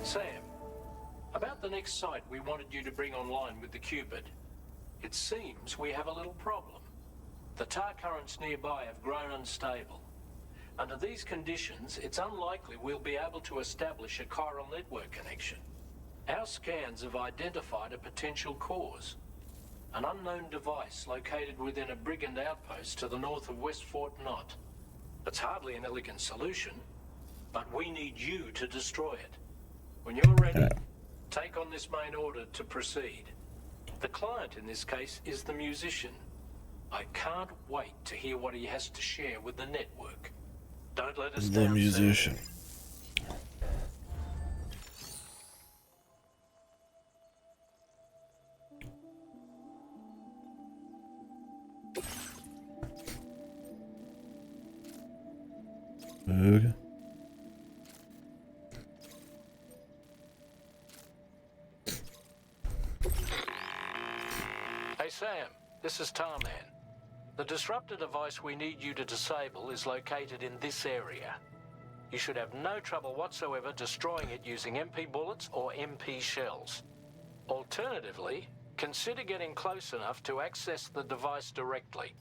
Sam, about the next site we wanted you to bring online with the Cupid. It seems we have a little problem. The tar currents nearby have grown unstable. Under these conditions, it's unlikely we'll be able to establish a chiral network connection. Our scans have identified a potential cause. An unknown device located within a brigand outpost to the north of West Fort Knott. It's hardly an elegant solution, but we need you to destroy it. When you're ready, take on this main order to proceed. The client in this case is the musician. I can't wait to hear what he has to share with the network. Don't let us The down, musician. Okay. Hey Sam, this is Tarman. The disruptor device we need you to disable is located in this area. You should have no trouble whatsoever destroying it using MP bullets or MP shells. Alternatively, consider getting close enough to access the device directly.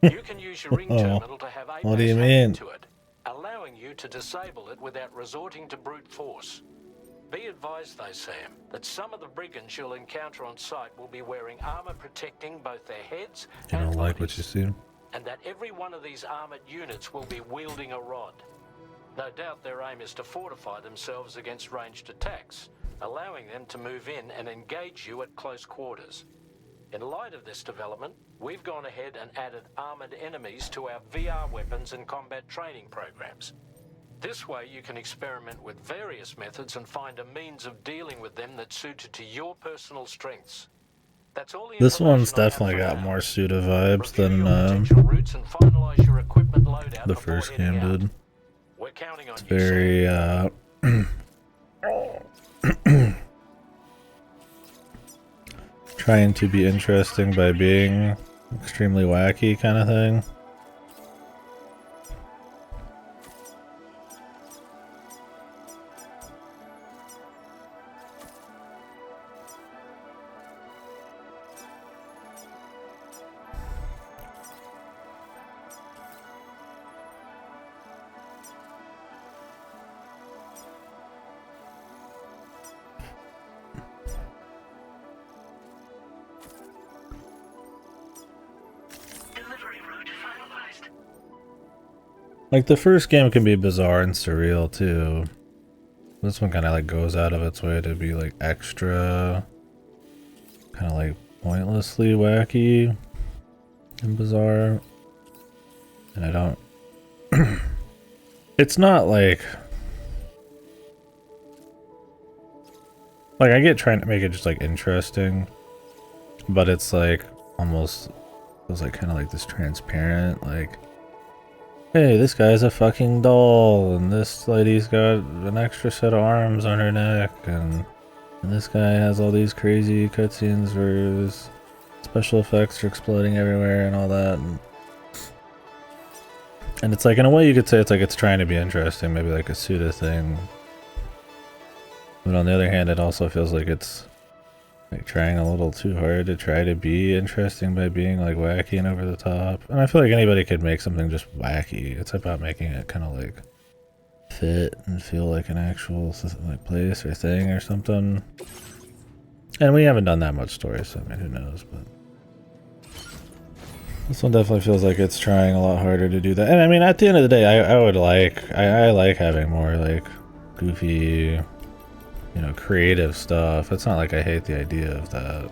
You can use your ring terminal to have What do you APAS hack mean? into it, allowing you to disable it without resorting to brute force. Be advised though, Sam, that some of the brigands you'll encounter on site will be wearing armor protecting both their heads You and don't like what you see? and that every one of these armored units will be wielding a rod. No doubt their aim is to fortify themselves against ranged attacks, allowing them to move in and engage you at close quarters. In light of this development, we've gone ahead and added armored enemies to our VR weapons and combat training programs. This way you can experiment with various methods and find a means of dealing with them that's suited to your personal strengths. That's all the This one's information I have definitely for got now. more pseudo vibes than Routes and finalize your equipment loadout the before first heading game out. did. We're counting on It's you, Sam. very trying to be interesting by being extremely wacky kind of thing. Like the first game can be bizarre and surreal too. This one kind of like goes out of its way to be like extra, kind of like pointlessly wacky and bizarre. And I don't. It's not like I get trying to make it just like interesting, but it's like almost feels like kind of like this transparent like. Hey, this guy's a fucking doll, and this lady's got an extra set of arms on her neck, and this guy has all these crazy cutscenes where his special effects are exploding everywhere and all that. And it's like, in a way you could say it's like it's trying to be interesting, maybe like a pseudo thing. But on the other hand, it also feels like it's like trying a little too hard to try to be interesting by being like wacky and over the top. And I feel like anybody could make something just wacky. It's about making it kind of like fit and feel like an actual like place or thing or something. And we haven't done that much story, so I mean, who knows? But this one definitely feels like it's trying a lot harder to do that. And I mean, at the end of the day, I would like I like having more like goofy, you know, creative stuff. It's not like I hate the idea of that.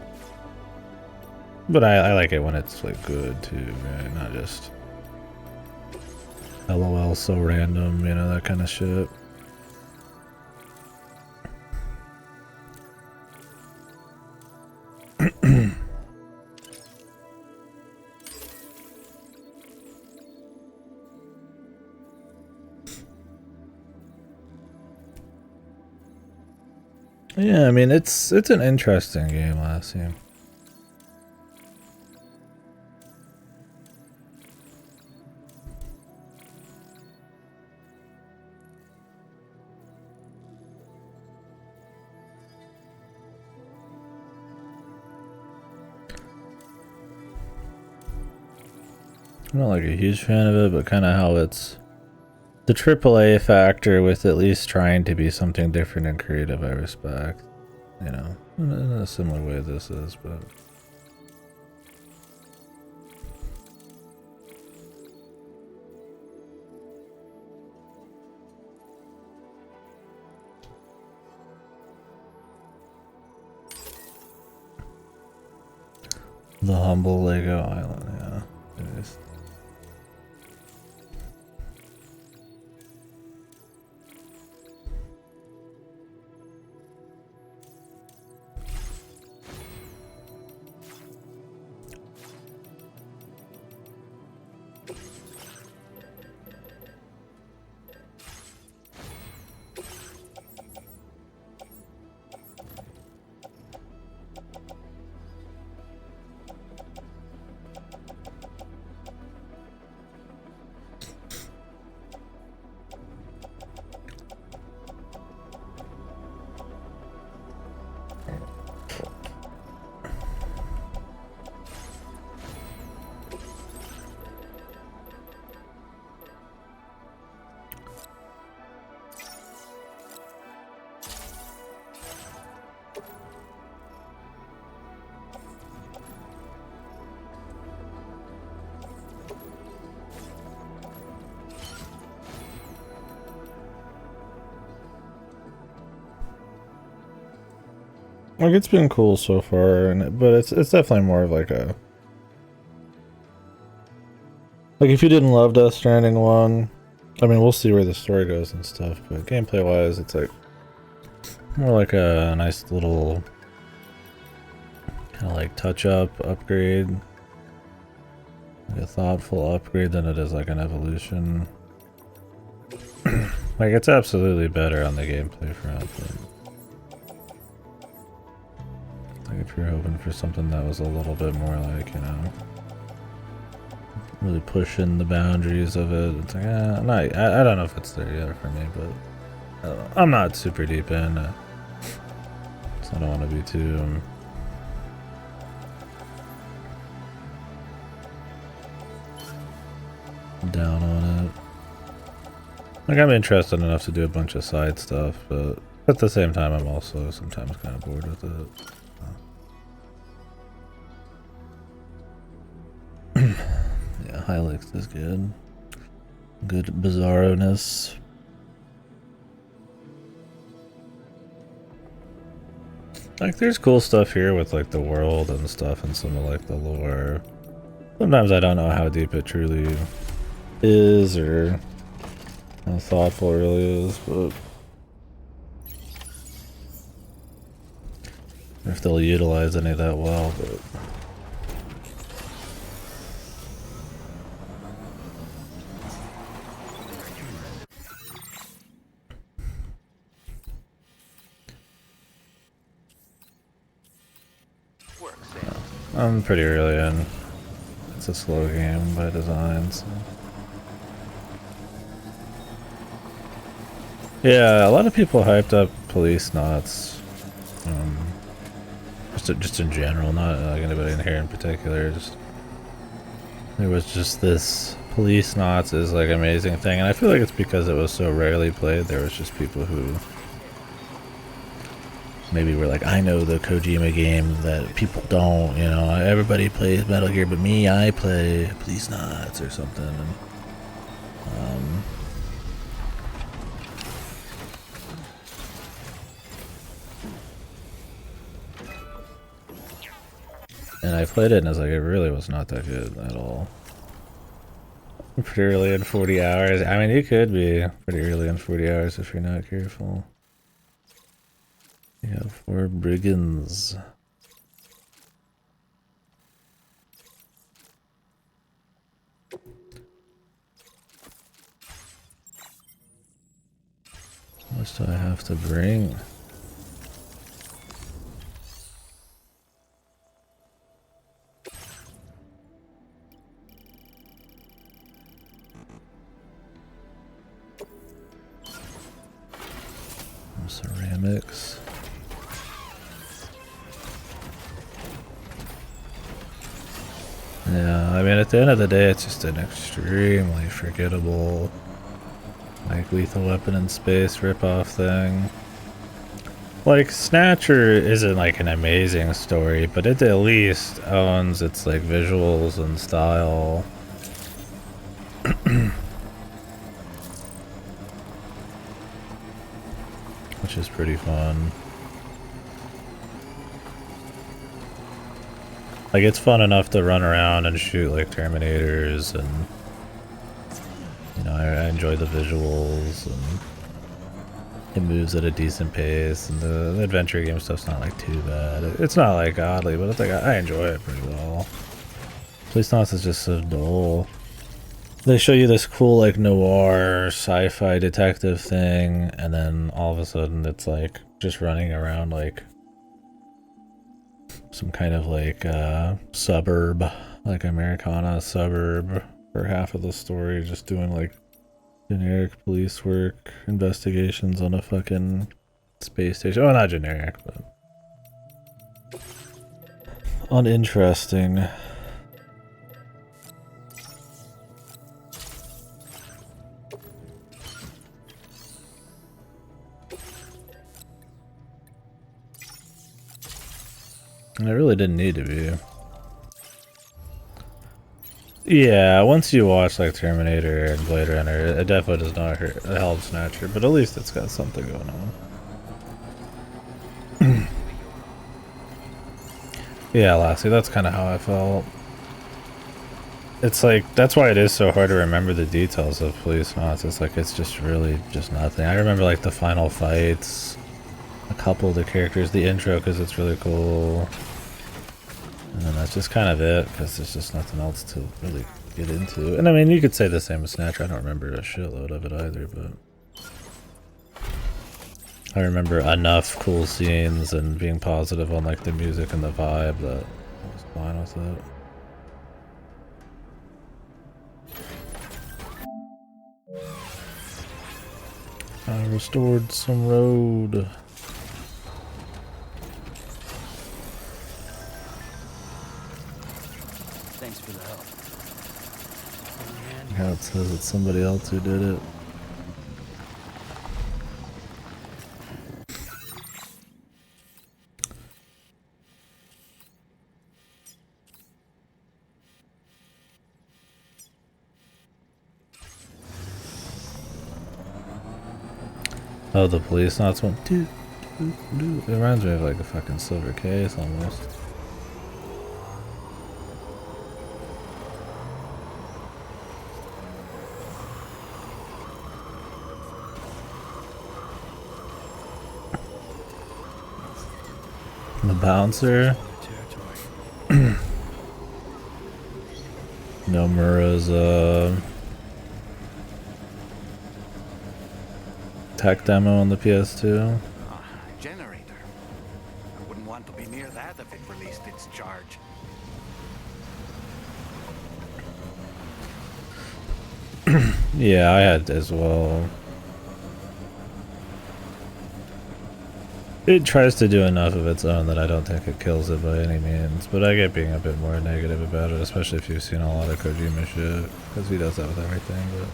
But I like it when it's like good too, right? Not just LOL so random, you know, that kind of shit. Yeah, I mean it's an interesting game last game. I'm not like a huge fan of it, but kind of how it's the AAA factor with at least trying to be something different and creative, I respect. You know, in a similar way this is, but. The humble Lego island, yeah. Nice. Like, it's been cool so far, but it's definitely more of like a... Like, if you didn't love Death Stranding 1, I mean, we'll see where the story goes and stuff, but gameplay-wise, it's like more like a nice little kind of like touch-up upgrade. Like a thoughtful upgrade than it is like an evolution. Like, it's absolutely better on the gameplay front, but like if you're hoping for something that was a little bit more like, you know, really pushing the boundaries of it, it's like, I don't know if it's there yet for me, but I'm not super deep in, so I don't want to be too down on it. Like, I'm interested enough to do a bunch of side stuff, but at the same time, I'm also sometimes kind of bored with it. Yeah, Hylix is good. Good bizarro-ness. Like, there's cool stuff here with, like, the world and stuff and some of, like, the lore. Sometimes I don't know how deep it truly is or how thoughtful it really is, but if they'll utilize any of that well, but I'm pretty early in. It's a slow game by design, so. Yeah, a lot of people hyped up Police Knots. Just in general, not like anybody in here in particular. Just, there was just this Police Knots is like amazing thing, and I feel like it's because it was so rarely played. There was just people who maybe we're like, I know the Kojima game that people don't, you know, everybody plays Metal Gear, but me, I play Police Knots or something. And I played it and I was like, it really was not that good at all. Pretty early in 40 hours. I mean, you could be pretty early in 40 hours if you're not careful. Yeah, 4 brigands. How much do I have to bring? Ceramics. Yeah, I mean, at the end of the day, it's just an extremely forgettable, like, Lethal Weapon in Space ripoff thing. Like, Snatcher isn't, like, an amazing story, but it at least owns its, like, visuals and style. Which is pretty fun. Like, it's fun enough to run around and shoot like Terminators, and you know, I enjoy the visuals, and it moves at a decent pace, and the adventure game stuff's not like too bad. It's not like godly, but it's like I enjoy it pretty well. Policenauts is just so dull. They show you this cool like noir sci-fi detective thing, and then all of a sudden it's like just running around like some kind of like suburb, like Americana suburb for half of the story, just doing like generic police work, investigations on a fucking space station. Oh, not generic, but uninteresting. And it really didn't need to be. Yeah, once you watch like Terminator and Blade Runner, it definitely does not hurt a hell of Snatcher, but at least it's got something going on. Yeah, Lassie, that's kind of how I felt. It's like, that's why it is so hard to remember the details of Policenauts. It's like, it's just really just nothing. I remember like the final fights, a couple of the characters, the intro because it's really cool. And then that's just kind of it, because there's just nothing else to really get into. And I mean, you could say the same with Snatcher. I don't remember a shitload of it either, but I remember enough cool scenes and being positive on like the music and the vibe that I was fine with it. I restored some road. Thanks for the help. How it says it's somebody else who did it. Oh, the Policenauts one. Dude, it reminds me of like a fucking silver case almost. The bouncer. Nomura's tech demo on the PS2. Generator. I wouldn't want to be near that if it released its charge. Yeah, I had as well. It tries to do enough of its own that I don't think it kills it by any means, but I get being a bit more negative about it, especially if you've seen a lot of Kojima shit, because he does that with everything, but...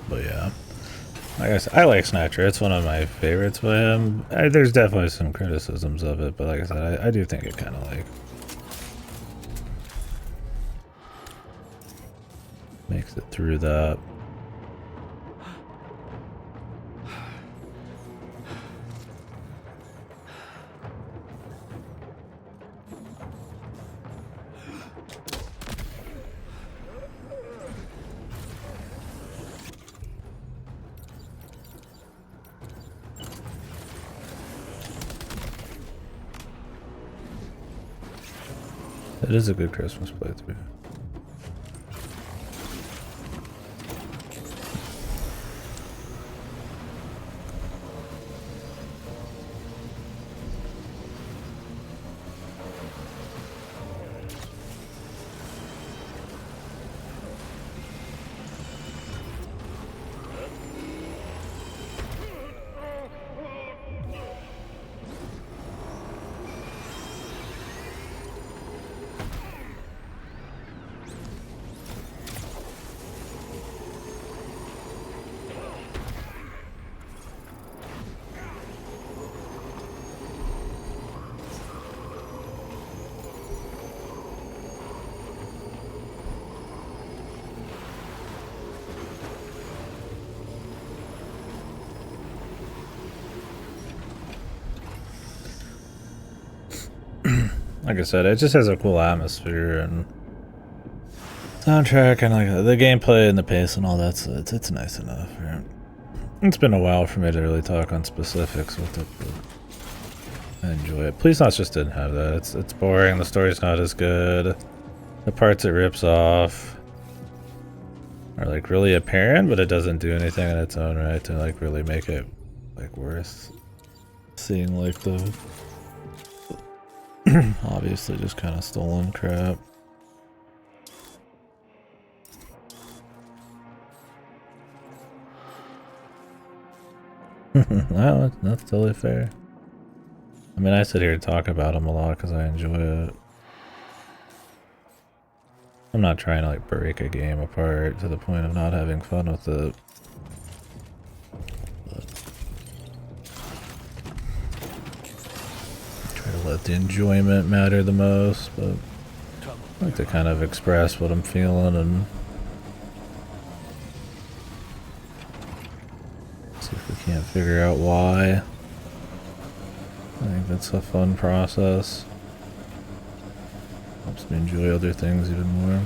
But yeah, like I said, I like Snatcher. It's one of my favorites by him. There's definitely some criticisms of it, but like I said, I do think it kind of like makes it through that. It is a good Christmas playthrough. like I said, it just has a cool atmosphere and soundtrack, and like the gameplay and the pace and all that. So it's nice enough. Yeah. It's been a while for me to really talk on specifics with it, but I enjoy it. Police Knots just didn't have that. It's boring. The story's not as good. The parts it rips off are like really apparent, but it doesn't do anything in its own right to like really make it like worth seeing. Like the obviously just kind of stolen crap. No, that's totally fair. I mean, I sit here and talk about them a lot because I enjoy it. I'm not trying to like break a game apart to the point of not having fun with it. But try to let the enjoyment matter the most, but I like to kind of express what I'm feeling and see if we can't figure out why. I think that's a fun process. Helps me enjoy other things even more.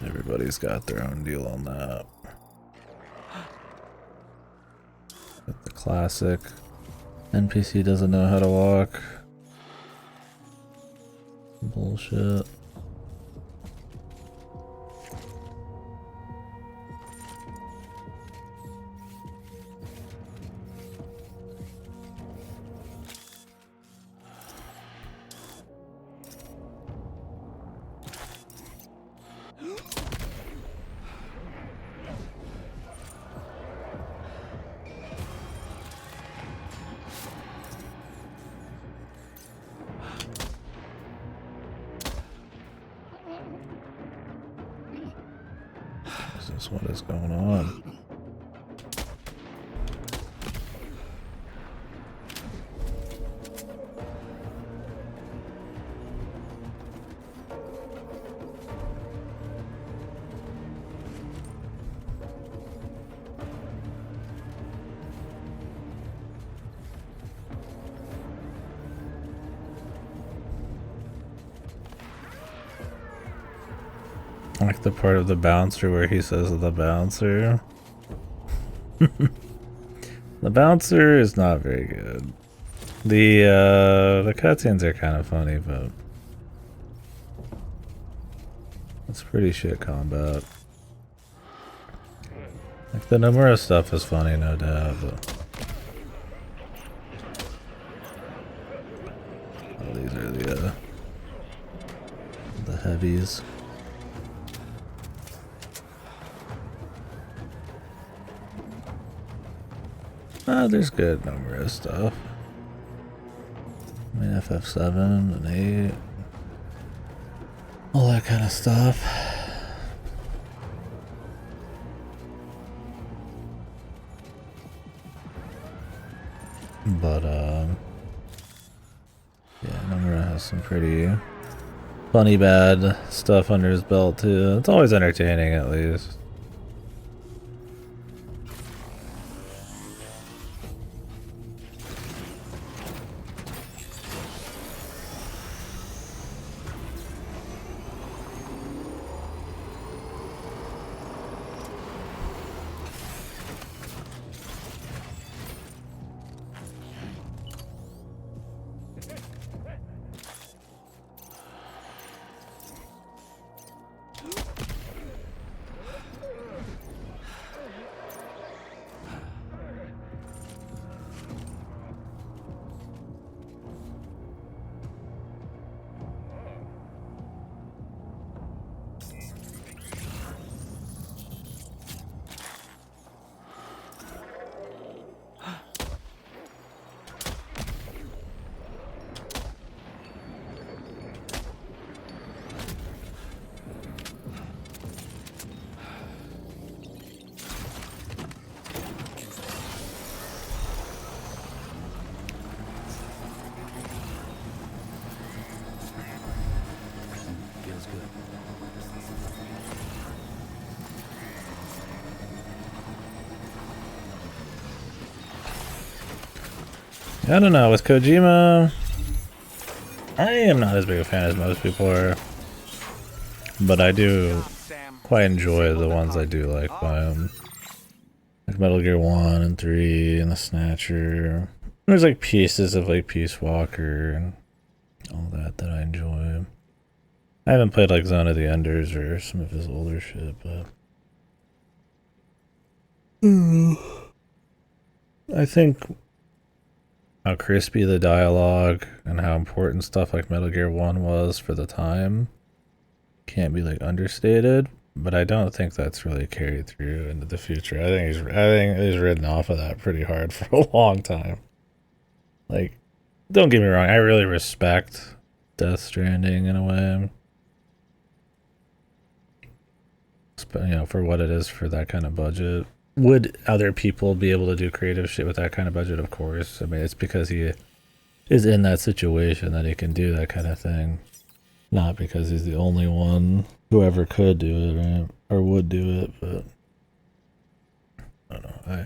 Everybody's got their own deal on that. But the classic NPC doesn't know how to walk. Bullshit. What is going on? I like the part of the bouncer where he says the bouncer. The bouncer is not very good. The cutscenes are kind of funny, but it's pretty shit combat. Like the Nomura stuff is funny, no doubt, but oh, these are the heavies. There's good Nomura stuff. I mean, FF7 and 8. All that kind of stuff. But, yeah, Nomura has some pretty funny bad stuff under his belt, too. It's always entertaining, at least. I don't know, with Kojima, I am not as big a fan as most people are, but I do quite enjoy the ones I do like by him. Like Metal Gear 1 and 3 and the Snatcher. There's like pieces of like Peace Walker and all that I enjoy. I haven't played like Zone of the Enders or some of his older shit, but I think how crispy the dialogue and how important stuff like Metal Gear 1 was for the time can't be like understated, but I don't think that's really carried through into the future. I think he's ridden off of that pretty hard for a long time. Like, don't get me wrong, I really respect Death Stranding in a way. You know, for what it is for that kind of budget. Would other people be able to do creative shit with that kind of budget? Of course. I mean, it's because he is in that situation that he can do that kind of thing. Not because he's the only one who ever could do it, right? Or would do it, but I don't know.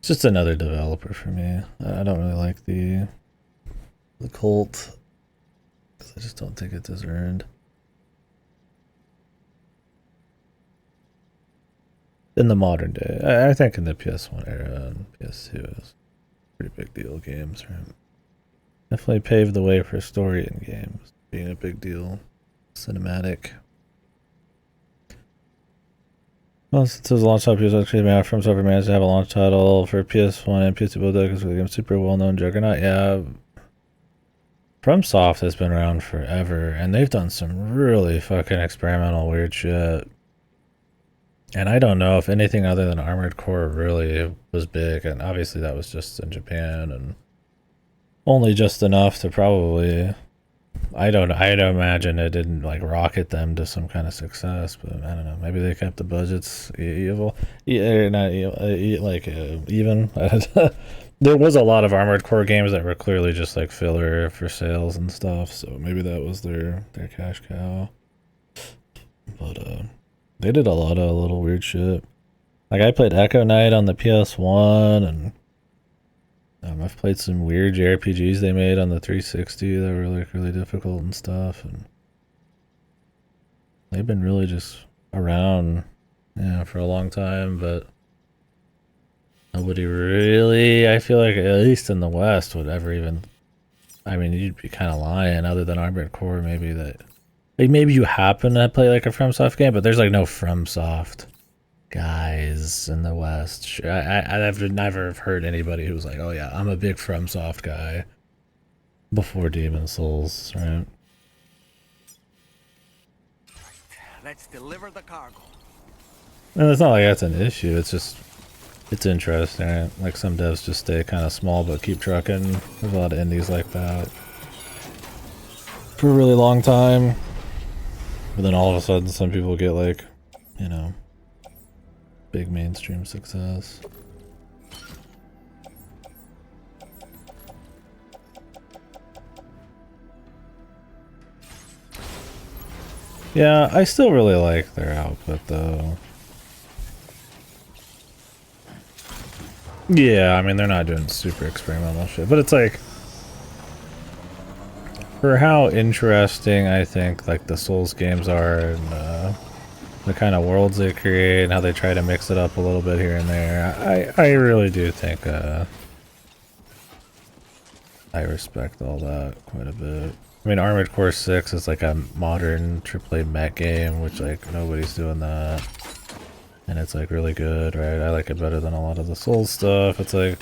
It's just another developer for me. I don't really like the cult. I just don't think it is earned. In the modern day. I think in the PS1 era and PS2 is pretty big deal games, right? Definitely paved the way for story in games being a big deal. Cinematic. Well, since it was a launch title, PS1 From Software managed to have a launch title for PS1 and PS2 both because the game's super well-known juggernaut. Yeah, FromSoft has been around forever, and they've done some really fucking experimental weird shit. And I don't know if anything other than Armored Core really was big, and obviously that was just in Japan, and only just enough to probably... I don't imagine it didn't like rocket them to some kind of success, but I don't know. Maybe they kept the budgets evil, not evil, like even. There was a lot of Armored Core games that were clearly just like filler for sales and stuff, so maybe that was their cash cow. But they did a lot of little weird shit. Like I played Echo Knight on the PS1, and I've played some weird JRPGs they made on the 360 that were like really difficult and stuff, and they've been really just around, for a long time, but nobody really, I feel like, at least in the West, would ever even, I mean, you'd be kind of lying, other than Armored Core, maybe that, like maybe you happen to play like a FromSoft game, but there's like no FromSoft guys in the West. I've never heard anybody who's like, oh yeah, I'm a big FromSoft guy before Demon Souls, right? Let's deliver the cargo. And it's not like that's an issue, it's just, it's interesting, right? Like some devs just stay kind of small but keep trucking. There's a lot of indies like that for a really long time, but then all of a sudden some people get like, you know, big mainstream success. Yeah, I still really like their output though. Yeah, I mean they're not doing super experimental shit, but it's like for how interesting I think like the Souls games are, and the kind of worlds they create and how they try to mix it up a little bit here and there. I really do think I respect all that quite a bit. I mean, Armored Core 6 is like a modern AAA mech game, which like nobody's doing that. And it's like really good, right? I like it better than a lot of the Souls stuff. It's like,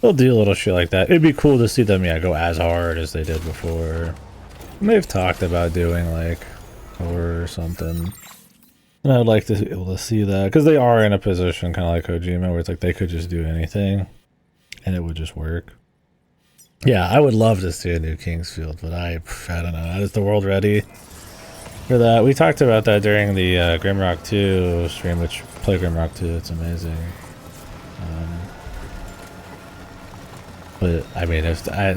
they'll do a little shit like that. It'd be cool to see them, go as hard as they did before. And they've talked about doing like horror or something. And I would like to be able to see that, because they are in a position kind of like Kojima, where it's like they could just do anything, and it would just work. Yeah, I would love to see a new Kingsfield, but I don't know. Is the world ready for that? We talked about that during the Grimrock 2 stream, which play Grimrock 2, it's amazing. But I mean, if I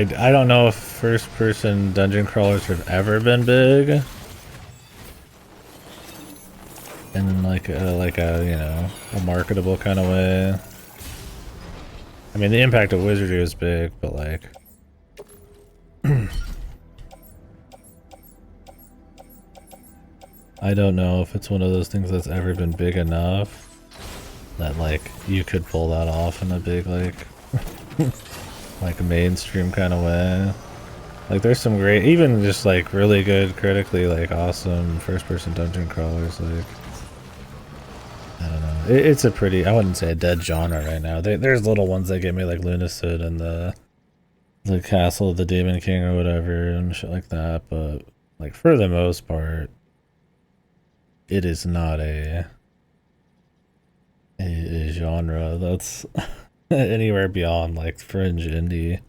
don't know if first-person dungeon crawlers have ever been big. In like a a marketable kind of way. I mean, the impact of wizardry is big, but like, I don't know if it's one of those things that's ever been big enough that like you could pull that off in a big like like mainstream kind of way. Like there's some great, even just like really good, critically like awesome first-person dungeon crawlers. Like I don't know, it's a pretty, I wouldn't say a dead genre right now. There's little ones that get me like Lunacid and the Castle of the Demon King or whatever and shit like that. But like for the most part, it is not a genre that's anywhere beyond like fringe indie.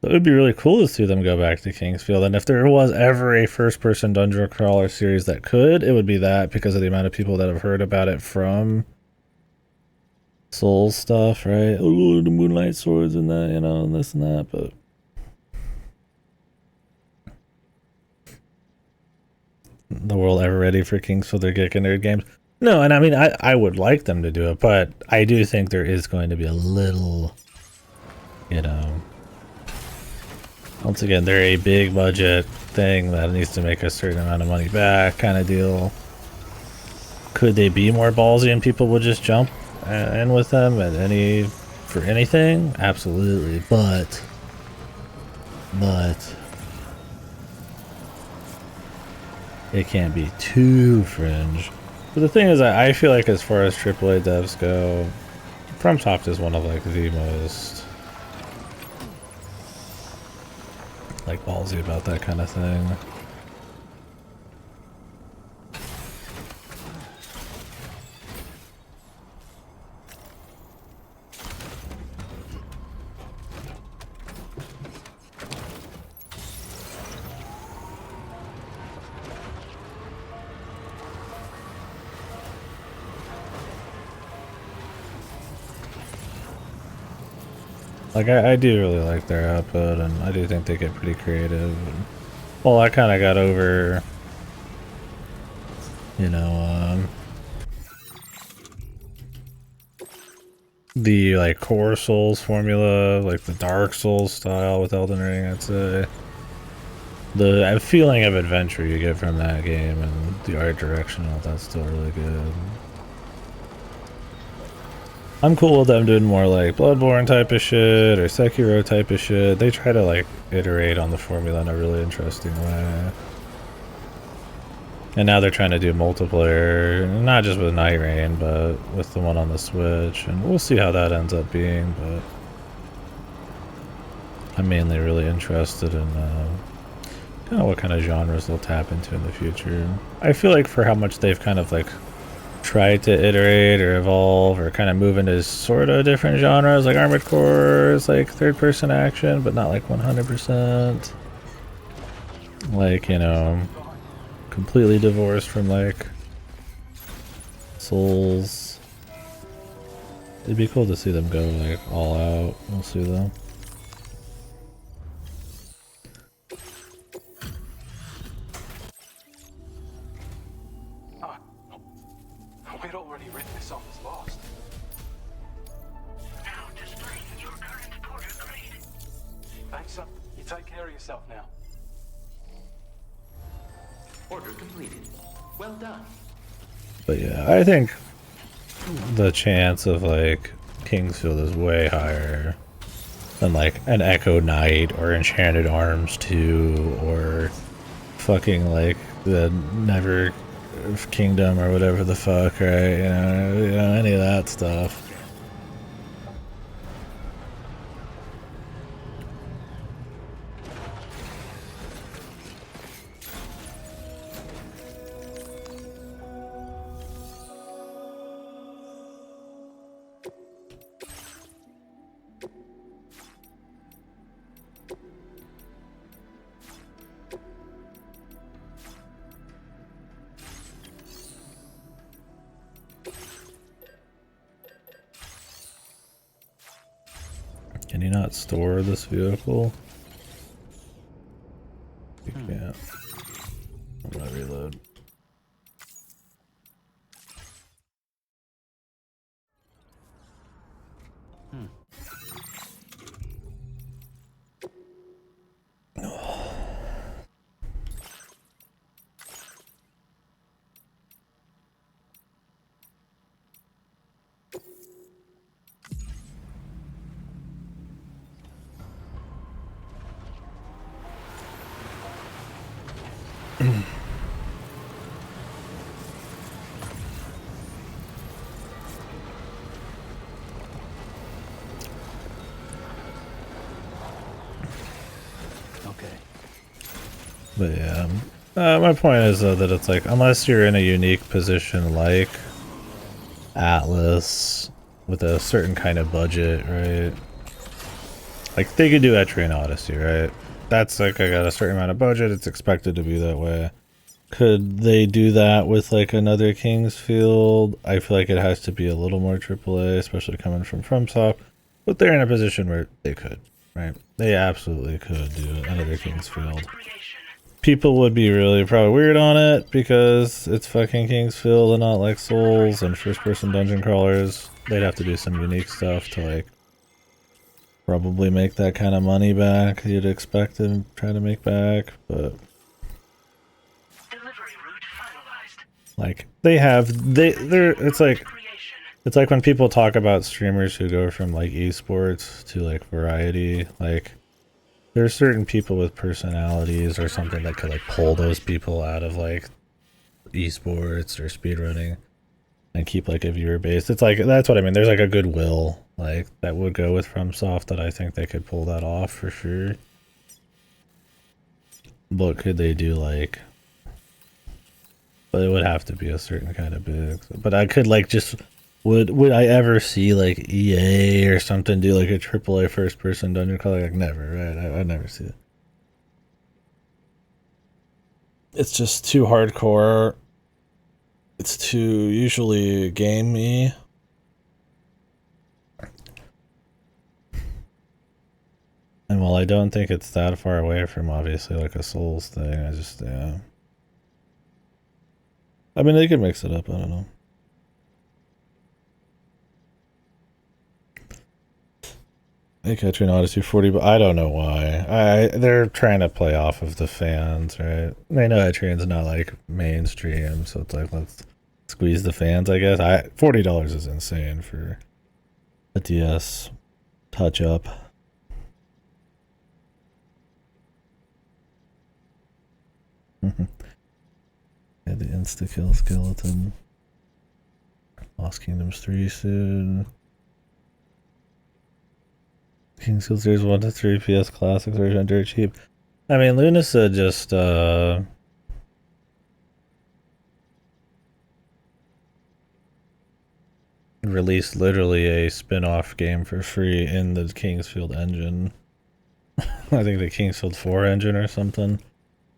So it would be really cool to see them go back to Kingsfield, and if there was ever a first-person dungeon crawler series that could, it would be that, because of the amount of people that have heard about it from Souls stuff, right? Oh, the Moonlight Swords and that, you know, and this and that, but the world ever ready for Kingsfield or Geek and Nerd games? No, and I mean, I would like them to do it, but I do think there is going to be a little, you know, once again, they're a big budget thing that needs to make a certain amount of money back kind of deal. Could they be more ballsy and people would just jump in with them at for anything? Absolutely, but it can't be too fringe. But the thing is, I feel like as far as AAA devs go, FromSoft is one of like the most like ballsy about that kind of thing. Like, I do really like their output, and I do think they get pretty creative. And, well, I kind of got over, you know, the, like, core Souls formula, like the Dark Souls style with Elden Ring, I'd say. The feeling of adventure you get from that game and the art direction, all that's still really good. I'm cool with them doing more like Bloodborne type of shit or Sekiro type of shit. They try to like iterate on the formula in a really interesting way. And now they're trying to do multiplayer, not just with Night Rain, but with the one on the Switch. And we'll see how that ends up being, but I'm mainly really interested in kind of what kind of genres they'll tap into in the future. I feel like for how much they've kind of like try to iterate or evolve or kind of move into sort of different genres, like Armored Core is like third-person action, but not like 100%. Like, you know, completely divorced from like Souls. It'd be cool to see them go like all out. We'll see though. We'd already written this off as lost. Now displaying your current porter grade. Thanks, son. You take care of yourself now. Order completed. Well done. But yeah, I think the chance of like Kingsfield is way higher than like an Echo Knight or Enchanted Arms 2 or fucking like the Never Kingdom or whatever the fuck, right? You know, any of that stuff. Can you not store this vehicle? You can't. I'm gonna reload. But yeah, my point is though that it's like, unless you're in a unique position like Atlas with a certain kind of budget, right? Like they could do Etrian Odyssey, right? That's like, I got a certain amount of budget, it's expected to be that way. Could they do that with like another Kingsfield? I feel like it has to be a little more AAA, especially coming from FromSoft. But they're in a position where they could, right? They absolutely could do another Kingsfield. People would be really probably weird on it because it's fucking Kingsfield and not like Souls and first-person dungeon crawlers. They'd have to do some unique stuff to like probably make that kind of money back you'd expect to try to make back, but like they're it's like when people talk about streamers who go from like esports to like variety, like there are certain people with personalities or something that could like pull those people out of like esports or speedrunning and keep like a viewer base. It's like, that's what I mean. There's like a goodwill like that would go with FromSoft that I think they could pull that off for sure. But could they do like, but it would have to be a certain kind of big. But I could like just, would I ever see like EA or something do like a AAA first person dungeon crawler? Like never, right? I'd never see it. It's just too hardcore. It's too usually gamey. And while I don't think it's that far away from obviously like a Souls thing, I just, yeah. I mean, they could mix it up, I don't know. They catch an Odyssey 40, but I don't know why. They're trying to play off of the fans, right? They know Etrian's not like mainstream, so it's like, let's squeeze the fans, I guess. $40 is insane for a DS touch up. Yeah, the insta-kill skeleton. Lost Kingdoms 3 soon. Kingsfield Series 1 to 3 PS Classic version dirt cheap. I mean, Lunasa just released literally a spin-off game for free in the Kingsfield engine. I think the Kingsfield 4 engine or something.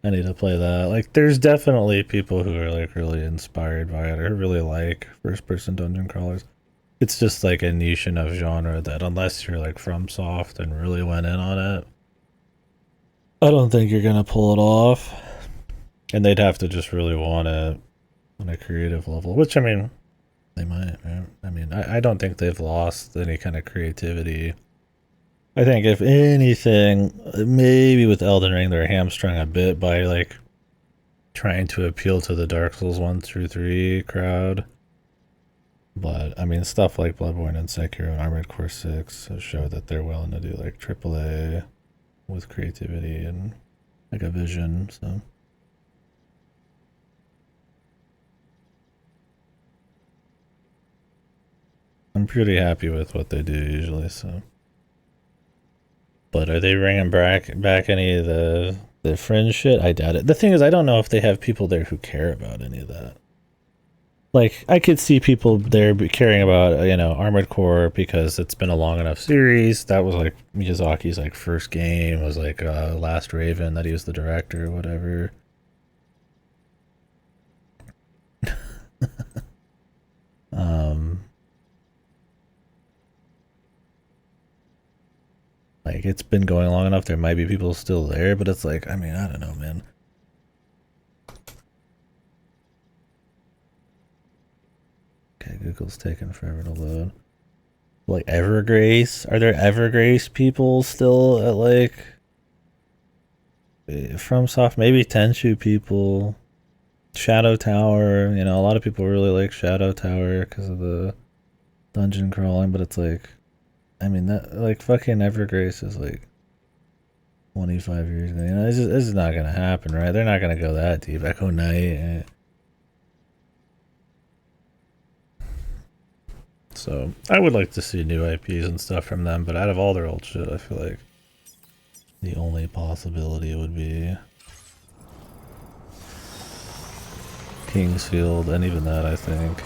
I need to play that. Like, there's definitely people who are like really inspired by it or really like first-person dungeon crawlers. It's just like a niche enough genre that unless you're like FromSoft and really went in on it, I don't think you're gonna pull it off. And they'd have to just really want it on a creative level, which I mean, they might, right? I mean, I don't think they've lost any kind of creativity. I think if anything, maybe with Elden Ring, they're hamstrung a bit by like trying to appeal to the Dark Souls 1 through 3 crowd. But I mean, stuff like Bloodborne and Sekiro and Armored Core 6 show that they're willing to do like AAA with creativity and like a vision. So I'm pretty happy with what they do usually. So, but are they bringing back any of the fringe shit? I doubt it. The thing is, I don't know if they have people there who care about any of that. Like, I could see people there caring about, you know, Armored Core because it's been a long enough series. That was like Miyazaki's like first game, was like Last Raven, that he was the director or whatever. Like, it's been going long enough, there might be people still there, but it's like, I mean, I don't know, man. Okay, Google's taking forever to load. Like Evergrace? Are there Evergrace people still at like FromSoft? Maybe Tenchu people. Shadow Tower, you know, a lot of people really like Shadow Tower because of the dungeon crawling, but it's like, I mean, that like fucking Evergrace is like 25 years ago. You know, this is not gonna happen, right? They're not gonna go that deep. Echo Knight. So I would like to see new IPs and stuff from them, but out of all their old shit, I feel like the only possibility would be Kingsfield, and even that, I think.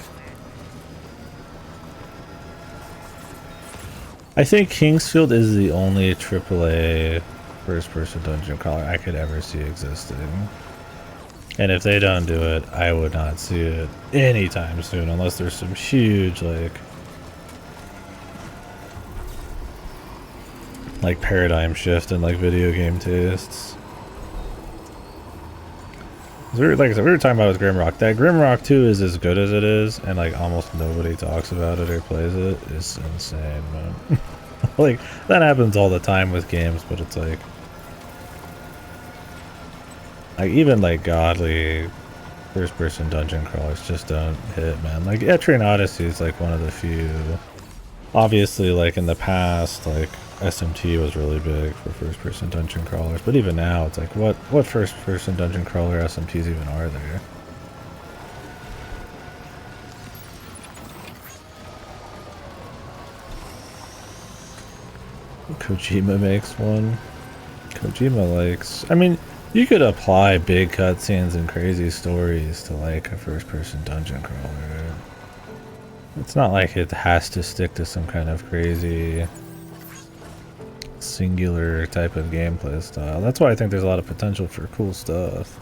I think Kingsfield is the only AAA first-person dungeon crawler I could ever see existing. And if they don't do it, I would not see it anytime soon, unless there's some huge, like paradigm shift in, like, video game tastes. So like I said, we were talking about with Grimrock. That Grimrock 2 is as good as it is, and, like, almost nobody talks about it or plays it. It's insane, man. Like, that happens all the time with games, but it's like even, like, godly first-person dungeon crawlers just don't hit, man. Like, Etrian Odyssey is, like, one of the few. Obviously, like, in the past, like, SMT was really big for first-person dungeon crawlers, but even now, it's like, what first-person dungeon crawler SMTs even are there? Kojima makes one. Kojima likes... I mean, you could apply big cutscenes and crazy stories to, like, a first-person dungeon crawler. It's not like it has to stick to some kind of crazy singular type of gameplay style. That's why I think there's a lot of potential for cool stuff.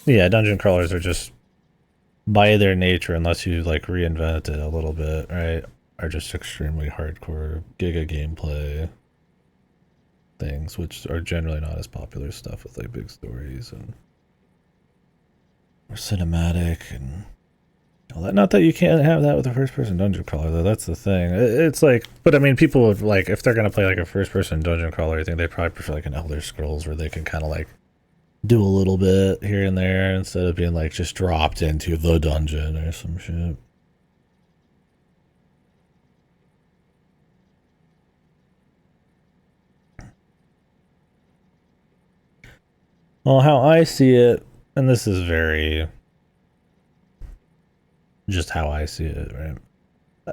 Yeah, dungeon crawlers are just, by their nature, unless you, like, reinvent it a little bit, right, are just extremely hardcore giga gameplay things, which are generally not as popular stuff with, like, big stories and or cinematic and all that. Not that you can't have that with a first-person dungeon crawler, though. That's the thing. It's like, but I mean, people would, like, if they're gonna play like a first-person dungeon crawler, I think they probably prefer like an Elder Scrolls where they can kind of like do a little bit here and there instead of being like just dropped into the dungeon or some shit. Well, how I see it, and this is very just how I see it, right?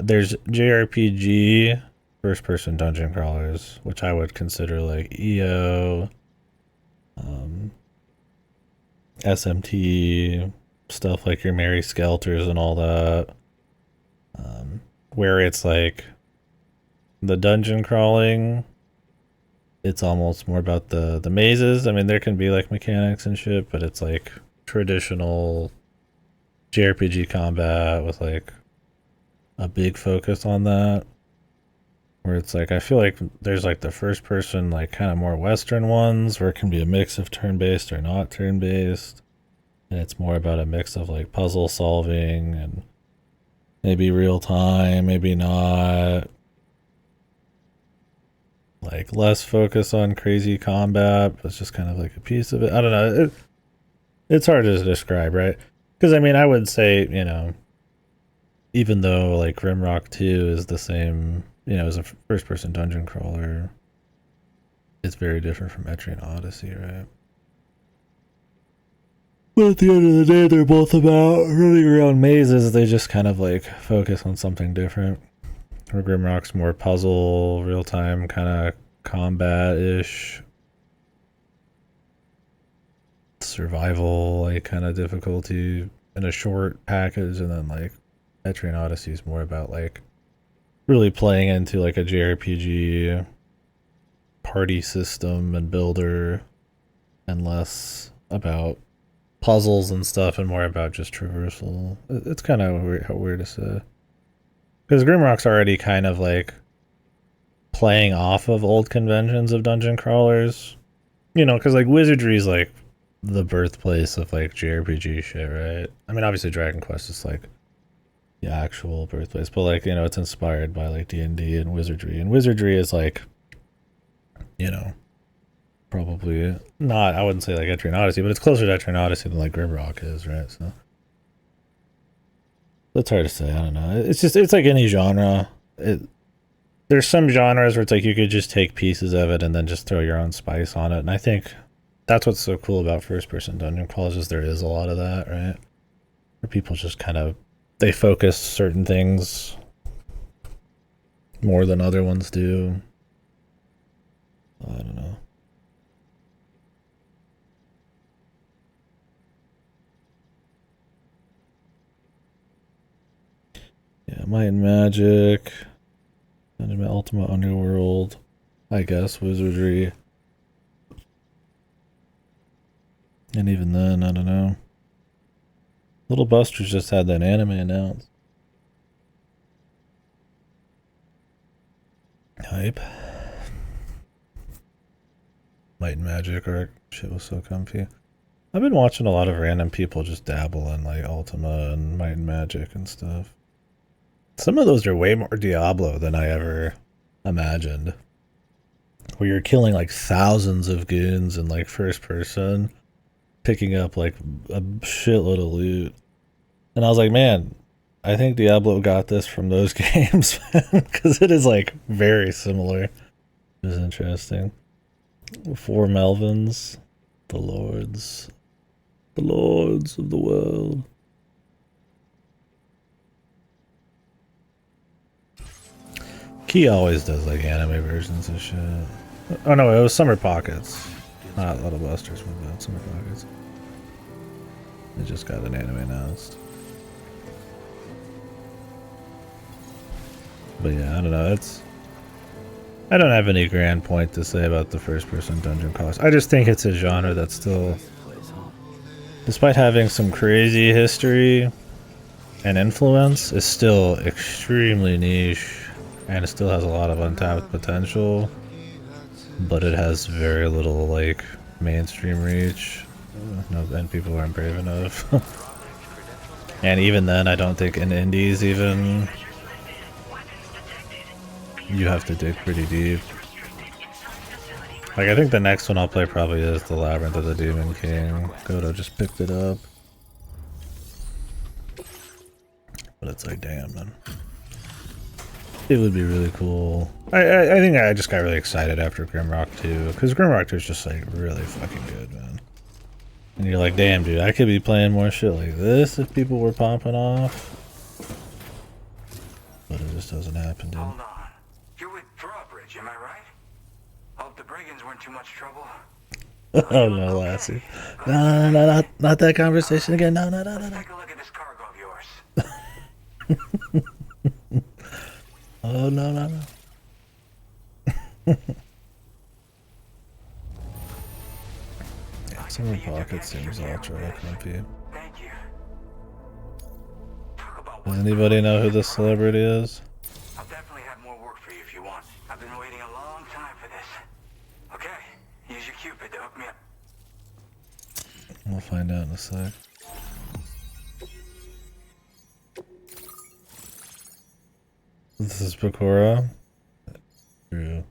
There's JRPG first-person dungeon crawlers, which I would consider like EO, SMT, stuff like your Mary Skelters and all that, where it's like the dungeon crawling, it's almost more about the mazes. I mean, there can be like mechanics and shit, but it's like traditional JRPG combat with like a big focus on that, where it's like I feel like there's like the first person, like kind of more Western ones where it can be a mix of turn-based or not turn-based, and it's more about a mix of like puzzle solving and maybe real time, maybe not, like less focus on crazy combat, but it's just kind of like a piece of it. I don't know, it's hard to describe, right? Because I mean, I would say, you know, even though like Grimrock 2 is the same, you know, as a first-person dungeon crawler, it's very different from Etrian Odyssey, right? But at the end of the day, they're both about running around mazes. They just kind of like focus on something different. Where Grimrock's more puzzle, real-time kind of combat-ish, survival, like kind of difficulty in a short package, and then like Etrian Odyssey is more about like really playing into like a JRPG party system and builder, and less about puzzles and stuff, and more about just traversal. It's kind of weird to say, because Grimrock's already kind of like playing off of old conventions of dungeon crawlers, you know, because like Wizardry is like the birthplace of like JRPG shit, right? I mean, obviously Dragon Quest is like the actual birthplace, but like, you know, it's inspired by like D&D and Wizardry is like, you know, probably not, I wouldn't say like Etrian Odyssey, but it's closer to Etrian Odyssey than like Grimrock is, right? So that's hard to say. I don't know. It's just, it's like any genre. There's some genres where it's like you could just take pieces of it and then just throw your own spice on it, and I think that's what's so cool about first-person dungeon crawlers, is there is a lot of that, right? Where people just kind of, they focus certain things more than other ones do. I don't know. Yeah, Might and Magic. Anime Ultima Underworld. I guess Wizardry. And even then, I don't know. Little Busters just had that anime announced. Hype. Might and Magic art. Shit was so comfy. I've been watching a lot of random people just dabble in like Ultima and Might and Magic and stuff. Some of those are way more Diablo than I ever imagined. Where you're killing like thousands of goons in like first person, picking up like a shitload of loot. And I was like, man, I think Diablo got this from those games, because it is like very similar. It was interesting. 4 Melvins, the lords of the world. Key always does like anime versions of shit. Oh no, it was Summer Pockets, not Little Busters. My bad, Summer Pockets. It just got an anime announced. But yeah, I don't know. I don't have any grand point to say about the first-person dungeon crawlers. I just think it's a genre that's still, despite having some crazy history and influence, is still extremely niche, and it still has a lot of untapped potential. But it has very little like mainstream reach, and people aren't brave enough. And even then, I don't think in indies even. You have to dig pretty deep. Like, I think the next one I'll play probably is The Labyrinth of the Demon King. Godo just picked it up. But it's like, damn, man. It would be really cool. I think I just got really excited after Grimrock 2. Because Grimrock 2 is just, like, really fucking good, man. And you're like, damn, dude, I could be playing more shit like this if people were popping off. But it just doesn't happen, dude. Hold on. You're with Drawbridge, am I right? Hope the brigands weren't too much trouble. Oh no, Lassie. No, not that conversation again. No. Take a look at this cargo of yours. Oh no. Yeah, Summer Pocket seems ultra comfy. Thank you. Does anybody know who this celebrity is? I'll definitely have more work for you if you want. I've been waiting a long time for this. Okay, use your Cupid to hook me up. We'll find out in a sec. This is Bakura. True.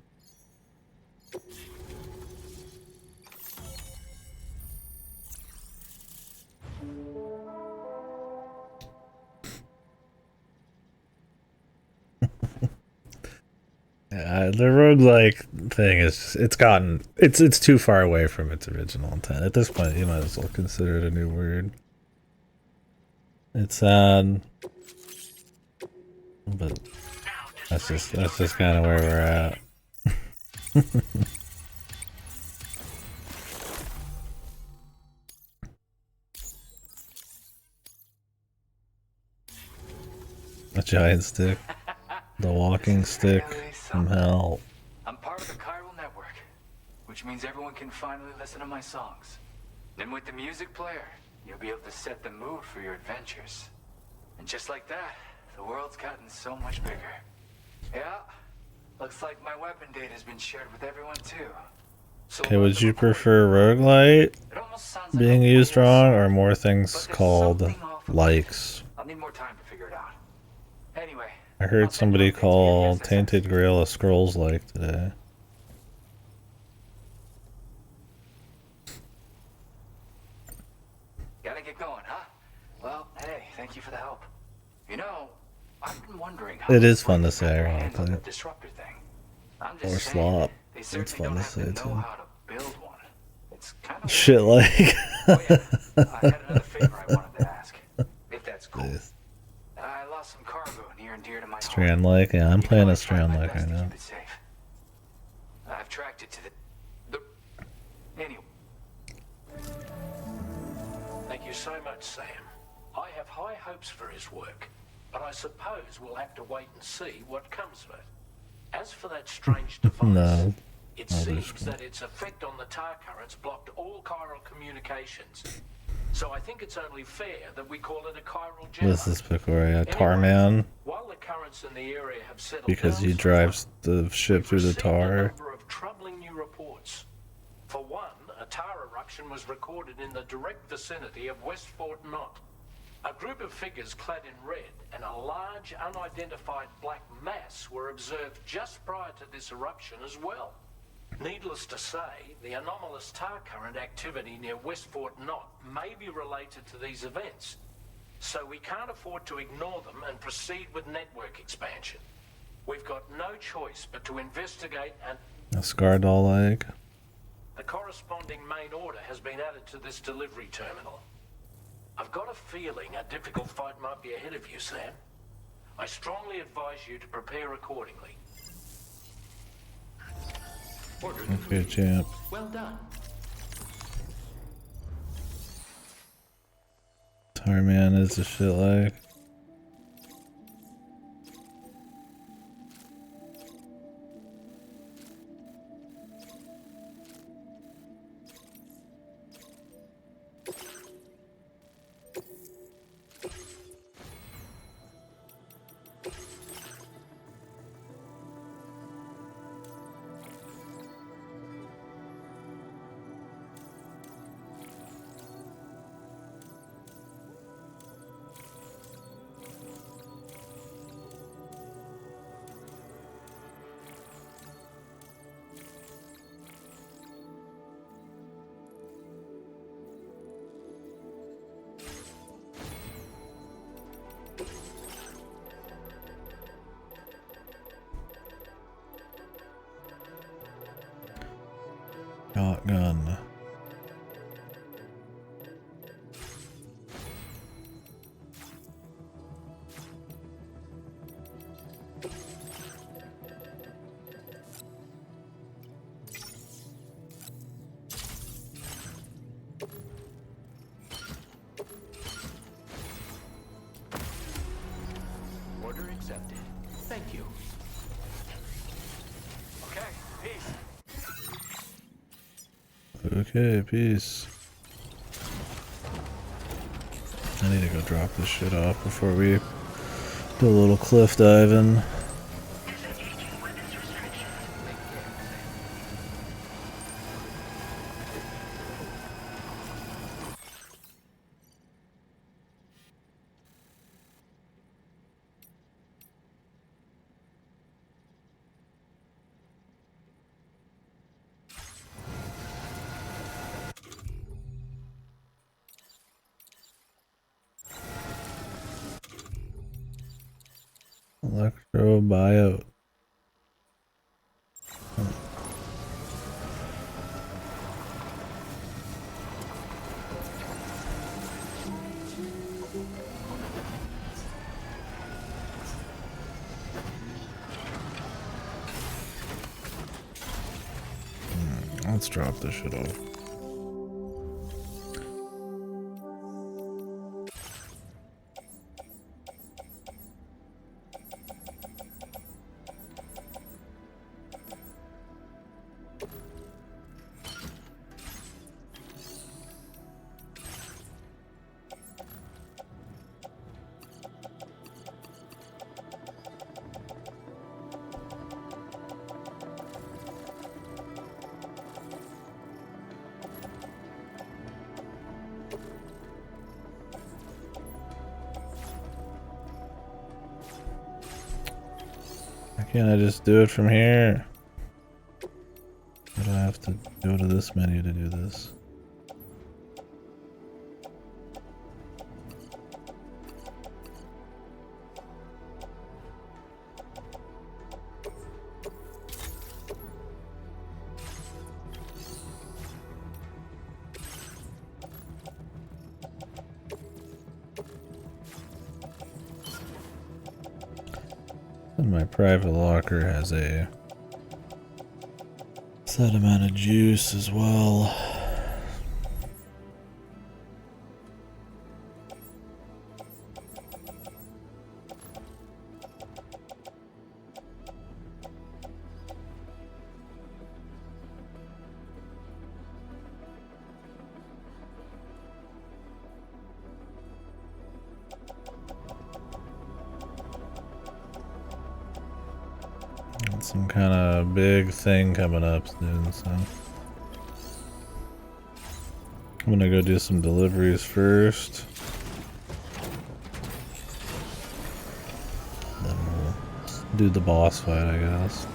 Yeah, the roguelike thing is it's too far away from its original intent. At this point, you might as well consider it a new word. It's sad, but that's just kind of where we're at. A giant stick. The walking stick from hell. I'm part of the chiral network, which means everyone can finally listen to my songs. Then with the music player, you'll be able to set the mood for your adventures. And just like that, the world's gotten so much bigger. Yeah, looks like my weapon data has been shared with everyone too. So Okay, would you prefer roguelite being used wrong, or more things called likes? I'll need more time to figure it out. Anyway, I heard somebody call Tainted Grail a Scrolls like today. gotta get going, huh? Well, hey, thank you for the help. You know, I've been wondering how It is fun to say, ironically. the disruptor thing. I'm Or just saying, slop. they It's certainly fun don't to have say to know too. how to build one. It's kind of Shit like. Oh yeah, I had another favor I wanted to ask, if that's cool. I lost some cargo near and dear to my heart. Strand like? Yeah, I'm playing a Strand like right now. Keep it safe. I've tracked it to the anyway. Thank you so much, Sam. I have high hopes for his work. but I suppose we'll have to wait and see what comes of it. As for that strange device, No. it seems that its effect on the tar currents blocked all chiral communications. So I think it's only fair that we call it a chiral jam. This is Picoria, Tar Man. While the currents in the area have settled Because down he drives the ship through the tar. number of troubling new reports. For one, a tar eruption was recorded in the direct vicinity of West Fort Knot. A group of figures clad in red and a large unidentified black mass were observed just prior to this eruption as well. Needless to say, the anomalous tar current activity near West Fort Knot may be related to these events, so we can't afford to ignore them and proceed with network expansion. We've got no choice but to investigate and... A scar doll leg. The corresponding main order has been added to this delivery terminal. I've got a feeling a difficult fight might be ahead of you, Sam. I strongly advise you to prepare accordingly. Okay, champ. Well done. Tar Man is a shit leg. Shotgun. Order accepted. Thank you. Okay, peace. Okay, peace. I need to go drop this shit off before we do a little cliff diving. Electrobio. Let's drop this shit off. Why can't I just do it from here? Why do I have to go to this menu to do this? And my private locker has a set amount of juice as well. got some kind of big thing coming up soon, so I'm gonna go do some deliveries first. Then we'll do the boss fight, I guess.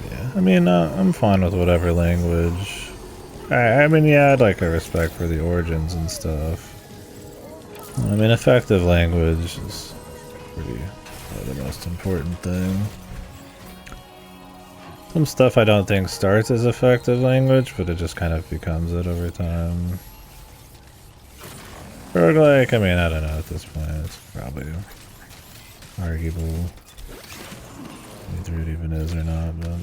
Yeah, I mean, I'm fine with whatever language. I mean, yeah, I'd like a respect for the origins and stuff. I mean, effective language is pretty the most important thing. Some stuff I don't think starts as effective language, but it just kind of becomes it over time. Roguelike, I mean, I don't know at this point. It's probably arguable whether it even is or not, but...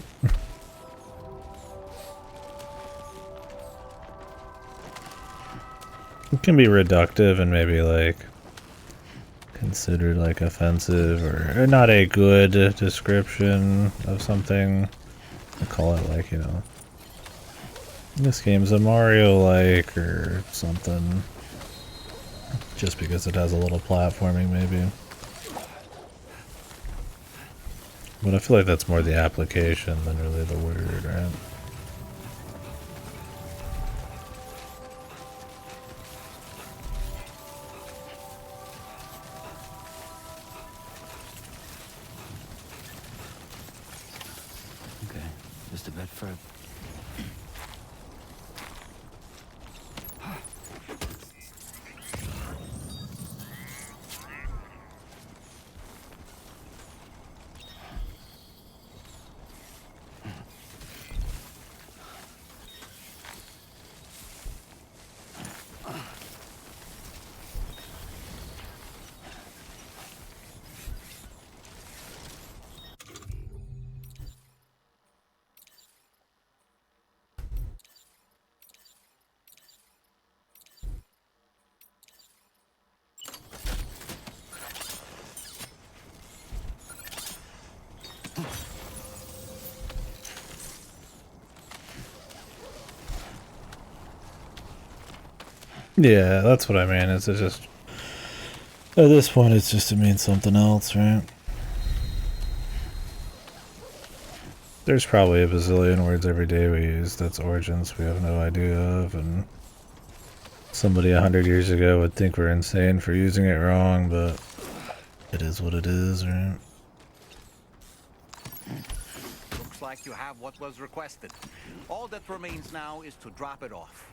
It can be reductive and maybe like considered like offensive or not a good description of something. I call it like, you know, this game's a Mario-like or something. Just because it has a little platforming maybe. But I feel like that's more the application than really the word, right? Just a bit further. Yeah, that's what I mean. It's just at this point, it's just to mean something else, right? There's probably a bazillion words every day we use that's origins we have no idea of, and somebody 100 years ago would think we're insane for using it wrong, but it is what it is, right? Looks like you have what was requested. All that remains now is to drop it off.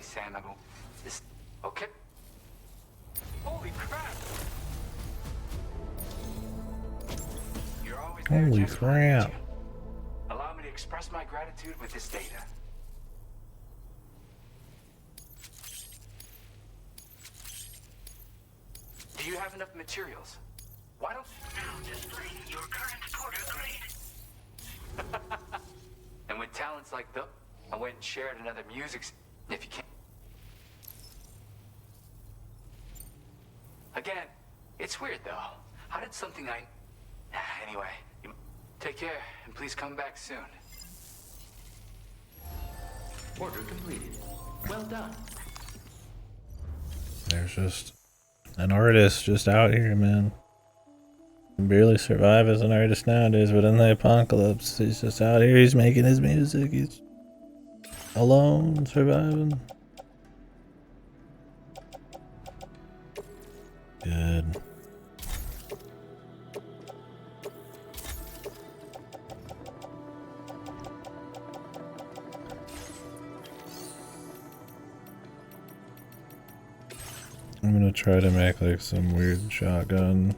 Sam, this... Okay. Holy crap! You're always there, Holy Jessica. crap. Allow me to express my gratitude with this data. Do you have enough materials? Why don't... Now displaying your current Porter grade. And with talents like the... I went and shared another music... If you can... Again, it's weird though. How did something I... Anyway, take care and please come back soon. Order completed. Well done. There's just an artist just out here, man. Can barely survive as an artist nowadays, but in the apocalypse, he's just out here, he's making his music, he's alone, surviving. Good. I'm gonna try to make like some weird shotgun.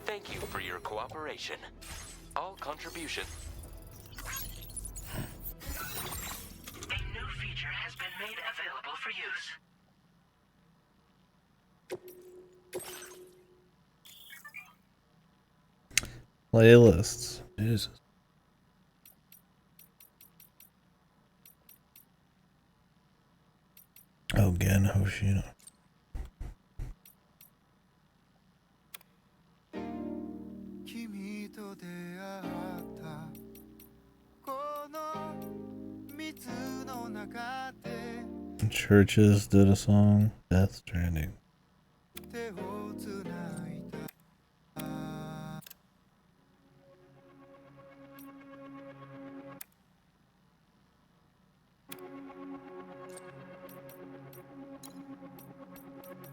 Thank you for your cooperation. All contribution. A new feature has been made available for use. Playlists. Jesus. Oh, Gen Hoshino. Churches did a song. Death Stranding.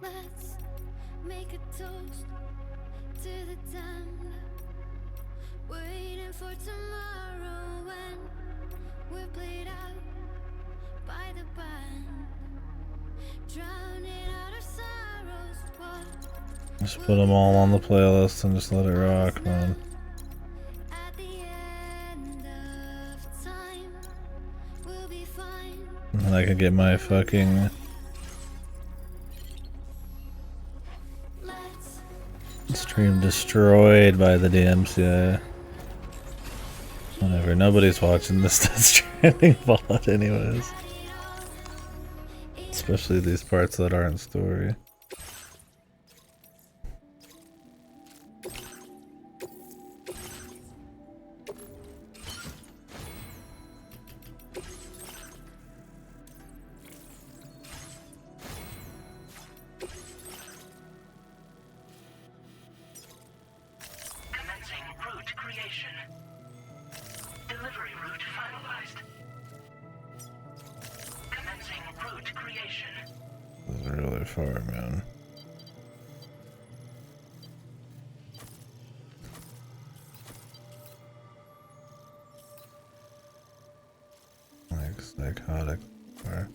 Let's make a toast to the damned. Waiting for tomorrow when we're played out by the band. Drowning out our sorrows. What Just put them all on the playlist and just let it rock, man. at the end of time will be fine. And I can get my fucking stream destroyed by the DMCA. Whatever, nobody's watching this Death Stranding VOD anyways. Especially these parts that aren't story. Commencing route creation. Delivery route finalized. Commencing route creation. This is really far, man. Like psychotic far.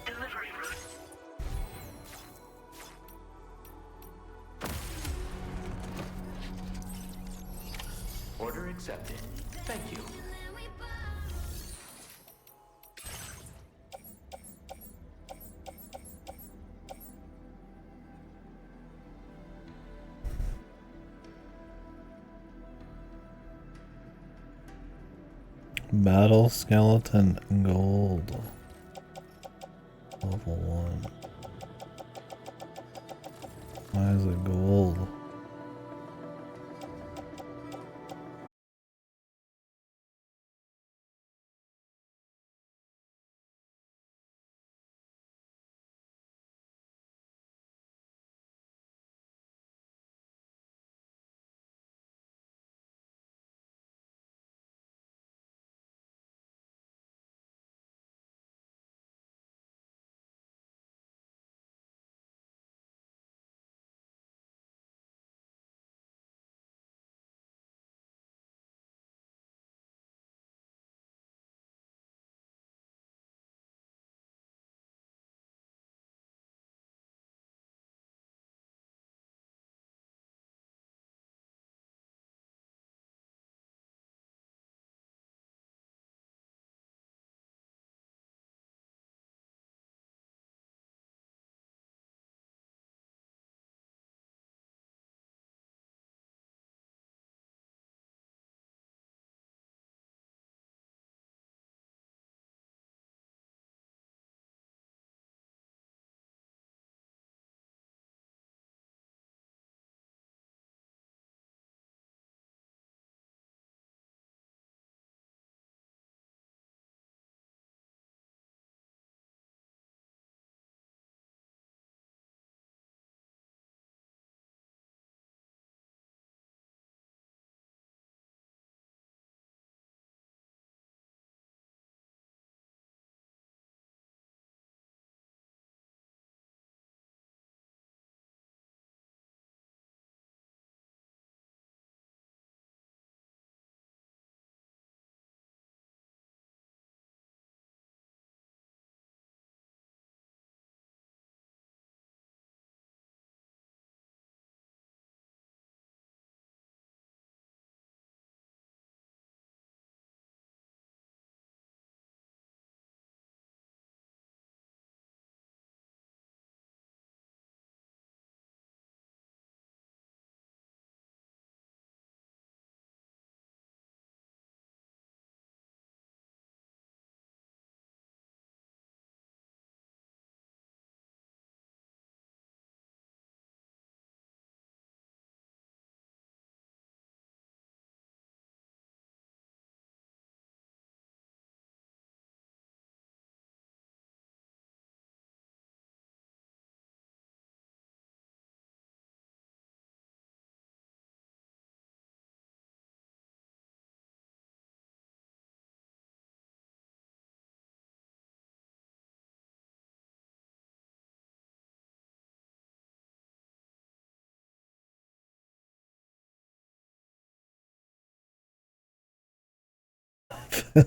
Delivery route. Order accepted. Thank you. Battle skeleton gold. Level 1. Why is it gold?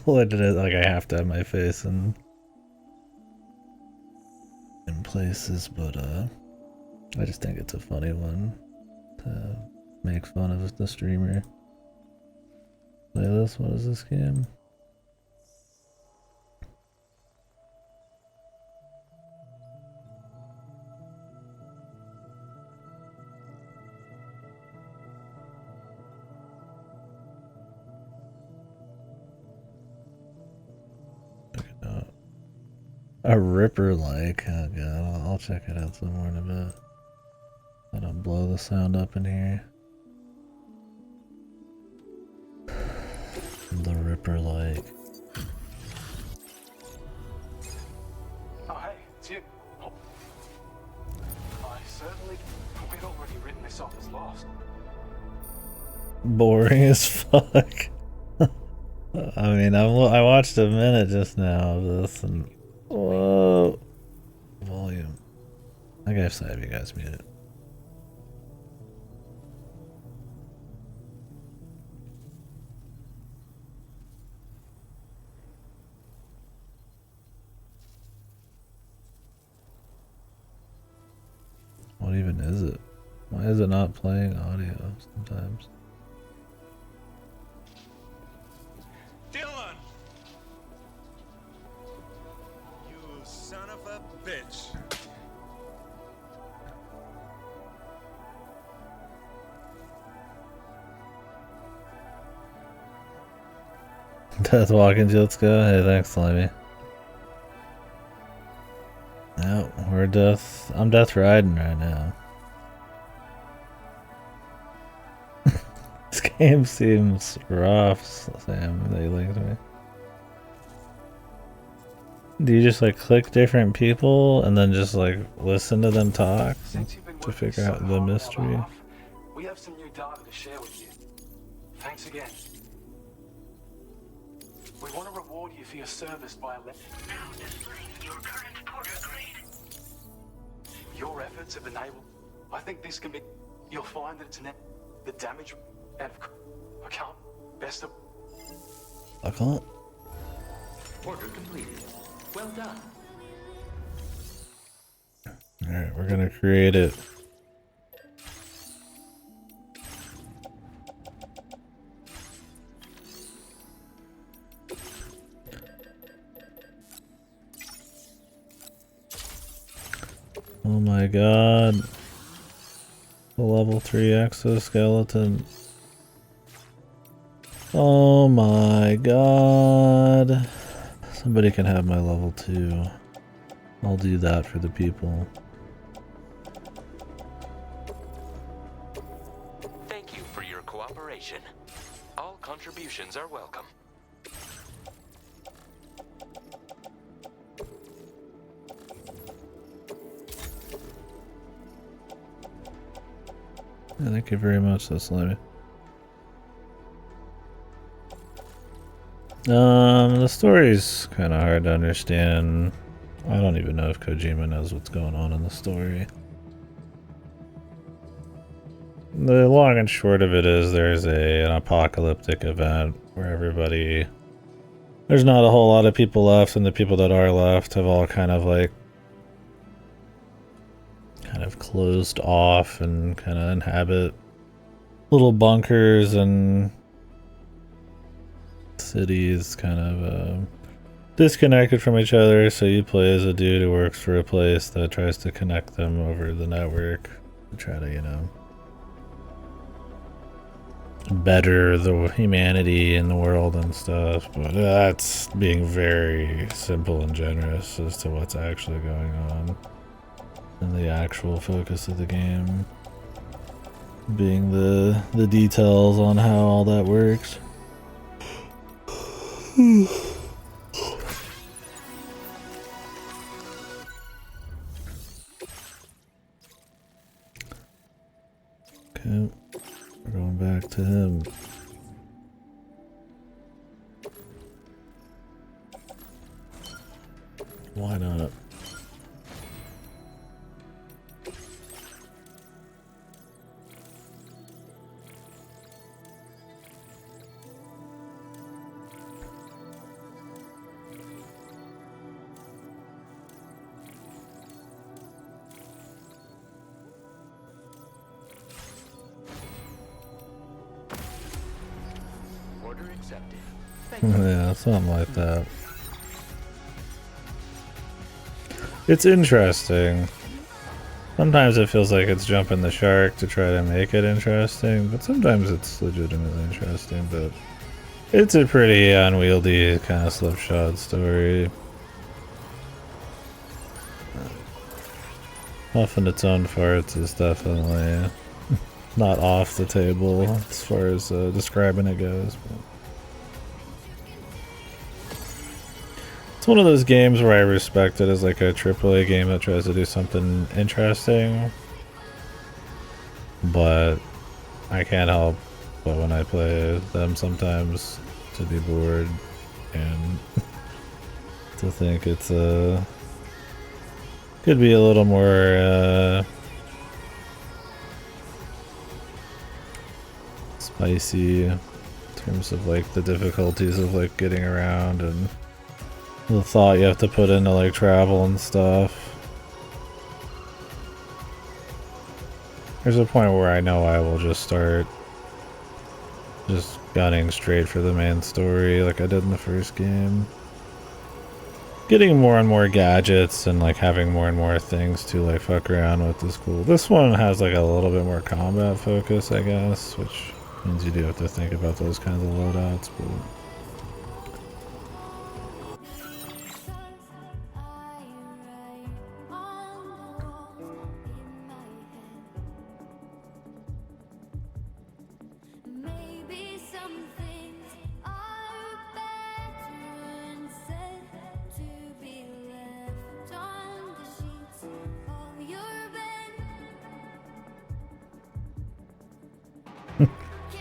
Like I have to have my face in places, but I just think it's a funny one to make fun of the streamer. Play this. What is this game? A ripper like. Oh god, I'll check it out some more in a bit. I don't blow the sound up in here. The ripper like. Oh, hey, it's you. Oh. I certainly... We'd already written this off as lost. Boring as fuck. I mean, I watched a minute just now of this and... Whoa. Volume. I guess I have you guys muted. What even is it? Why is it not playing audio sometimes? Dylan! You son of a bitch. Death walking, let's go. Hey, thanks, Slimy. No, we're death. I'm death riding right now. This game seems rough, Sam. They linked me. Do you just like click different people and then just like listen to them talk to figure out the mystery? We have some new data to share with you. Thanks again. We want to reward you for your service by now displaying your current Porter grade. Your efforts have enabled. I think this can be. You'll find that it's net the damage and I can't best of. I can't. Order completed. Well done. Alright, we're gonna create it. Oh my god. The level 3 exoskeleton. Oh my god. Somebody can have my level 2. I'll do that for the people. Thank you for your cooperation. All contributions are welcome. Yeah, thank you very much, that's Slimy. The story's kind of hard to understand. I don't even know if Kojima knows what's going on in the story. The long and short of it is there's an apocalyptic event where there's not a whole lot of people left, and the people that are left have all kind of closed off and kind of inhabit little bunkers and cities kind of disconnected from each other. So you play as a dude who works for a place that tries to connect them over the network to try to, you know, better the humanity in the world and stuff. But that's being very simple and generous as to what's actually going on. And the actual focus of the game being the details on how all that works. Okay, we're going back to him. Why not? Yeah, something like that. It's interesting. Sometimes it feels like it's jumping the shark to try to make it interesting, but sometimes it's legitimately interesting, but it's a pretty unwieldy kind of slipshod story. Huffing its own farts is definitely not off the table as far as describing it goes. But it's one of those games where I respect it as like a AAA game that tries to do something interesting, but I can't help but when I play them sometimes to be bored and to think it's could be a little more spicy in terms of like the difficulties of like getting around and the thought you have to put into like travel and stuff. There's a point where I know I will just start just gunning straight for the main story like I did in the first game. Getting more and more gadgets and like having more and more things to like fuck around with is cool. This one has like a little bit more combat focus, I guess, which means you do have to think about those kinds of loadouts, but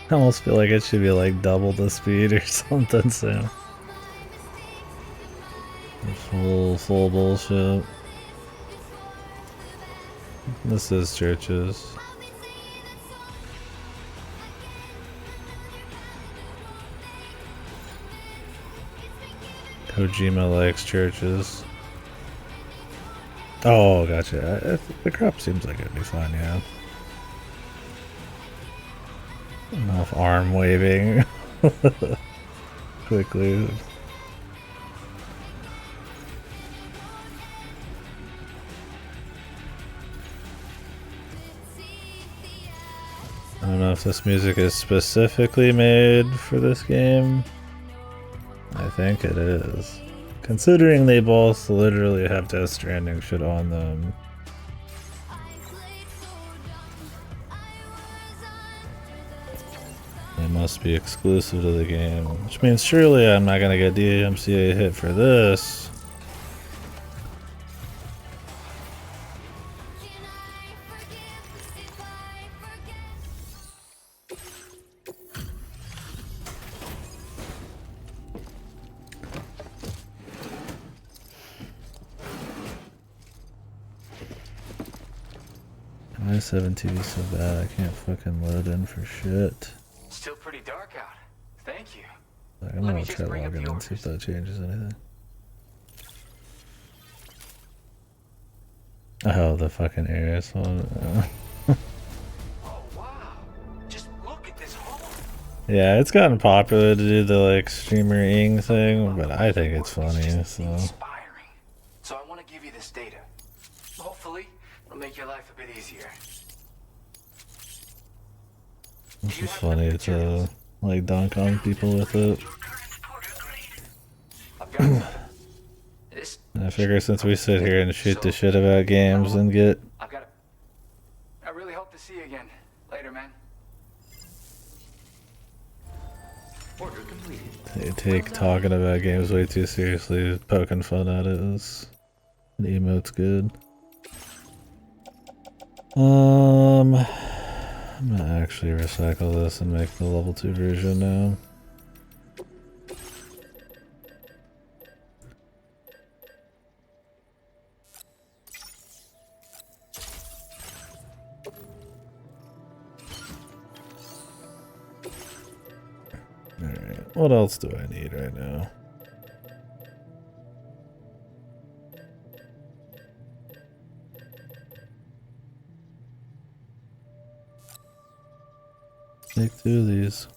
I almost feel like it should be like double the speed or something soon. Full bullshit. This is churches. Kojima likes churches. Oh, gotcha. The crop seems like it'd be fun, yeah. Enough arm waving. Quickly. I don't know if this music is specifically made for this game. I think it is. Considering they both literally have Death Stranding shit on them. They must be exclusive to the game. Which means surely I'm not gonna get DMCA hit for this. My 17 is so bad I can't fucking load in for shit. Still pretty dark out. Thank you. Like, I'm gonna try logging in, see if that changes anything. Oh, the fucking Ares one. Yeah, it's gotten popular to do the like streamer-ing thing, but I think it's funny, so. So I want to give you this data. Hopefully, it'll make your life a bit easier. It's just funny to like dunk on people with it. I figure since we sit here and shoot the shit about games and get I really hope to see you again. Later, man. Order completed. they take talking about games way too seriously, poking fun at it is an emote's good. I'm gonna actually recycle this and make the level 2 version now. Alright, what else do I need right now? Take 2 of these.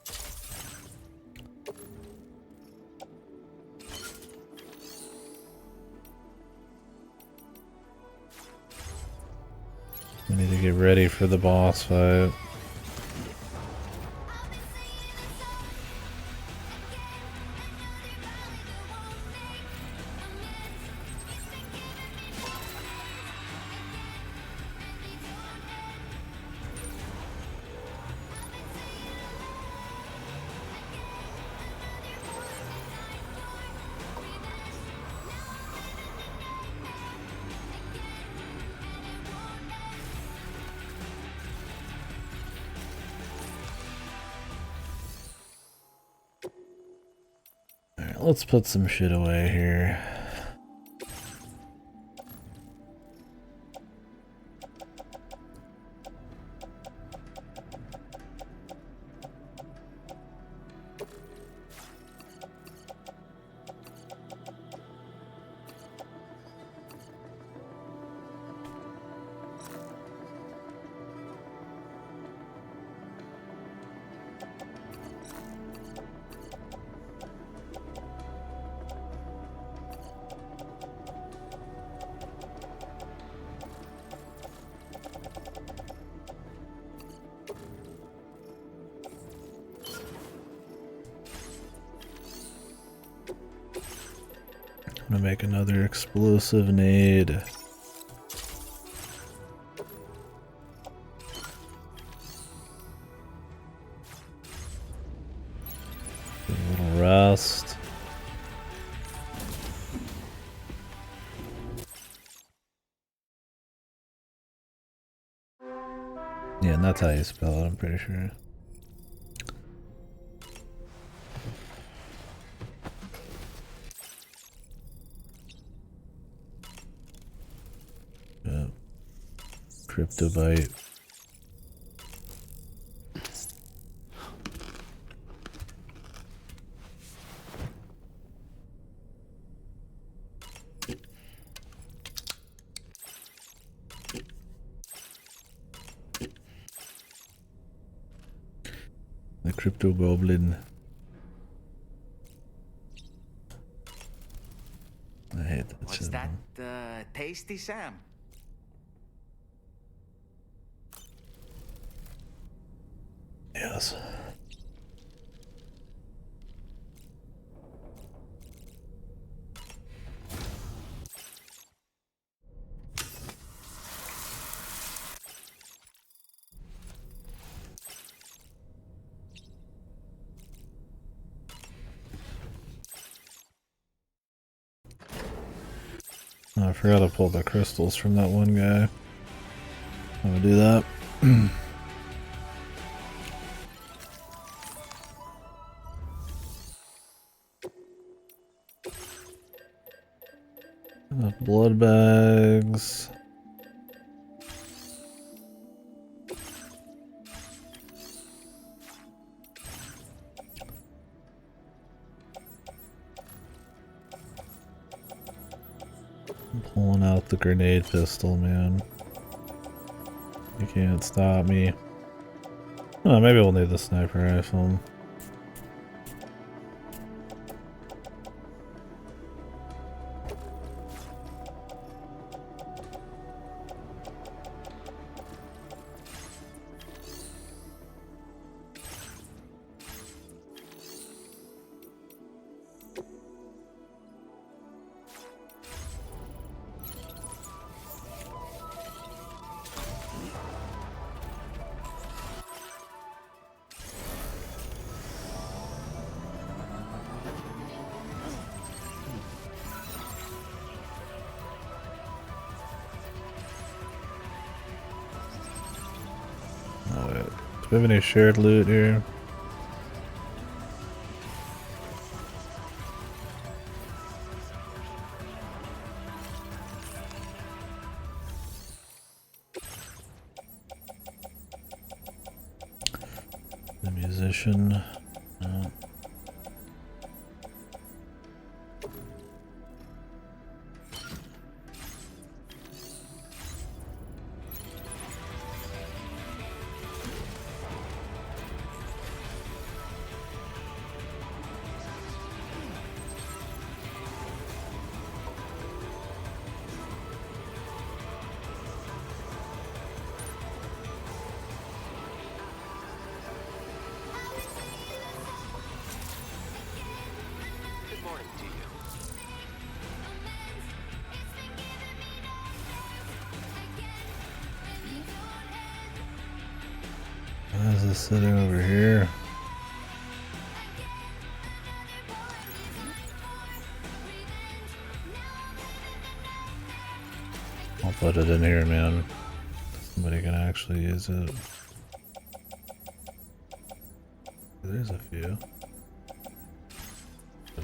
I need to get ready for the boss fight. Alright, let's put some shit away here. I'm gonna make another explosive nade. Get a little rest. Yeah, and that's how you spell it, I'm pretty sure. Yeah. Cryptobite. The crypto goblin. I hate that What's shit, that? man. Tasty, Sam? Yes. Oh, I forgot to pull the crystals from that one guy. I'm gonna do that. Blood bags. I'm pulling out the grenade pistol, man. You can't stop me. Oh, maybe we'll need the sniper rifle. Alright. Do we have any shared loot here? The musician. No. Good morning to you. Why is this sitting over here? I'll put it in here, man. Somebody can actually use it. There's a few. I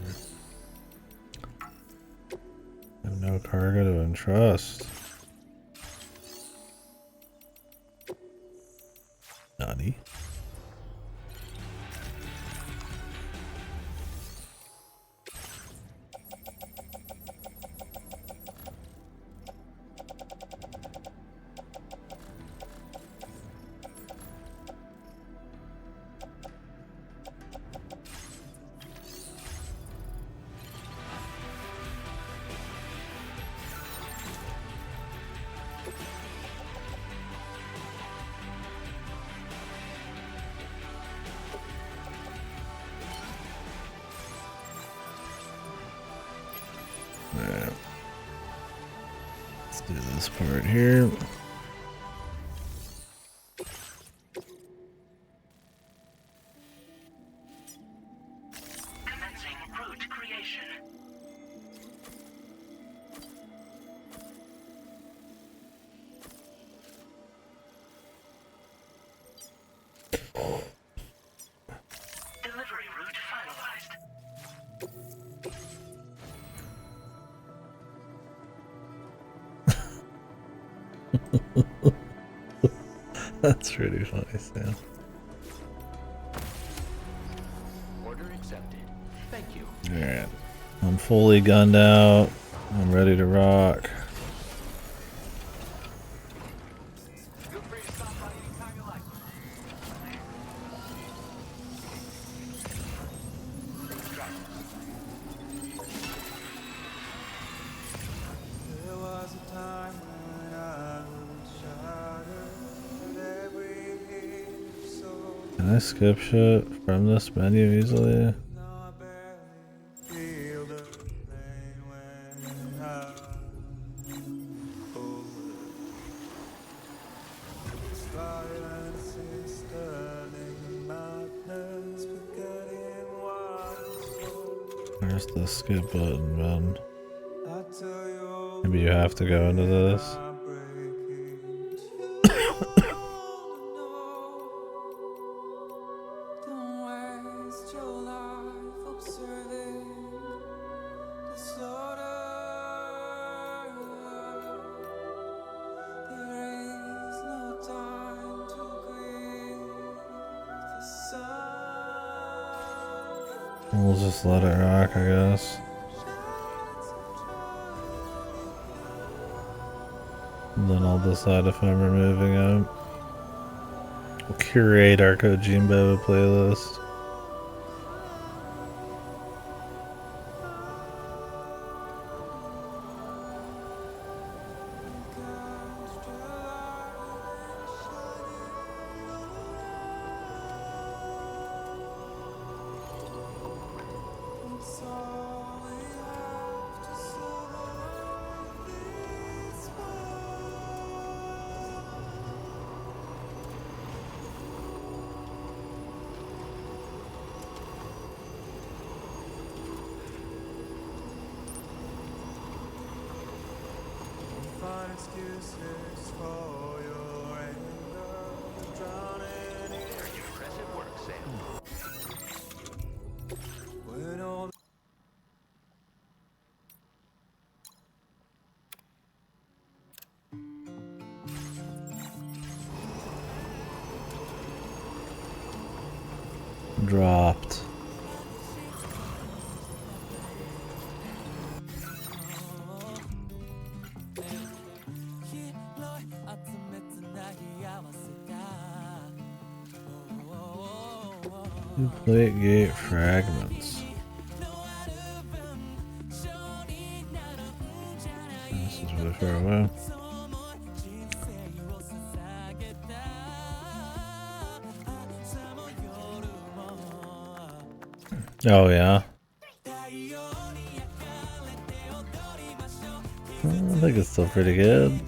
have no cargo to entrust. Nani? Alright. Let's do this part here. That's pretty funny, Sam. Order accepted. Thank you. Alright. I'm fully gunned out. I'm ready to rock. Feel free to stop by anytime you like. There was a time when I was shattered, but every soul. Can I skip shit from this menu easily? Feel the pain when I silence is stunning madness, forgetting what Where's the skip button, man? I tell you. Maybe you have to go into this. Don't waste your life observing disorder. There is no time to grieve the sun. We'll just let it rock, I guess. And then I'll decide if I'm removing it. We'll curate our Kojimbo playlist. Find excuses for your anger, drowning in Impressive work, Sam. when all Dropped. Plate gate fragments. This is really far away. Oh yeah. I think it's still pretty good.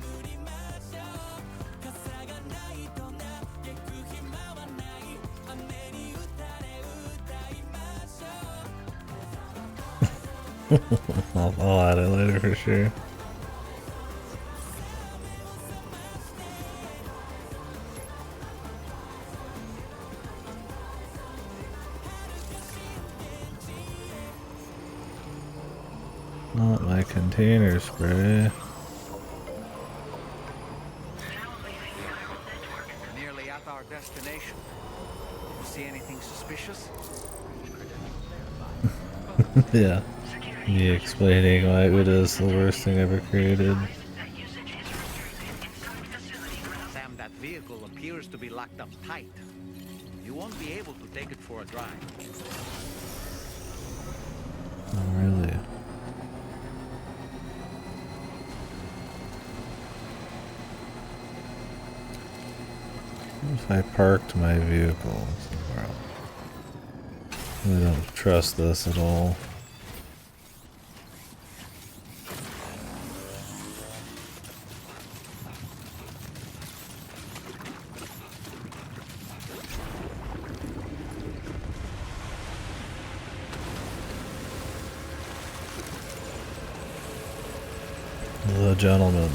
I'll add it later for sure. Not my container spray. We're nearly at our destination. You see anything suspicious? Yeah. Me explaining why it is the worst thing ever created. Sam, that vehicle appears to be locked up tight. You won't be able to take it for a drive. Oh, really? What if I parked my vehicle somewhere else? I don't trust this at all. The gentleman.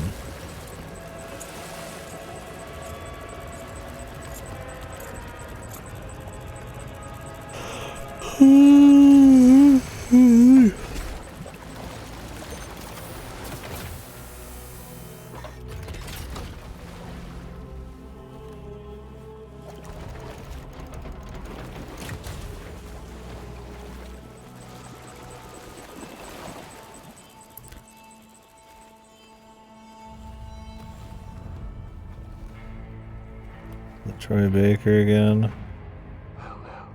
Troy Baker again. Well now,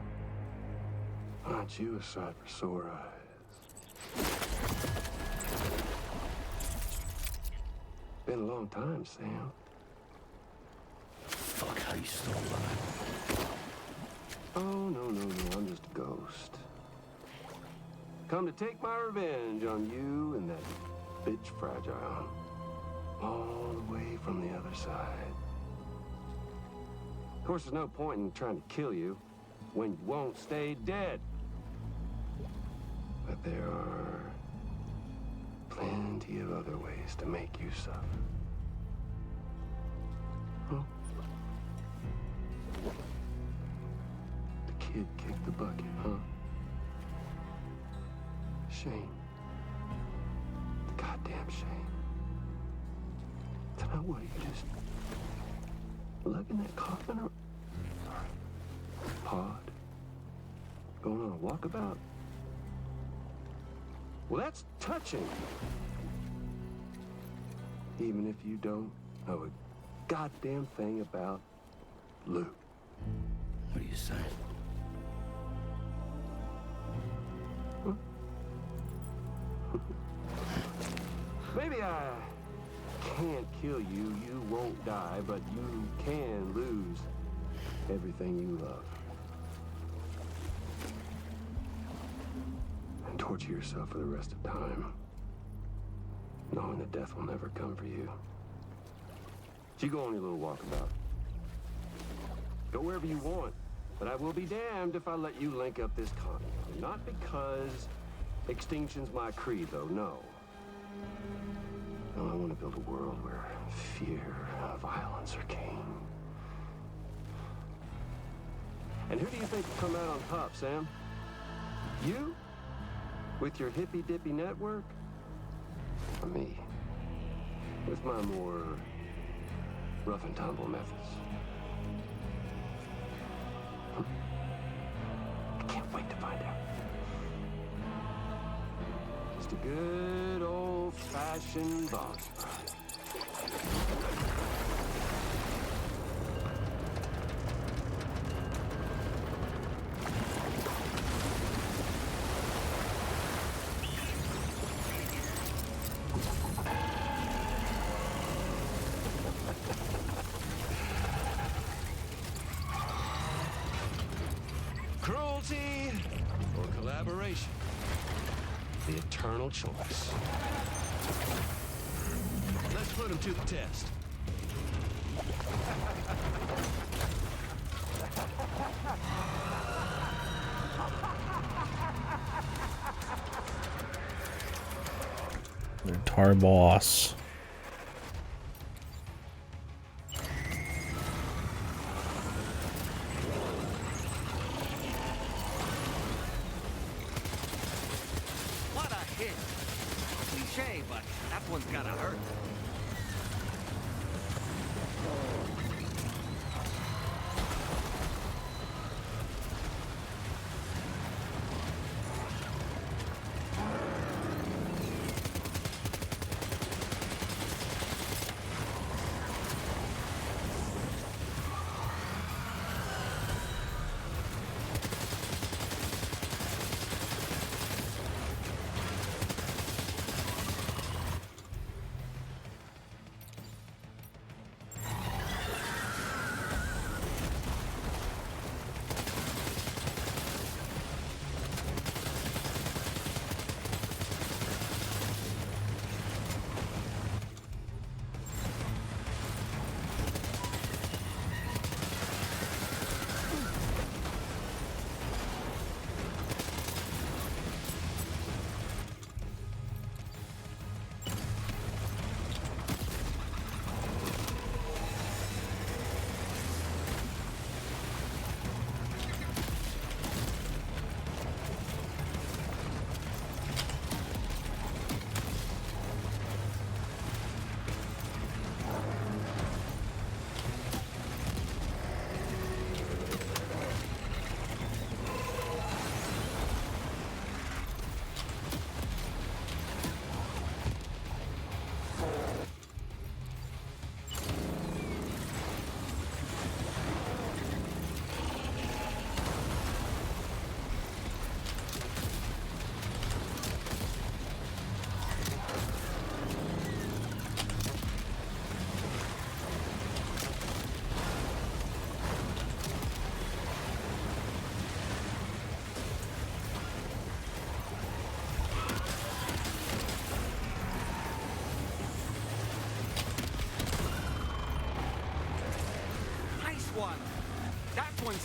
aren't you a sight for sore eyes? Been a long time, Sam. Fuck, how you still alive? Oh, no, I'm just a ghost. Come to take my revenge on you and that bitch Fragile. All the way from the other side. Of course, there's no point in trying to kill you when you won't stay dead. But there are plenty of other ways to make you suffer. Huh? The kid kicked the bucket, huh? Shame. Goddamn shame. Now what, are you just lugging that coffin or pod? Going on a walkabout? Well, that's touching. Even if you don't know a goddamn thing about Lou. What are you saying? Huh? Maybe I can't kill you, you won't die, but you can lose everything you love. And torture yourself for the rest of time, knowing that death will never come for you. So you go on your little walkabout. Go wherever you want, but I will be damned if I let you link up this continent. Not because extinction's my creed, though, no. No, I want to build a world where fear and violence are king. And who do you think will come out on top, Sam? You? With your hippy-dippy network? Or me? With my more rough and tumble methods? I can't wait to find out. Just a good old-fashioned boss fight. Cruelty or collaboration? The eternal choice. Let's put him to the test. Their tar boss. What a hit! Cliche, but that one's gotta hurt.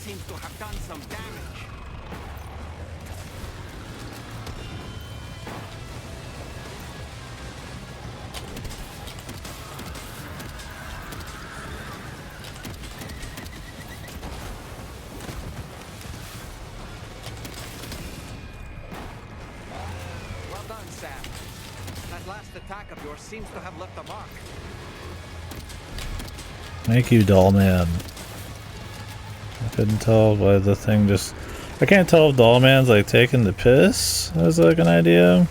seems to have done some damage. Well done, Sam. That last attack of yours seems to have left a mark. Thank you, doll man. I couldn't tell by the thing just... I can't tell if doll man's like taking the piss as like an idea.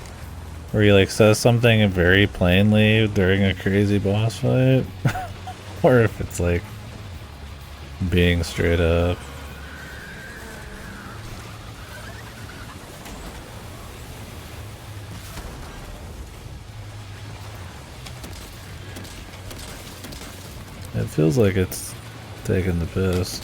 Where he like says something very plainly during a crazy boss fight. Or if it's like being straight up. It feels like it's taking the piss.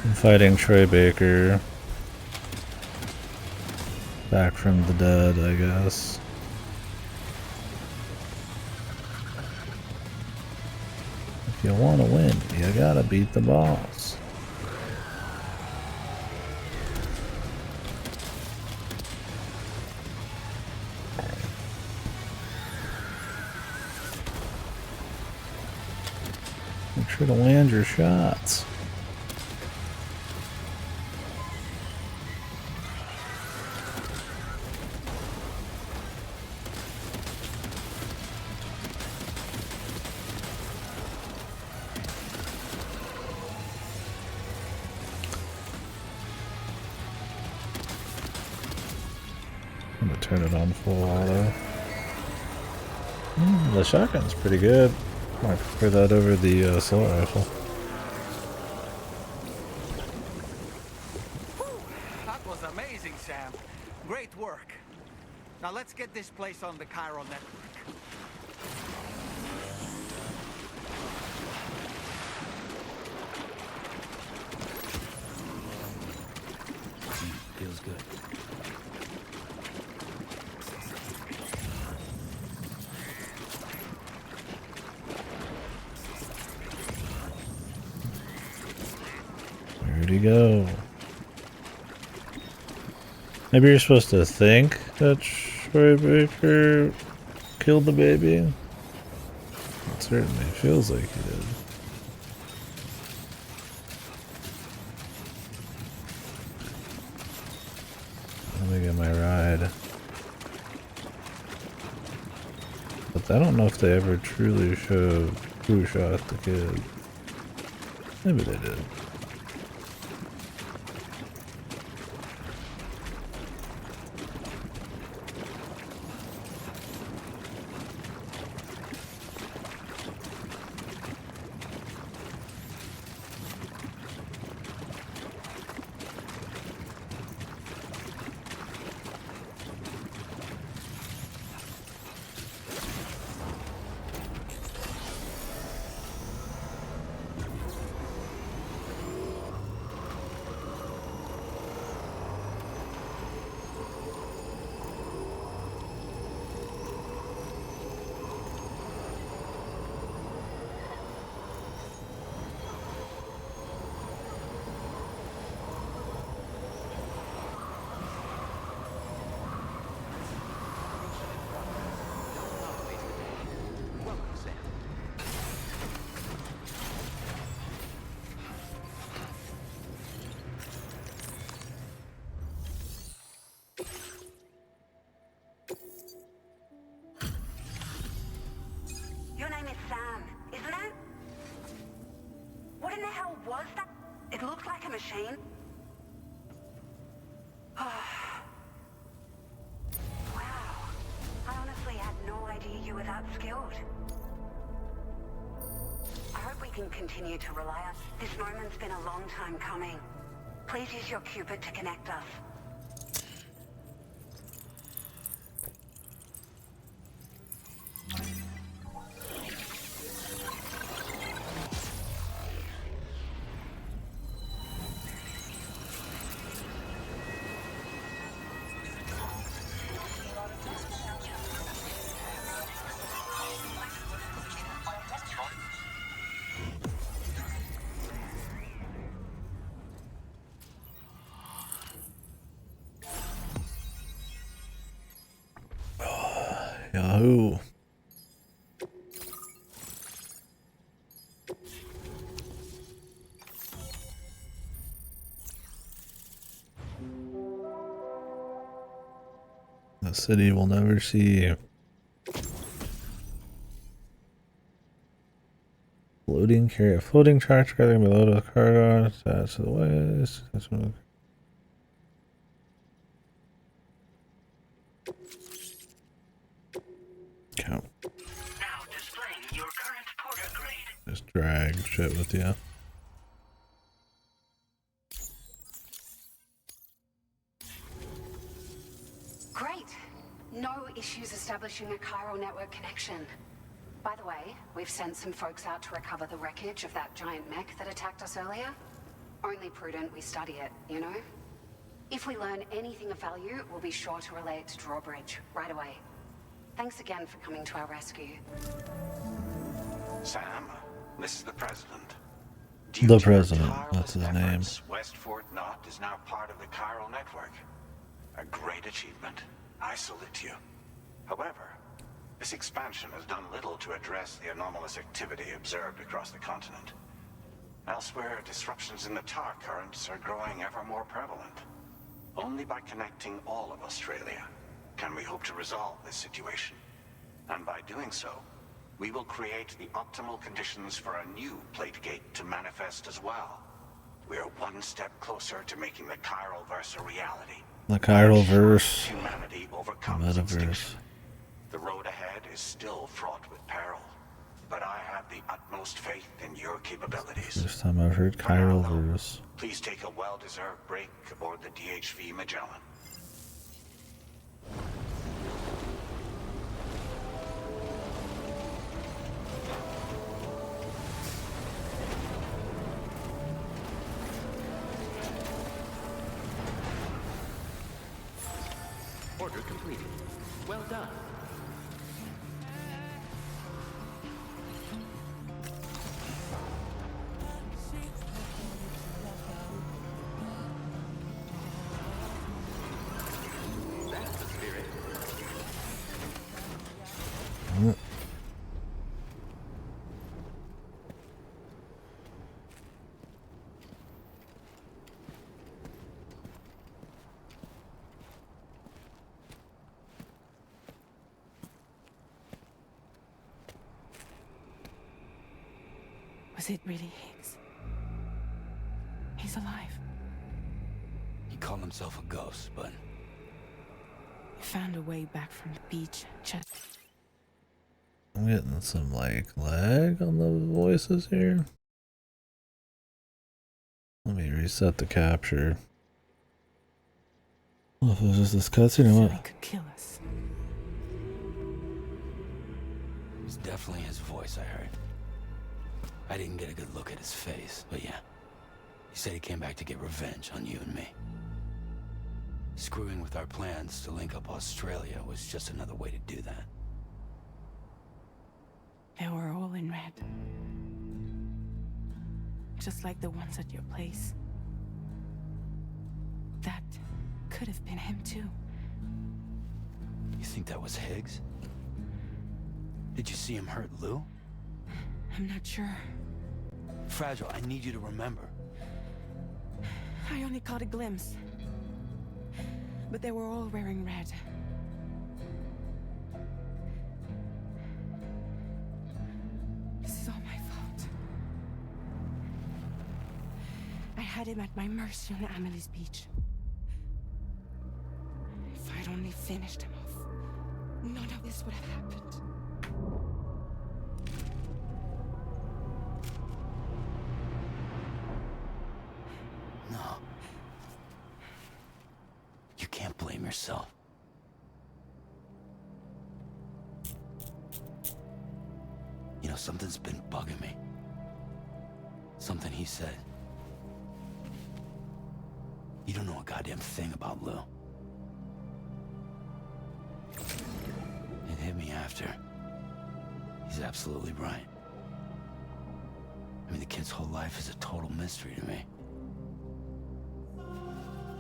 I'm fighting Troy Baker. Back from the dead, I guess. If you want to win, you gotta beat the boss. Make sure to land your shots. I'm gonna turn it on full auto. The shotgun's pretty good. I prefer that over the assault rifle. That was amazing, Sam. Great work. Now let's get this place on the chiral network. Feels good. Where'd he go? Maybe you're supposed to think that Troy Baker killed the baby. It certainly feels like he did. Let me get my ride. But I don't know if they ever truly showed who shot the kid. Maybe they did. Your name is Sam, isn't it? What in the hell was that? It looked like a machine. Wow. I honestly had no idea you were that skilled. I hope we can continue to rely on... This moment's been a long time coming. Please use your Cupid to connect us. The city will never see. Floating carrier, floating tractor gathering below the cargo, attached to the waist. Count. Now displaying your current porter grade. Just drag shit with you. Great. No issues establishing a chiral network connection. By the way, we've sent some folks out to recover the wreckage of that giant mech that attacked us earlier. Only prudent we study it, you know? If we learn anything of value, we'll be sure to relay it to Drawbridge right away. Thanks again for coming to our rescue. Sam, this is the President. The President, that's his name. West Fort Knot is now part of the chiral network. A great achievement. I salute you. However, this expansion has done little to address the anomalous activity observed across the continent. Elsewhere, disruptions in the tar currents are growing ever more prevalent. Only by connecting all of Australia can we hope to resolve this situation. And by doing so, we will create the optimal conditions for a new plate gate to manifest as well. We are one step closer to making the chiral verse a reality. The chiral verse. Humanity The overcomes metaverse. The road ahead is still fraught with peril, but I have the utmost faith in your capabilities. First time I've heard chiral verse. Please take a well-deserved break aboard the DHV Magellan. Order completed. Well done. That's the spirit. Was it really Higgs? He's alive. He called himself a ghost, but He found a way back from the beach. Just I'm getting some like lag on the voices here. Let me reset the capture. Oh, if it was just this cutscene or what? could kill us. it was definitely his voice I heard. I didn't get a good look at his face, but yeah. He said he came back to get revenge on you and me. Screwing with our plans to link up Australia was just another way to do that. They were all in red. Just like the ones at your place. That could have been him too. You think that was Higgs? Did you see him hurt Lou? I'm not sure. Fragile, I need you to remember. I only caught a glimpse. But they were all wearing red. This is all my fault. I had him at my mercy on Amelie's beach. If I'd only finished him off, none of this would have happened. No. You can't blame yourself. You know, something's been bugging me. Something he said. You don't know a goddamn thing about Lou. It hit me after. He's absolutely right. I mean, the kid's whole life is a total mystery to me.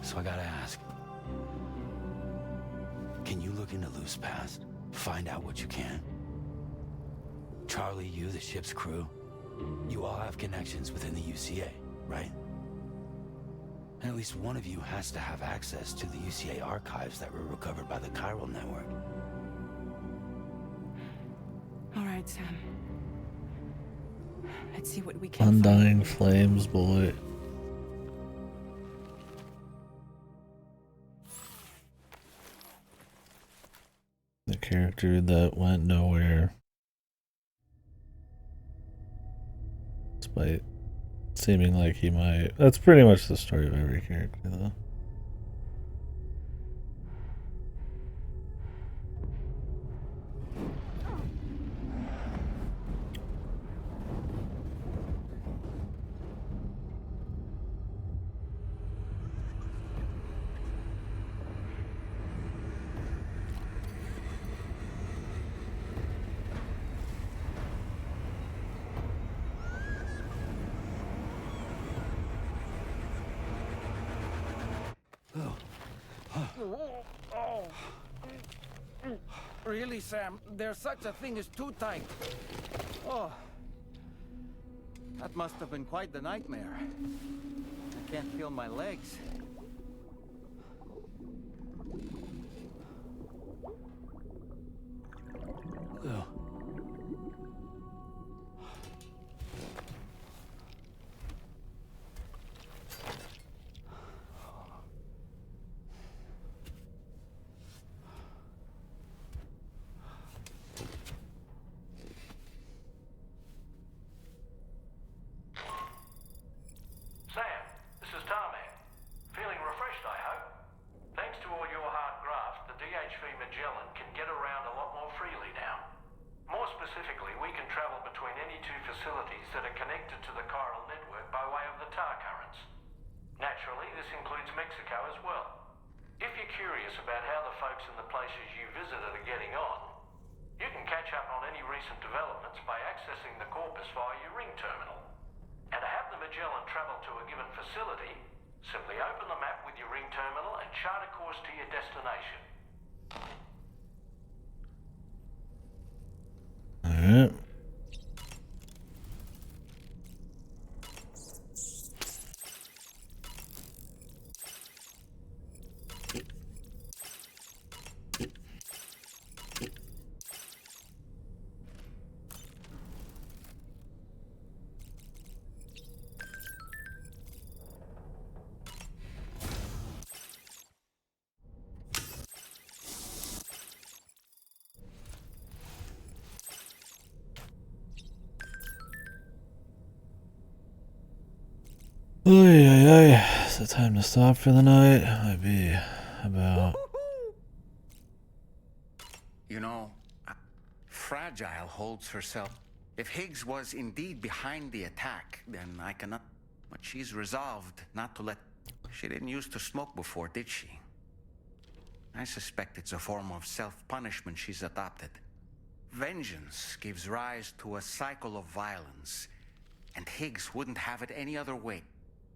So I gotta ask. Can you look into Lou's past? Find out what you can? Charlie, you, the ship's crew, you all have connections within the UCA, right? And at least one of you has to have access to the UCA archives that were recovered by the chiral network. All right, Sam. Let's see what we can Undying Flames, boy. The character that went nowhere. Despite seeming like he might. That's pretty much the story of every character, though. Really, Sam? There's such a thing as too tight. Oh. That must have been quite the nightmare. I can't feel my legs. Ugh. Sam, this is Tarmac. Feeling refreshed, I hope. Thanks to all your hard graft, the DHV Magellan can get around a lot more freely now. More specifically, we can travel between any two facilities that are connected to the chiral network by way of the tar currents. Naturally, this includes Mexico as well. If you're curious about how the folks in the places you visited are getting on, you can catch up on any recent developments by accessing the corpus via your ring terminal. And to have the Magellan travel to a given facility, simply open the map with your ring terminal and chart a course to your destination. Alright. Oy, oy, oy. Is it time to stop for the night? Might be about. You know, Fragile holds herself. If Higgs was indeed behind the attack, then I cannot. But she's resolved not to let. She didn't used to smoke before, did she? I suspect it's a form of self-punishment she's adopted. Vengeance gives rise to a cycle of violence, and Higgs wouldn't have it any other way.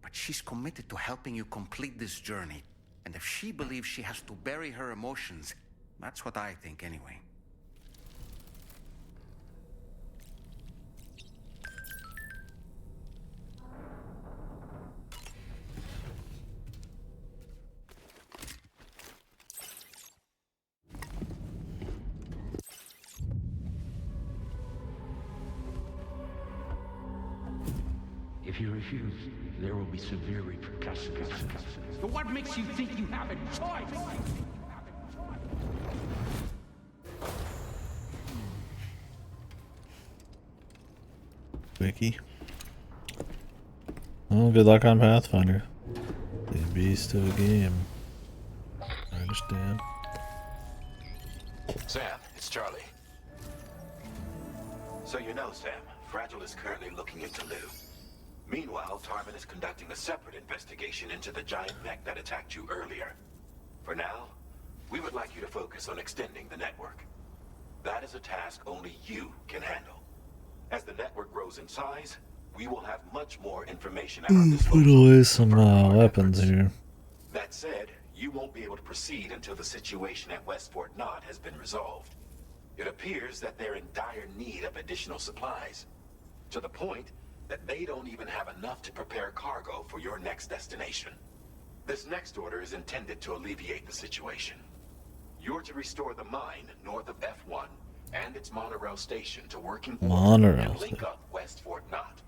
But she's committed to helping you complete this journey. And if she believes she has to bury her emotions, that's what I think anyway. If you refuse, there will be severe repercussions. But what makes you think you have a choice? Wiki. Well, good luck on Pathfinder. The beast of a game. I understand. Sam, it's Charlie. So you know, Sam, Fragile is currently looking into Lou. Meanwhile, Tarman is conducting a separate investigation into the giant mech that attacked you earlier. For now, we would like you to focus on extending the network. That is a task only you can handle. As the network grows in size, we will have much more information at our disposal. Put away some weapons here. That said, you won't be able to proceed until the situation at West Fort Knott has been resolved. It appears that they're in dire need of additional supplies, to the point that they don't even have enough to prepare cargo for your next destination. This next order is intended to alleviate the situation. You're to restore the mine north of F1 and its monorail station to working order Monorail and link up West Fort Knot.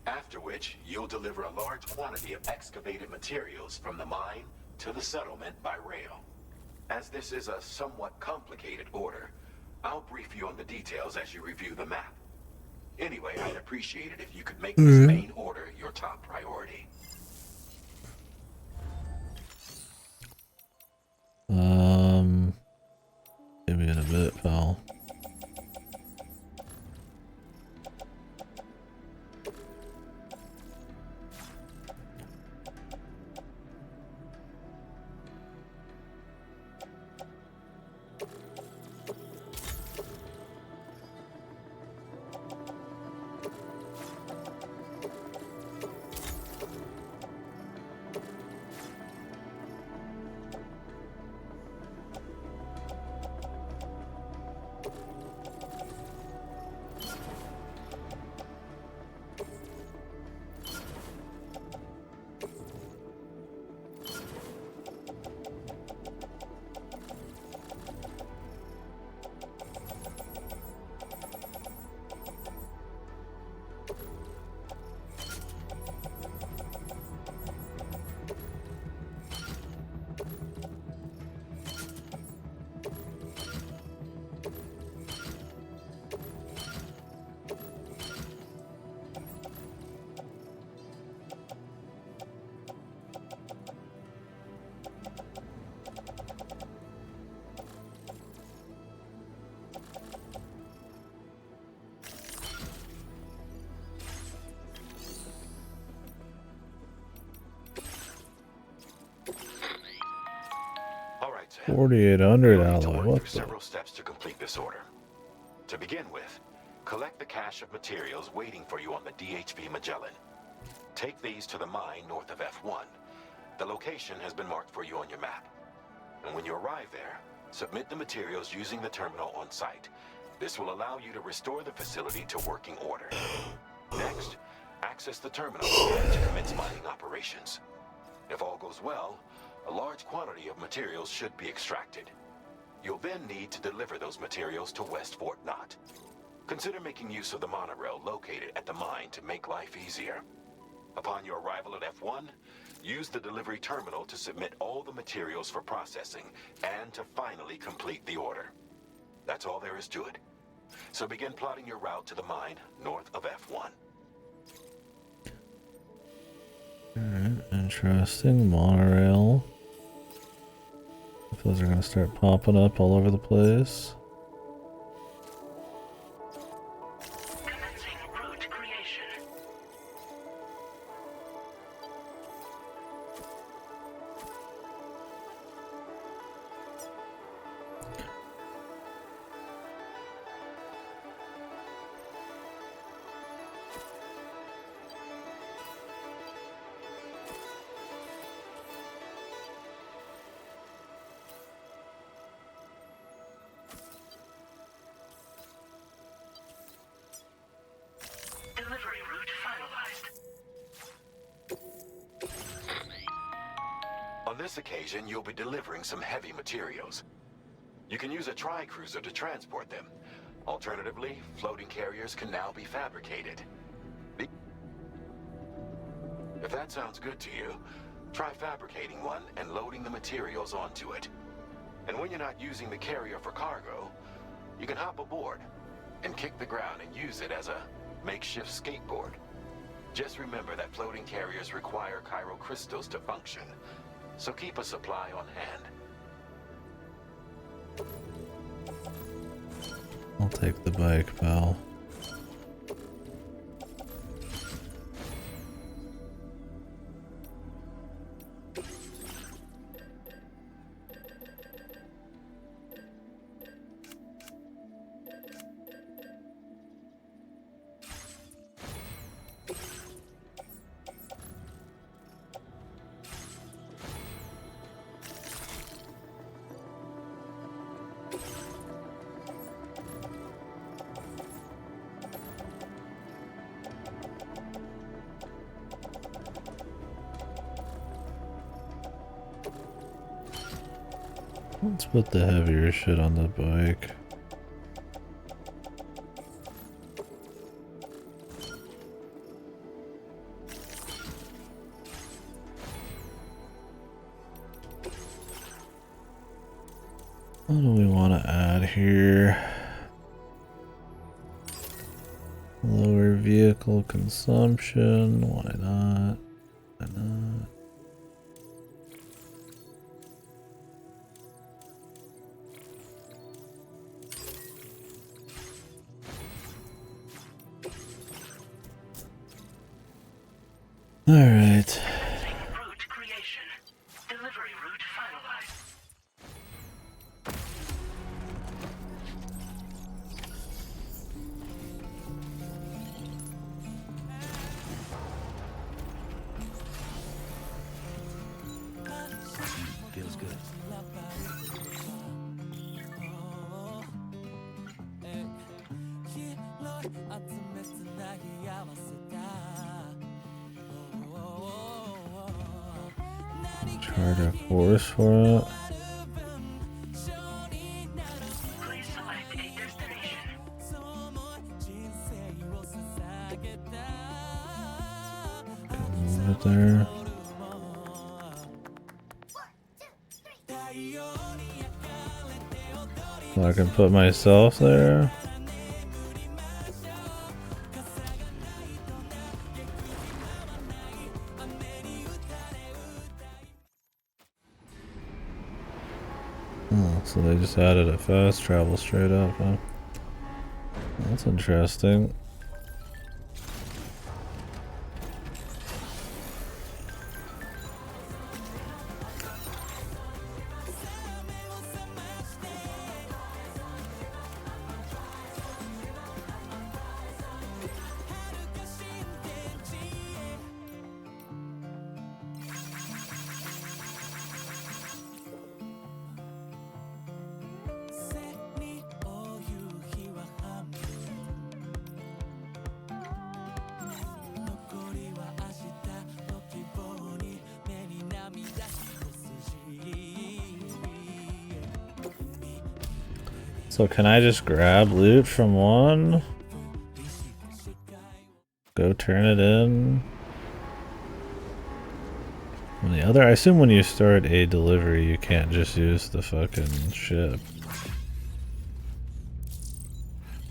After which, you'll deliver a large quantity of excavated materials from the mine to the settlement by rail. As this is a somewhat complicated order, I'll brief you on the details as you review the map. Anyway, I'd appreciate it if you could make this main order your top priority. Maybe in a bit, pal. $4,800 what the? Several steps to complete this order. To begin with, collect the cache of materials waiting for you on the DHV Magellan. Take these to the mine north of F1. The location has been marked for you on your map. And when you arrive there, submit the materials using the terminal on site. This will allow you to restore the facility to working order. Next, access the terminal to commence mining operations. If all goes well, a large quantity of materials should be extracted. You'll then need to deliver those materials to West Fort Knot. Consider making use of the monorail located at the mine to make life easier. Upon your arrival at F1, use the delivery terminal to submit all the materials for processing and to finally complete the order. That's all there is to it. So begin plotting your route to the mine north of F1. Alright, interesting. Monorail. If those are gonna start popping up all over the place. Delivery route finalized. On this occasion, you'll be delivering some heavy materials. You can use a tri-cruiser to transport them. Alternatively, floating carriers can now be fabricated. If that sounds good to you, try fabricating one and loading the materials onto it. And when you're not using the carrier for cargo, you can hop aboard and kick the ground and use it as a makeshift skateboard. Just remember that floating carriers require chiral crystals to function, so keep a supply on hand. I'll take the bike, pal. Let's put the heavier shit on the bike. What do we want to add here? Lower vehicle consumption. Why not? Why not? All right. Route creation. Delivery route finalized. Feels good. Chart a course for it. Please select a destination. Move it there. So I can put myself there. Oh, so they just added a fast travel straight up, huh? That's interesting. So can I just grab loot from one? Go turn it in? On the other? I assume when you start a delivery you can't just use the fucking ship.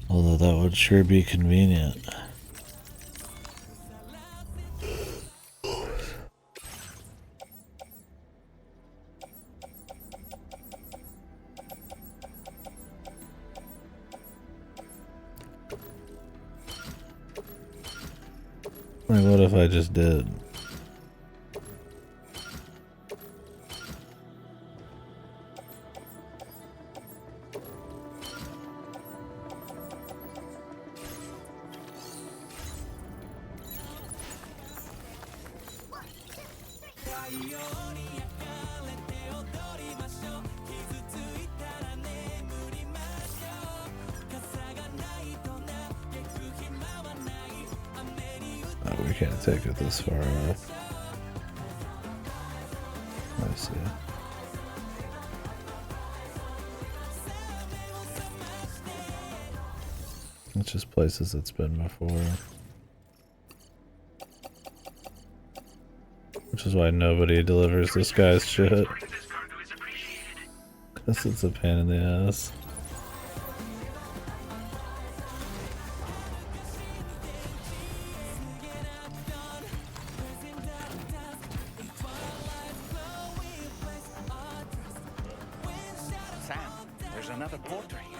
Although that would sure be convenient. Like, what if I just did? Oh, we can't take it this far up. I see. It's just places it's been before. Which is why nobody delivers this guy's shit. Because it's a pain in the ass. Sam, there's another porter here.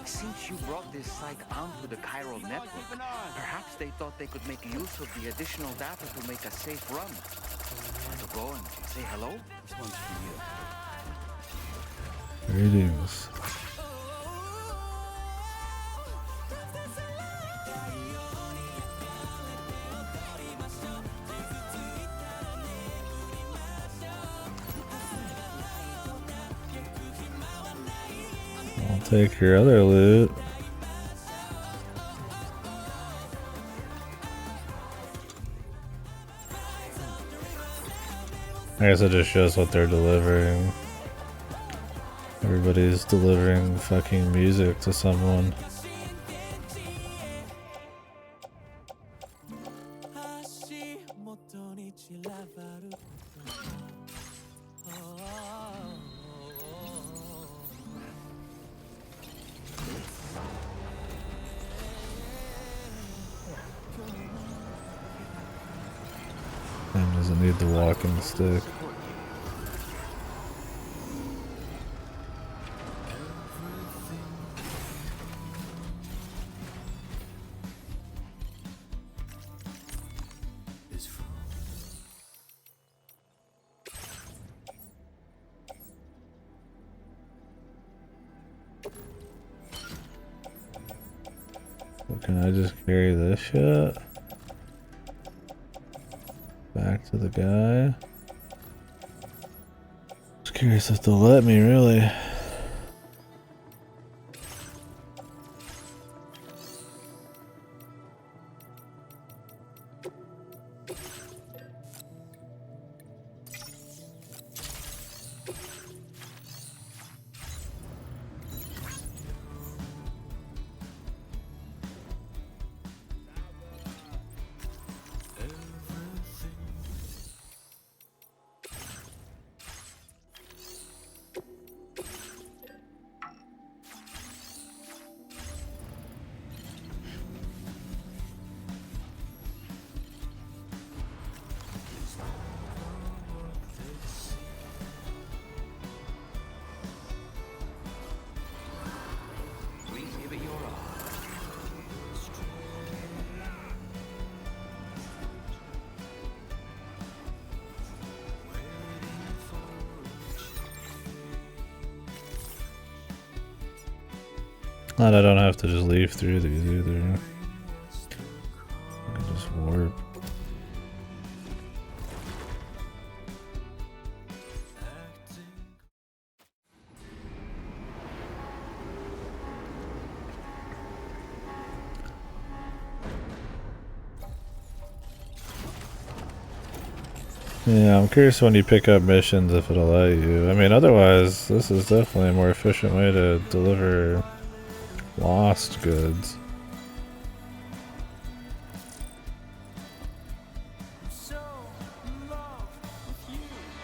Since you brought this site onto the chiral network, perhaps they thought they could make use of the additional data to make a safe run. Want to go and say hello? This one's for you. Greetings. I'll take your other loot. I guess it just shows what they're delivering. Everybody's delivering fucking music to someone. And doesn't need the walking stick. So can I just carry this shit back to the guy? Just curious if they'll let me, really. And I don't have to just leave through these either. I can just warp. Yeah, I'm curious when you pick up missions if it'll let you. I mean, otherwise, this is definitely a more efficient way to deliver lost goods.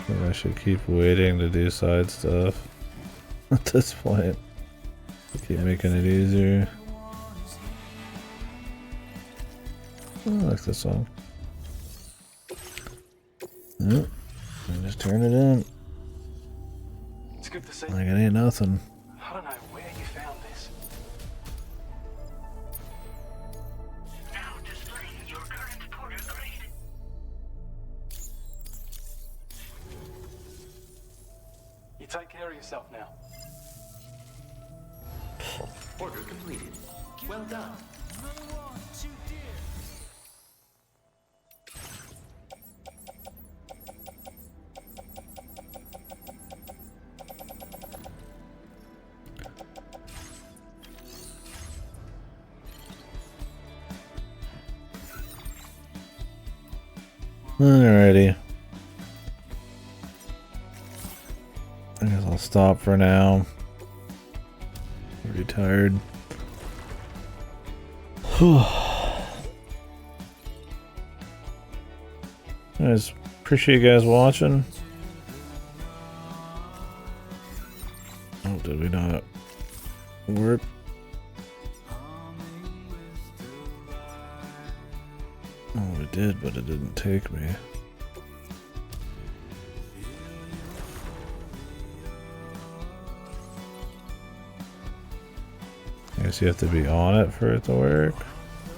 Maybe I should keep waiting to do side stuff at this point. Keep making it easier. Oh, I like this song. Yep. And just turn it in. It's good to see. Like it ain't nothing. I don't know where you found this. Now displaying your current porter grade. You take care of yourself now. Order completed. Well done. Alrighty. I guess I'll stop for now. Pretty tired. Guys, appreciate you guys watching. Oh, did we not work? Oh, we did, but it didn't take me. I guess you have to be on it for it to work,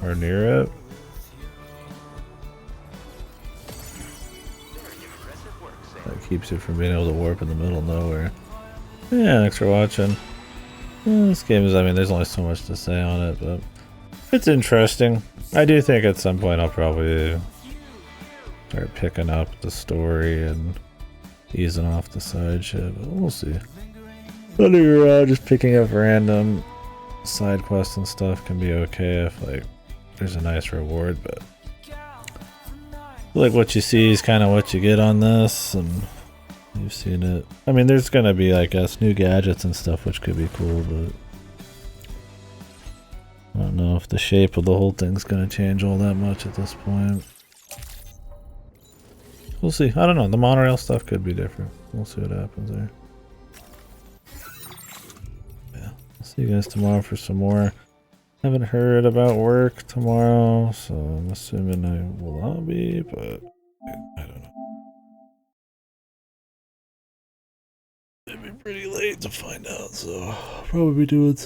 or near it. That keeps it from being able to warp in the middle of nowhere. Yeah, thanks for watching. Yeah, this game is, I mean, there's only so much to say on it, but it's interesting. I do think at some point I'll probably start picking up the story and easing off the side shit, but we'll see. But just picking up random side quests and stuff can be okay if like there's a nice reward, but like what you see is kind of what you get on this, and You've seen it. I mean, there's gonna be, I guess, new gadgets and stuff, which could be cool, but I don't know if the shape of the whole thing's gonna change all that much at this point. We'll see. I don't know. The monorail stuff could be different. We'll see what happens there. Yeah. I'll see you guys tomorrow for some more. Haven't heard about work tomorrow, so I'm assuming I will not be, but I don't know. It'd be pretty late to find out, so I'll probably be doing